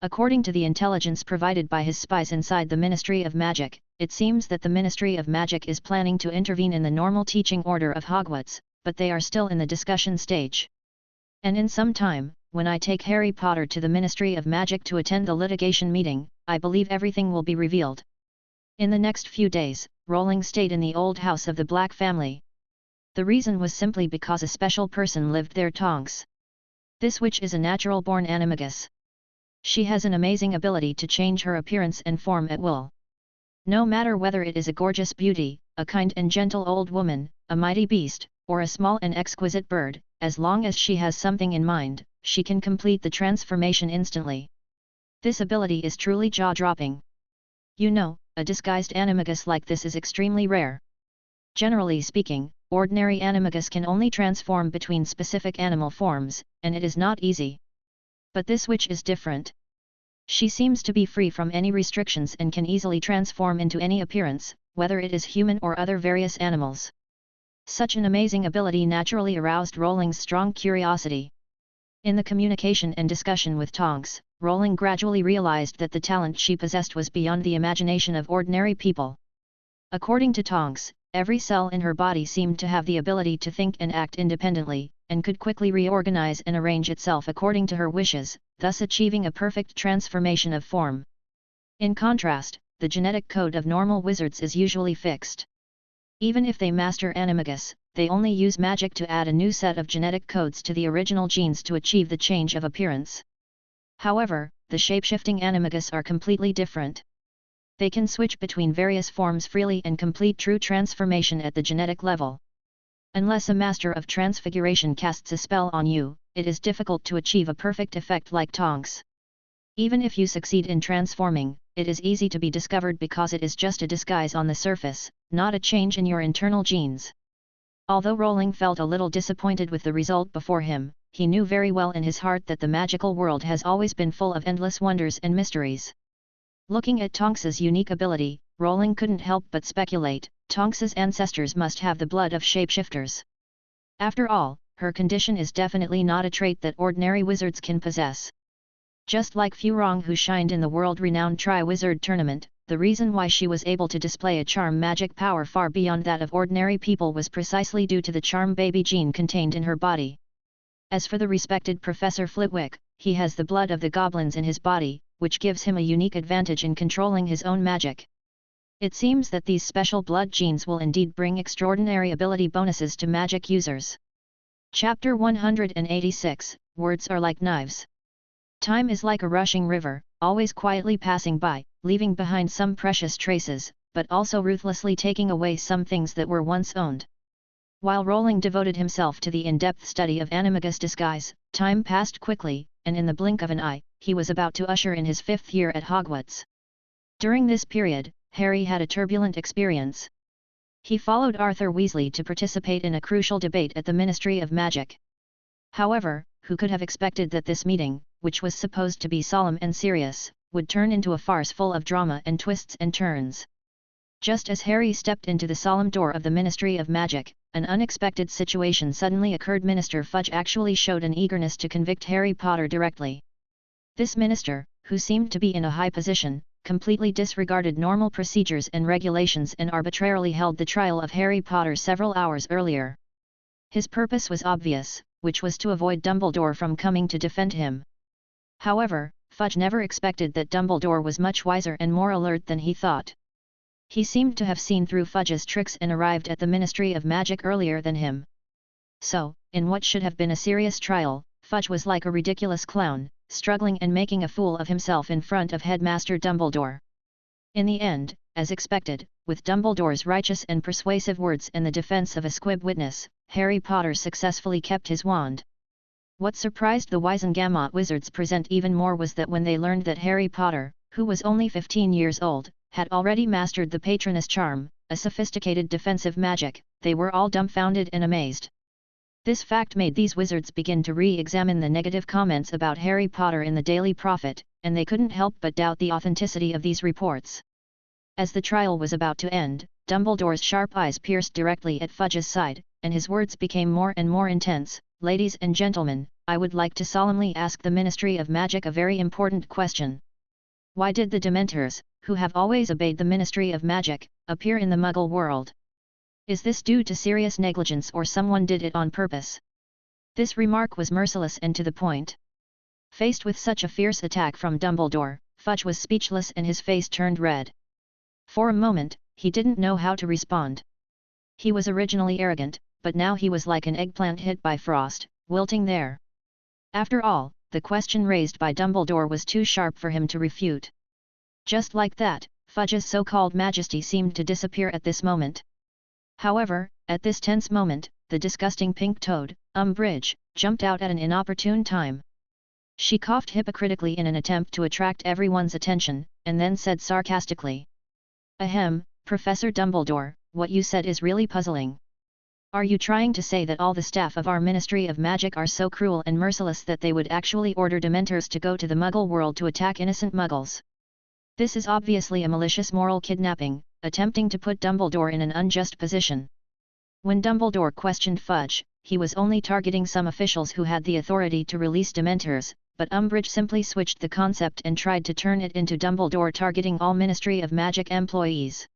According to the intelligence provided by his spies inside the Ministry of Magic, it seems that the Ministry of Magic is planning to intervene in the normal teaching order of Hogwarts, but they are still in the discussion stage. And in some time, when I take Harry Potter to the Ministry of Magic to attend the litigation meeting, I believe everything will be revealed. In the next few days, Rowling stayed in the old house of the Black family. The reason was simply because a special person lived there, Tonks. This witch is a natural-born animagus. She has an amazing ability to change her appearance and form at will. No matter whether it is a gorgeous beauty, a kind and gentle old woman, a mighty beast, or a small and exquisite bird, as long as she has something in mind, she can complete the transformation instantly. This ability is truly jaw-dropping. You know, a disguised animagus like this is extremely rare. Generally speaking, ordinary animagus can only transform between specific animal forms, and it is not easy. But this witch is different. She seems to be free from any restrictions and can easily transform into any appearance, whether it is human or other various animals. Such an amazing ability naturally aroused Rowling's strong curiosity. In the communication and discussion with Tonks, Rowling gradually realized that the talent she possessed was beyond the imagination of ordinary people. According to Tonks, every cell in her body seemed to have the ability to think and act independently, and could quickly reorganize and arrange itself according to her wishes, thus achieving a perfect transformation of form. In contrast, the genetic code of normal wizards is usually fixed. Even if they master animagus, they only use magic to add a new set of genetic codes to the original genes to achieve the change of appearance. However, the shape-shifting animagus are completely different. They can switch between various forms freely and complete true transformation at the genetic level. Unless a master of transfiguration casts a spell on you, it is difficult to achieve a perfect effect like Tonks. Even if you succeed in transforming, it is easy to be discovered because it is just a disguise on the surface, not a change in your internal genes. Although Rowling felt a little disappointed with the result before him, he knew very well in his heart that the magical world has always been full of endless wonders and mysteries. Looking at Tonks's unique ability, Rowling couldn't help but speculate, Tonks's ancestors must have the blood of shapeshifters. After all, her condition is definitely not a trait that ordinary wizards can possess. Just like Furong, who shined in the world-renowned Tri-Wizard tournament, the reason why she was able to display a charm magic power far beyond that of ordinary people was precisely due to the charm baby gene contained in her body. As for the respected Professor Flitwick, he has the blood of the goblins in his body, which gives him a unique advantage in controlling his own magic. It seems that these special blood genes will indeed bring extraordinary ability bonuses to magic users. Chapter 186, Words are like knives. Time is like a rushing river, always quietly passing by, leaving behind some precious traces, but also ruthlessly taking away some things that were once owned. While Rowling devoted himself to the in-depth study of animagus disguise, time passed quickly, and in the blink of an eye, he was about to usher in his 5th year at Hogwarts. During this period, Harry had a turbulent experience. He followed Arthur Weasley to participate in a crucial debate at the Ministry of Magic. However, who could have expected that this meeting, which was supposed to be solemn and serious, would turn into a farce full of drama and twists and turns. Just as Harry stepped into the solemn door of the Ministry of Magic, an unexpected situation suddenly occurred. Minister Fudge actually showed an eagerness to convict Harry Potter directly. This minister, who seemed to be in a high position, completely disregarded normal procedures and regulations and arbitrarily held the trial of Harry Potter several hours earlier. His purpose was obvious, which was to avoid Dumbledore from coming to defend him. However, Fudge never expected that Dumbledore was much wiser and more alert than he thought. He seemed to have seen through Fudge's tricks and arrived at the Ministry of Magic earlier than him. So, in what should have been a serious trial, Fudge was like a ridiculous clown, struggling and making a fool of himself in front of Headmaster Dumbledore. In the end, as expected, with Dumbledore's righteous and persuasive words and the defense of a squib witness, Harry Potter successfully kept his wand. What surprised the Wizengamot wizards present even more was that when they learned that Harry Potter, who was only 15 years old, had already mastered the Patronus charm, a sophisticated defensive magic, they were all dumbfounded and amazed. This fact made these wizards begin to re-examine the negative comments about Harry Potter in the Daily Prophet, and they couldn't help but doubt the authenticity of these reports. As the trial was about to end, Dumbledore's sharp eyes pierced directly at Fudge's side, and his words became more and more intense. "Ladies and gentlemen, I would like to solemnly ask the Ministry of Magic a very important question. Why did the Dementors, who have always obeyed the Ministry of Magic, appear in the Muggle world? Is this due to serious negligence or someone did it on purpose? This remark was merciless and to the point. Faced with such a fierce attack from Dumbledore, Fudge was speechless and his face turned red. For a moment, he didn't know how to respond. He was originally arrogant, but now he was like an eggplant hit by frost, wilting there. After all, the question raised by Dumbledore was too sharp for him to refute. Just like that, Fudge's so-called majesty seemed to disappear at this moment. However, at this tense moment, the disgusting pink toad, Umbridge, jumped out at an inopportune time. She coughed hypocritically in an attempt to attract everyone's attention, and then said sarcastically, "Ahem, Professor Dumbledore, what you said is really puzzling. Are you trying to say that all the staff of our Ministry of Magic are so cruel and merciless that they would actually order Dementors to go to the Muggle world to attack innocent Muggles? This is obviously a malicious moral kidnapping, attempting to put Dumbledore in an unjust position." When Dumbledore questioned Fudge, he was only targeting some officials who had the authority to release Dementors, but Umbridge simply switched the concept and tried to turn it into Dumbledore targeting all Ministry of Magic employees.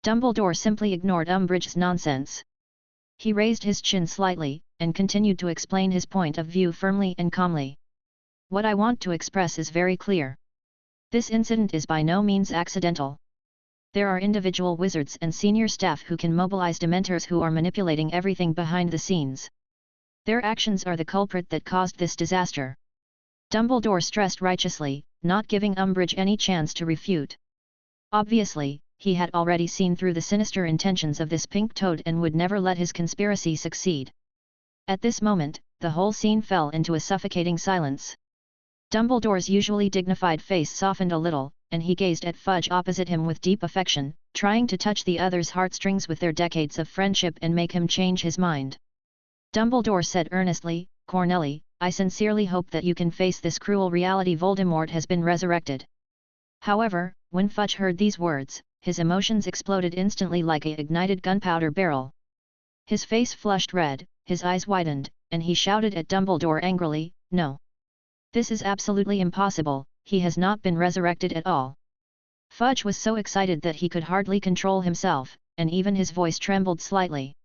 Dumbledore simply ignored Umbridge's nonsense. He raised his chin slightly, and continued to explain his point of view firmly and calmly. "What I want to express is very clear. This incident is by no means accidental. There are individual wizards and senior staff who can mobilize Dementors who are manipulating everything behind the scenes. Their actions are the culprit that caused this disaster." Dumbledore stressed righteously, not giving Umbridge any chance to refute. Obviously, he had already seen through the sinister intentions of this pink toad and would never let his conspiracy succeed. At this moment, the whole scene fell into a suffocating silence. Dumbledore's usually dignified face softened a little, and he gazed at Fudge opposite him with deep affection, trying to touch the other's heartstrings with their decades of friendship and make him change his mind. Dumbledore said earnestly, "Corneli, I sincerely hope that you can face this cruel reality. Voldemort has been resurrected." However, when Fudge heard these words, his emotions exploded instantly like a ignited gunpowder barrel. His face flushed red, his eyes widened, and he shouted at Dumbledore angrily, "No! This is absolutely impossible, he has not been resurrected at all." Fudge was so excited that he could hardly control himself, and even his voice trembled slightly.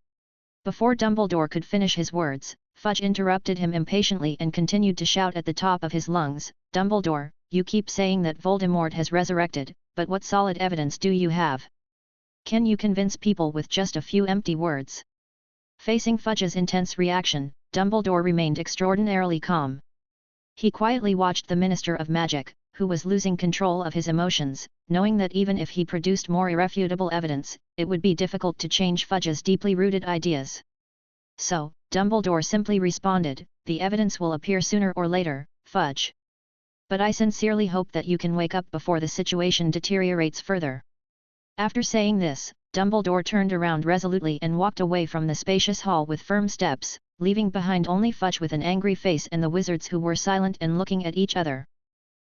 Before Dumbledore could finish his words, Fudge interrupted him impatiently and continued to shout at the top of his lungs, "Dumbledore, you keep saying that Voldemort has resurrected, but what solid evidence do you have? Can you convince people with just a few empty words?" Facing Fudge's intense reaction, Dumbledore remained extraordinarily calm. He quietly watched the Minister of Magic, who was losing control of his emotions, knowing that even if he produced more irrefutable evidence, it would be difficult to change Fudge's deeply rooted ideas. So, Dumbledore simply responded, "The evidence will appear sooner or later, Fudge. But I sincerely hope that you can wake up before the situation deteriorates further." After saying this, Dumbledore turned around resolutely and walked away from the spacious hall with firm steps, leaving behind only Fudge with an angry face and the wizards who were silent and looking at each other.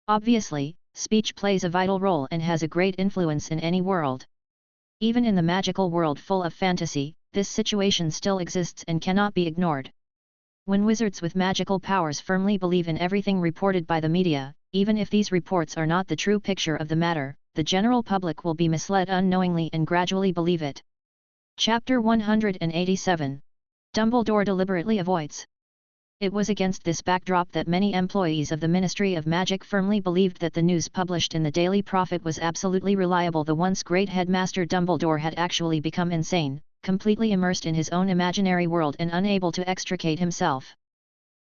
Obviously, speech plays a vital role and has a great influence in any world. Even in the magical world full of fantasy, this situation still exists and cannot be ignored. When wizards with magical powers firmly believe in everything reported by the media, even if these reports are not the true picture of the matter, the general public will be misled unknowingly and gradually believe it. Chapter 187. Dumbledore deliberately avoids. It was against this backdrop that many employees of the Ministry of Magic firmly believed that the news published in the Daily Prophet was absolutely reliable. The once great headmaster Dumbledore had actually become insane, completely immersed in his own imaginary world and unable to extricate himself.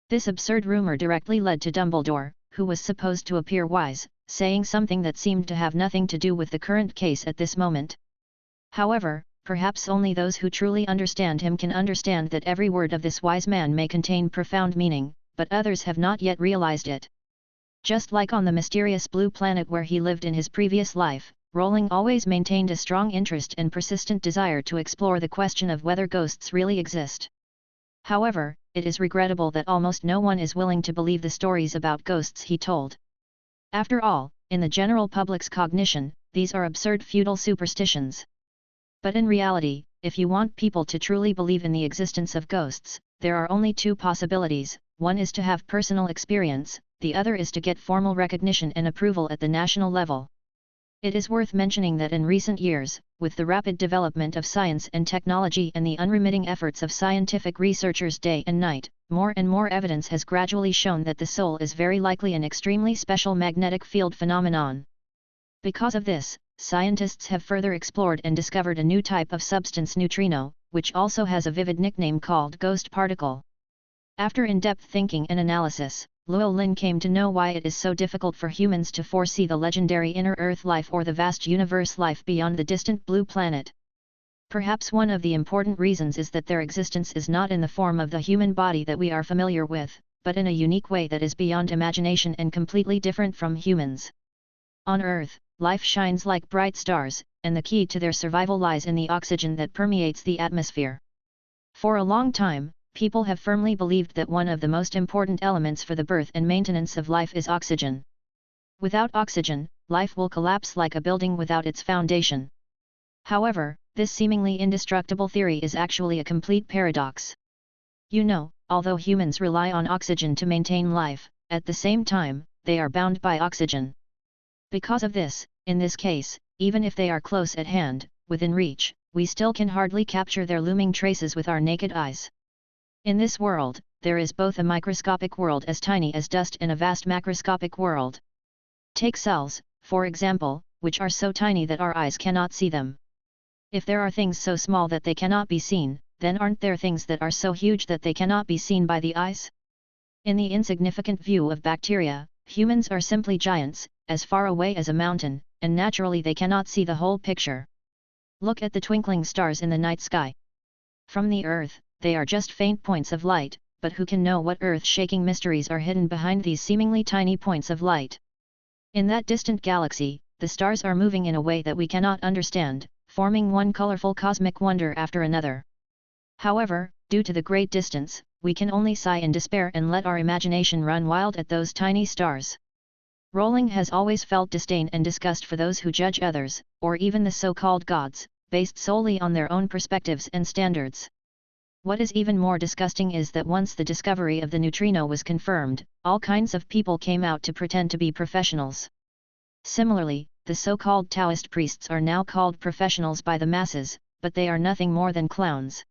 This absurd rumor directly led to Dumbledore, who was supposed to appear wise, saying something that seemed to have nothing to do with the current case at this moment. However, perhaps only those who truly understand him can understand that every word of this wise man may contain profound meaning, but others have not yet realized it. Just like on the mysterious blue planet where he lived in his previous life, Rowling always maintained a strong interest and persistent desire to explore the question of whether ghosts really exist. However, it is regrettable that almost no one is willing to believe the stories about ghosts he told. After all, in the general public's cognition, these are absurd feudal superstitions. But in reality, if you want people to truly believe in the existence of ghosts, there are only two possibilities: one is to have personal experience, the other is to get formal recognition and approval at the national level. It is worth mentioning that in recent years, with the rapid development of science and technology and the unremitting efforts of scientific researchers day and night, more and more evidence has gradually shown that the soul is very likely an extremely special magnetic field phenomenon. Because of this, scientists have further explored and discovered a new type of substance neutrino, which also has a vivid nickname called ghost particle. After in-depth thinking and analysis, Llewellyn came to know why it is so difficult for humans to foresee the legendary inner Earth life or the vast universe life beyond the distant blue planet. Perhaps one of the important reasons is that their existence is not in the form of the human body that we are familiar with, but in a unique way that is beyond imagination and completely different from humans. On Earth, life shines like bright stars, and the key to their survival lies in the oxygen that permeates the atmosphere. For a long time, people have firmly believed that one of the most important elements for the birth and maintenance of life is oxygen. Without oxygen, life will collapse like a building without its foundation. However, this seemingly indestructible theory is actually a complete paradox. Although humans rely on oxygen to maintain life, at the same time, they are bound by oxygen. Because of this, in this case, even if they are close at hand, within reach, we still can hardly capture their looming traces with our naked eyes. In this world, there is both a microscopic world as tiny as dust and a vast macroscopic world. Take cells, for example, which are so tiny that our eyes cannot see them. If there are things so small that they cannot be seen, then aren't there things that are so huge that they cannot be seen by the eyes? In the insignificant view of bacteria, humans are simply giants, as far away as a mountain, and naturally they cannot see the whole picture. Look at the twinkling stars in the night sky. From the Earth, they are just faint points of light, but who can know what earth-shaking mysteries are hidden behind these seemingly tiny points of light? In that distant galaxy, the stars are moving in a way that we cannot understand, forming one colorful cosmic wonder after another. However, due to the great distance, we can only sigh in despair and let our imagination run wild at those tiny stars. Rowling has always felt disdain and disgust for those who judge others, or even the so-called gods, based solely on their own perspectives and standards. What is even more disgusting is that once the discovery of the neutrino was confirmed, all kinds of people came out to pretend to be professionals. Similarly, the so-called Taoist priests are now called professionals by the masses, but they are nothing more than clowns.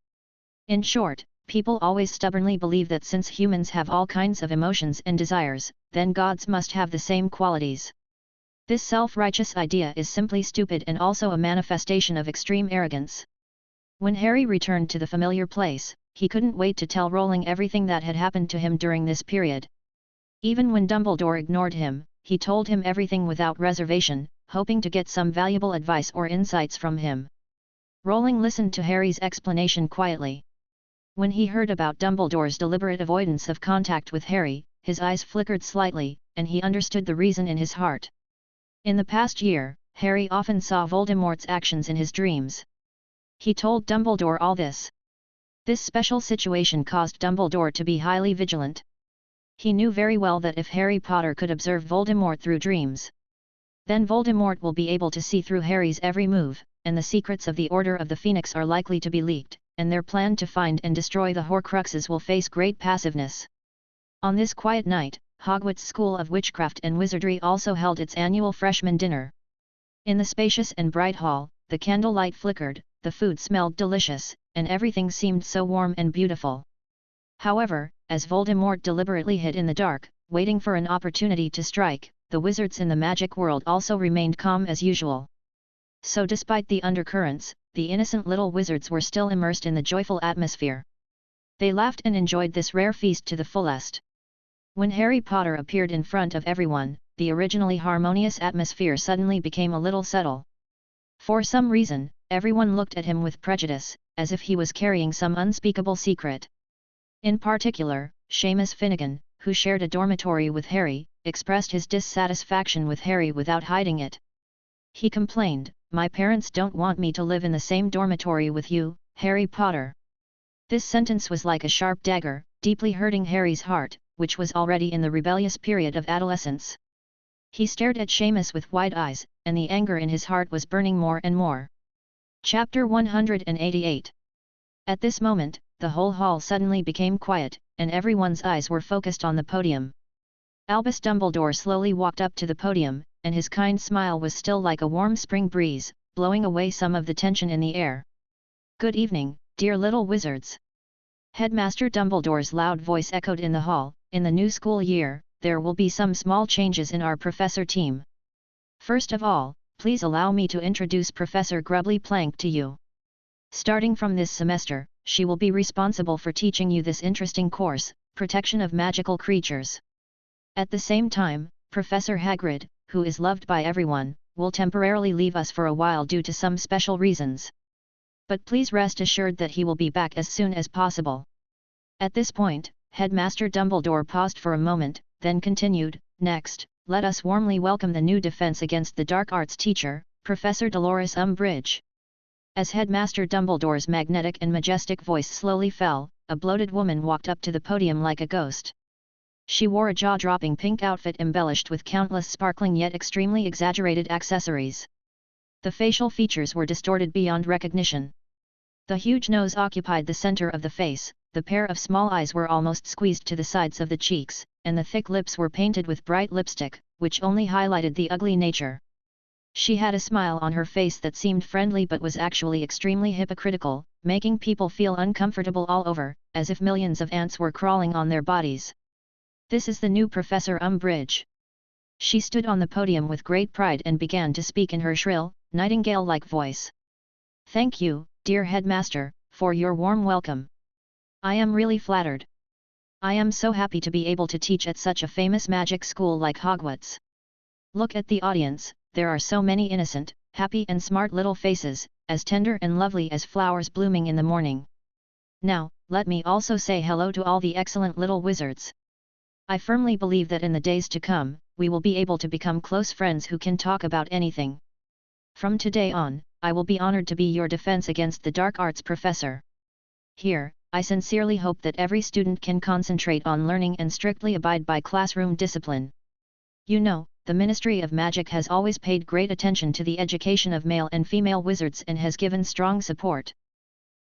In short, people always stubbornly believe that since humans have all kinds of emotions and desires, then gods must have the same qualities. This self-righteous idea is simply stupid and also a manifestation of extreme arrogance. When Harry returned to the familiar place, he couldn't wait to tell Rowling everything that had happened to him during this period. Even when Dumbledore ignored him, he told him everything without reservation, hoping to get some valuable advice or insights from him. Rowling listened to Harry's explanation quietly. When he heard about Dumbledore's deliberate avoidance of contact with Harry, his eyes flickered slightly, and he understood the reason in his heart. In the past year, Harry often saw Voldemort's actions in his dreams. He told Dumbledore all this. This special situation caused Dumbledore to be highly vigilant. He knew very well that if Harry Potter could observe Voldemort through dreams, then Voldemort will be able to see through Harry's every move, and the secrets of the Order of the Phoenix are likely to be leaked, and their plan to find and destroy the Horcruxes will face great passiveness. On this quiet night, Hogwarts School of Witchcraft and Wizardry also held its annual freshman dinner. In the spacious and bright hall, the candlelight flickered, the food smelled delicious, and everything seemed so warm and beautiful. However, as Voldemort deliberately hid in the dark, waiting for an opportunity to strike, the wizards in the magic world also remained calm as usual. So despite the undercurrents, the innocent little wizards were still immersed in the joyful atmosphere. They laughed and enjoyed this rare feast to the fullest. When Harry Potter appeared in front of everyone, the originally harmonious atmosphere suddenly became a little subtle. For some reason, everyone looked at him with prejudice, as if he was carrying some unspeakable secret. In particular, Seamus Finnegan, who shared a dormitory with Harry, expressed his dissatisfaction with Harry without hiding it. He complained, "My parents don't want me to live in the same dormitory with you, Harry Potter." This sentence was like a sharp dagger, deeply hurting Harry's heart, which was already in the rebellious period of adolescence. He stared at Seamus with wide eyes, and the anger in his heart was burning more and more. Chapter 188. At this moment, the whole hall suddenly became quiet, and everyone's eyes were focused on the podium. Albus Dumbledore slowly walked up to the podium, and his kind smile was still like a warm spring breeze, blowing away some of the tension in the air. "Good evening, dear little wizards." Headmaster Dumbledore's loud voice echoed in the hall. "In the new school year, there will be some small changes in our professor team. First of all, please allow me to introduce Professor Grubbly Plank to you. Starting from this semester, she will be responsible for teaching you this interesting course, Protection of Magical Creatures. At the same time, Professor Hagrid, who is loved by everyone, will temporarily leave us for a while due to some special reasons. But please rest assured that he will be back as soon as possible." At this point, Headmaster Dumbledore paused for a moment, then continued, "Next, let us warmly welcome the new Defense Against the Dark Arts teacher, Professor Dolores Umbridge." As Headmaster Dumbledore's magnetic and majestic voice slowly fell, a bloated woman walked up to the podium like a ghost. She wore a jaw-dropping pink outfit embellished with countless sparkling yet extremely exaggerated accessories. The facial features were distorted beyond recognition. The huge nose occupied the center of the face, the pair of small eyes were almost squeezed to the sides of the cheeks, and the thick lips were painted with bright lipstick, which only highlighted the ugly nature. She had a smile on her face that seemed friendly but was actually extremely hypocritical, making people feel uncomfortable all over, as if millions of ants were crawling on their bodies. "This is the new Professor Umbridge." She stood on the podium with great pride and began to speak in her shrill, nightingale-like voice. "Thank you, dear Headmaster, for your warm welcome. I am really flattered. I am so happy to be able to teach at such a famous magic school like Hogwarts. Look at the audience, there are so many innocent, happy and smart little faces, as tender and lovely as flowers blooming in the morning. Now, let me also say hello to all the excellent little wizards. I firmly believe that in the days to come, we will be able to become close friends who can talk about anything. From today on, I will be honored to be your Defense Against the Dark Arts professor. Here, I sincerely hope that every student can concentrate on learning and strictly abide by classroom discipline. You know, the Ministry of Magic has always paid great attention to the education of male and female wizards and has given strong support.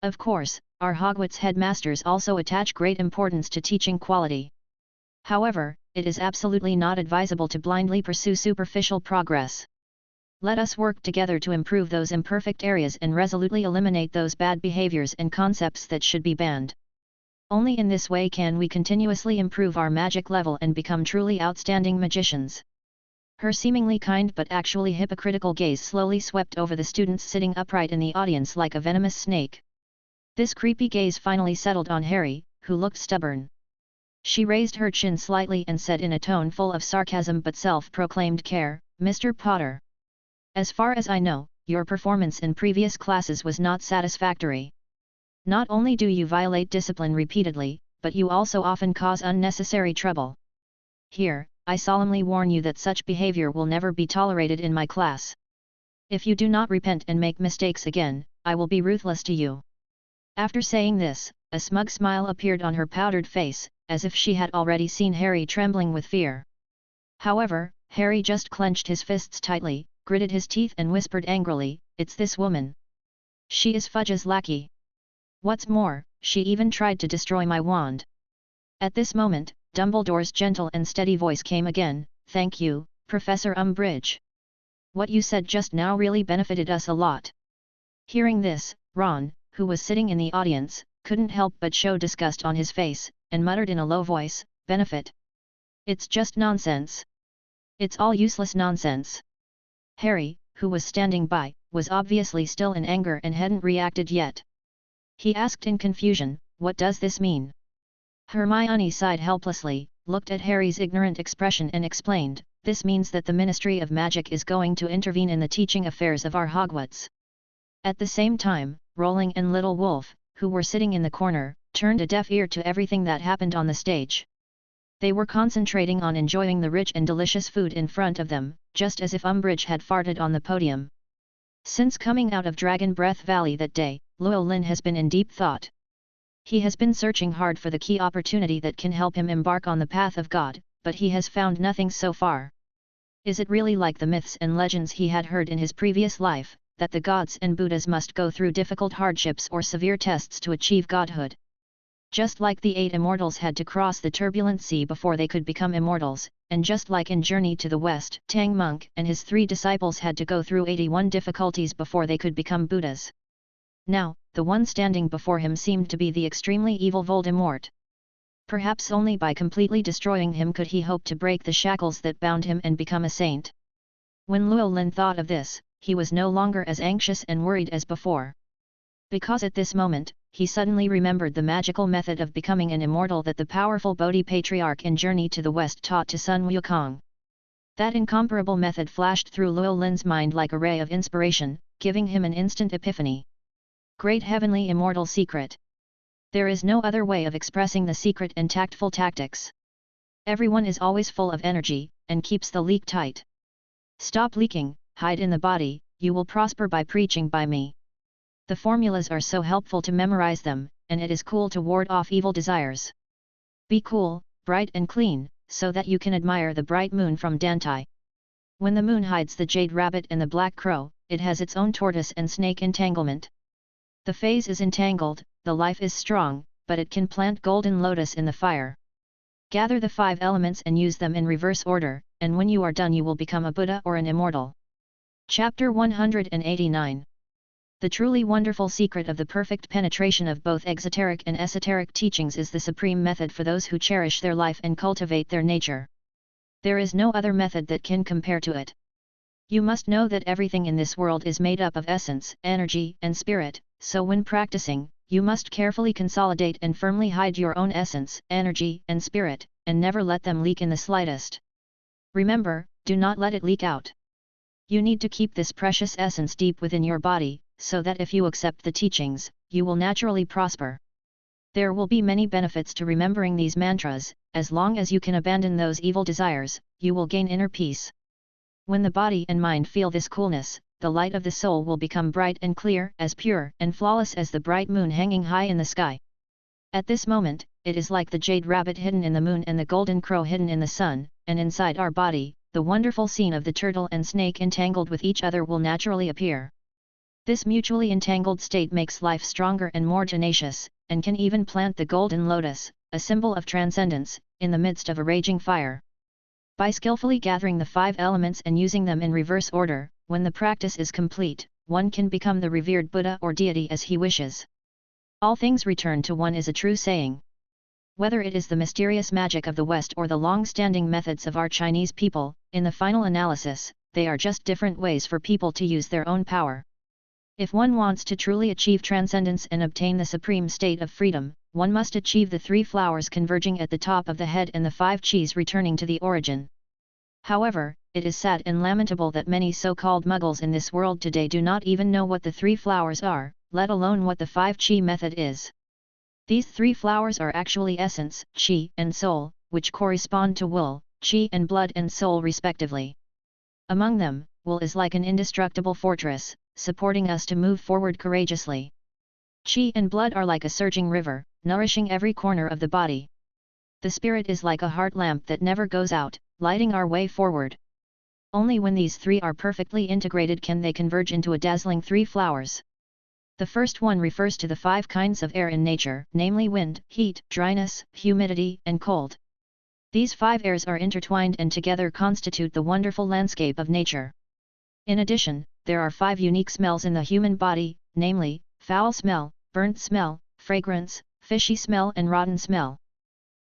Of course, our Hogwarts headmasters also attach great importance to teaching quality. However, it is absolutely not advisable to blindly pursue superficial progress. Let us work together to improve those imperfect areas and resolutely eliminate those bad behaviors and concepts that should be banned. Only in this way can we continuously improve our magic level and become truly outstanding magicians." Her seemingly kind but actually hypocritical gaze slowly swept over the students sitting upright in the audience like a venomous snake. This creepy gaze finally settled on Harry, who looked stubborn. She raised her chin slightly and said in a tone full of sarcasm but self-proclaimed care, "Mr. Potter. As far as I know, your performance in previous classes was not satisfactory. Not only do you violate discipline repeatedly, but you also often cause unnecessary trouble. Here, I solemnly warn you that such behavior will never be tolerated in my class. If you do not repent and make mistakes again, I will be ruthless to you." After saying this, a smug smile appeared on her powdered face, as if she had already seen Harry trembling with fear. However, Harry just clenched his fists tightly, gritted his teeth and whispered angrily, "It's this woman. She is Fudge's lackey. What's more, she even tried to destroy my wand." At this moment, Dumbledore's gentle and steady voice came again, "Thank you, Professor Umbridge. What you said just now really benefited us a lot." Hearing this, Ron, who was sitting in the audience, couldn't help but show disgust on his face, and muttered in a low voice, "Benefit? It's just nonsense. It's all useless nonsense." Harry, who was standing by, was obviously still in anger and hadn't reacted yet. He asked in confusion, "What does this mean?" Hermione sighed helplessly, looked at Harry's ignorant expression and explained, "This means that the Ministry of Magic is going to intervene in the teaching affairs of our Hogwarts." At the same time, Rowling and Little Wolf, who were sitting in the corner, turned a deaf ear to everything that happened on the stage. They were concentrating on enjoying the rich and delicious food in front of them, just as if Umbridge had farted on the podium. Since coming out of Dragon Breath Valley that day, Llewellyn has been in deep thought. He has been searching hard for the key opportunity that can help him embark on the path of God, but he has found nothing so far. Is it really like the myths and legends he had heard in his previous life, that the gods and Buddhas must go through difficult hardships or severe tests to achieve godhood? Just like the 8 immortals had to cross the turbulent sea before they could become immortals, and just like in Journey to the West, Tang Monk and his 3 disciples had to go through 81 difficulties before they could become Buddhas. Now, the one standing before him seemed to be the extremely evil Voldemort. Perhaps only by completely destroying him could he hope to break the shackles that bound him and become a saint. When Luo Lin thought of this, he was no longer as anxious and worried as before. Because at this moment, he suddenly remembered the magical method of becoming an immortal that the powerful Bodhi Patriarch in Journey to the West taught to Sun Wukong. That incomparable method flashed through Luo Lin's mind like a ray of inspiration, giving him an instant epiphany. Great heavenly immortal secret. There is no other way of expressing the secret and tactful tactics. Everyone is always full of energy, and keeps the leak tight. Stop leaking, hide in the body, you will prosper by preaching by me. The formulas are so helpful to memorize them, and it is cool to ward off evil desires. Be cool, bright and clean, so that you can admire the bright moon from Dantai. When the moon hides the jade rabbit and the black crow, it has its own tortoise and snake entanglement. The phase is entangled, the life is strong, but it can plant golden lotus in the fire. Gather the 5 elements and use them in reverse order, and when you are done you will become a Buddha or an immortal. Chapter 189. The truly wonderful secret of the perfect penetration of both exoteric and esoteric teachings is the supreme method for those who cherish their life and cultivate their nature. There is no other method that can compare to it. You must know that everything in this world is made up of essence, energy, and spirit, so when practicing, you must carefully consolidate and firmly hide your own essence, energy, and spirit, and never let them leak in the slightest. Remember, do not let it leak out. You need to keep this precious essence deep within your body, so that if you accept the teachings, you will naturally prosper. There will be many benefits to remembering these mantras. As long as you can abandon those evil desires, you will gain inner peace. When the body and mind feel this coolness, the light of the soul will become bright and clear, as pure and flawless as the bright moon hanging high in the sky. At this moment, it is like the jade rabbit hidden in the moon and the golden crow hidden in the sun, and inside our body, the wonderful scene of the turtle and snake entangled with each other will naturally appear. This mutually entangled state makes life stronger and more tenacious, and can even plant the golden lotus, a symbol of transcendence, in the midst of a raging fire. By skillfully gathering the 5 elements and using them in reverse order, when the practice is complete, one can become the revered Buddha or deity as he wishes. All things return to one is a true saying. Whether it is the mysterious magic of the West or the long-standing methods of our Chinese people, in the final analysis, they are just different ways for people to use their own power. If one wants to truly achieve transcendence and obtain the supreme state of freedom, one must achieve the 3 flowers converging at the top of the head and the 5 chis returning to the origin. However, it is sad and lamentable that many so-called muggles in this world today do not even know what the 3 flowers are, let alone what the 5 chi method is. These 3 flowers are actually essence, chi, and soul, which correspond to wool, chi and blood and soul respectively. Among them, wool is like an indestructible fortress, supporting us to move forward courageously. Chi and blood are like a surging river, nourishing every corner of the body. The spirit is like a heart lamp that never goes out, lighting our way forward. Only when these 3 are perfectly integrated can they converge into a dazzling 3 flowers. The first one refers to the 5 kinds of air in nature, namely wind, heat, dryness, humidity, and cold. These 5 airs are intertwined and together constitute the wonderful landscape of nature. In addition, there are 5 unique smells in the human body, namely, foul smell, burnt smell, fragrance, fishy smell and rotten smell.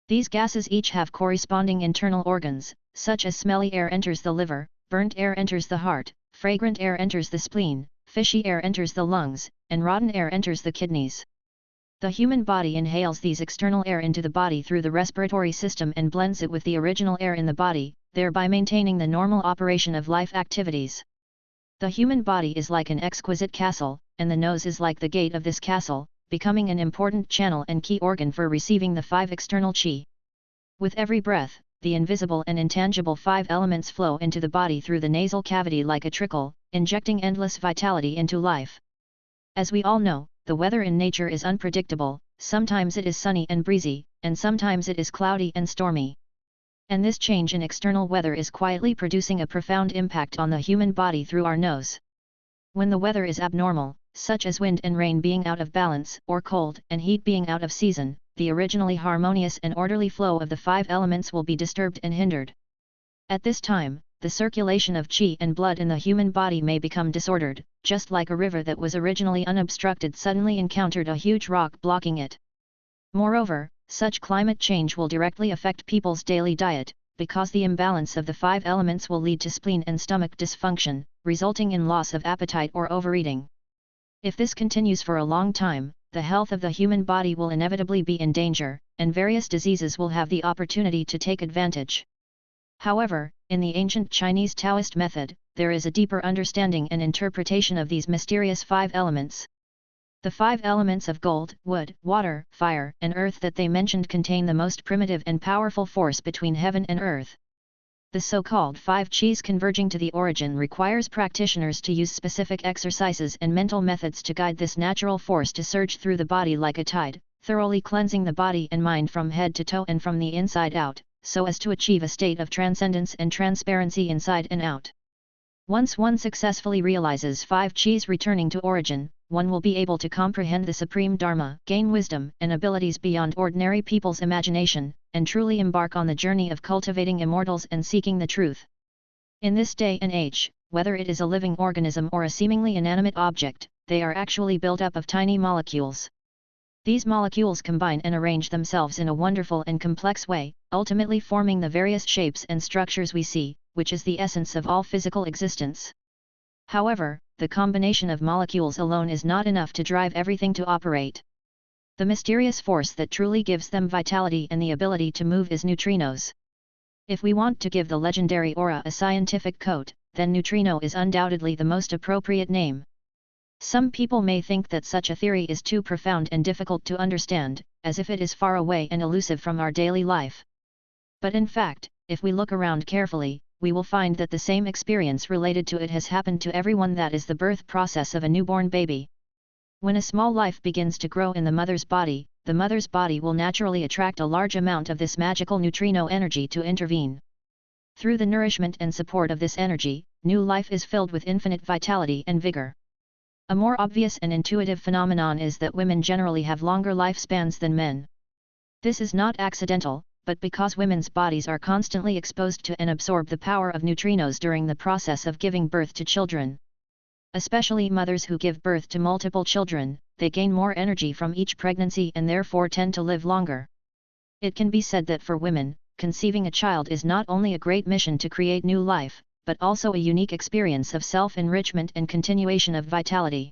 These gases each have corresponding internal organs, such as smelly air enters the liver, burnt air enters the heart, fragrant air enters the spleen, fishy air enters the lungs, and rotten air enters the kidneys. The human body inhales these external air into the body through the respiratory system and blends it with the original air in the body, thereby maintaining the normal operation of life activities. The human body is like an exquisite castle, and the nose is like the gate of this castle, becoming an important channel and key organ for receiving the 5 external chi. With every breath, the invisible and intangible 5 elements flow into the body through the nasal cavity like a trickle, injecting endless vitality into life. As we all know, the weather in nature is unpredictable, sometimes it is sunny and breezy, and sometimes it is cloudy and stormy. And this change in external weather is quietly producing a profound impact on the human body through our nose. When the weather is abnormal, such as wind and rain being out of balance, or cold and heat being out of season, the originally harmonious and orderly flow of the 5 elements will be disturbed and hindered. At this time, the circulation of qi and blood in the human body may become disordered, just like a river that was originally unobstructed suddenly encountered a huge rock blocking it. Moreover, such climate change will directly affect people's daily diet, because the imbalance of the 5 elements will lead to spleen and stomach dysfunction, resulting in loss of appetite or overeating. If this continues for a long time, the health of the human body will inevitably be in danger, and various diseases will have the opportunity to take advantage. However, in the ancient Chinese Taoist method, there is a deeper understanding and interpretation of these mysterious 5 elements. The 5 elements of gold, wood, water, fire, and earth that they mentioned contain the most primitive and powerful force between heaven and earth. The so-called 5 qis converging to the origin requires practitioners to use specific exercises and mental methods to guide this natural force to surge through the body like a tide, thoroughly cleansing the body and mind from head to toe and from the inside out, so as to achieve a state of transcendence and transparency inside and out. Once one successfully realizes 5 qis returning to origin, one will be able to comprehend the supreme Dharma, gain wisdom and abilities beyond ordinary people's imagination, and truly embark on the journey of cultivating immortals and seeking the truth. In this day and age, whether it is a living organism or a seemingly inanimate object, they are actually built up of tiny molecules. These molecules combine and arrange themselves in a wonderful and complex way, ultimately forming the various shapes and structures we see, which is the essence of all physical existence. However, the combination of molecules alone is not enough to drive everything to operate. The mysterious force that truly gives them vitality and the ability to move is neutrinos. If we want to give the legendary aura a scientific coat, then neutrino is undoubtedly the most appropriate name. Some people may think that such a theory is too profound and difficult to understand, as if it is far away and elusive from our daily life. But in fact, if we look around carefully, we will find that the same experience related to it has happened to everyone, that is the birth process of a newborn baby. When a small life begins to grow in the mother's body will naturally attract a large amount of this magical neutrino energy to intervene. Through the nourishment and support of this energy, new life is filled with infinite vitality and vigor. A more obvious and intuitive phenomenon is that women generally have longer lifespans than men. This is not accidental, but because women's bodies are constantly exposed to and absorb the power of neutrinos during the process of giving birth to children. Especially mothers who give birth to multiple children, they gain more energy from each pregnancy and therefore tend to live longer. It can be said that for women, conceiving a child is not only a great mission to create new life, but also a unique experience of self-enrichment and continuation of vitality.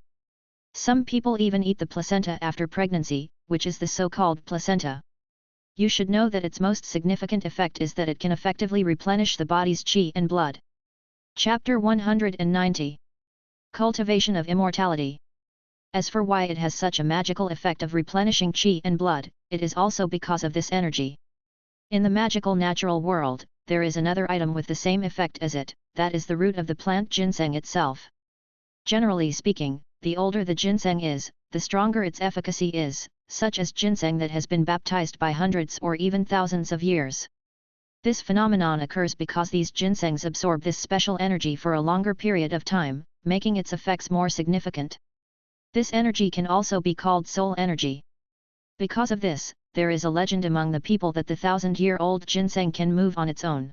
Some people even eat the placenta after pregnancy, which is the so-called placenta. You should know that its most significant effect is that it can effectively replenish the body's qi and blood. Chapter 190. Cultivation of Immortality. As for why it has such a magical effect of replenishing qi and blood, it is also because of this energy. In the magical natural world, there is another item with the same effect as it, that is the root of the plant ginseng itself. Generally speaking, the older the ginseng is, the stronger its efficacy is, such as ginseng that has been baptized by hundreds or even thousands of years. This phenomenon occurs because these ginsengs absorb this special energy for a longer period of time, making its effects more significant. This energy can also be called soul energy. Because of this, there is a legend among the people that the 1,000-year-old ginseng can move on its own.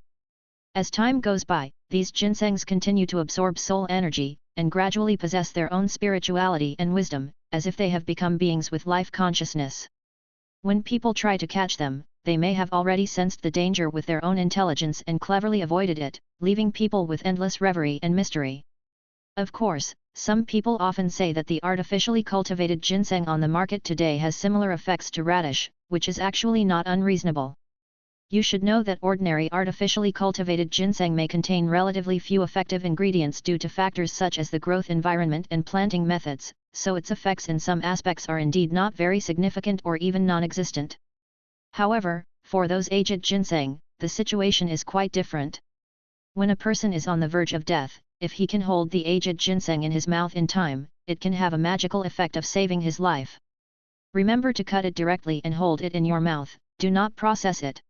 As time goes by, these ginsengs continue to absorb soul energy, and gradually possess their own spirituality and wisdom, as if they have become beings with life consciousness. When people try to catch them, they may have already sensed the danger with their own intelligence and cleverly avoided it, leaving people with endless reverie and mystery. Of course, some people often say that the artificially cultivated ginseng on the market today has similar effects to radish, which is actually not unreasonable. You should know that ordinary artificially cultivated ginseng may contain relatively few effective ingredients due to factors such as the growth environment and planting methods, so its effects in some aspects are indeed not very significant or even non-existent. However, for those aged ginseng, the situation is quite different. When a person is on the verge of death, if he can hold the aged ginseng in his mouth in time, it can have a magical effect of saving his life. Remember to cut it directly and hold it in your mouth, do not process it.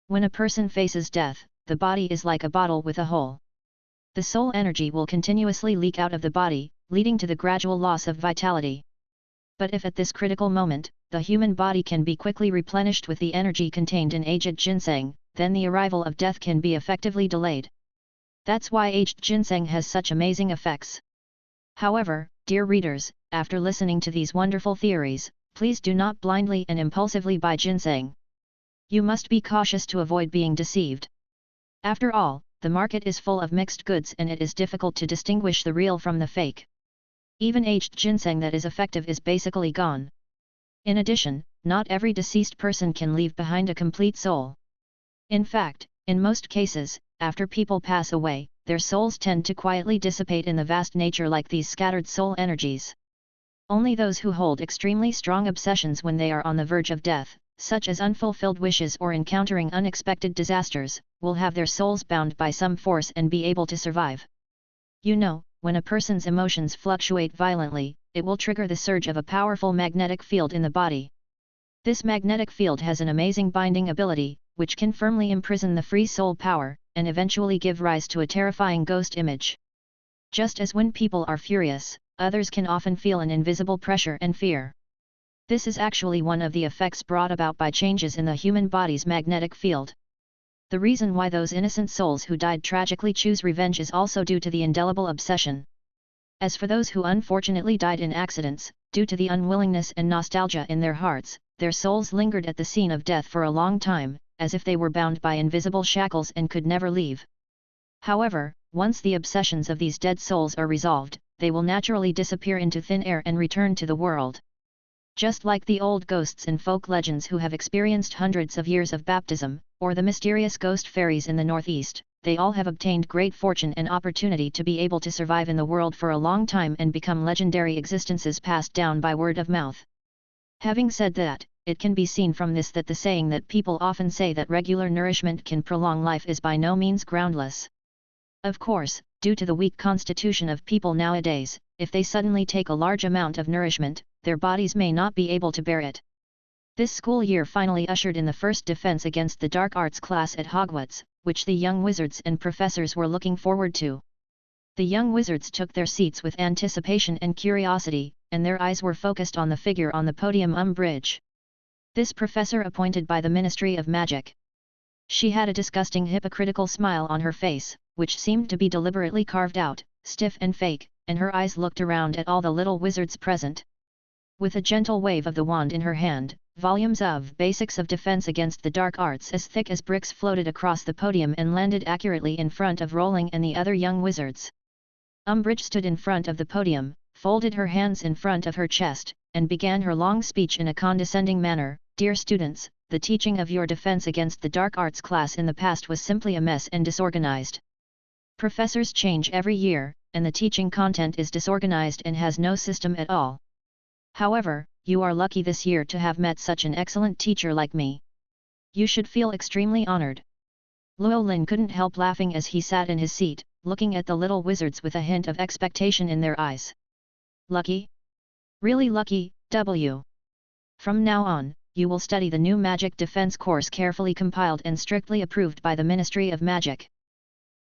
When a person faces death, the body is like a bottle with a hole. The soul energy will continuously leak out of the body, leading to the gradual loss of vitality. But if at this critical moment, the human body can be quickly replenished with the energy contained in aged ginseng, then the arrival of death can be effectively delayed. That's why aged ginseng has such amazing effects. However, dear readers, after listening to these wonderful theories, please do not blindly and impulsively buy ginseng. You must be cautious to avoid being deceived. After all, the market is full of mixed goods and it is difficult to distinguish the real from the fake. Even aged ginseng that is effective is basically gone. In addition, not every deceased person can leave behind a complete soul. In fact, in most cases, after people pass away, their souls tend to quietly dissipate in the vast nature like these scattered soul energies. Only those who hold extremely strong obsessions when they are on the verge of death, such as unfulfilled wishes or encountering unexpected disasters, will have their souls bound by some force and be able to survive. You know, when a person's emotions fluctuate violently, it will trigger the surge of a powerful magnetic field in the body. This magnetic field has an amazing binding ability, which can firmly imprison the free soul power, and eventually give rise to a terrifying ghost image. Just as when people are furious, others can often feel an invisible pressure and fear. This is actually one of the effects brought about by changes in the human body's magnetic field. The reason why those innocent souls who died tragically choose revenge is also due to the indelible obsession. As for those who unfortunately died in accidents, due to the unwillingness and nostalgia in their hearts, their souls lingered at the scene of death for a long time, as if they were bound by invisible shackles and could never leave. However, once the obsessions of these dead souls are resolved, they will naturally disappear into thin air and return to the world. Just like the old ghosts in folk legends who have experienced hundreds of years of baptism, or the mysterious ghost fairies in the Northeast, they all have obtained great fortune and opportunity to be able to survive in the world for a long time and become legendary existences passed down by word of mouth. Having said that, it can be seen from this that the saying that people often say that regular nourishment can prolong life is by no means groundless. Of course, due to the weak constitution of people nowadays, if they suddenly take a large amount of nourishment, their bodies may not be able to bear it. This school year finally ushered in the first defense against the dark arts class at Hogwarts, which the young wizards and professors were looking forward to. The young wizards took their seats with anticipation and curiosity, and their eyes were focused on the figure on the podium Umbridge. This professor appointed by the Ministry of Magic. She had a disgusting hypocritical smile on her face, which seemed to be deliberately carved out, stiff and fake, and her eyes looked around at all the little wizards present. With a gentle wave of the wand in her hand, volumes of Basics of Defense Against the Dark Arts as thick as bricks floated across the podium and landed accurately in front of Rowling and the other young wizards. Umbridge stood in front of the podium, folded her hands in front of her chest, and began her long speech in a condescending manner. Dear students, the teaching of your Defense Against the Dark Arts class in the past was simply a mess and disorganized. Professors change every year, and the teaching content is disorganized and has no system at all. However, you are lucky this year to have met such an excellent teacher like me. You should feel extremely honored. Llewellyn couldn't help laughing as he sat in his seat, looking at the little wizards with a hint of expectation in their eyes. Lucky? Really lucky, W. From now on, you will study the new Magic Defense course carefully compiled and strictly approved by the Ministry of Magic.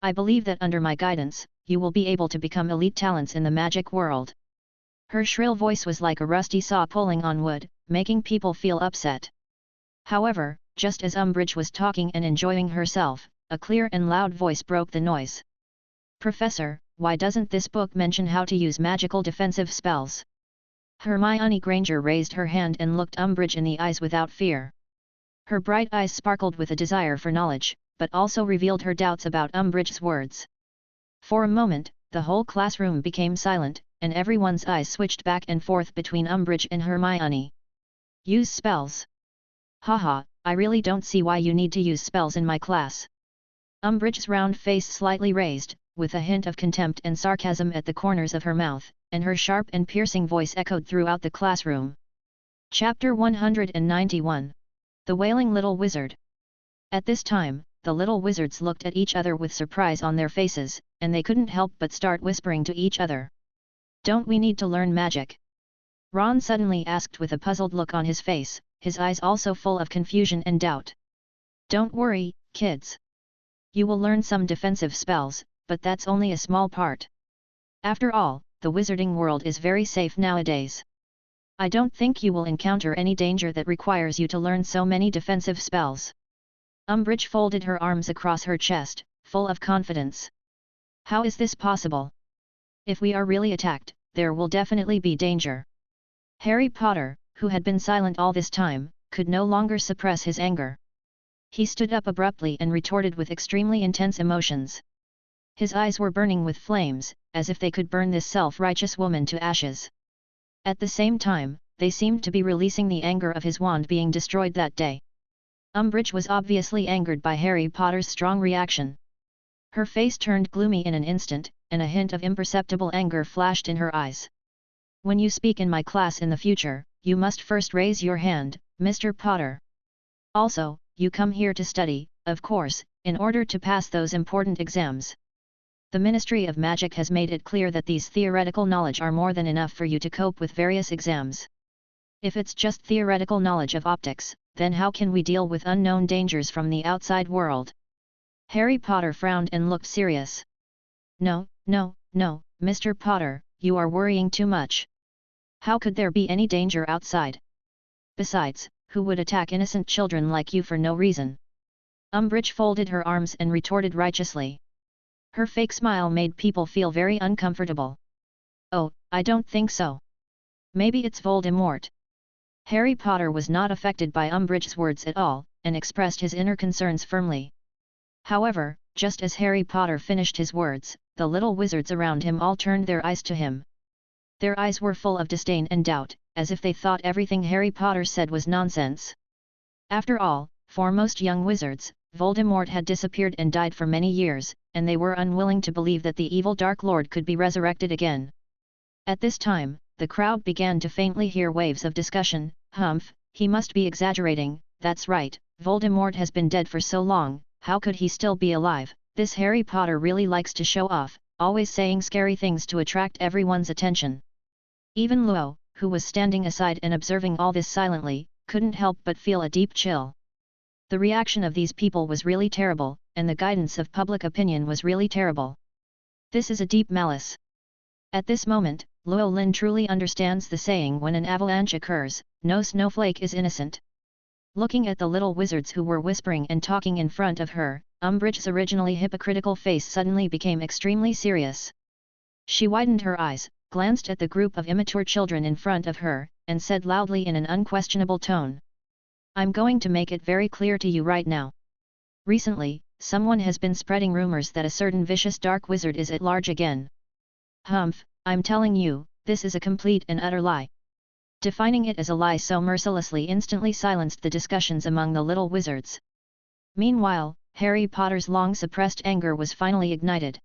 I believe that under my guidance, you will be able to become elite talents in the magic world. Her shrill voice was like a rusty saw pulling on wood, making people feel upset. However, just as Umbridge was talking and enjoying herself, a clear and loud voice broke the noise. Professor, why doesn't this book mention how to use magical defensive spells? Hermione Granger raised her hand and looked Umbridge in the eyes without fear. Her bright eyes sparkled with a desire for knowledge, but also revealed her doubts about Umbridge's words. For a moment, the whole classroom became silent, and everyone's eyes switched back and forth between Umbridge and Hermione. Use spells? Haha, I really don't see why you need to use spells in my class. Umbridge's round face slightly raised, with a hint of contempt and sarcasm at the corners of her mouth, and her sharp and piercing voice echoed throughout the classroom. Chapter 191. The Wailing Little Wizard. At this time, the little wizards looked at each other with surprise on their faces, and they couldn't help but start whispering to each other. Don't we need to learn magic? Ron suddenly asked with a puzzled look on his face, his eyes also full of confusion and doubt. Don't worry, kids. You will learn some defensive spells, but that's only a small part. After all, the wizarding world is very safe nowadays. I don't think you will encounter any danger that requires you to learn so many defensive spells. Umbridge folded her arms across her chest, full of confidence. How is this possible? If we are really attacked, there will definitely be danger. Harry Potter, who had been silent all this time, could no longer suppress his anger. He stood up abruptly and retorted with extremely intense emotions. His eyes were burning with flames, as if they could burn this self-righteous woman to ashes. At the same time, they seemed to be releasing the anger of his wand being destroyed that day. Umbridge was obviously angered by Harry Potter's strong reaction. Her face turned gloomy in an instant, and a hint of imperceptible anger flashed in her eyes. When you speak in my class in the future, you must first raise your hand, Mr. Potter. Also, you come here to study, of course, in order to pass those important exams. The Ministry of Magic has made it clear that these theoretical knowledge are more than enough for you to cope with various exams. If it's just theoretical knowledge of optics, then how can we deal with unknown dangers from the outside world? Harry Potter frowned and looked serious. No, Mr. Potter, you are worrying too much. How could there be any danger outside? Besides, who would attack innocent children like you for no reason? Umbridge folded her arms and retorted righteously. Her fake smile made people feel very uncomfortable. Oh, I don't think so. Maybe it's Voldemort. Harry Potter was not affected by Umbridge's words at all, and expressed his inner concerns firmly. However, just as Harry Potter finished his words, the little wizards around him all turned their eyes to him. Their eyes were full of disdain and doubt, as if they thought everything Harry Potter said was nonsense. After all, for most young wizards, Voldemort had disappeared and died for many years, and they were unwilling to believe that the evil Dark Lord could be resurrected again. At this time, the crowd began to faintly hear waves of discussion. Humph, he must be exaggerating, that's right, Voldemort has been dead for so long, how could he still be alive? This Harry Potter really likes to show off, always saying scary things to attract everyone's attention. Even Luo, who was standing aside and observing all this silently, couldn't help but feel a deep chill. The reaction of these people was really terrible, and the guidance of public opinion was really terrible. This is a deep malice. At this moment, Luo Lin truly understands the saying, when an avalanche occurs, no snowflake is innocent. Looking at the little wizards who were whispering and talking in front of her, Umbridge's originally hypocritical face suddenly became extremely serious. She widened her eyes, glanced at the group of immature children in front of her, and said loudly in an unquestionable tone. I'm going to make it very clear to you right now. Recently, someone has been spreading rumors that a certain vicious dark wizard is at large again. Humph, I'm telling you, this is a complete and utter lie. Defining it as a lie so mercilessly instantly silenced the discussions among the little wizards. Meanwhile, Harry Potter's long-suppressed anger was finally ignited.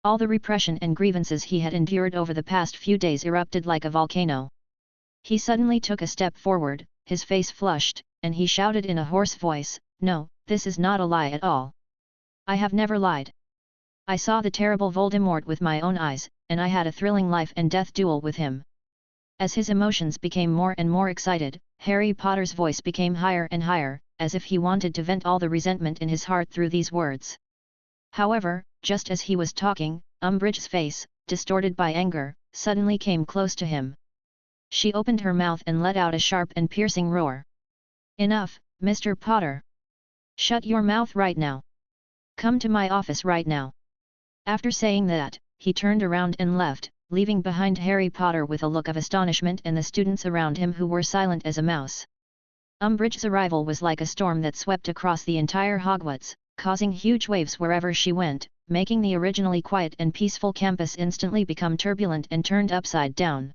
All the repression and grievances he had endured over the past few days erupted like a volcano. He suddenly took a step forward, his face flushed, and he shouted in a hoarse voice, "No, this is not a lie at all. I have never lied. I saw the terrible Voldemort with my own eyes, and I had a thrilling life and death duel with him." As his emotions became more and more excited, Harry Potter's voice became higher and higher, as if he wanted to vent all the resentment in his heart through these words. However, just as he was talking, Umbridge's face, distorted by anger, suddenly came close to him. She opened her mouth and let out a sharp and piercing roar. "Enough, Mr. Potter! Shut your mouth right now! Come to my office right now!" After saying that, he turned around and left, leaving behind Harry Potter with a look of astonishment and the students around him who were silent as a mouse. Umbridge's arrival was like a storm that swept across the entire Hogwarts, causing huge waves wherever she went, making the originally quiet and peaceful campus instantly become turbulent and turned upside down.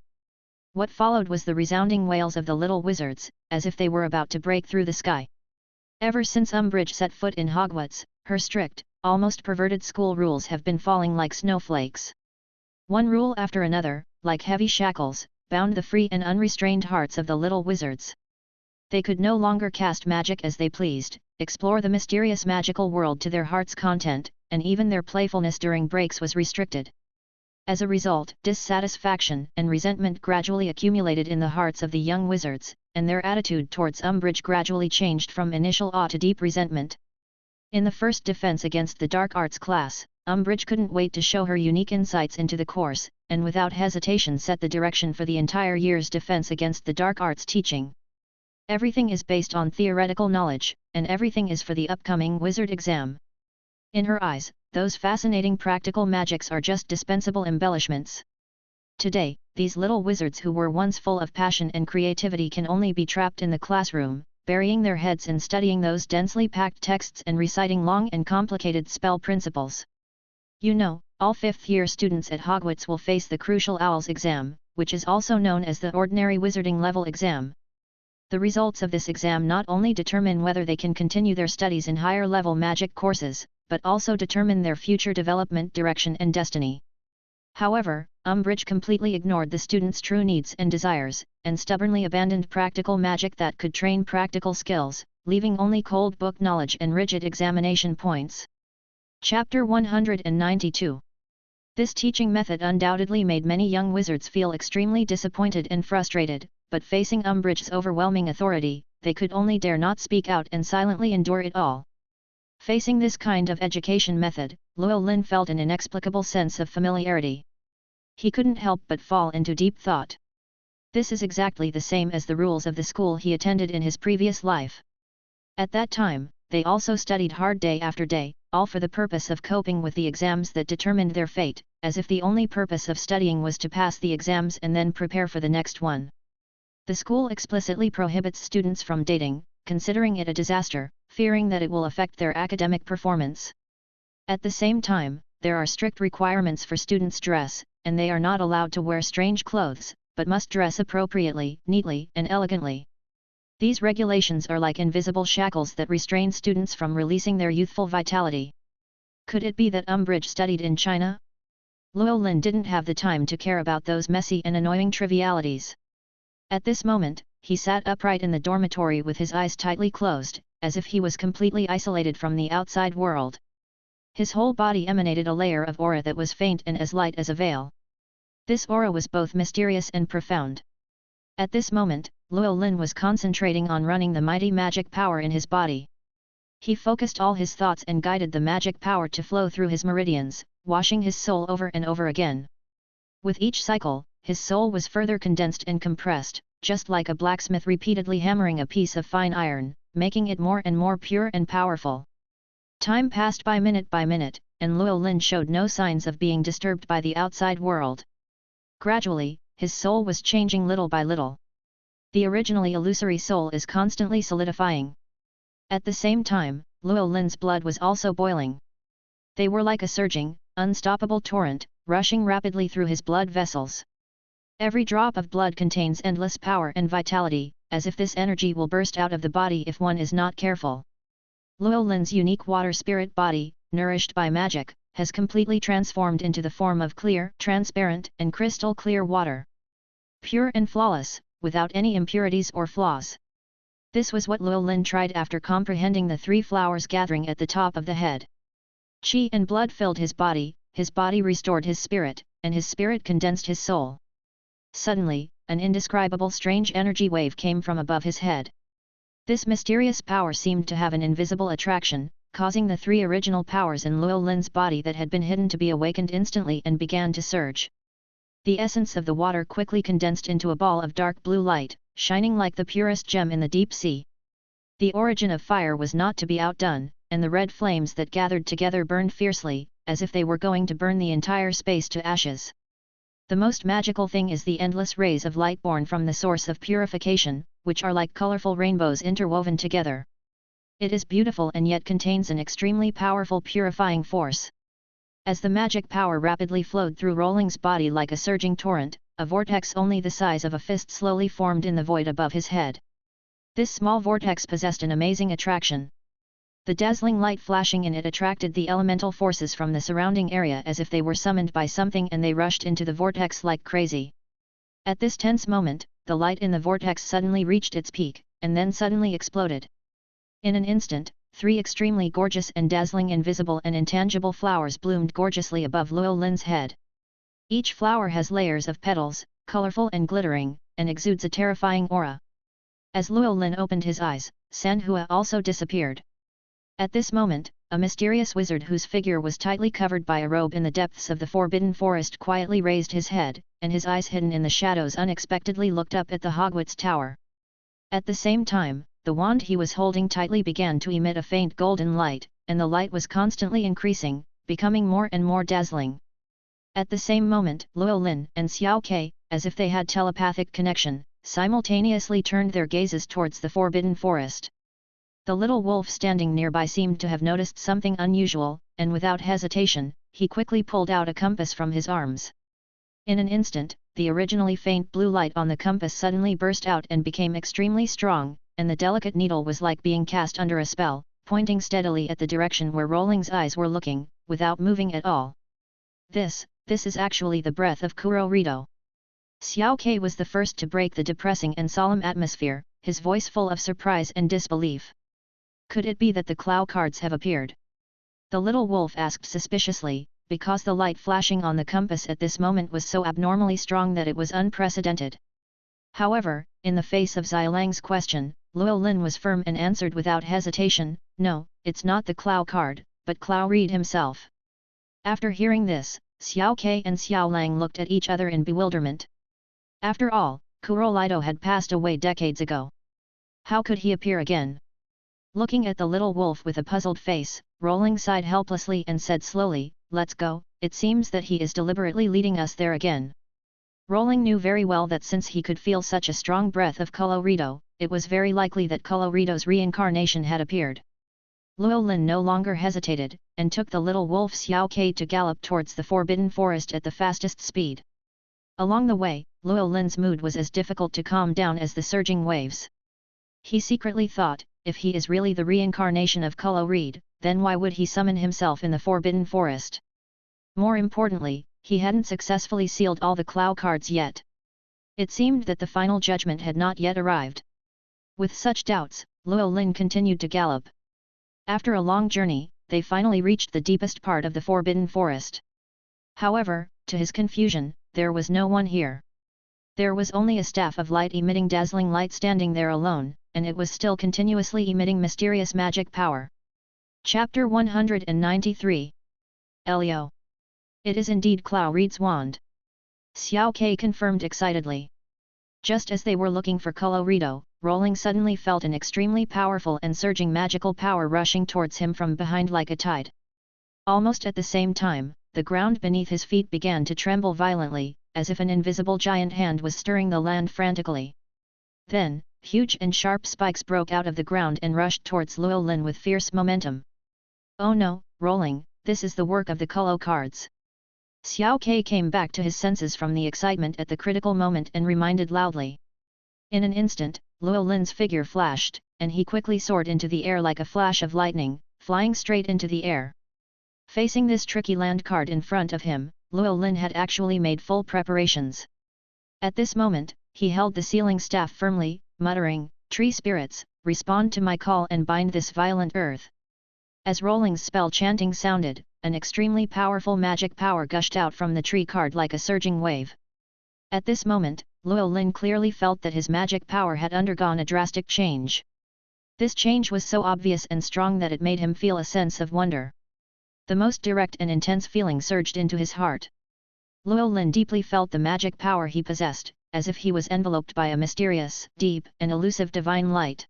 What followed was the resounding wails of the little wizards, as if they were about to break through the sky. Ever since Umbridge set foot in Hogwarts, her strict, almost perverted school rules have been falling like snowflakes. One rule after another, like heavy shackles, bound the free and unrestrained hearts of the little wizards. They could no longer cast magic as they pleased, explore the mysterious magical world to their heart's content, and even their playfulness during breaks was restricted. As a result, dissatisfaction and resentment gradually accumulated in the hearts of the young wizards, and their attitude towards Umbridge gradually changed from initial awe to deep resentment. In the first defense against the dark arts class, Umbridge couldn't wait to show her unique insights into the course, and without hesitation set the direction for the entire year's defense against the dark arts teaching. Everything is based on theoretical knowledge, and everything is for the upcoming wizard exam. In her eyes, those fascinating practical magics are just dispensable embellishments. Today, these little wizards who were once full of passion and creativity can only be trapped in the classroom, burying their heads in studying those densely packed texts and reciting long and complicated spell principles. You know, all fifth-year students at Hogwarts will face the crucial OWLS exam, which is also known as the Ordinary Wizarding Level exam. The results of this exam not only determine whether they can continue their studies in higher-level magic courses, but also determine their future development direction and destiny. However, Umbridge completely ignored the students' true needs and desires, and stubbornly abandoned practical magic that could train practical skills, leaving only cold book knowledge and rigid examination points. Chapter 192. This teaching method undoubtedly made many young wizards feel extremely disappointed and frustrated, but facing Umbridge's overwhelming authority, they could only dare not speak out and silently endure it all. Facing this kind of education method, Llewellyn felt an inexplicable sense of familiarity. He couldn't help but fall into deep thought. This is exactly the same as the rules of the school he attended in his previous life. At that time, they also studied hard day after day, all for the purpose of coping with the exams that determined their fate, as if the only purpose of studying was to pass the exams and then prepare for the next one. The school explicitly prohibits students from dating, considering it a disaster, fearing that it will affect their academic performance. At the same time, there are strict requirements for students' dress, and they are not allowed to wear strange clothes, but must dress appropriately, neatly, and elegantly. These regulations are like invisible shackles that restrain students from releasing their youthful vitality. Could it be that Umbridge studied in China? Llewellyn didn't have the time to care about those messy and annoying trivialities. At this moment, he sat upright in the dormitory with his eyes tightly closed, as if he was completely isolated from the outside world. His whole body emanated a layer of aura that was faint and as light as a veil. This aura was both mysterious and profound. At this moment, Llewellyn was concentrating on running the mighty magic power in his body. He focused all his thoughts and guided the magic power to flow through his meridians, washing his soul over and over again. With each cycle, his soul was further condensed and compressed, just like a blacksmith repeatedly hammering a piece of fine iron, making it more and more pure and powerful. Time passed by minute, and Llewellyn showed no signs of being disturbed by the outside world. Gradually, his soul was changing little by little. The originally illusory soul is constantly solidifying. At the same time, Llewellyn's blood was also boiling. They were like a surging, unstoppable torrent, rushing rapidly through his blood vessels. Every drop of blood contains endless power and vitality, as if this energy will burst out of the body if one is not careful. Llewellyn's unique water spirit body, nourished by magic, has completely transformed into the form of clear, transparent, and crystal clear water. Pure and flawless, without any impurities or flaws. This was what Llewellyn tried after comprehending the three flowers gathering at the top of the head. Chi and blood filled his body restored his spirit, and his spirit condensed his soul. Suddenly, an indescribable strange energy wave came from above his head. This mysterious power seemed to have an invisible attraction, causing the three original powers in Llewellyn's body that had been hidden to be awakened instantly and began to surge. The essence of the water quickly condensed into a ball of dark blue light, shining like the purest gem in the deep sea. The origin of fire was not to be outdone, and the red flames that gathered together burned fiercely, as if they were going to burn the entire space to ashes. The most magical thing is the endless rays of light born from the source of purification, which are like colorful rainbows interwoven together. It is beautiful and yet contains an extremely powerful purifying force. As the magic power rapidly flowed through Rowling's body like a surging torrent, a vortex only the size of a fist slowly formed in the void above his head. This small vortex possessed an amazing attraction. The dazzling light flashing in it attracted the elemental forces from the surrounding area as if they were summoned by something, and they rushed into the vortex like crazy. At this tense moment, the light in the vortex suddenly reached its peak, and then suddenly exploded. In an instant, three extremely gorgeous and dazzling invisible and intangible flowers bloomed gorgeously above Llewellyn's head. Each flower has layers of petals, colorful and glittering, and exudes a terrifying aura. As Llewellyn opened his eyes, Sanhua also disappeared. At this moment, a mysterious wizard whose figure was tightly covered by a robe in the depths of the forbidden forest quietly raised his head, and his eyes hidden in the shadows unexpectedly looked up at the Hogwarts tower. At the same time, the wand he was holding tightly began to emit a faint golden light, and the light was constantly increasing, becoming more and more dazzling. At the same moment, Luo Lin and Xiao Ke, as if they had telepathic connection, simultaneously turned their gazes towards the forbidden forest. The little wolf standing nearby seemed to have noticed something unusual, and without hesitation, he quickly pulled out a compass from his arms. In an instant, the originally faint blue light on the compass suddenly burst out and became extremely strong, and the delicate needle was like being cast under a spell, pointing steadily at the direction where Rolling's eyes were looking, without moving at all. This is actually the breath of Kuro Rito. Xiao Ke was the first to break the depressing and solemn atmosphere, his voice full of surprise and disbelief. Could it be that the Clow cards have appeared? The little wolf asked suspiciously, because the light flashing on the compass at this moment was so abnormally strong that it was unprecedented. However, in the face of Xiaolang's question, Luo Lin was firm and answered without hesitation, "No, it's not the Clow card, but Clow Reed himself." After hearing this, Xiao Ke and Xiaolang looked at each other in bewilderment. After all, Kuro Rito had passed away decades ago. How could he appear again? Looking at the little wolf with a puzzled face, Rolling sighed helplessly and said slowly, "Let's go, it seems that he is deliberately leading us there again." Rolling knew very well that since he could feel such a strong breath of Kuro Rito, it was very likely that Kuro Rito's reincarnation had appeared. Luo Lin no longer hesitated, and took the little wolf Xiao Ke to gallop towards the forbidden forest at the fastest speed. Along the way, Luo Lin's mood was as difficult to calm down as the surging waves. He secretly thought, if he is really the reincarnation of Kuro Reed, then why would he summon himself in the forbidden forest? More importantly, he hadn't successfully sealed all the Clow cards yet. It seemed that the final judgment had not yet arrived. With such doubts, Luo Lin continued to gallop. After a long journey, they finally reached the deepest part of the forbidden forest. However, to his confusion, there was no one here. There was only a staff of light emitting dazzling light standing there alone, and it was still continuously emitting mysterious magic power. Chapter 193. Elio. It is indeed Clow Reed's wand. Xiao Ke confirmed excitedly. Just as they were looking for Kuro Rito, Rolling suddenly felt an extremely powerful and surging magical power rushing towards him from behind like a tide. Almost at the same time, the ground beneath his feet began to tremble violently, as if an invisible giant hand was stirring the land frantically. Then, huge and sharp spikes broke out of the ground and rushed towards Luo Lin with fierce momentum. "Oh no, Rolling, this is the work of the Kuro cards." Xiao Ke came back to his senses from the excitement at the critical moment and reminded loudly. In an instant, Luo Lin's figure flashed, and he quickly soared into the air like a flash of lightning, flying straight into the air. Facing this tricky land card in front of him, Luo Lin had actually made full preparations. At this moment, he held the sealing staff firmly, muttering, "Tree spirits, respond to my call and bind this violent earth." As Rolling's spell chanting sounded, an extremely powerful magic power gushed out from the tree card like a surging wave. At this moment, Luo Lin clearly felt that his magic power had undergone a drastic change. This change was so obvious and strong that it made him feel a sense of wonder. The most direct and intense feeling surged into his heart. Luo Lin deeply felt the magic power he possessed, as if he was enveloped by a mysterious, deep, and elusive divine light.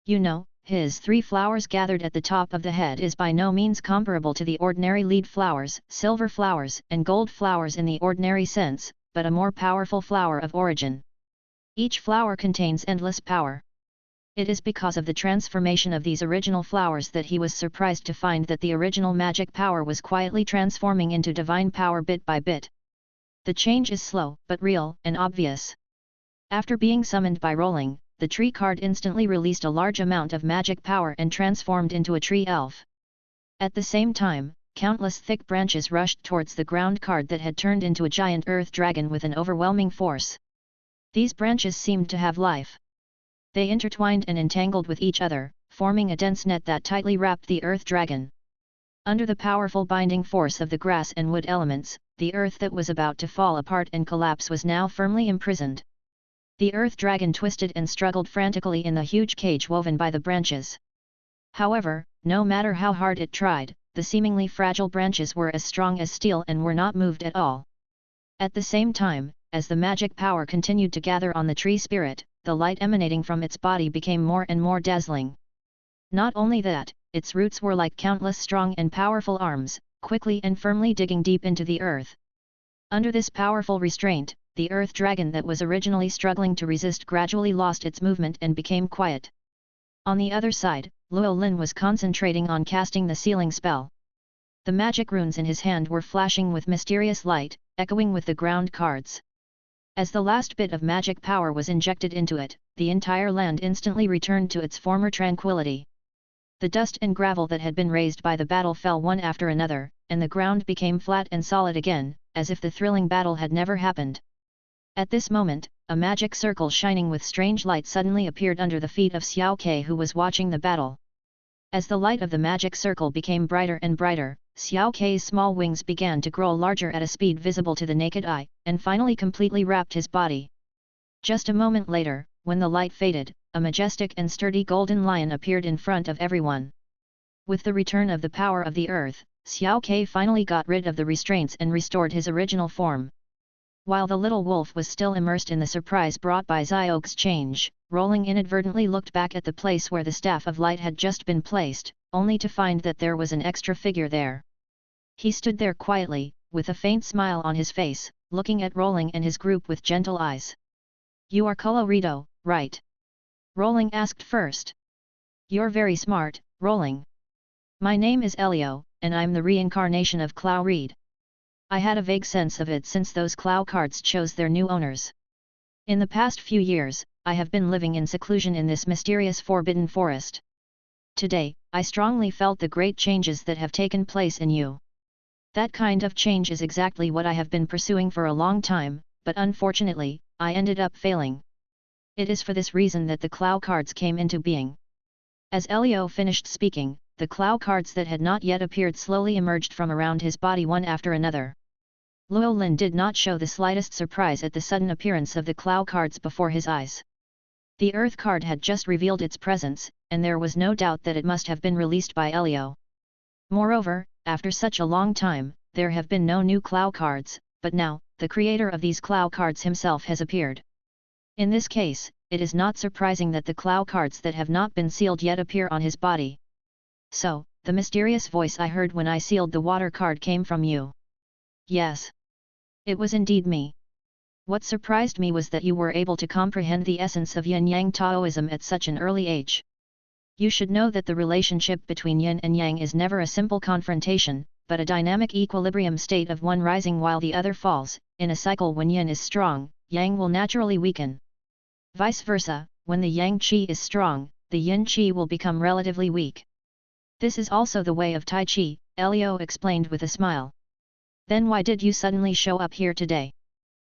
You know, his 3 flowers gathered at the top of the head is by no means comparable to the ordinary lead flowers, silver flowers, and gold flowers in the ordinary sense, but a more powerful flower of origin. Each flower contains endless power. It is because of the transformation of these original flowers that he was surprised to find that the original magic power was quietly transforming into divine power bit by bit. The change is slow, but real, and obvious. After being summoned by Rolling, the tree card instantly released a large amount of magic power and transformed into a tree elf. At the same time, countless thick branches rushed towards the ground card that had turned into a giant earth dragon with an overwhelming force. These branches seemed to have life. They intertwined and entangled with each other, forming a dense net that tightly wrapped the earth dragon. Under the powerful binding force of the grass and wood elements, the earth that was about to fall apart and collapse was now firmly imprisoned. The earth dragon twisted and struggled frantically in the huge cage woven by the branches. However, no matter how hard it tried, the seemingly fragile branches were as strong as steel and were not moved at all. At the same time, as the magic power continued to gather on the tree spirit, the light emanating from its body became more and more dazzling. Not only that, its roots were like countless strong and powerful arms, quickly and firmly digging deep into the earth. Under this powerful restraint, the earth dragon that was originally struggling to resist gradually lost its movement and became quiet. On the other side, Luo Lin was concentrating on casting the sealing spell. The magic runes in his hand were flashing with mysterious light, echoing with the ground cards. As the last bit of magic power was injected into it, the entire land instantly returned to its former tranquility. The dust and gravel that had been raised by the battle fell one after another, and the ground became flat and solid again, as if the thrilling battle had never happened. At this moment, a magic circle shining with strange light suddenly appeared under the feet of Xiao Ke, who was watching the battle. As the light of the magic circle became brighter and brighter, Xiao Ke's small wings began to grow larger at a speed visible to the naked eye, and finally completely wrapped his body. Just a moment later, when the light faded, a majestic and sturdy golden lion appeared in front of everyone. With the return of the power of the earth, Xiao Ke finally got rid of the restraints and restored his original form. While the little wolf was still immersed in the surprise brought by Xiaoke's change, Rolling inadvertently looked back at the place where the staff of light had just been placed, only to find that there was an extra figure there. He stood there quietly, with a faint smile on his face, looking at Rolling and his group with gentle eyes. "You are Colorito, right?" Rolling asked first. "You're very smart, Rolling. My name is Elio, and I'm the reincarnation of Clow Reed. I had a vague sense of it since those Clow cards chose their new owners. In the past few years, I have been living in seclusion in this mysterious forbidden forest. Today, I strongly felt the great changes that have taken place in you. That kind of change is exactly what I have been pursuing for a long time, but unfortunately, I ended up failing. It is for this reason that the Clow cards came into being." As Elio finished speaking, the Clow cards that had not yet appeared slowly emerged from around his body one after another. Luo Lin did not show the slightest surprise at the sudden appearance of the Clow cards before his eyes. The Earth card had just revealed its presence, and there was no doubt that it must have been released by Elio. Moreover, after such a long time, there have been no new Clow cards, but now, the creator of these Clow cards himself has appeared. In this case, it is not surprising that the Clow cards that have not been sealed yet appear on his body. "So, the mysterious voice I heard when I sealed the water card came from you?" "Yes. It was indeed me. What surprised me was that you were able to comprehend the essence of Yin-Yang Taoism at such an early age. You should know that the relationship between Yin and Yang is never a simple confrontation, but a dynamic equilibrium state of one rising while the other falls. In a cycle when Yin is strong, Yang will naturally weaken. Vice versa, when the Yang Qi is strong, the Yin Qi will become relatively weak. This is also the way of Tai Chi," Elio explained with a smile. "Then why did you suddenly show up here today?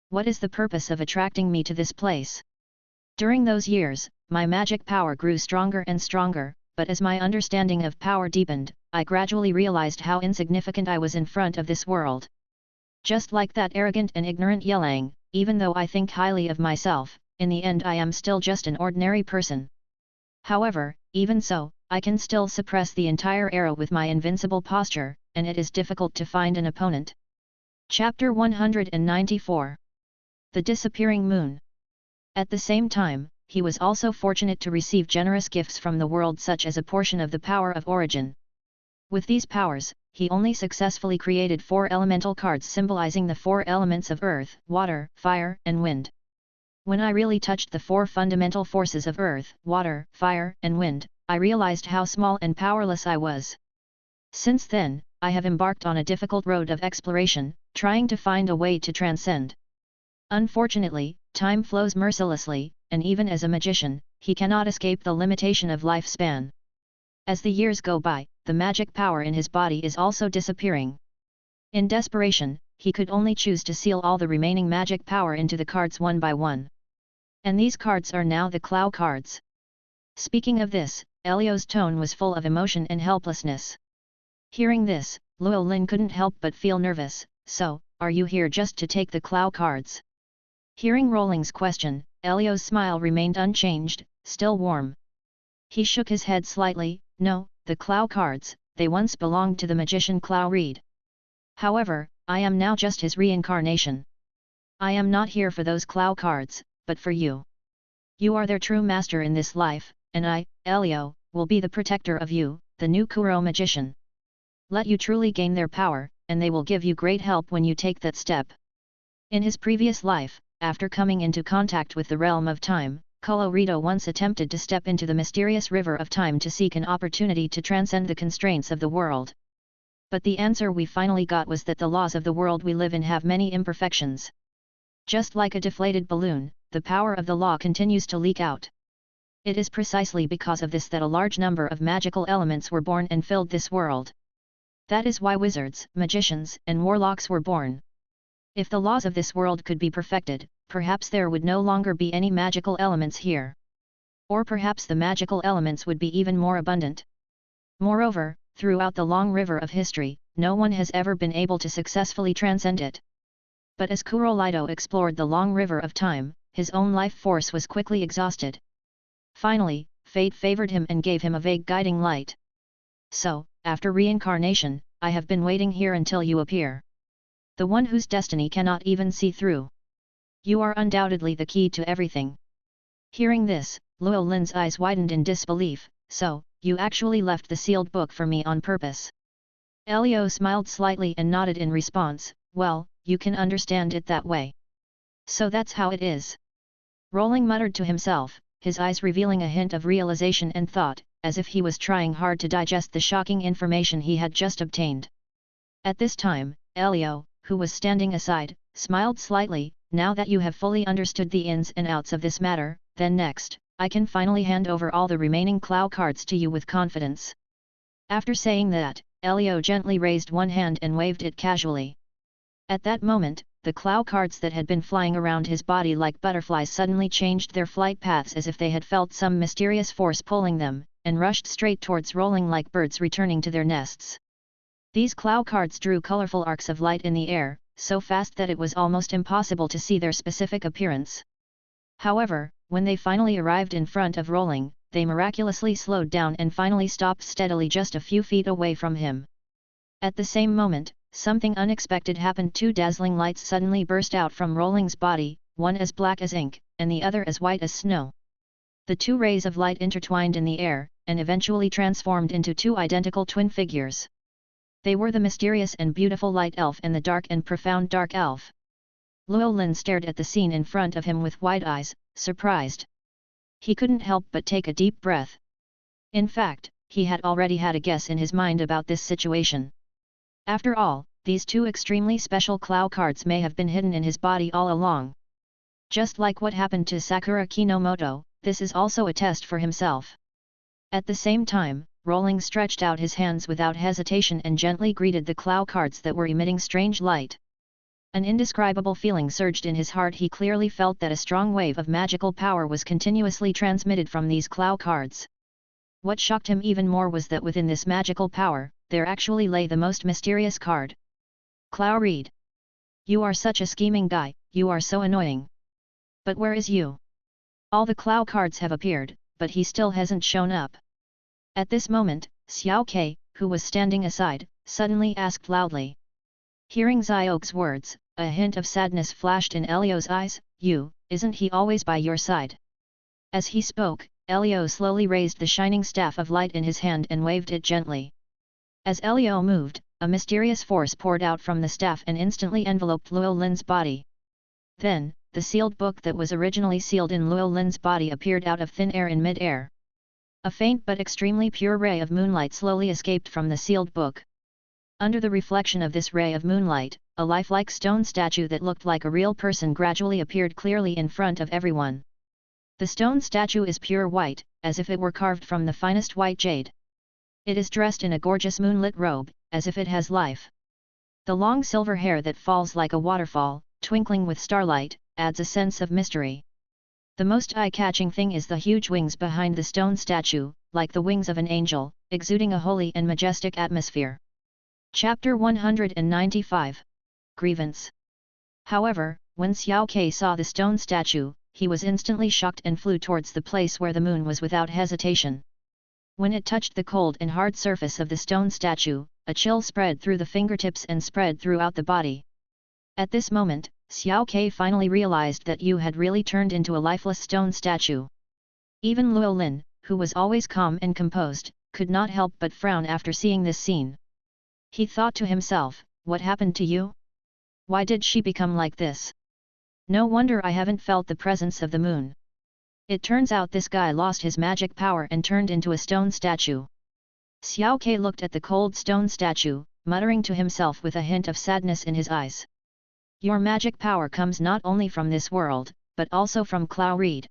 What is the purpose of attracting me to this place?" "During those years, my magic power grew stronger and stronger, but as my understanding of power deepened, I gradually realized how insignificant I was in front of this world. Just like that arrogant and ignorant Yelang, even though I think highly of myself, in the end I am still just an ordinary person. However, even so, I can still suppress the entire era with my invincible posture, and it is difficult to find an opponent." Chapter 194. The Disappearing Moon. At the same time, he was also fortunate to receive generous gifts from the world, such as a portion of the power of origin. With these powers, he only successfully created 4 elemental cards symbolizing the 4 elements of earth, water, fire, and wind. When I really touched the 4 fundamental forces of earth, water, fire, and wind, I realized how small and powerless I was. Since then, I have embarked on a difficult road of exploration, trying to find a way to transcend. Unfortunately, time flows mercilessly, and even as a magician, he cannot escape the limitation of lifespan. As the years go by, the magic power in his body is also disappearing. In desperation, he could only choose to seal all the remaining magic power into the cards one by one. And these cards are now the Clow cards. Speaking of this, Elio's tone was full of emotion and helplessness. Hearing this, Luo Lin couldn't help but feel nervous. "So, are you here just to take the Clow cards?" Hearing Rolling's question, Elio's smile remained unchanged, still warm. He shook his head slightly. "No, the Clow cards, they once belonged to the magician Clow Reed. However, I am now just his reincarnation. I am not here for those Clow cards, but for you. You are their true master in this life, and I, Elio, will be the protector of you, the new Kuro magician. Let you truly gain their power, and they will give you great help when you take that step. In his previous life, after coming into contact with the realm of time, Colorito once attempted to step into the mysterious river of time to seek an opportunity to transcend the constraints of the world. But the answer we finally got was that the laws of the world we live in have many imperfections. Just like a deflated balloon, the power of the law continues to leak out. It is precisely because of this that a large number of magical elements were born and filled this world. That is why wizards, magicians, and warlocks were born. If the laws of this world could be perfected, perhaps there would no longer be any magical elements here. Or perhaps the magical elements would be even more abundant. Moreover, throughout the long river of history, no one has ever been able to successfully transcend it. But as Kurolito explored the long river of time, his own life force was quickly exhausted. Finally, fate favored him and gave him a vague guiding light. So, after reincarnation, I have been waiting here until you appear. The one whose destiny cannot even see through. You are undoubtedly the key to everything. Hearing this, Luo Lin's eyes widened in disbelief. So, you actually left the sealed book for me on purpose. Elio smiled slightly and nodded in response. Well, you can understand it that way. So that's how it is. Rolling muttered to himself, his eyes revealing a hint of realization and thought, as if he was trying hard to digest the shocking information he had just obtained. At this time, Elio, who was standing aside, smiled slightly. Now that you have fully understood the ins and outs of this matter, then next, I can finally hand over all the remaining Clow cards to you with confidence. After saying that, Elio gently raised one hand and waved it casually. At that moment, the Clow cards that had been flying around his body like butterflies suddenly changed their flight paths as if they had felt some mysterious force pulling them, and rushed straight towards Rolling like birds returning to their nests. These Clow cards drew colorful arcs of light in the air, so fast that it was almost impossible to see their specific appearance. However, when they finally arrived in front of Rolling, they miraculously slowed down and finally stopped steadily just a few feet away from him. At the same moment, something unexpected happened. Two dazzling lights suddenly burst out from Rolling's body, one as black as ink, and the other as white as snow. The two rays of light intertwined in the air, and eventually transformed into two identical twin figures. They were the mysterious and beautiful Light Elf and the dark and profound Dark Elf. Luo Lin stared at the scene in front of him with wide eyes, surprised. He couldn't help but take a deep breath. In fact, he had already had a guess in his mind about this situation. After all, these two extremely special Clow cards may have been hidden in his body all along. Just like what happened to Sakura Kinomoto, this is also a test for himself. At the same time, Rolling stretched out his hands without hesitation and gently greeted the Clow cards that were emitting strange light. An indescribable feeling surged in his heart. He clearly felt that a strong wave of magical power was continuously transmitted from these Clow cards. What shocked him even more was that within this magical power, there actually lay the most mysterious card. Clow Reed. You are such a scheming guy, you are so annoying. But where is you? All the Clow cards have appeared, but he still hasn't shown up. At this moment, Xiao Ke, who was standing aside, suddenly asked loudly. Hearing Xiaoke's words, a hint of sadness flashed in Elio's eyes. Isn't he always by your side? As he spoke, Elio slowly raised the shining staff of light in his hand and waved it gently. As Elio moved, a mysterious force poured out from the staff and instantly enveloped Luo Lin's body. Then, the sealed book that was originally sealed in Luo Lin's body appeared out of thin air in mid-air. A faint but extremely pure ray of moonlight slowly escaped from the sealed book. Under the reflection of this ray of moonlight, a lifelike stone statue that looked like a real person gradually appeared clearly in front of everyone. The stone statue is pure white, as if it were carved from the finest white jade. It is dressed in a gorgeous moonlit robe, as if it has life. The long silver hair that falls like a waterfall, twinkling with starlight, adds a sense of mystery. The most eye-catching thing is the huge wings behind the stone statue, like the wings of an angel, exuding a holy and majestic atmosphere. Chapter 195. Grievance. However, when Xiao Ke saw the stone statue, he was instantly shocked and flew towards the place where the moon was without hesitation. When it touched the cold and hard surface of the stone statue, a chill spread through the fingertips and spread throughout the body. At this moment, Xiao Ke finally realized that Yu had really turned into a lifeless stone statue. Even Luo Lin, who was always calm and composed, could not help but frown after seeing this scene. He thought to himself, what happened to Yu? Why did she become like this? No wonder I haven't felt the presence of the moon. It turns out this guy lost his magic power and turned into a stone statue. Xiao Ke looked at the cold stone statue, muttering to himself with a hint of sadness in his eyes. Your magic power comes not only from this world, but also from Clow Reed.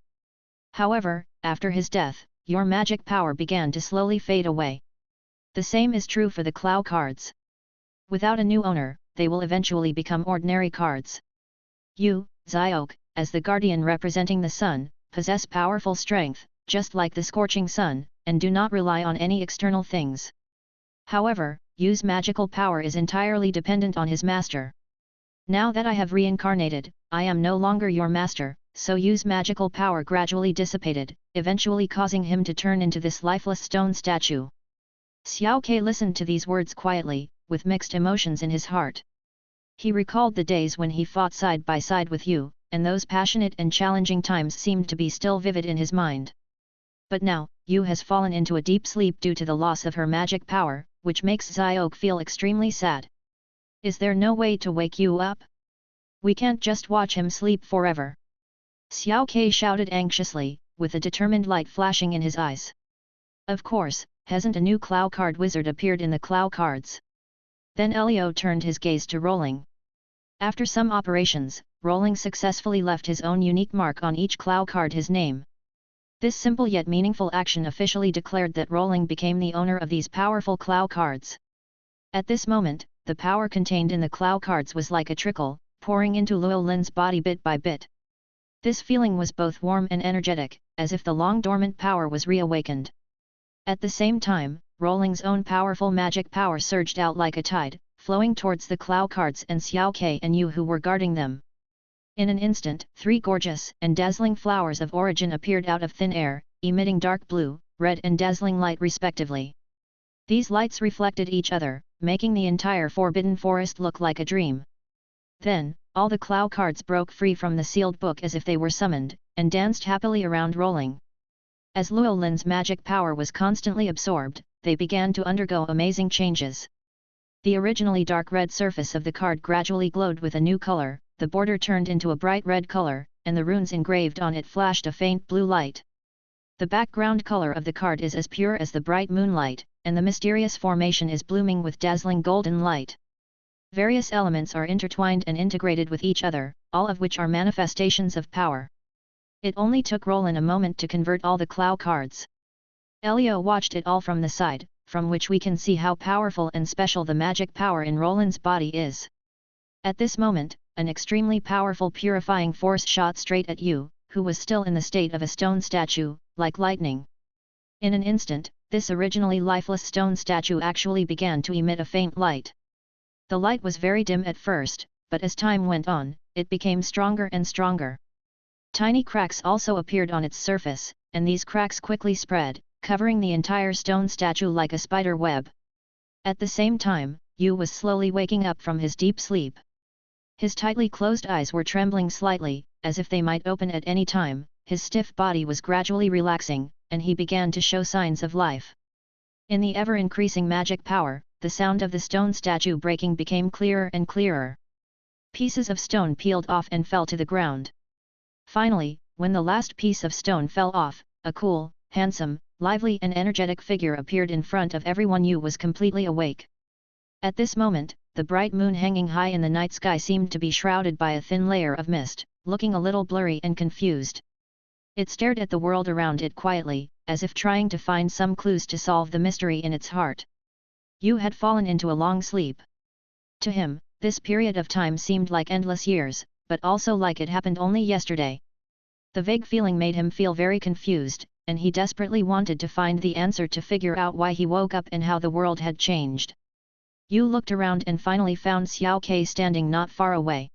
However, after his death, your magic power began to slowly fade away. The same is true for the Clow cards. Without a new owner, they will eventually become ordinary cards. You, Xiaoke, as the guardian representing the sun, possess powerful strength, just like the scorching sun, and do not rely on any external things. However, Yu's magical power is entirely dependent on his master. Now that I have reincarnated, I am no longer your master, so Yu's magical power gradually dissipated, eventually causing him to turn into this lifeless stone statue. Xiao Ke listened to these words quietly, with mixed emotions in his heart. He recalled the days when he fought side by side with Yu, and those passionate and challenging times seemed to be still vivid in his mind. But now, Yu has fallen into a deep sleep due to the loss of her magic power, which makes Xiaoke feel extremely sad. Is there no way to wake Yu up? We can't just watch him sleep forever. Xiao Ke shouted anxiously, with a determined light flashing in his eyes. Of course, hasn't a new Clow card wizard appeared in the Clow cards? Then Elio turned his gaze to Rolling. After some operations, Rolling successfully left his own unique mark on each Clow card, his name. This simple yet meaningful action officially declared that Rolling became the owner of these powerful Clow cards. At this moment, the power contained in the Clow cards was like a trickle, pouring into Luo Lin's body bit by bit. This feeling was both warm and energetic, as if the long-dormant power was reawakened. At the same time, Rolling's own powerful magic power surged out like a tide, flowing towards the Clow cards and Xiao Ke and Yu who were guarding them. In an instant, 3 gorgeous and dazzling flowers of origin appeared out of thin air, emitting dark blue, red and dazzling light respectively. These lights reflected each other, making the entire Forbidden Forest look like a dream. Then, all the Clow cards broke free from the sealed book as if they were summoned, and danced happily around Rolling. As Luo Lin's magic power was constantly absorbed, they began to undergo amazing changes. The originally dark red surface of the card gradually glowed with a new color, the border turned into a bright red color, and the runes engraved on it flashed a faint blue light. The background color of the card is as pure as the bright moonlight, and the mysterious formation is blooming with dazzling golden light. Various elements are intertwined and integrated with each other, all of which are manifestations of power. It only took Roland a moment to convert all the Clow cards. Elio watched it all from the side, from which we can see how powerful and special the magic power in Roland's body is. At this moment, an extremely powerful purifying force shot straight at Yu, who was still in the state of a stone statue, like lightning. In an instant, this originally lifeless stone statue actually began to emit a faint light. The light was very dim at first, but as time went on, it became stronger and stronger. Tiny cracks also appeared on its surface, and these cracks quickly spread, covering the entire stone statue like a spider web. At the same time, Yu was slowly waking up from his deep sleep. His tightly closed eyes were trembling slightly, as if they might open at any time, his stiff body was gradually relaxing, and he began to show signs of life. In the ever-increasing magic power, the sound of the stone statue breaking became clearer and clearer. Pieces of stone peeled off and fell to the ground. Finally, when the last piece of stone fell off, a cool, handsome, lively and energetic figure appeared in front of everyone. Yu was completely awake. At this moment, the bright moon hanging high in the night sky seemed to be shrouded by a thin layer of mist, looking a little blurry and confused. It stared at the world around it quietly, as if trying to find some clues to solve the mystery in its heart. Yu had fallen into a long sleep. To him, this period of time seemed like endless years, but also like it happened only yesterday. The vague feeling made him feel very confused, and he desperately wanted to find the answer to figure out why he woke up and how the world had changed. Yu looked around and finally found Xiao Ke standing not far away.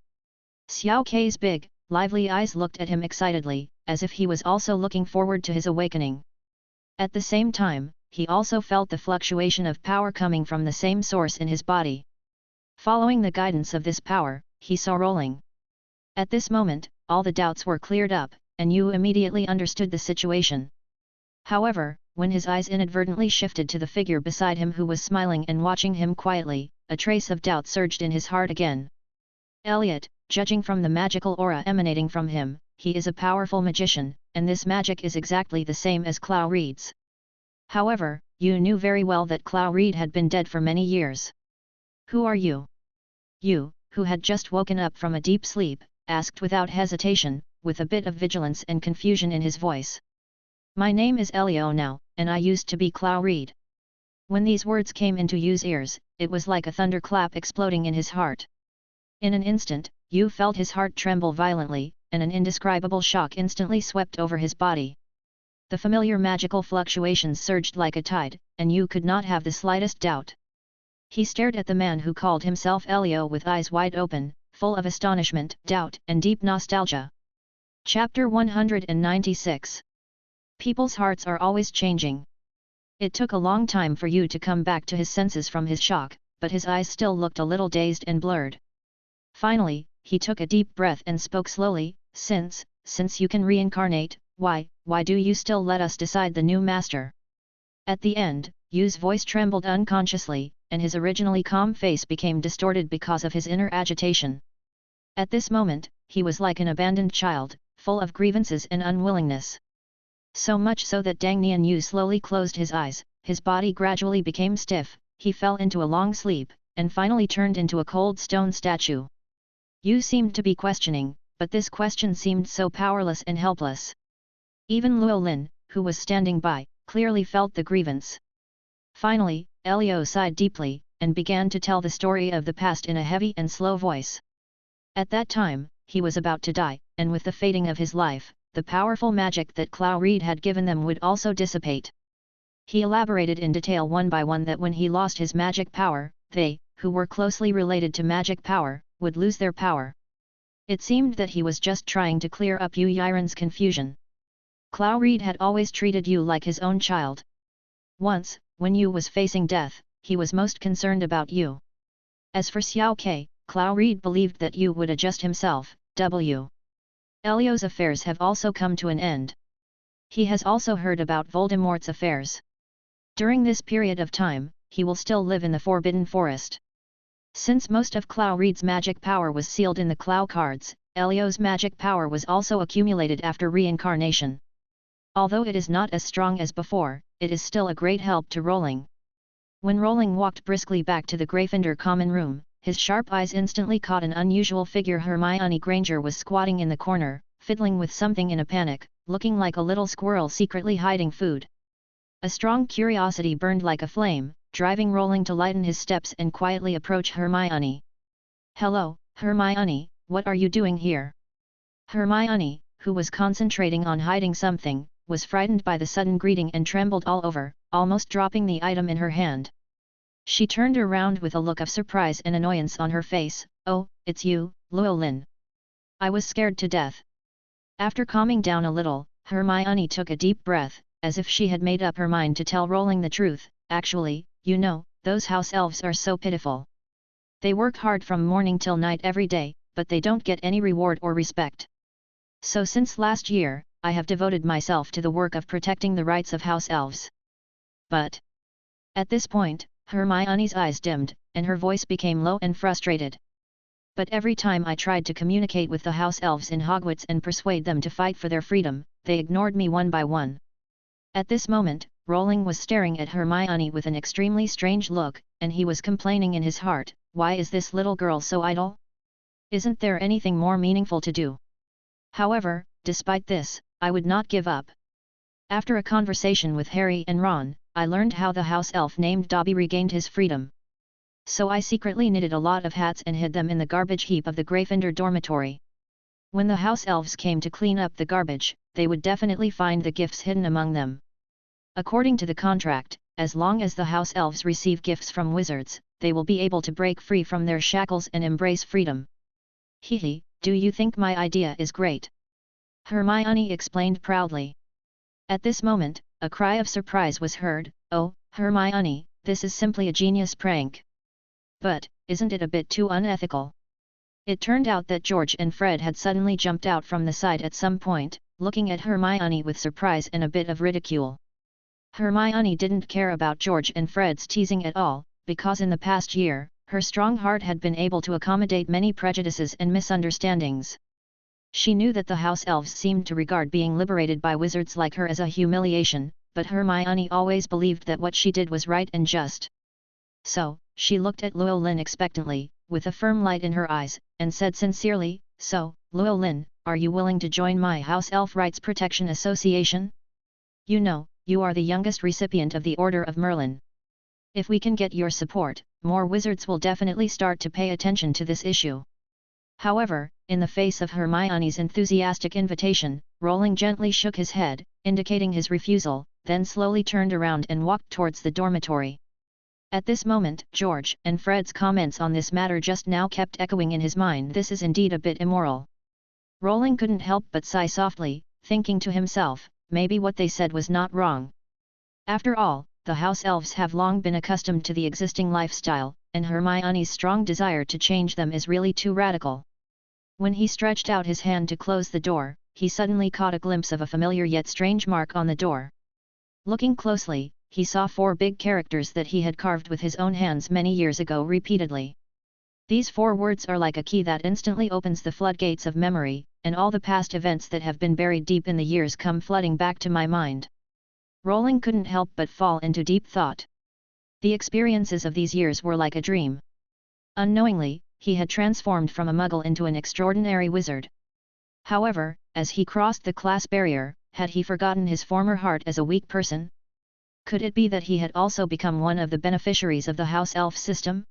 Xiao Ke's big, lively eyes looked at him excitedly, as if he was also looking forward to his awakening. At the same time, he also felt the fluctuation of power coming from the same source in his body. Following the guidance of this power, he saw rolling. At this moment, all the doubts were cleared up, and Yu immediately understood the situation. However, when his eyes inadvertently shifted to the figure beside him who was smiling and watching him quietly, a trace of doubt surged in his heart again. Elliot, judging from the magical aura emanating from him, he is a powerful magician, and this magic is exactly the same as Clow Reed's. However, Yu knew very well that Clow Reed had been dead for many years. Who are you? Yu, who had just woken up from a deep sleep, asked without hesitation, with a bit of vigilance and confusion in his voice. My name is Elio now, and I used to be Clow Reed. When these words came into Yu's ears, it was like a thunderclap exploding in his heart. In an instant, Yu felt his heart tremble violently, and an indescribable shock instantly swept over his body. The familiar magical fluctuations surged like a tide, and Yu could not have the slightest doubt. He stared at the man who called himself Elio with eyes wide open, full of astonishment, doubt, and deep nostalgia. Chapter 196. People's hearts are always changing. It took a long time for Yu to come back to his senses from his shock, but his eyes still looked a little dazed and blurred. Finally, he took a deep breath and spoke slowly, since you can reincarnate, why do you still let us decide the new master? At the end, Yu's voice trembled unconsciously, and his originally calm face became distorted because of his inner agitation. At this moment, he was like an abandoned child, full of grievances and unwillingness. So much so that Dang Nian Yu slowly closed his eyes, his body gradually became stiff, he fell into a long sleep, and finally turned into a cold stone statue. Yu seemed to be questioning, but this question seemed so powerless and helpless. Even Luo Lin, who was standing by, clearly felt the grievance. Finally, Elio sighed deeply, and began to tell the story of the past in a heavy and slow voice. At that time, he was about to die, and with the fading of his life, the powerful magic that Clow Reed had given them would also dissipate. He elaborated in detail one by one that when he lost his magic power, they, who were closely related to magic power, would lose their power. It seemed that he was just trying to clear up Yu Yiren's confusion. Clow Reed had always treated Yu like his own child. Once, when Yu was facing death, he was most concerned about Yu. As for Xiao Ke, Clow Reed believed that Yu would adjust himself. Elio's affairs have also come to an end. He has also heard about Voldemort's affairs. During this period of time, he will still live in the Forbidden Forest. Since most of Clow Reed's magic power was sealed in the Clow cards, Elio's magic power was also accumulated after reincarnation. Although it is not as strong as before, it is still a great help to Rolling. When Rolling walked briskly back to the Gryffindor common room, his sharp eyes instantly caught an unusual figure. Hermione Granger was squatting in the corner, fiddling with something in a panic, looking like a little squirrel secretly hiding food. A strong curiosity burned like a flame, driving Rolling to lighten his steps and quietly approach Hermione. "Hello, Hermione, what are you doing here?" Hermione, who was concentrating on hiding something, was frightened by the sudden greeting and trembled all over, almost dropping the item in her hand. She turned around with a look of surprise and annoyance on her face. "Oh, it's you, Luo Lin. I was scared to death." After calming down a little, Hermione took a deep breath, as if she had made up her mind to tell Rolling the truth. "Actually, you know, those house elves are so pitiful. They work hard from morning till night every day, but they don't get any reward or respect. So since last year, I have devoted myself to the work of protecting the rights of house elves." But at this point, Hermione's eyes dimmed, and her voice became low and frustrated. "But every time I tried to communicate with the house elves in Hogwarts and persuade them to fight for their freedom, they ignored me one by one." At this moment, Rolling was staring at Hermione with an extremely strange look, and he was complaining in his heart, "Why is this little girl so idle? Isn't there anything more meaningful to do?" However, despite this, I would not give up. After a conversation with Harry and Ron, I learned how the house elf named Dobby regained his freedom. So I secretly knitted a lot of hats and hid them in the garbage heap of the Gryffindor dormitory. When the house elves came to clean up the garbage, they would definitely find the gifts hidden among them. According to the contract, as long as the house elves receive gifts from wizards, they will be able to break free from their shackles and embrace freedom. "Hehe, do you think my idea is great?" Hermione explained proudly. At this moment, a cry of surprise was heard. "Oh, Hermione, this is simply a genius prank. But, isn't it a bit too unethical?" It turned out that George and Fred had suddenly jumped out from the side at some point, looking at Hermione with surprise and a bit of ridicule. Hermione didn't care about George and Fred's teasing at all, because in the past year, her strong heart had been able to accommodate many prejudices and misunderstandings. She knew that the house elves seemed to regard being liberated by wizards like her as a humiliation, but Hermione always believed that what she did was right and just. So, she looked at Llewellyn expectantly, with a firm light in her eyes, and said sincerely, "So, Llewellyn, are you willing to join my House Elf Rights Protection Association? You know, you are the youngest recipient of the Order of Merlin. If we can get your support, more wizards will definitely start to pay attention to this issue." However, in the face of Hermione's enthusiastic invitation, Rowling gently shook his head, indicating his refusal, then slowly turned around and walked towards the dormitory. At this moment, George and Fred's comments on this matter just now kept echoing in his mind. This is indeed a bit immoral. Rowling couldn't help but sigh softly, thinking to himself, maybe what they said was not wrong. After all, the house elves have long been accustomed to the existing lifestyle, and Hermione's strong desire to change them is really too radical. When he stretched out his hand to close the door, he suddenly caught a glimpse of a familiar yet strange mark on the door. Looking closely, he saw 4 big characters that he had carved with his own hands many years ago repeatedly. These 4 words are like a key that instantly opens the floodgates of memory, and all the past events that have been buried deep in the years come flooding back to my mind. Rowling couldn't help but fall into deep thought. The experiences of these years were like a dream. Unknowingly, he had transformed from a muggle into an extraordinary wizard. However, as he crossed the class barrier, had he forgotten his former heart as a weak person? Could it be that he had also become one of the beneficiaries of the house elf system?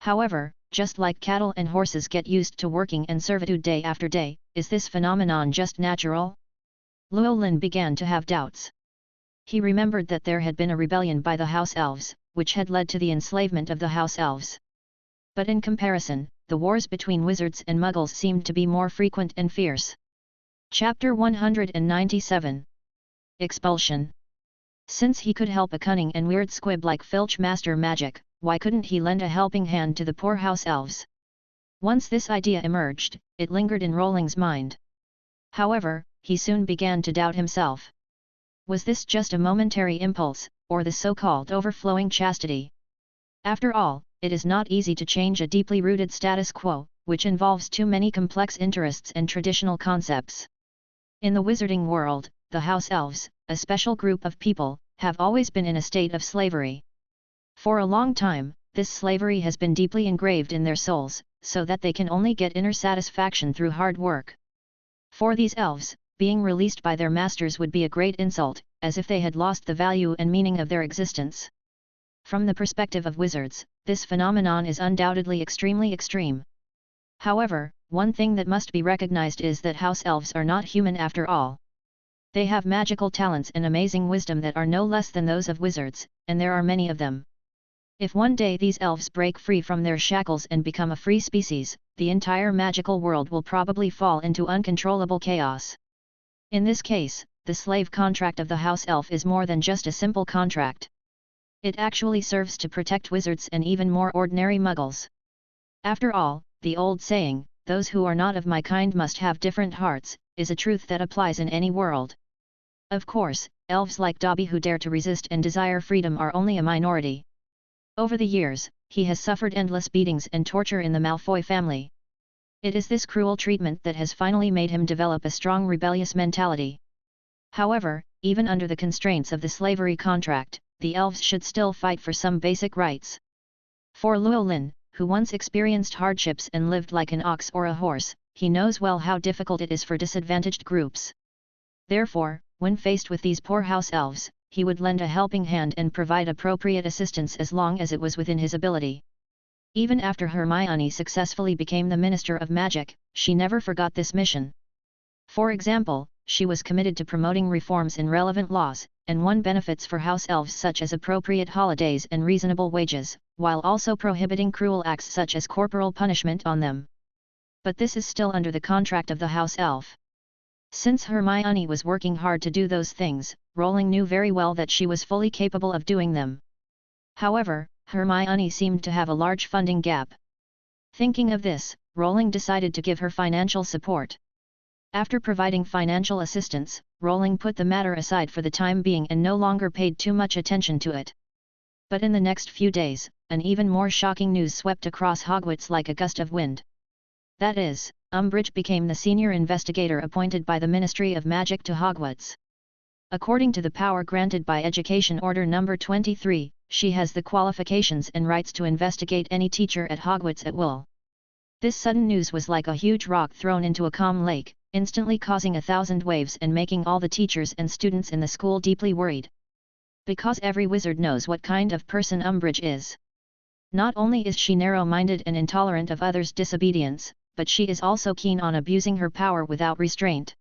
However, just like cattle and horses get used to working and servitude day after day, is this phenomenon just natural? Llewellyn began to have doubts. He remembered that there had been a rebellion by the house elves, which had led to the enslavement of the house elves. But in comparison, the wars between wizards and muggles seemed to be more frequent and fierce. Chapter 197. Expulsion. Since he could help a cunning and weird squib like Filch master magic, why couldn't he lend a helping hand to the poor house elves? Once this idea emerged, it lingered in Rowling's mind. However, he soon began to doubt himself. Was this just a momentary impulse, or the so-called overflowing chastity? After all, it is not easy to change a deeply rooted status quo, which involves too many complex interests and traditional concepts. In the wizarding world, the house elves, a special group of people, have always been in a state of slavery. For a long time, this slavery has been deeply engraved in their souls, so that they can only get inner satisfaction through hard work. For these elves, being released by their masters would be a great insult, as if they had lost the value and meaning of their existence. From the perspective of wizards, this phenomenon is undoubtedly extremely extreme. However, one thing that must be recognized is that house elves are not human after all. They have magical talents and amazing wisdom that are no less than those of wizards, and there are many of them. If one day these elves break free from their shackles and become a free species, the entire magical world will probably fall into uncontrollable chaos. In this case, the slave contract of the house elf is more than just a simple contract. It actually serves to protect wizards and even more ordinary muggles. After all, the old saying, "Those who are not of my kind must have different hearts," is a truth that applies in any world. Of course, elves like Dobby who dare to resist and desire freedom are only a minority. Over the years, he has suffered endless beatings and torture in the Malfoy family. It is this cruel treatment that has finally made him develop a strong rebellious mentality. However, even under the constraints of the slavery contract, the elves should still fight for some basic rights. For Llewellyn, who once experienced hardships and lived like an ox or a horse, he knows well how difficult it is for disadvantaged groups. Therefore, when faced with these poor house elves, he would lend a helping hand and provide appropriate assistance as long as it was within his ability. Even after Hermione successfully became the Minister of Magic, she never forgot this mission. For example, she was committed to promoting reforms in relevant laws, and won benefits for house elves such as appropriate holidays and reasonable wages, while also prohibiting cruel acts such as corporal punishment on them. But this is still under the contract of the house elf. Since Hermione was working hard to do those things, Rowling knew very well that she was fully capable of doing them. However, Hermione seemed to have a large funding gap. Thinking of this, Rowling decided to give her financial support. After providing financial assistance, Rowling put the matter aside for the time being and no longer paid too much attention to it. But in the next few days, an even more shocking news swept across Hogwarts like a gust of wind. That is, Umbridge became the senior investigator appointed by the Ministry of Magic to Hogwarts. According to the power granted by Education Order No. 23, she has the qualifications and rights to investigate any teacher at Hogwarts at will. This sudden news was like a huge rock thrown into a calm lake, instantly causing 1,000 waves and making all the teachers and students in the school deeply worried. Because every wizard knows what kind of person Umbridge is. Not only is she narrow-minded and intolerant of others' disobedience, but she is also keen on abusing her power without restraint.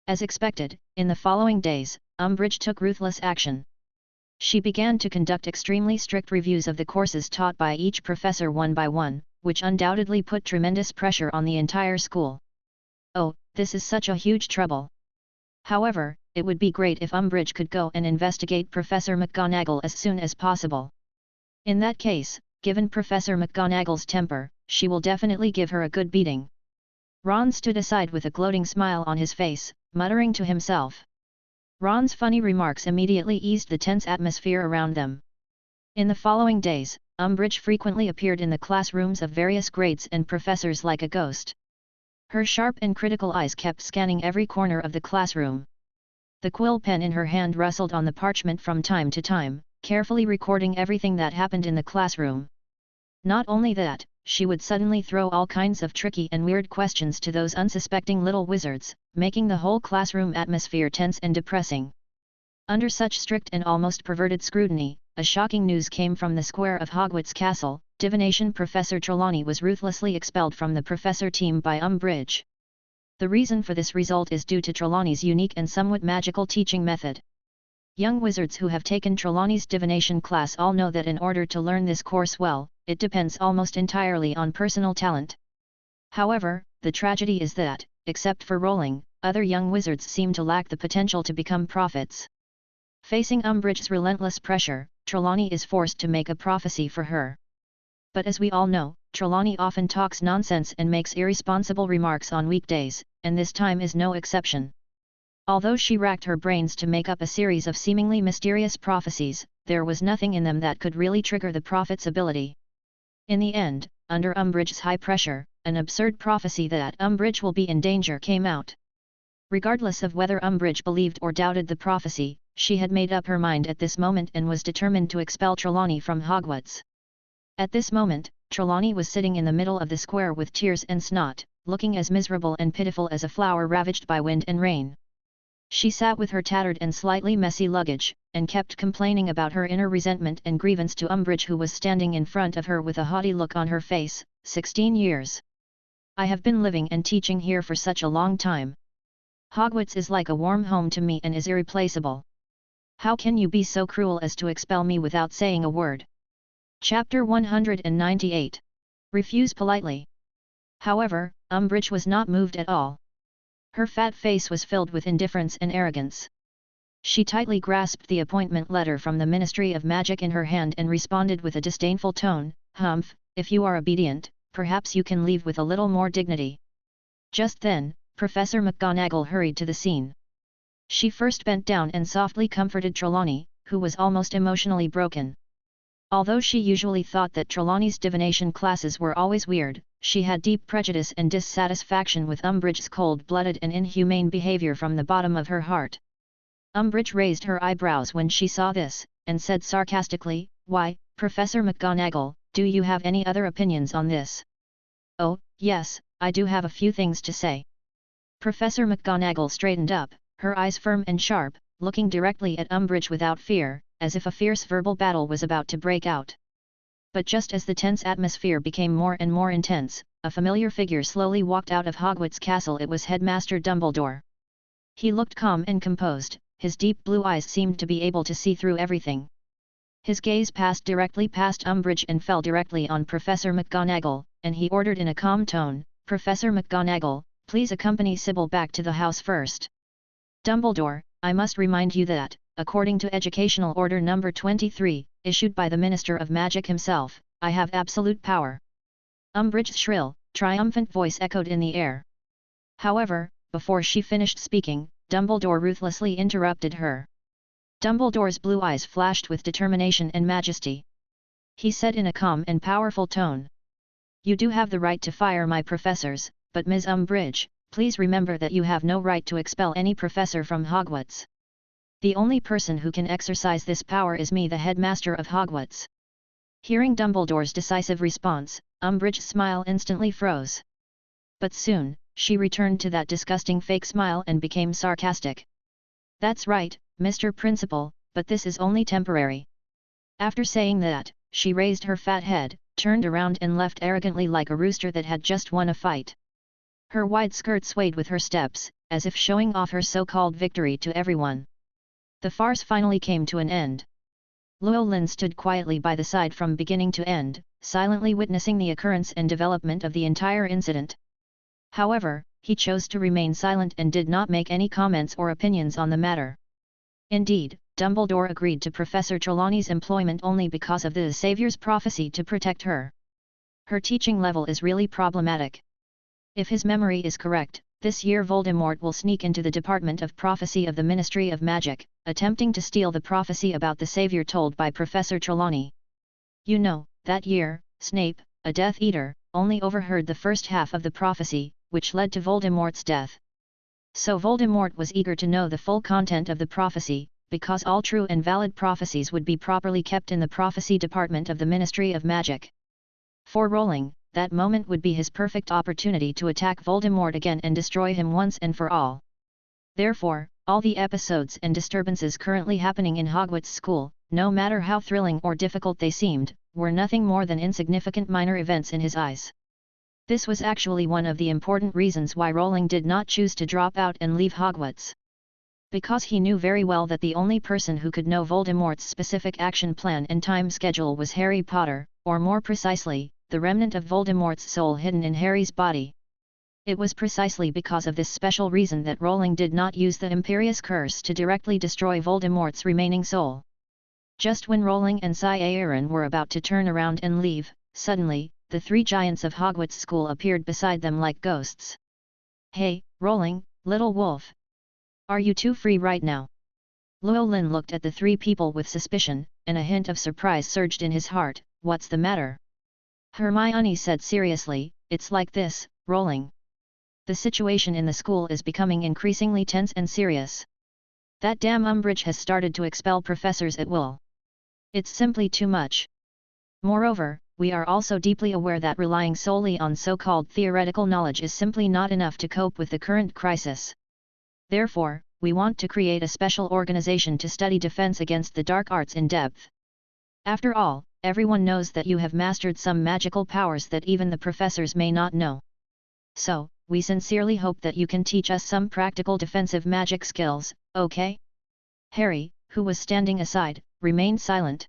As expected, in the following days, Umbridge took ruthless action. She began to conduct extremely strict reviews of the courses taught by each professor one by one, which undoubtedly put tremendous pressure on the entire school. Oh, this is such a huge trouble. However, it would be great if Umbridge could go and investigate Professor McGonagall as soon as possible. In that case, given Professor McGonagall's temper, she will definitely give her a good beating. Ron stood aside with a gloating smile on his face, muttering to himself. Ron's funny remarks immediately eased the tense atmosphere around them. In the following days, Umbridge frequently appeared in the classrooms of various grades and professors like a ghost. Her sharp and critical eyes kept scanning every corner of the classroom. The quill pen in her hand rustled on the parchment from time to time, carefully recording everything that happened in the classroom. Not only that, she would suddenly throw all kinds of tricky and weird questions to those unsuspecting little wizards, making the whole classroom atmosphere tense and depressing. Under such strict and almost perverted scrutiny, a shocking news came from the square of Hogwarts Castle. Divination Professor Trelawney was ruthlessly expelled from the professor team by Umbridge. The reason for this result is due to Trelawney's unique and somewhat magical teaching method. Young wizards who have taken Trelawney's divination class all know that in order to learn this course well, it depends almost entirely on personal talent. However, the tragedy is that, except for Rowling, other young wizards seem to lack the potential to become prophets. Facing Umbridge's relentless pressure, Trelawney is forced to make a prophecy for her. But as we all know, Trelawney often talks nonsense and makes irresponsible remarks on weekdays, and this time is no exception. Although she racked her brains to make up a series of seemingly mysterious prophecies, there was nothing in them that could really trigger the prophet's ability. In the end, under Umbridge's high pressure, an absurd prophecy that Umbridge will be in danger came out. Regardless of whether Umbridge believed or doubted the prophecy, she had made up her mind at this moment and was determined to expel Trelawney from Hogwarts. At this moment, Trelawney was sitting in the middle of the square with tears and snot, looking as miserable and pitiful as a flower ravaged by wind and rain. She sat with her tattered and slightly messy luggage, and kept complaining about her inner resentment and grievance to Umbridge, who was standing in front of her with a haughty look on her face. 16 years. I have been living and teaching here for such a long time. Hogwarts is like a warm home to me and is irreplaceable. How can you be so cruel as to expel me without saying a word? Chapter 198. Refuse politely. However, Umbridge was not moved at all. Her fat face was filled with indifference and arrogance. She tightly grasped the appointment letter from the Ministry of Magic in her hand and responded with a disdainful tone, "Humph, if you are obedient, perhaps you can leave with a little more dignity." Just then, Professor McGonagall hurried to the scene. She first bent down and softly comforted Trelawney, who was almost emotionally broken. Although she usually thought that Trelawney's divination classes were always weird, she had deep prejudice and dissatisfaction with Umbridge's cold-blooded and inhumane behavior from the bottom of her heart. Umbridge raised her eyebrows when she saw this, and said sarcastically, "Why, Professor McGonagall, do you have any other opinions on this?" "Oh, yes, I do have a few things to say." Professor McGonagall straightened up, her eyes firm and sharp, looking directly at Umbridge without fear, as if a fierce verbal battle was about to break out. But just as the tense atmosphere became more and more intense, a familiar figure slowly walked out of Hogwarts Castle. It was Headmaster Dumbledore. He looked calm and composed, his deep blue eyes seemed to be able to see through everything. His gaze passed directly past Umbridge and fell directly on Professor McGonagall, and he ordered in a calm tone, "Professor McGonagall, please accompany Sybil back to the house first." "Dumbledore, I must remind you that, according to Educational Order Number 23, issued by the Minister of Magic himself, I have absolute power." Umbridge's shrill, triumphant voice echoed in the air. However, before she finished speaking, Dumbledore ruthlessly interrupted her. Dumbledore's blue eyes flashed with determination and majesty. He said in a calm and powerful tone, "You do have the right to fire my professors, but Ms. Umbridge, please remember that you have no right to expel any professor from Hogwarts. The only person who can exercise this power is me, the headmaster of Hogwarts." Hearing Dumbledore's decisive response, Umbridge's smile instantly froze. But soon, she returned to that disgusting fake smile and became sarcastic. "That's right, Mr. Principal, but this is only temporary." After saying that, she raised her fat head, turned around and left arrogantly like a rooster that had just won a fight. Her wide skirt swayed with her steps, as if showing off her so-called victory to everyone. The farce finally came to an end. Llewellyn stood quietly by the side from beginning to end, silently witnessing the occurrence and development of the entire incident. However, he chose to remain silent and did not make any comments or opinions on the matter. Indeed, Dumbledore agreed to Professor Trelawney's employment only because of the Savior's prophecy to protect her. Her teaching level is really problematic. If his memory is correct, this year Voldemort will sneak into the Department of Prophecy of the Ministry of Magic, attempting to steal the prophecy about the Savior told by Professor Trelawney. You know, that year, Snape, a Death Eater, only overheard the first half of the prophecy, which led to Voldemort's death. So Voldemort was eager to know the full content of the prophecy, because all true and valid prophecies would be properly kept in the Prophecy Department of the Ministry of Magic. For Rowling, that moment would be his perfect opportunity to attack Voldemort again and destroy him once and for all. Therefore, all the episodes and disturbances currently happening in Hogwarts School, no matter how thrilling or difficult they seemed, were nothing more than insignificant minor events in his eyes. This was actually one of the important reasons why Rowling did not choose to drop out and leave Hogwarts. Because he knew very well that the only person who could know Voldemort's specific action plan and time schedule was Harry Potter, or more precisely, the remnant of Voldemort's soul hidden in Harry's body. It was precisely because of this special reason that Rowling did not use the Imperious Curse to directly destroy Voldemort's remaining soul. Just when Rowling and Aaron were about to turn around and leave, suddenly, the three giants of Hogwarts School appeared beside them like ghosts. "Hey, Rowling, little wolf. Are you two free right now?" Llewellyn looked at the three people with suspicion, and a hint of surprise surged in his heart. "What's the matter?" Hermione said seriously, "It's like this, Rowling. The situation in the school is becoming increasingly tense and serious. That damn Umbridge has started to expel professors at will. It's simply too much. Moreover, we are also deeply aware that relying solely on so-called theoretical knowledge is simply not enough to cope with the current crisis. Therefore, we want to create a special organization to study defense against the dark arts in depth. After all, everyone knows that you have mastered some magical powers that even the professors may not know. So, we sincerely hope that you can teach us some practical defensive magic skills, okay?" Harry, who was standing aside, remained silent.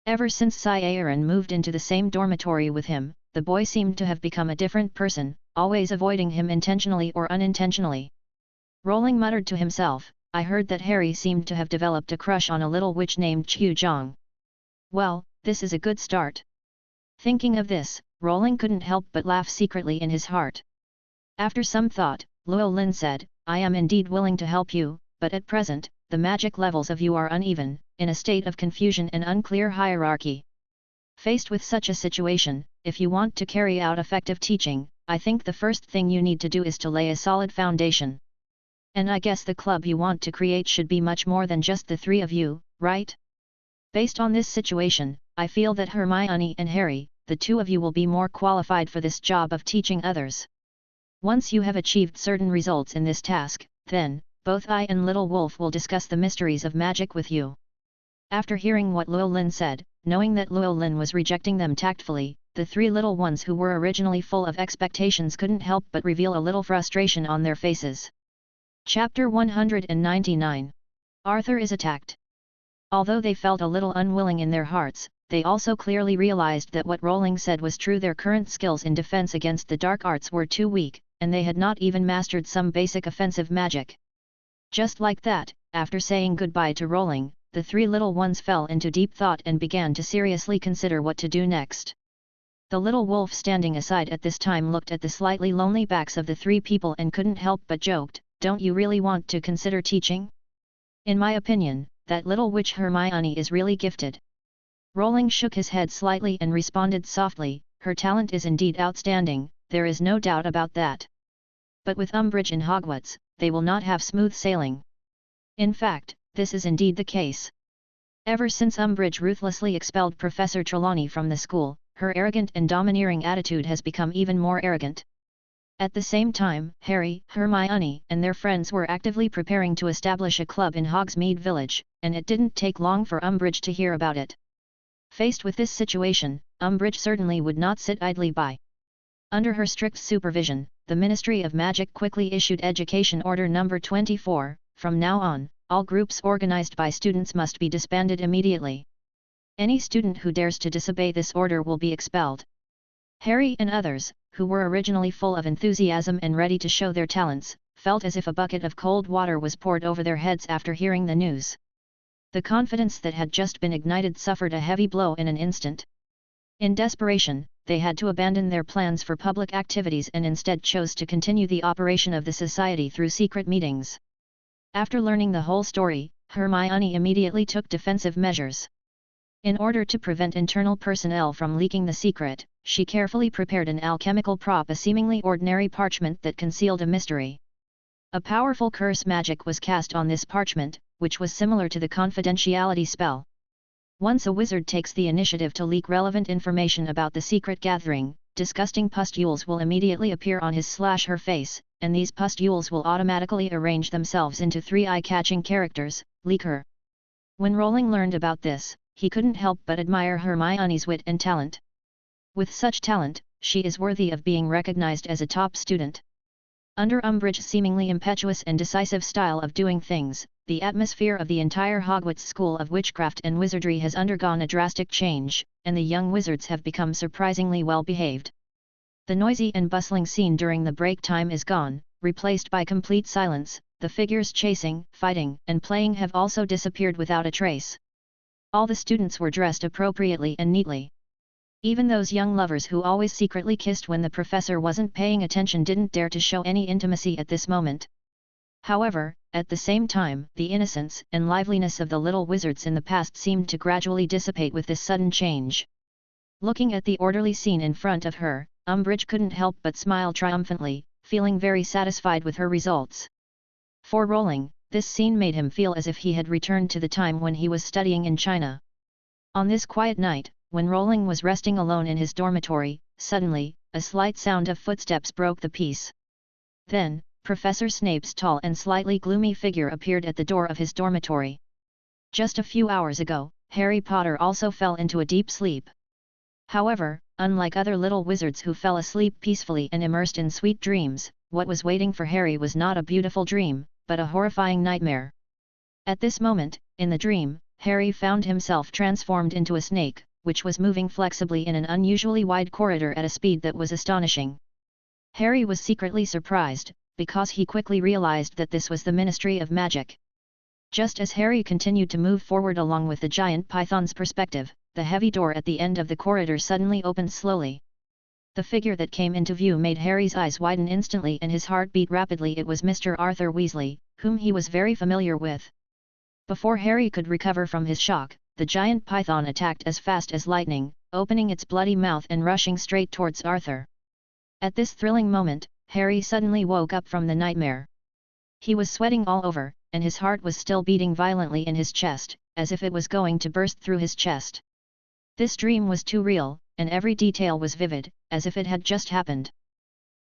Ever since Aaron moved into the same dormitory with him, the boy seemed to have become a different person, always avoiding him intentionally or unintentionally. Rowling muttered to himself, "I heard that Harry seemed to have developed a crush on a little witch named Chu-Jong. Well, this is a good start." Thinking of this, Rowling couldn't help but laugh secretly in his heart. After some thought, Llewellyn said, "I am indeed willing to help you, but at present, the magic levels of you are uneven, in a state of confusion and unclear hierarchy. Faced with such a situation, if you want to carry out effective teaching, I think the first thing you need to do is to lay a solid foundation. And I guess the club you want to create should be much more than just the three of you, right? Based on this situation, I feel that Hermione and Harry, the two of you will be more qualified for this job of teaching others. Once you have achieved certain results in this task, then, both I and Little Wolf will discuss the mysteries of magic with you." After hearing what Llewellyn said, knowing that Llewellyn was rejecting them tactfully, the three little ones who were originally full of expectations couldn't help but reveal a little frustration on their faces. Chapter 199. Arthur is attacked. Although they felt a little unwilling in their hearts, they also clearly realized that what Rowling said was true. Their current skills in defense against the dark arts were too weak, and they had not even mastered some basic offensive magic. Just like that, after saying goodbye to Rowling, the three little ones fell into deep thought and began to seriously consider what to do next. The little wolf standing aside at this time looked at the slightly lonely backs of the three people and couldn't help but joked, "Don't you really want to consider teaching? In my opinion, that little witch Hermione is really gifted." Rowling shook his head slightly and responded softly, "Her talent is indeed outstanding, there is no doubt about that. But with Umbridge in Hogwarts, they will not have smooth sailing. In fact, this is indeed the case. Ever since Umbridge ruthlessly expelled Professor Trelawney from the school, her arrogant and domineering attitude has become even more arrogant." At the same time, Harry, Hermione, and their friends were actively preparing to establish a club in Hogsmeade Village, and it didn't take long for Umbridge to hear about it. Faced with this situation, Umbridge certainly would not sit idly by. Under her strict supervision, the Ministry of Magic quickly issued Education Order No. 24, from now on, all groups organized by students must be disbanded immediately. Any student who dares to disobey this order will be expelled. Harry and others, who were originally full of enthusiasm and ready to show their talents, felt as if a bucket of cold water was poured over their heads after hearing the news. The confidence that had just been ignited suffered a heavy blow in an instant. In desperation, they had to abandon their plans for public activities and instead chose to continue the operation of the society through secret meetings. After learning the whole story, Hermione immediately took defensive measures. In order to prevent internal personnel from leaking the secret, she carefully prepared an alchemical prop, a seemingly ordinary parchment that concealed a mystery. A powerful curse magic was cast on this parchment, which was similar to the confidentiality spell. Once a wizard takes the initiative to leak relevant information about the secret gathering, disgusting pustules will immediately appear on his/her face, and these pustules will automatically arrange themselves into three eye-catching characters: Leaker. When Rowling learned about this, he couldn't help but admire Hermione's wit and talent. With such talent, she is worthy of being recognized as a top student. Under Umbridge's seemingly impetuous and decisive style of doing things, the atmosphere of the entire Hogwarts School of Witchcraft and Wizardry has undergone a drastic change, and the young wizards have become surprisingly well behaved. The noisy and bustling scene during the break time is gone, replaced by complete silence. The figures chasing, fighting, and playing have also disappeared without a trace. All the students were dressed appropriately and neatly. Even those young lovers who always secretly kissed when the professor wasn't paying attention didn't dare to show any intimacy at this moment. However, at the same time, the innocence and liveliness of the little wizards in the past seemed to gradually dissipate with this sudden change. Looking at the orderly scene in front of her, Umbridge couldn't help but smile triumphantly, feeling very satisfied with her results. For Rowling, this scene made him feel as if he had returned to the time when he was studying in China. On this quiet night, when Rowling was resting alone in his dormitory, suddenly, a slight sound of footsteps broke the peace. Then, Professor Snape's tall and slightly gloomy figure appeared at the door of his dormitory. Just a few hours ago, Harry Potter also fell into a deep sleep. However, unlike other little wizards who fell asleep peacefully and immersed in sweet dreams, what was waiting for Harry was not a beautiful dream, but a horrifying nightmare. At this moment, in the dream, Harry found himself transformed into a snake, which was moving flexibly in an unusually wide corridor at a speed that was astonishing. Harry was secretly surprised, because he quickly realized that this was the Ministry of Magic. Just as Harry continued to move forward along with the giant python's perspective, the heavy door at the end of the corridor suddenly opened slowly. The figure that came into view made Harry's eyes widen instantly and his heart beat rapidly. It was Mr. Arthur Weasley, whom he was very familiar with. Before Harry could recover from his shock, the giant python attacked as fast as lightning, opening its bloody mouth and rushing straight towards Arthur. At this thrilling moment, Harry suddenly woke up from the nightmare. He was sweating all over, and his heart was still beating violently in his chest, as if it was going to burst through his chest. This dream was too real, and every detail was vivid, as if it had just happened.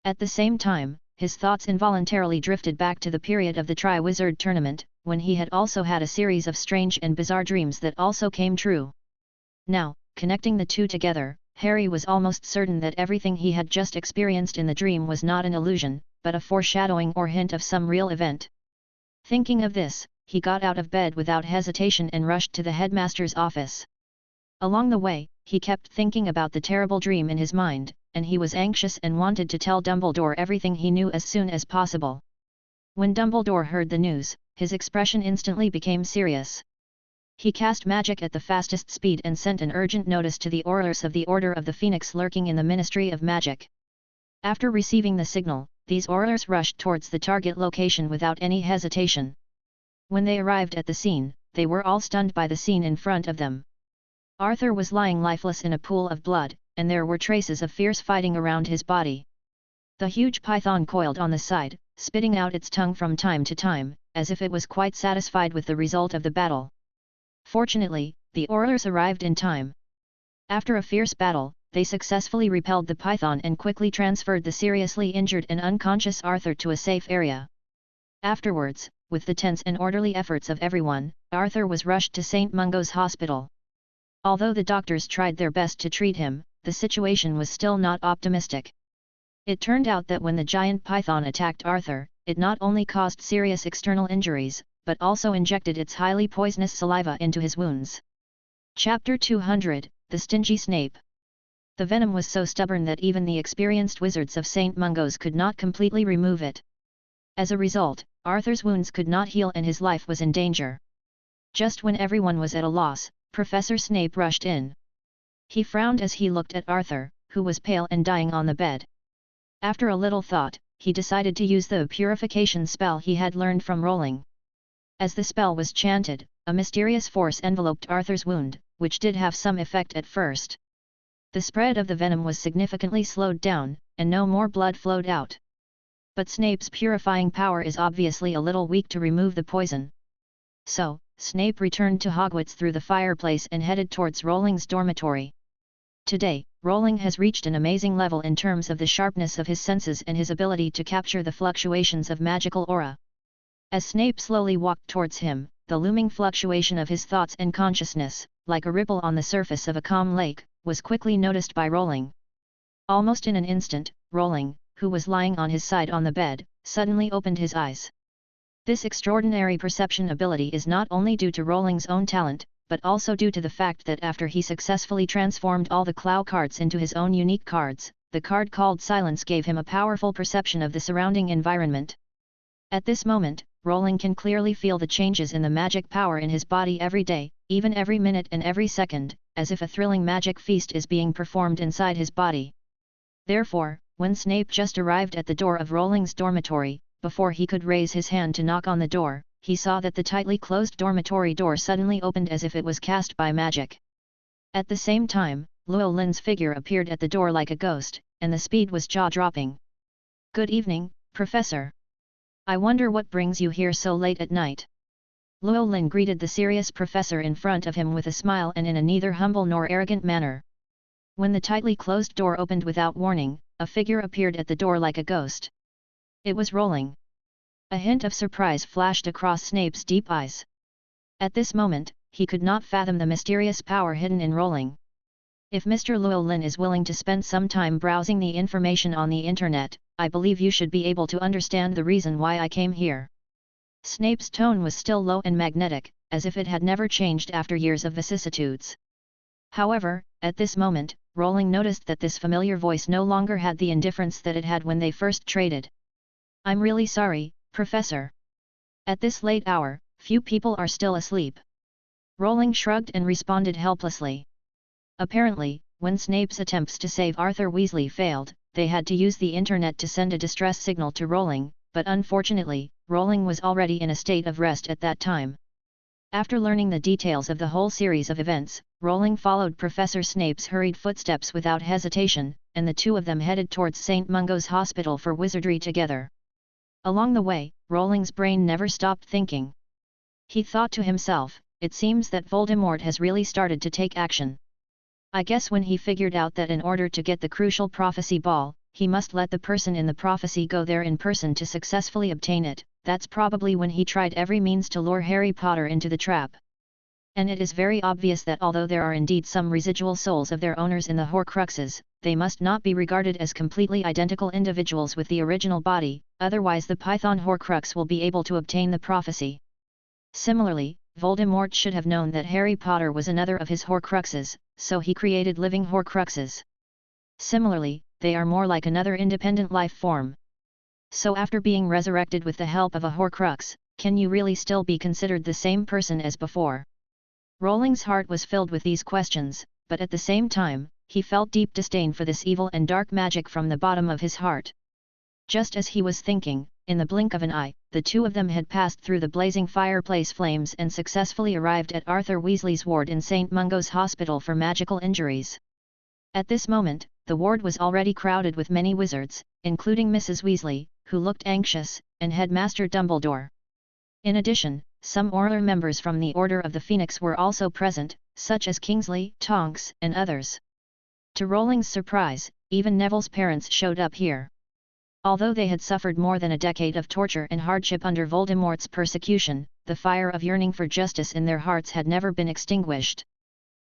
At the same time, his thoughts involuntarily drifted back to the period of the Triwizard Tournament, when he had also had a series of strange and bizarre dreams that also came true. Now, connecting the two together, Harry was almost certain that everything he had just experienced in the dream was not an illusion, but a foreshadowing or hint of some real event. Thinking of this, he got out of bed without hesitation and rushed to the headmaster's office. Along the way, he kept thinking about the terrible dream in his mind, and he was anxious and wanted to tell Dumbledore everything he knew as soon as possible. When Dumbledore heard the news, his expression instantly became serious. He cast magic at the fastest speed and sent an urgent notice to the Aurors of the Order of the Phoenix lurking in the Ministry of Magic. After receiving the signal, these Aurors rushed towards the target location without any hesitation. When they arrived at the scene, they were all stunned by the scene in front of them. Arthur was lying lifeless in a pool of blood, and there were traces of fierce fighting around his body. The huge python coiled on the side, spitting out its tongue from time to time, as if it was quite satisfied with the result of the battle. Fortunately, the Aurors arrived in time. After a fierce battle, they successfully repelled the python and quickly transferred the seriously injured and unconscious Arthur to a safe area. Afterwards, with the tense and orderly efforts of everyone, Arthur was rushed to St. Mungo's Hospital. Although the doctors tried their best to treat him, the situation was still not optimistic. It turned out that when the giant python attacked Arthur, it not only caused serious external injuries, but also injected its highly poisonous saliva into his wounds. Chapter 200, The Stingy Snape. The venom was so stubborn that even the experienced wizards of St. Mungo's could not completely remove it. As a result, Arthur's wounds could not heal and his life was in danger. Just when everyone was at a loss, Professor Snape rushed in. He frowned as he looked at Arthur, who was pale and dying on the bed. After a little thought, he decided to use the purification spell he had learned from Rowling. As the spell was chanted, a mysterious force enveloped Arthur's wound, which did have some effect at first. The spread of the venom was significantly slowed down, and no more blood flowed out. But Snape's purifying power is obviously a little weak to remove the poison. So, Snape returned to Hogwarts through the fireplace and headed towards Rowling's dormitory. Today, Rowling has reached an amazing level in terms of the sharpness of his senses and his ability to capture the fluctuations of magical aura. As Snape slowly walked towards him, the looming fluctuation of his thoughts and consciousness, like a ripple on the surface of a calm lake, was quickly noticed by Rowling. Almost in an instant, Rowling, who was lying on his side on the bed, suddenly opened his eyes. This extraordinary perception ability is not only due to Rowling's own talent, but also due to the fact that after he successfully transformed all the Clow cards into his own unique cards, the card called Silence gave him a powerful perception of the surrounding environment. At this moment, Rowling can clearly feel the changes in the magic power in his body every day, even every minute and every second, as if a thrilling magic feast is being performed inside his body. Therefore, when Snape just arrived at the door of Rowling's dormitory, before he could raise his hand to knock on the door, he saw that the tightly closed dormitory door suddenly opened as if it was cast by magic. At the same time, Llewellyn's figure appeared at the door like a ghost, and the speed was jaw-dropping. "Good evening, Professor. I wonder what brings you here so late at night." Llewellyn greeted the serious professor in front of him with a smile and in a neither humble nor arrogant manner. When the tightly closed door opened without warning, a figure appeared at the door like a ghost. It was Rowling. A hint of surprise flashed across Snape's deep eyes. At this moment, he could not fathom the mysterious power hidden in Rowling. "If Mr. Llewellyn is willing to spend some time browsing the information on the internet, I believe you should be able to understand the reason why I came here." Snape's tone was still low and magnetic, as if it had never changed after years of vicissitudes. However, at this moment, Rowling noticed that this familiar voice no longer had the indifference that it had when they first traded. "I'm really sorry, Professor. At this late hour, few people are still asleep." Rowling shrugged and responded helplessly. Apparently, when Snape's attempts to save Arthur Weasley failed, they had to use the internet to send a distress signal to Rowling, but unfortunately, Rowling was already in a state of rest at that time. After learning the details of the whole series of events, Rowling followed Professor Snape's hurried footsteps without hesitation, and the two of them headed towards St. Mungo's Hospital for Wizardry together. Along the way, Rowling's brain never stopped thinking. He thought to himself, "It seems that Voldemort has really started to take action. I guess when he figured out that in order to get the crucial prophecy ball, he must let the person in the prophecy go there in person to successfully obtain it, that's probably when he tried every means to lure Harry Potter into the trap." And it is very obvious that although there are indeed some residual souls of their owners in the Horcruxes, they must not be regarded as completely identical individuals with the original body, otherwise the Python Horcrux will be able to obtain the prophecy. Similarly, Voldemort should have known that Harry Potter was another of his Horcruxes, so he created living Horcruxes. Similarly, they are more like another independent life form. So after being resurrected with the help of a Horcrux, can you really still be considered the same person as before? Rowling's heart was filled with these questions, but at the same time, he felt deep disdain for this evil and dark magic from the bottom of his heart. Just as he was thinking, in the blink of an eye, the two of them had passed through the blazing fireplace flames and successfully arrived at Arthur Weasley's ward in St. Mungo's Hospital for Magical Injuries. At this moment, the ward was already crowded with many wizards, including Mrs. Weasley, who looked anxious, and Headmaster Dumbledore. In addition, some Auror members from the Order of the Phoenix were also present, such as Kingsley, Tonks, and others. To Rowling's surprise, even Neville's parents showed up here. Although they had suffered more than a decade of torture and hardship under Voldemort's persecution, the fire of yearning for justice in their hearts had never been extinguished.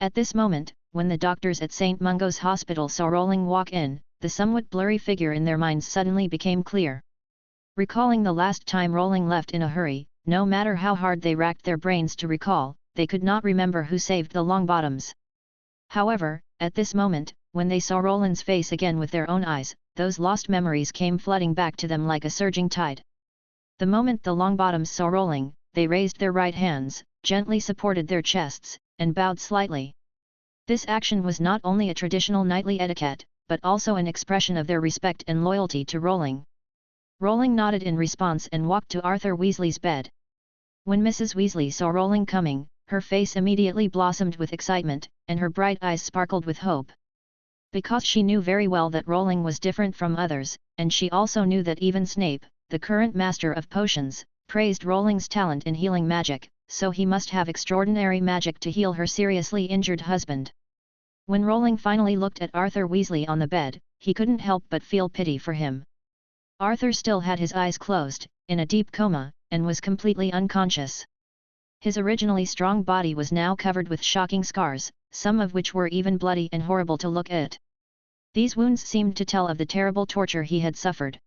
At this moment, when the doctors at St. Mungo's Hospital saw Rowling walk in, the somewhat blurry figure in their minds suddenly became clear. Recalling the last time Rowling left in a hurry, no matter how hard they racked their brains to recall, they could not remember who saved the Longbottoms. However, at this moment, when they saw Rowling's face again with their own eyes, those lost memories came flooding back to them like a surging tide. The moment the Longbottoms saw Rowling, they raised their right hands, gently supported their chests, and bowed slightly. This action was not only a traditional knightly etiquette, but also an expression of their respect and loyalty to Rowling. Rowling nodded in response and walked to Arthur Weasley's bed. When Mrs. Weasley saw Rowling coming, her face immediately blossomed with excitement, and her bright eyes sparkled with hope. Because she knew very well that Rowling was different from others, and she also knew that even Snape, the current master of potions, praised Rowling's talent in healing magic, so he must have extraordinary magic to heal her seriously injured husband. When Rowling finally looked at Arthur Weasley on the bed, he couldn't help but feel pity for him. Arthur still had his eyes closed, in a deep coma, and was completely unconscious. His originally strong body was now covered with shocking scars, some of which were even bloody and horrible to look at. These wounds seemed to tell of the terrible torture he had suffered.